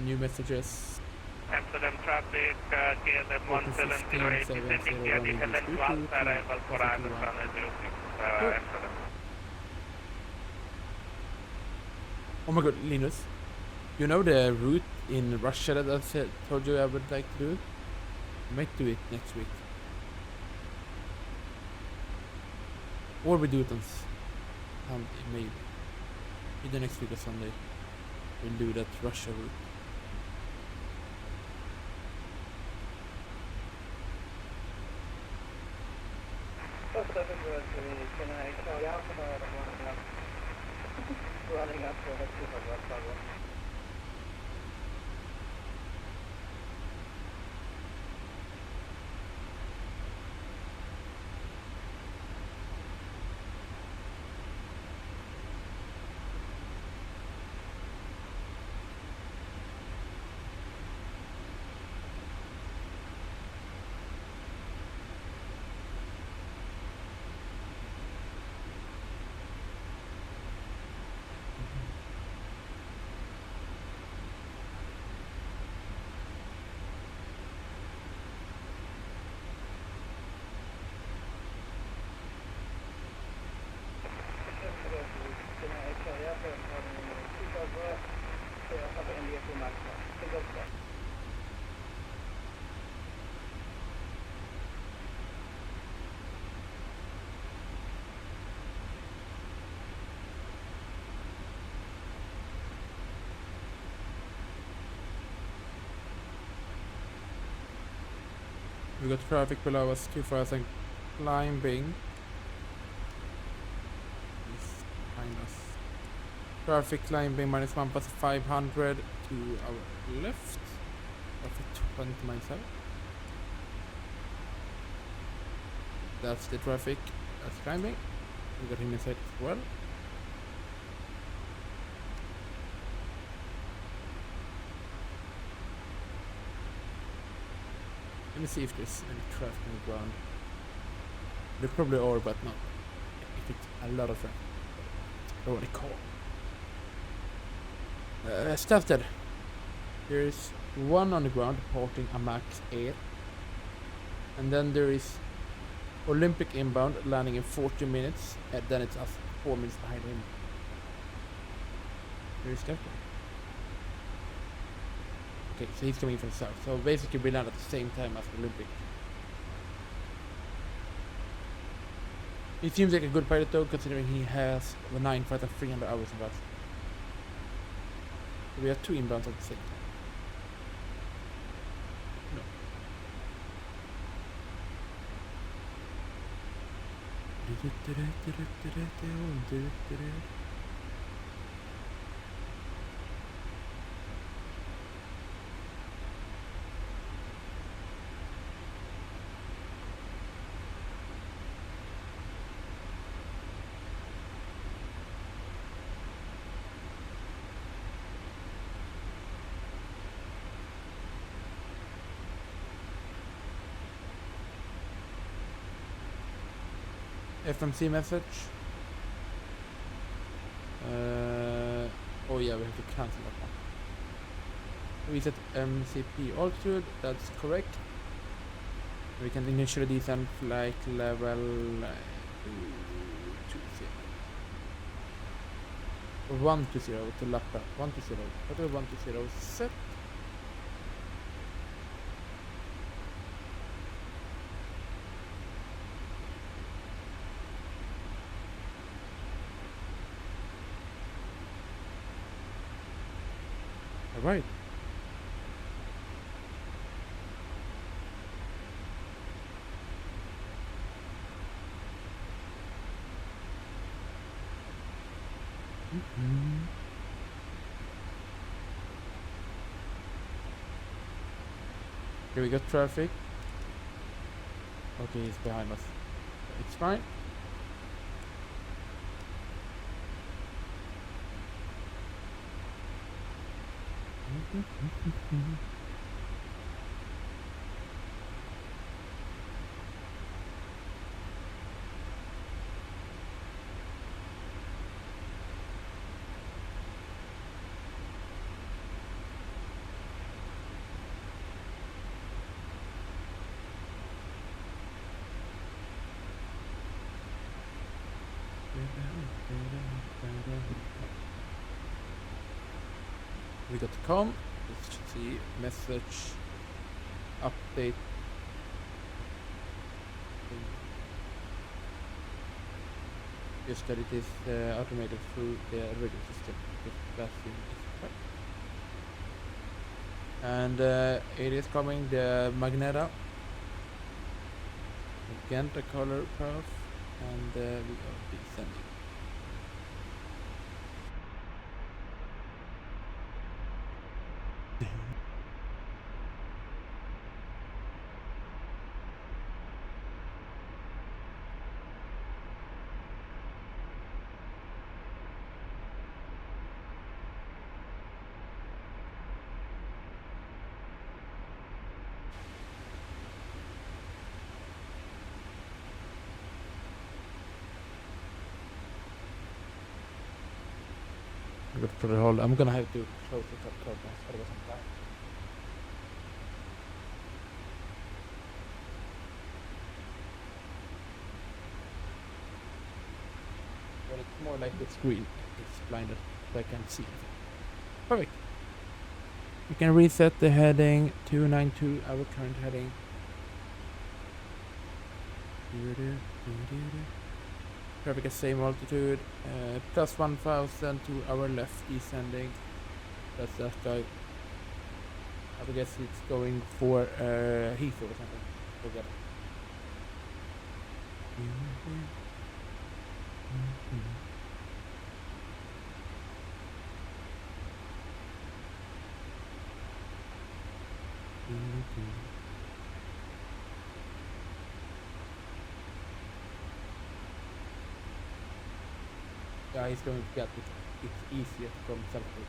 New messages. Amsterdam traffic, KLM 17080, sending via the LN12 arrival for Ireland runway 06, Amsterdam. Oh my god, Linus. You know the route in Russia that I told you I would like to do? I might do it next week. Or we do it on Sunday, maybe. Either next week or Sunday. We'll do that Russia route. Running up to a super We got traffic below us, 2000 climbing. He's behind us. Traffic climbing -1 plus 500 to our left. Roughly 20 miles out. That's the traffic that's climbing. We got him inside as well. Let me see if there's any traffic on the ground. There probably are, but not if it's a lot of traffic. I don't want to call. Started. There's one on the ground reporting a max air. And then there is Olympic inbound landing in 40 minutes. And then it's us 4 minutes behind him. There's Captain. Okay, so he's coming from south. So basically we land at the same time as Olympic. 40 minutes behind him. There's Captain. Okay, so he's coming from south. So basically we land at the same time as Olympic. 40 minutes behind him. Okay, so he's coming from south. So basically we land at the same time as Olympic. 40 minutes behind him. He seems like a good pilot though, considering he has the 9 fighter 300 hours in VATSIM. So we have 2 inbounds at the same time. No. FMC message. Oh yeah, we have to cancel that one. Reset MCP altitude, that's correct. We can initially descend flight level 120 to Lappa. 120. Hotel 120 set. Alright. Here we got traffic. Okay, he's behind us. It's fine. We got the com. Let's see message update. Just that it is automated through the radio system. If that thing is right. And it is coming the Magneta. Again the color path, and we are descending. Good for the whole. I'm gonna have to close the top curtains, otherwise I'm blind. But it's more like the screen is blinded, so I can't see anything. Perfect. We can reset the heading 292, our current heading. Traffic at same altitude, plus 1000 to our left descending. That's that guy. I would guess it's going for Heathrow or something. Forget it. Guys don't get it. It's easier from self-made.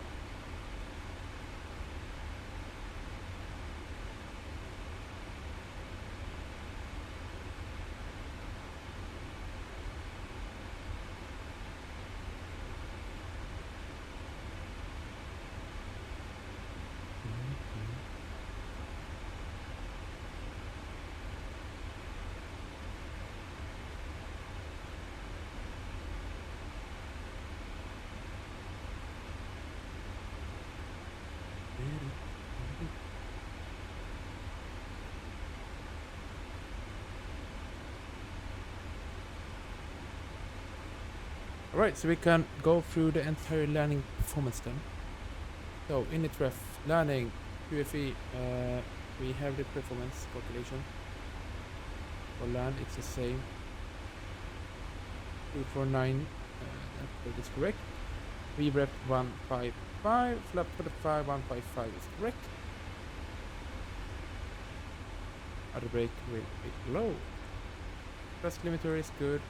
Alright, so we can go through the entire landing performance then. So, init ref, landing, QFE, we have the performance calculation. For land, it's the same. 249, that is correct. VREP 155, flap 45, 155 is correct. Auto brake will be low. Thrust limiter is good.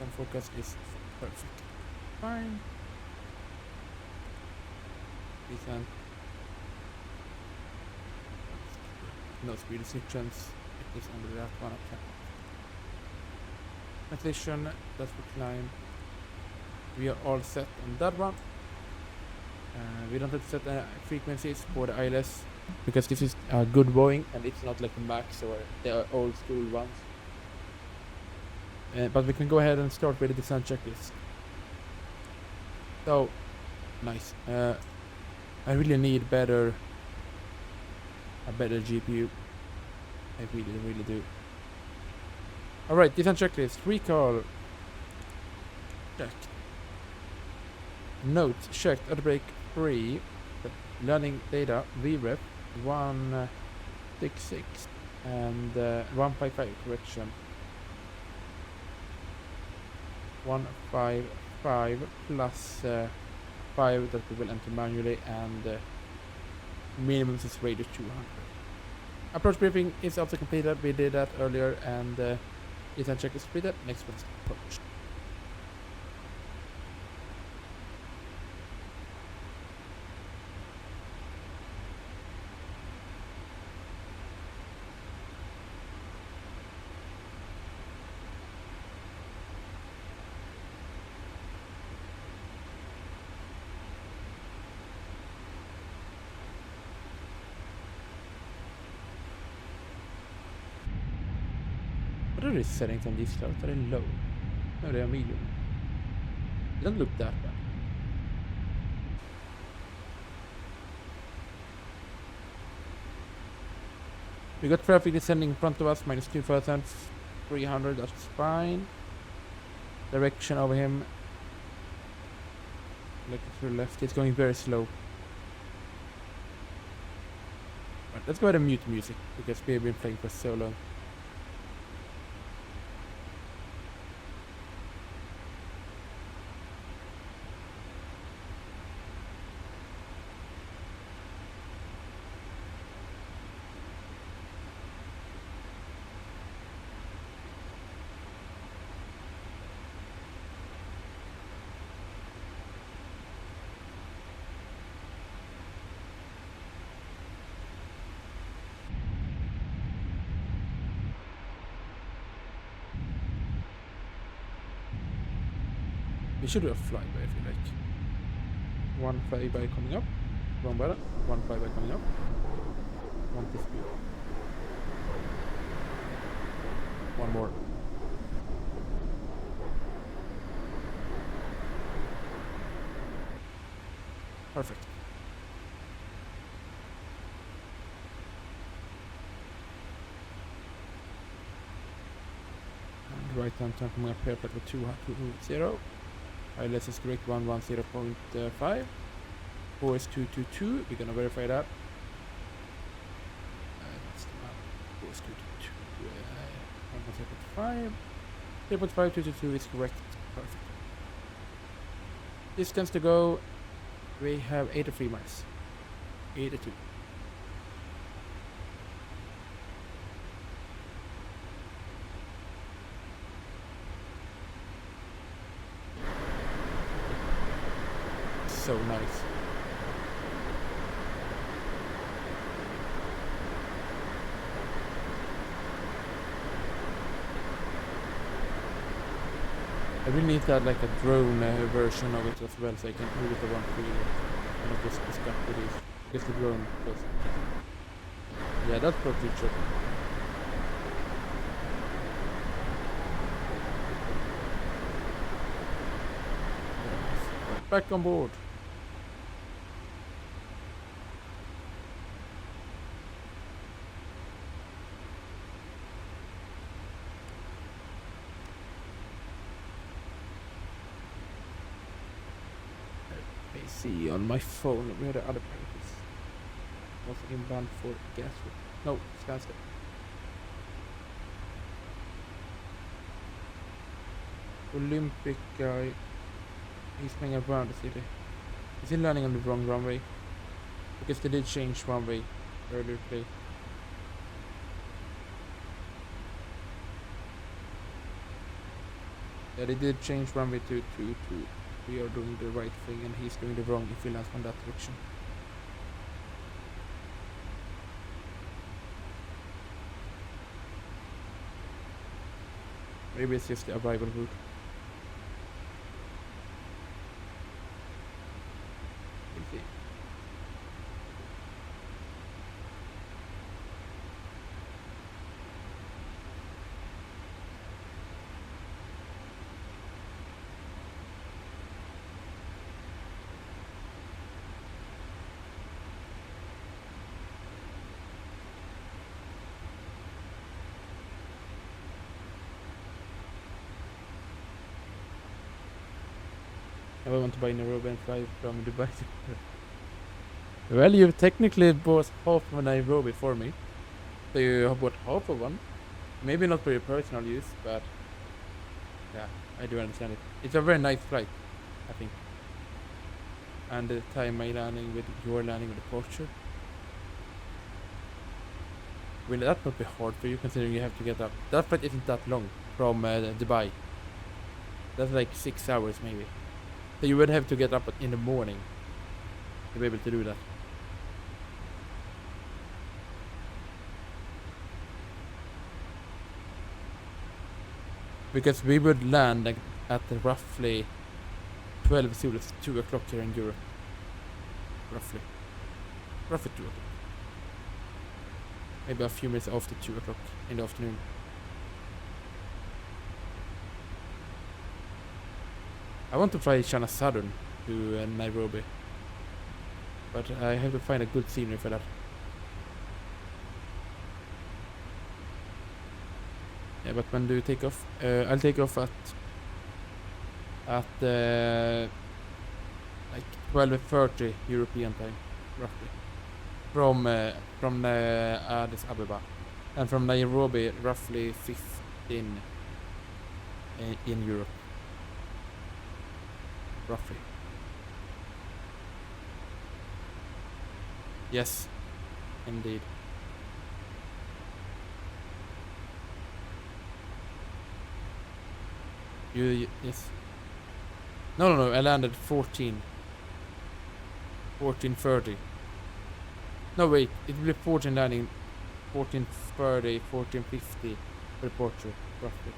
And focus is perfect. Fine. Decent. No speed restrictions. It is under that one up here. Transition, that's for climb. We are all set on that one. We don't have to set frequencies for the ILS because this is a good Boeing and it's not like a Max or the old school ones. But we can go ahead and start with the design checklist. So, nice. I really need a better GPU. I really do. Alright, design checklist. Recall. Checked. Notes checked. Auto brake 3. Learning data. VREP 166 and 155 correction. 155 plus 5 that we will enter manually and minimum is radius 200. Approach briefing is also completed. We did that earlier and design check is completed. Next one is approach. What are the settings on these clouds? Are they low? No, they are medium. They don't look that bad. We got traffic descending in front of us, minus 2,300, that's fine. Direction over him. Look to the left, it's going very slow. Right, let's go ahead and mute music because we've been playing for so long. We should do a flyby if you like. One flyby coming up. Wrong button. One flyby coming up. One to speed. One more. Perfect. And right hand turn coming up here, but with 220. ILS is correct 110.5. 4 is 222. We're gonna verify that. That's the map. 4 is 222. 110.5. 3.5 222 is correct. Perfect. Distance to go. We have 83 miles. 82. So nice. I really need to add like a drone version of it as well, so I can move it around freely and not just be stuck with this. Just the drone, because yeah, that's pro feature. Back on board. see on my phone where the other pilot is. Also inbound for gas. No, Stansted. Olympic guy. He's playing around the city. Is he landing on the wrong runway? Because they did change runway earlier today. Yeah, they did change runway to we are doing the right thing and he's doing the wrong if he lands on that direction. Maybe it's just the arrival route. We'll see. I want to buy Nairobi and fly from Dubai. Well, you've technically bought half of Nairobi for me. So you have bought half of one. Maybe not for your personal use, but yeah, I do understand it. It's a very nice flight, I think. And the time my landing with your landing with the departure. Will that not be hard for you considering you have to get up? That flight isn't that long from Dubai. That's like 6 hours maybe. So you would have to get up in the morning to be able to do that. Because we would land at roughly 12:02, 2 o'clock here in Europe. Roughly 2 o'clock. Maybe a few minutes after 2 o'clock in the afternoon. I want to fly China Southern to Nairobi, but I have to find a good scenery for that. Yeah, but when do you take off? I'll take off at like 12:30 European time, roughly, from Addis Ababa, and from Nairobi roughly 15 in Europe. Roughly. Yes, indeed. Yes. No, I landed 14:30. No, wait, it will be 14 landing, 14:30, 14:50 departure, roughly.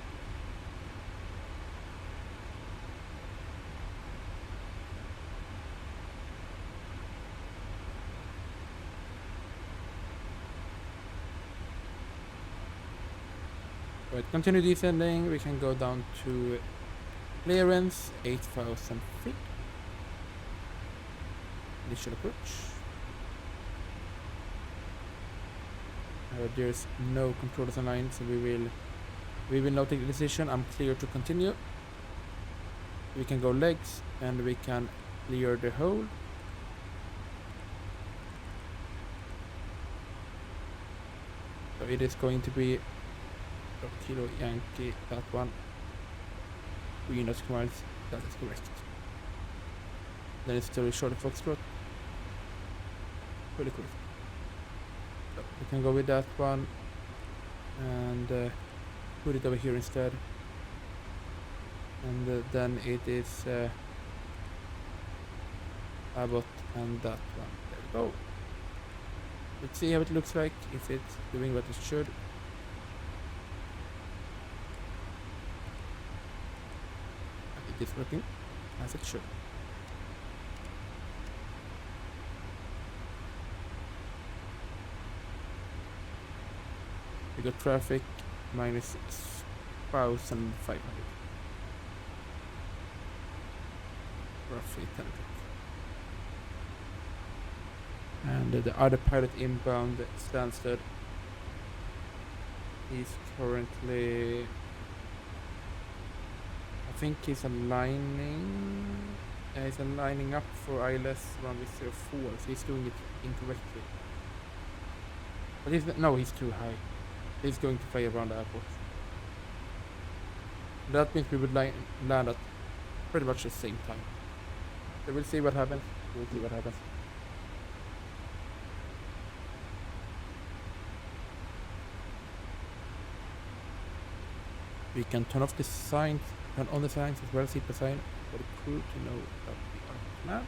Right, continue descending. We can go down to clearance 8,000 feet. Initial approach. There's no controllers online, so we will now take the decision. I'm clear to continue. We can go legs and we can clear the hole. So it is going to be Kilo Yankee, that one. Venus miles, that is correct. Then it's still short Foxtrot. Really correct. So we can go with that one and put it over here instead. And then it is Abbott and that one. There we go. Let's see how it looks like, if it's doing what it should. It's working as it should. We got traffic minus 1,500. Roughly 10 o'clock. And the other pilot inbound, Stansted, he's currently, I think he's aligning He's lining up for ILS runway 04, so he's doing it incorrectly. But he's too high. He's going to fly around the airport. That means we would land at pretty much the same time. So we'll see what happens. We can turn off the signs, turn on the signs as well, seatbelt sign, for the crew to know that we are now.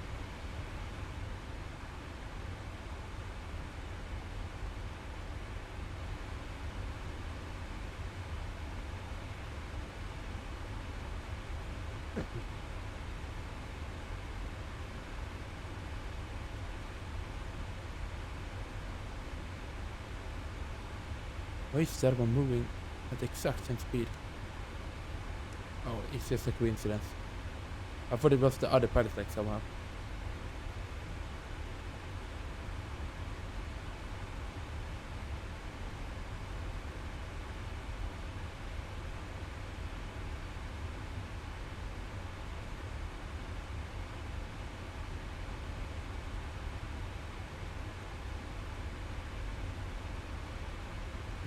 Why is that one moving at the exact same speed? Oh, it's just a coincidence. I thought it was the other pilot like somehow.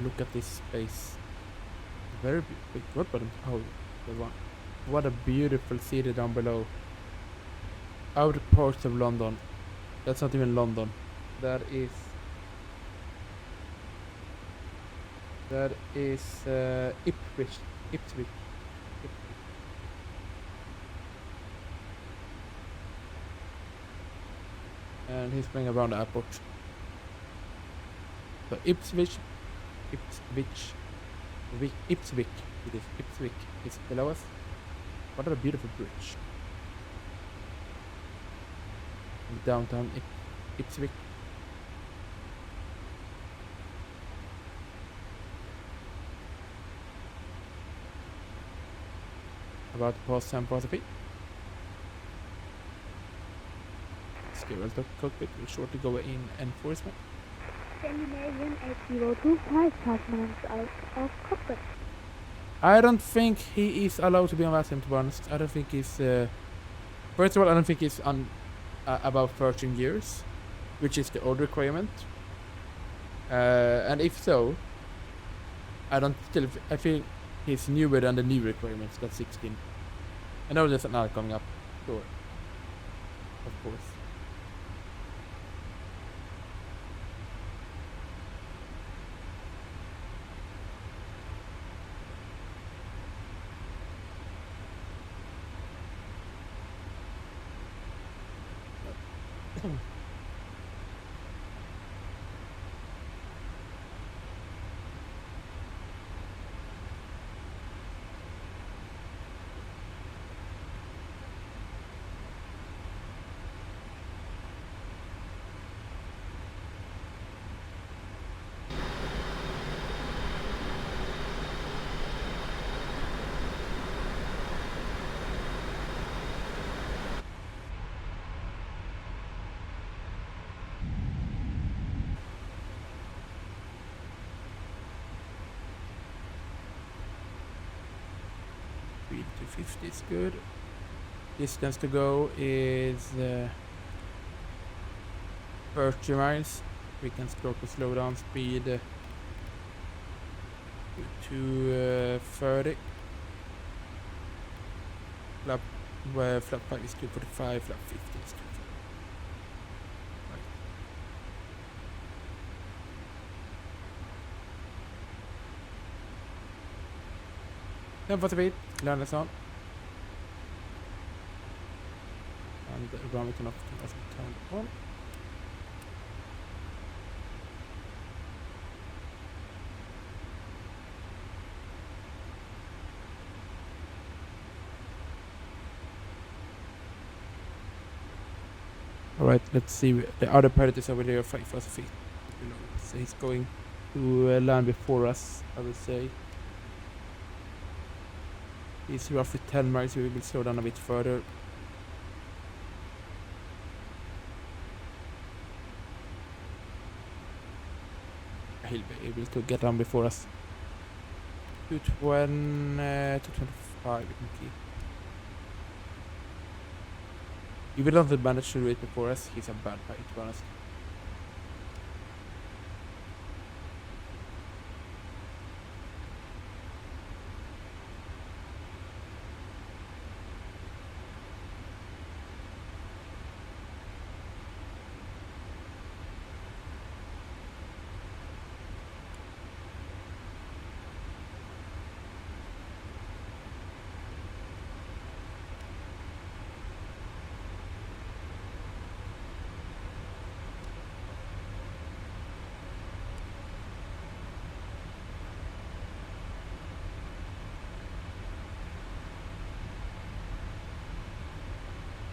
Look at this space. Very big. What button? Oh, the one. What a beautiful city down below. Outer parts of London. That's not even London. That is Ipswich. Ipswich. And he's going around the airport. So Ipswich. It is Ipswich is below us. What a beautiful bridge. In downtown Ipswich. About to pass San Pacific. Scale cockpit will shortly go in enforcement. Scandinavian 8025 minutes out of cockpit. I don't think he is allowed to be on VATSIM, to be honest. I don't think he's... first of all, I don't think he's on about 13 years, which is the old requirement. And if so, I feel he's newer than the new requirements, that's 16. I know there's another coming up, sure. Of course. Speed to 50 is good. Distance to go is 30 miles. We can start to slow down speed to 30. Flap 5 is 245, flap 50 is 245. Right. Then for the beat, land us on. And the runway can off turn on. Alright, let's see. The other pilot is over there 5,000 feet below. So he's going to land before us, I would say. He's roughly 10 miles, so we will slow down a bit further. He'll be able to get down before us. 220, 225 we can keep. If you don't manage to do it before us, he's a bad pilot, to be honest.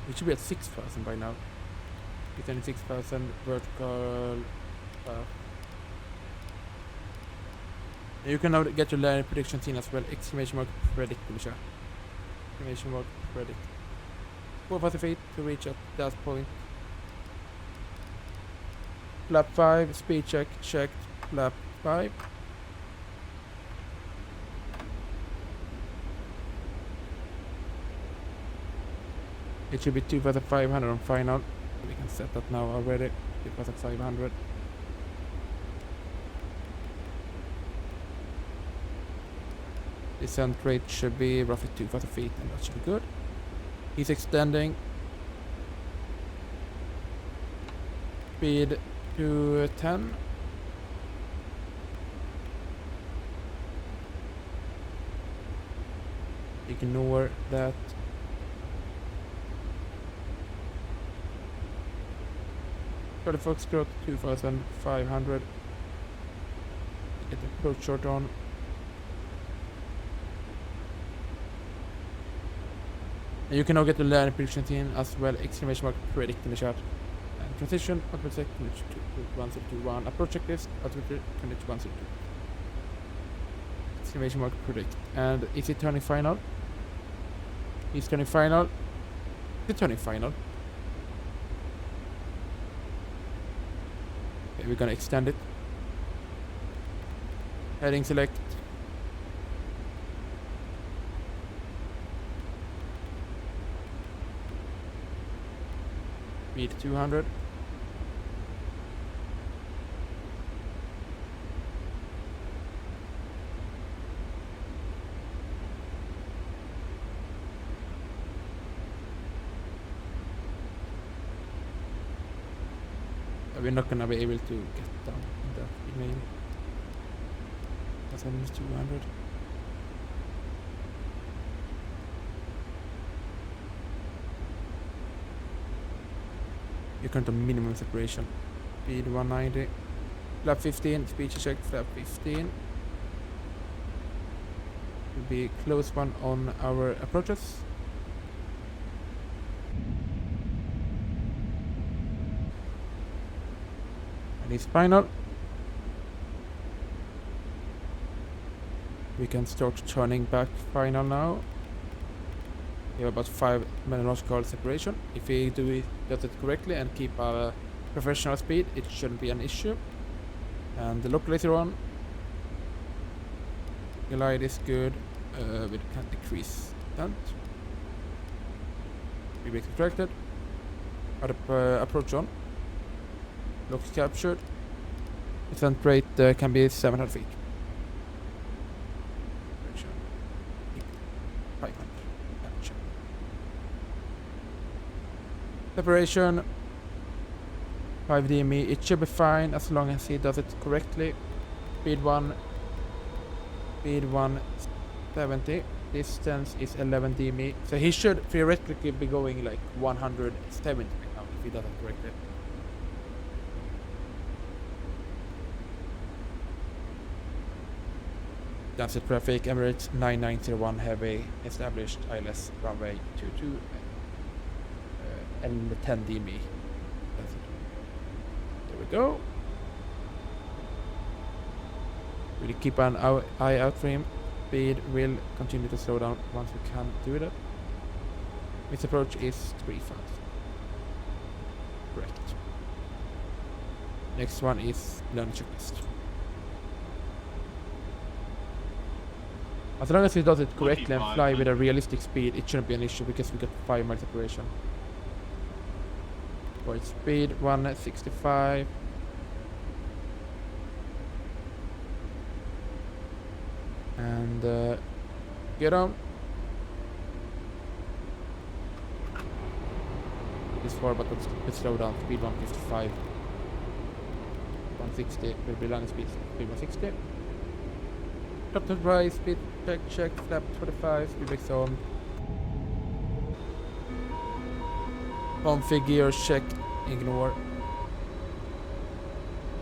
We should be at 6,000 by now. It's only 6,000 vertical. You can now get your landing prediction seen as well. Exclamation mark predict in the chat. Exclamation mark predict. 4,000 feet to reach at that point. Flap 5, speed check, checked. Flap 5. It should be 2,500 on final. We can set that now already. 2,500. Descent rate should be roughly 2,000 feet, and that should be good. He's extending. Speed to 10. Ignore that. For the Foxtrot 2,500. Get the approach short on. And you can now get the landing prediction in as well. Exclamation mark predict in the chat. And transition automatic connection to 1021. Approach checklist automatic connection to 102. Exclamation mark predict. And is it turning final? He's turning final. Is it turning final? Okay, we're gonna extend it. Heading select. Speed 200. We're not gonna be able to get down in that email. That's almost 200. You're going to minimum separation. Speed 190. Flap 15, speed check, flap 15. Will be close one on our approaches. And it's final. We can start turning back final now. We have about 5 meteorological separation. If we does it correctly and keep a professional speed, it shouldn't be an issue. And the localizer on. Glide is good. We can decrease that. We be subtracted. Approach on. Locks captured. Descent rate can be 700 feet. 500. Capture. Separation 5 DME. It should be fine as long as he does it correctly. Speed 1. Speed 170. Distance is 11 DME. So he should theoretically be going like 170 right now if he does it correctly. That's it. Traffic Emirates 9901 heavy established ILS runway 22 and 10 DME. That's it. There we go. We'll keep an eye out for him. Speed will continue to slow down once we can do that. Its approach is 3,000. Correct. Next one is landing checklist. As long as he does it correctly and fly with a realistic speed, it shouldn't be an issue because we got 5 miles separation. Report speed 165. And get on. This far, but let's slow down. Speed 155. 160 will be landing speed 160. Top to right, speed check, flap 45, speed brakes on. Config gear check, ignore.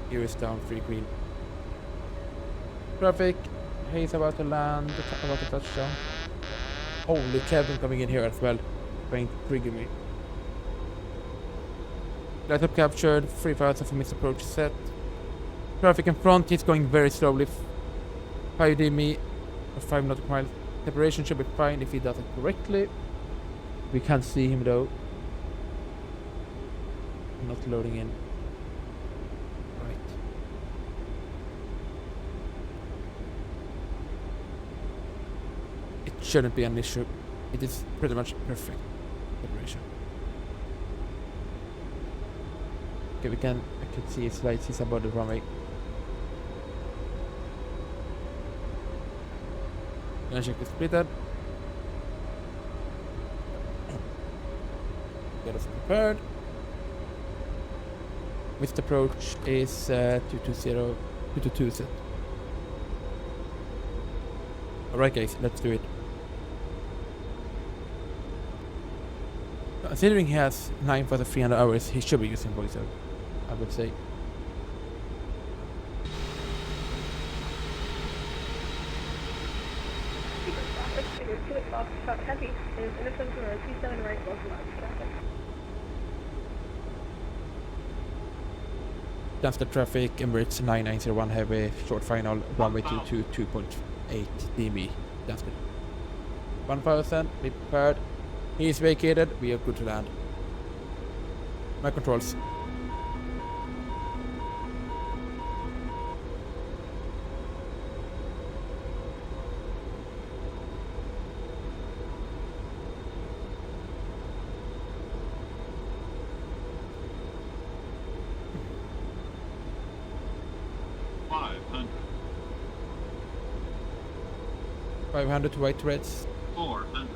Gear is down, free green. Traffic, he's about to land, about to touchdown. Holy cabin coming in here as well, trying to trigger me. Light up captured, 3000 from its approach set. Traffic in front is going very slowly. 5 dm or 5 nautical miles. Separation should be fine if he does it correctly. We can't see him though. Not loading in. Right. It shouldn't be an issue. It is pretty much perfect separation. Okay, I can see his lights. He's above the runway. Gonna check the splitter. Get us prepared. Missed approach is 222 set. Alright guys, let's do it. Considering he has 9,300 hours, he should be using voiceover, I would say. Heavy is innocent for a C7 right localized traffic. Transfer traffic, Emirates 9901 heavy, short final, runway 22, 2.8 dm. That's good. 1000, be prepared. He is vacated, we are good to land. My controls. $500. 500 to white threads. 400.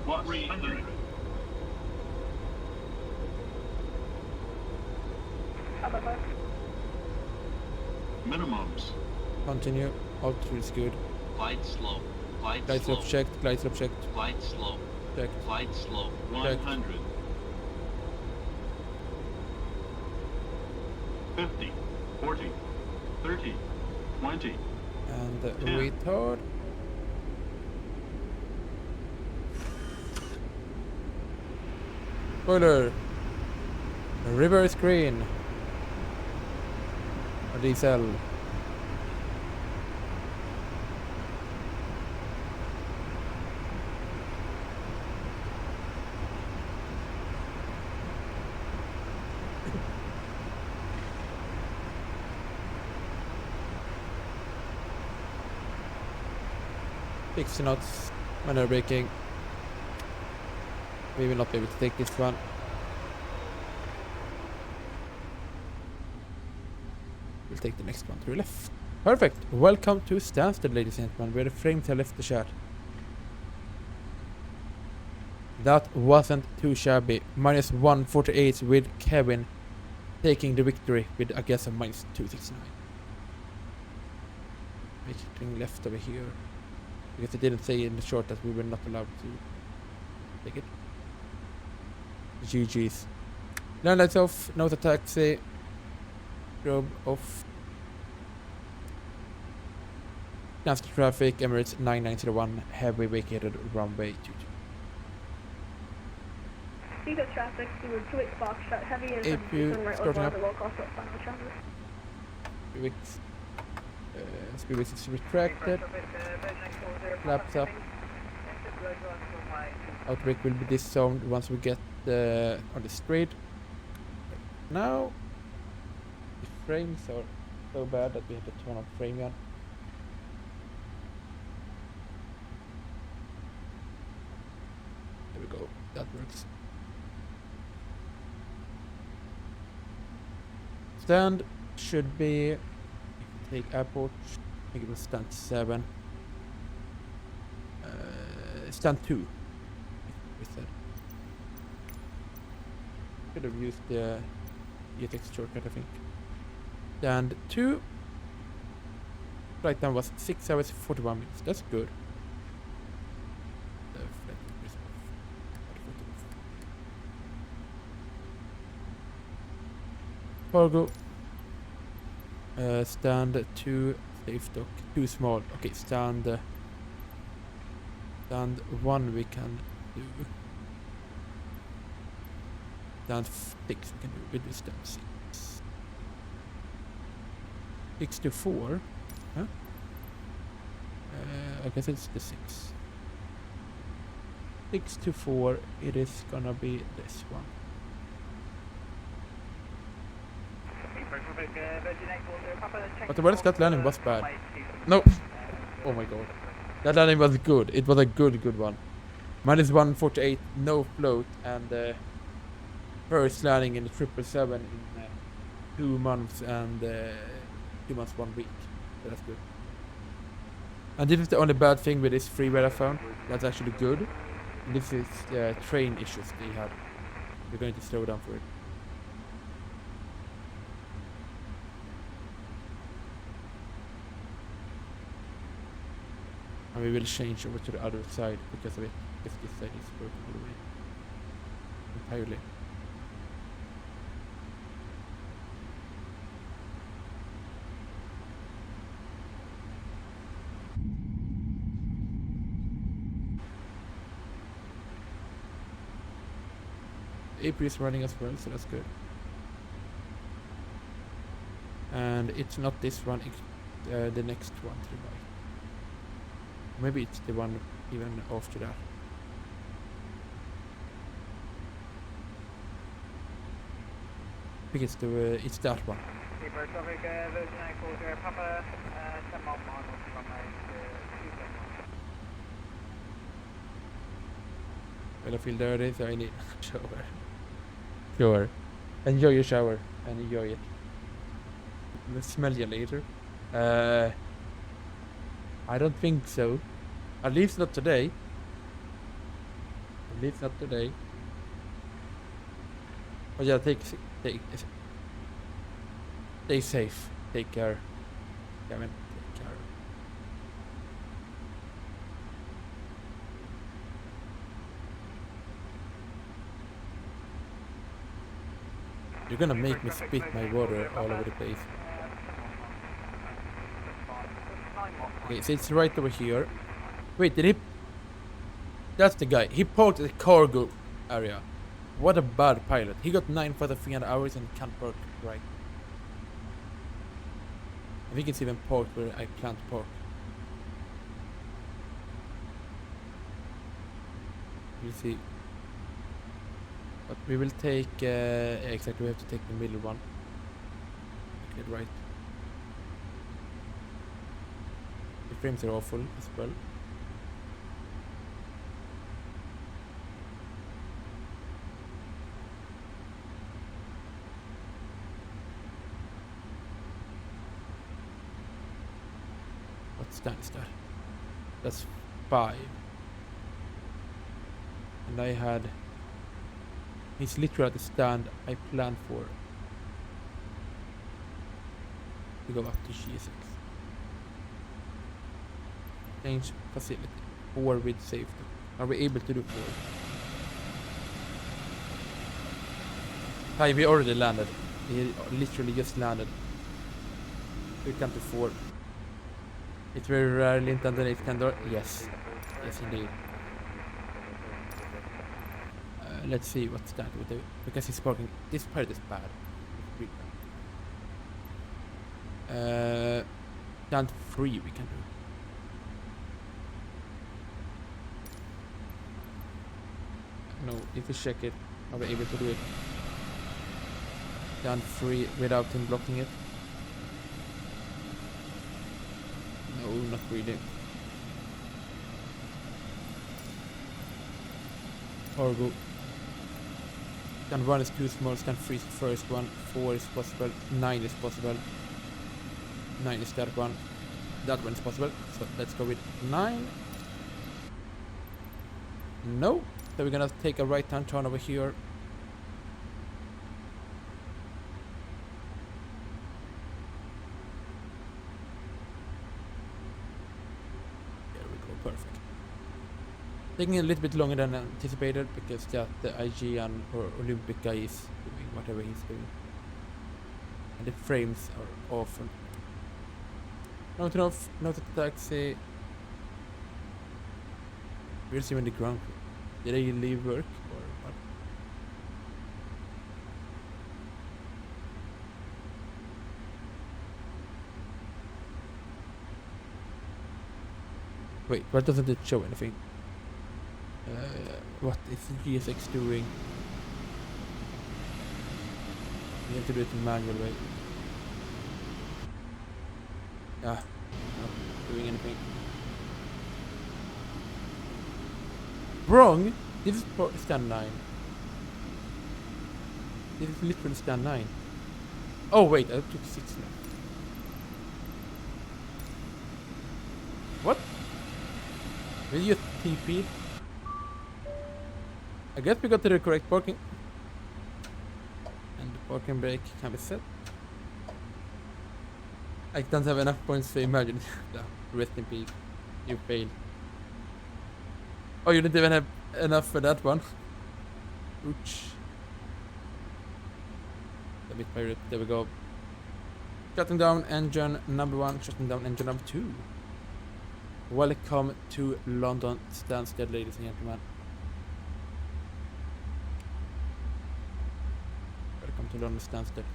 What? 300. Minimums. Continue. Alt is good. Glide slope. Glide Glide slope slope. checked. Glide slope checked. Glide slope. Checked. Glide slope. 100. 50. 40. 30. 20. And 10. retard. Spoiler. Reverse green. Or diesel. Six knots. Maneuver braking. We will not be able to take this one. We'll take the next one to the left. Perfect. Welcome to Stansted, ladies and gentlemen, where the frame tail left the chat. That wasn't too shabby. Minus 148 with Kevin taking the victory with a guess of minus 269. Making left over here. Because they didn't say in the short that we were not allowed to take it. GG's. Land lights off, note a taxi. Strobe off. Transfer traffic, Emirates 9901, heavy vacated runway 22. Speed of traffic, you were 2 Foxtrot, heavy and APU, right starting up. the low cost of final traffic. Speedwix is retracted. Flaps up. Outbreak will be disowned once we get on the straight. Now, the frames are so bad that we have to turn on frame on. that works. Stand should be, if you take airport, I think it was stand 7. Stand 2, we said. Could have used the ETX shortcut, I think. Stand 2. Right now was 6 hours 41 minutes. That's good. Cargo. Stand 2. Safe dock. Too small. Okay, stand 1 we can do. Stand 6 we can do with the stand 6. 6 to 4. Huh? I guess it's the 6. 6 to 4. It is gonna be this one. But what is that landing was bad? No. Oh my god. That landing was good. It was a good one. Minus 148, no float, and first landing in the 777 in 2 months and 2 months 1 week. So that's good. And this is the only bad thing with this freeware I found. That's actually good. And this is train issues they had. We're going to slow down for it. And we will change over to the other side because of it, if this side is broken all the way. Entirely. AP is running as well, so that's good. And it's not this one, it's the next one to the right. Maybe it's the one even after that. I think it's that one. Well, I feel dirty, so I need a shower. Sure. Enjoy your shower and enjoy it. We'll smell you later. I don't think so. At least not today. At least not today. But yeah, stay safe. Take care. Kevin, take care. You're gonna make me spit my water all over the place. Okay, so it's right over here. Wait, did he... That's the guy. He parked at the cargo area. What a bad pilot. He got 9 for the 300 hours and can't park right. I think it's even parked where I can't park. We'll see. But we will take... exactly, we have to take the middle one. Get it right. The frames are awful as well. What stand is that? That's 5. And I had... He's literally at the stand I planned for. To go up to GSX. Change facility. 4 with safety. Are we able to do 4? Hi, we already landed. We literally just landed. We come to 4. It's very rarely intended it can do. Yes. Yes indeed. Let's see what's that with the, because he's parking. This part is bad. Stand 3 we can do. No, if we check it, are we able to do it? Stand 3 without him blocking it. No, not really. cargo. Scan 1 is too small, scan 3 is the first one, 4 is possible, 9 is possible. 9 is that one. That one is possible. So let's go with 9. No. So we're gonna take a right hand turn over here. There we go, perfect. Taking a little bit longer than anticipated because the IGN or Olympic guy is doing whatever he's doing. And the frames are awful. Not enough, not a taxi. We'll see when the ground. Did I leave work or what? Wait, why doesn't it show anything? What is GSX doing? You have to do it in manual way. Ah, not doing anything. Wrong! This is stand 9. This is literally stand 9. Oh wait, I took 6 now. What? Will you TP? I guess we got to the correct parking. And the parking brake can be set. I don't have enough points to imagine. No, rest in peace. You failed. Oh, you didn't even have enough for that one. Ouch. A bit pirate. There we go. Shutting down engine number 1, shutting down engine number 2. Welcome to London Stansted, ladies and gentlemen. Welcome to London Stansted.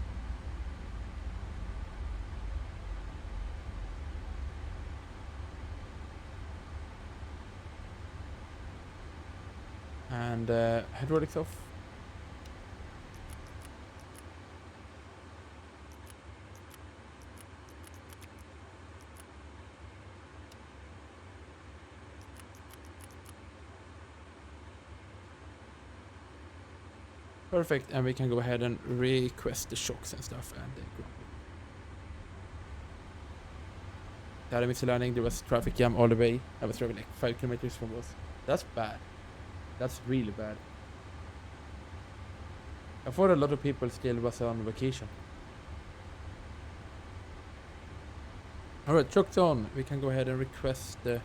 And hydraulics off. Perfect, and we can go ahead and request the shocks and stuff and go. That I missed a landing, there was traffic jam all the way. I was driving like 5 kilometers from us. That's bad. That's really bad. I thought a lot of people still was on vacation. Alright, truck's on. We can go ahead and request the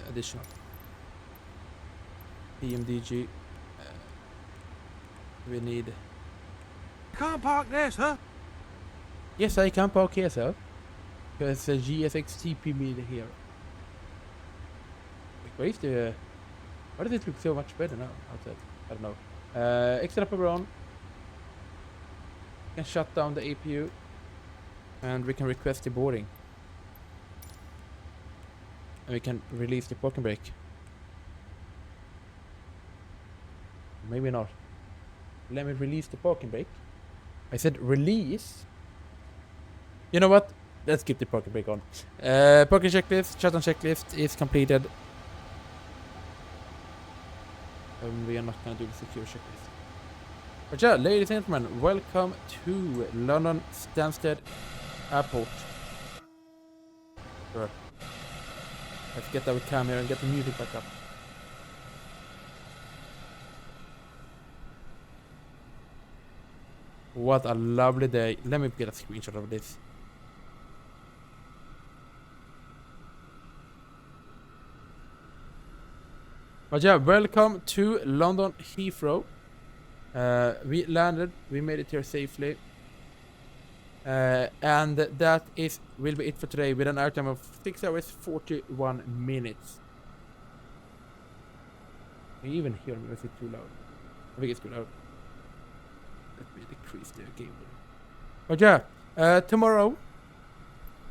additional PMDG. We need. You can't park there, sir. Yes, I can park here, sir. Because GSX TP me here. Where is the? Why does it look so much better now outside? I don't know. Extra power on. We can shut down the APU, and we can request the boarding. And we can release the parking brake. Maybe not. Let me release the parking brake. I said release. You know what? Let's keep the parking brake on. Parking checklist, shutdown checklist is completed. We are not gonna do the secure checklist. But yeah, ladies and gentlemen, welcome to London Stansted Airport. Sure. Let's get our camera and get the music back up. What a lovely day. Let me get a screenshot of this. But yeah, welcome to London Heathrow. We landed, we made it here safely. And that will be it for today with an airtime of 6 hours 41 minutes. Can you even hear me? Is it too loud? I think it's too loud. Let me decrease the game. But yeah, tomorrow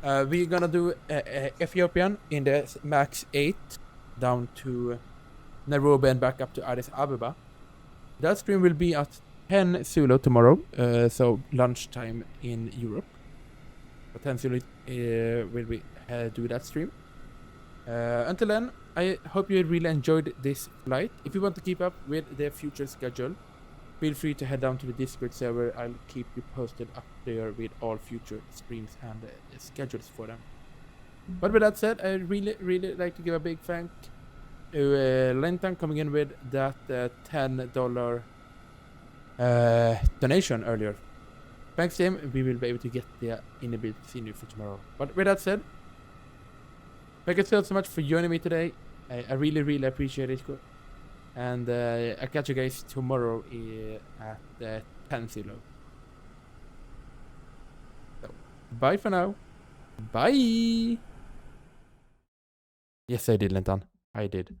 we're gonna do Ethiopian in the Max 8 down to Nairobi and back up to Addis Ababa. That stream will be at 10 Zulu tomorrow, so lunchtime in Europe. But 10 Zulu will be do that stream. Until then, I hope you really enjoyed this flight. If you want to keep up with the future schedule, feel free to head down to the Discord server. I'll keep you posted up there with all future streams and schedules for them. But with that said, I really like to give a big thank to Lentan coming in with that $10 donation earlier. Thanks, Tim. We will be able to get the inbuilt scenery for tomorrow. But with that said, thank you so much for joining me today. I really appreciate it. And I'll catch you guys tomorrow at 10:00. So, bye for now. Bye. Yes, I did, Lentan. I did.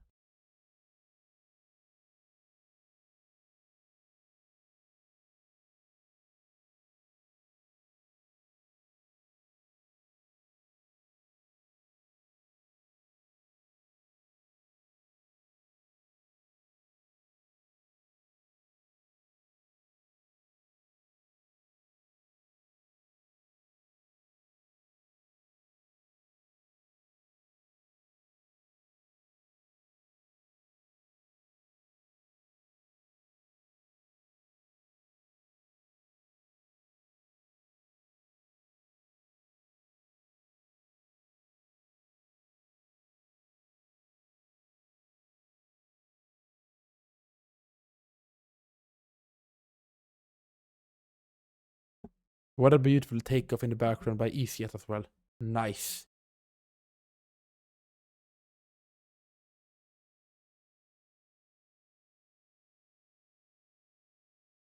What a beautiful takeoff in the background by EGSS as well. Nice.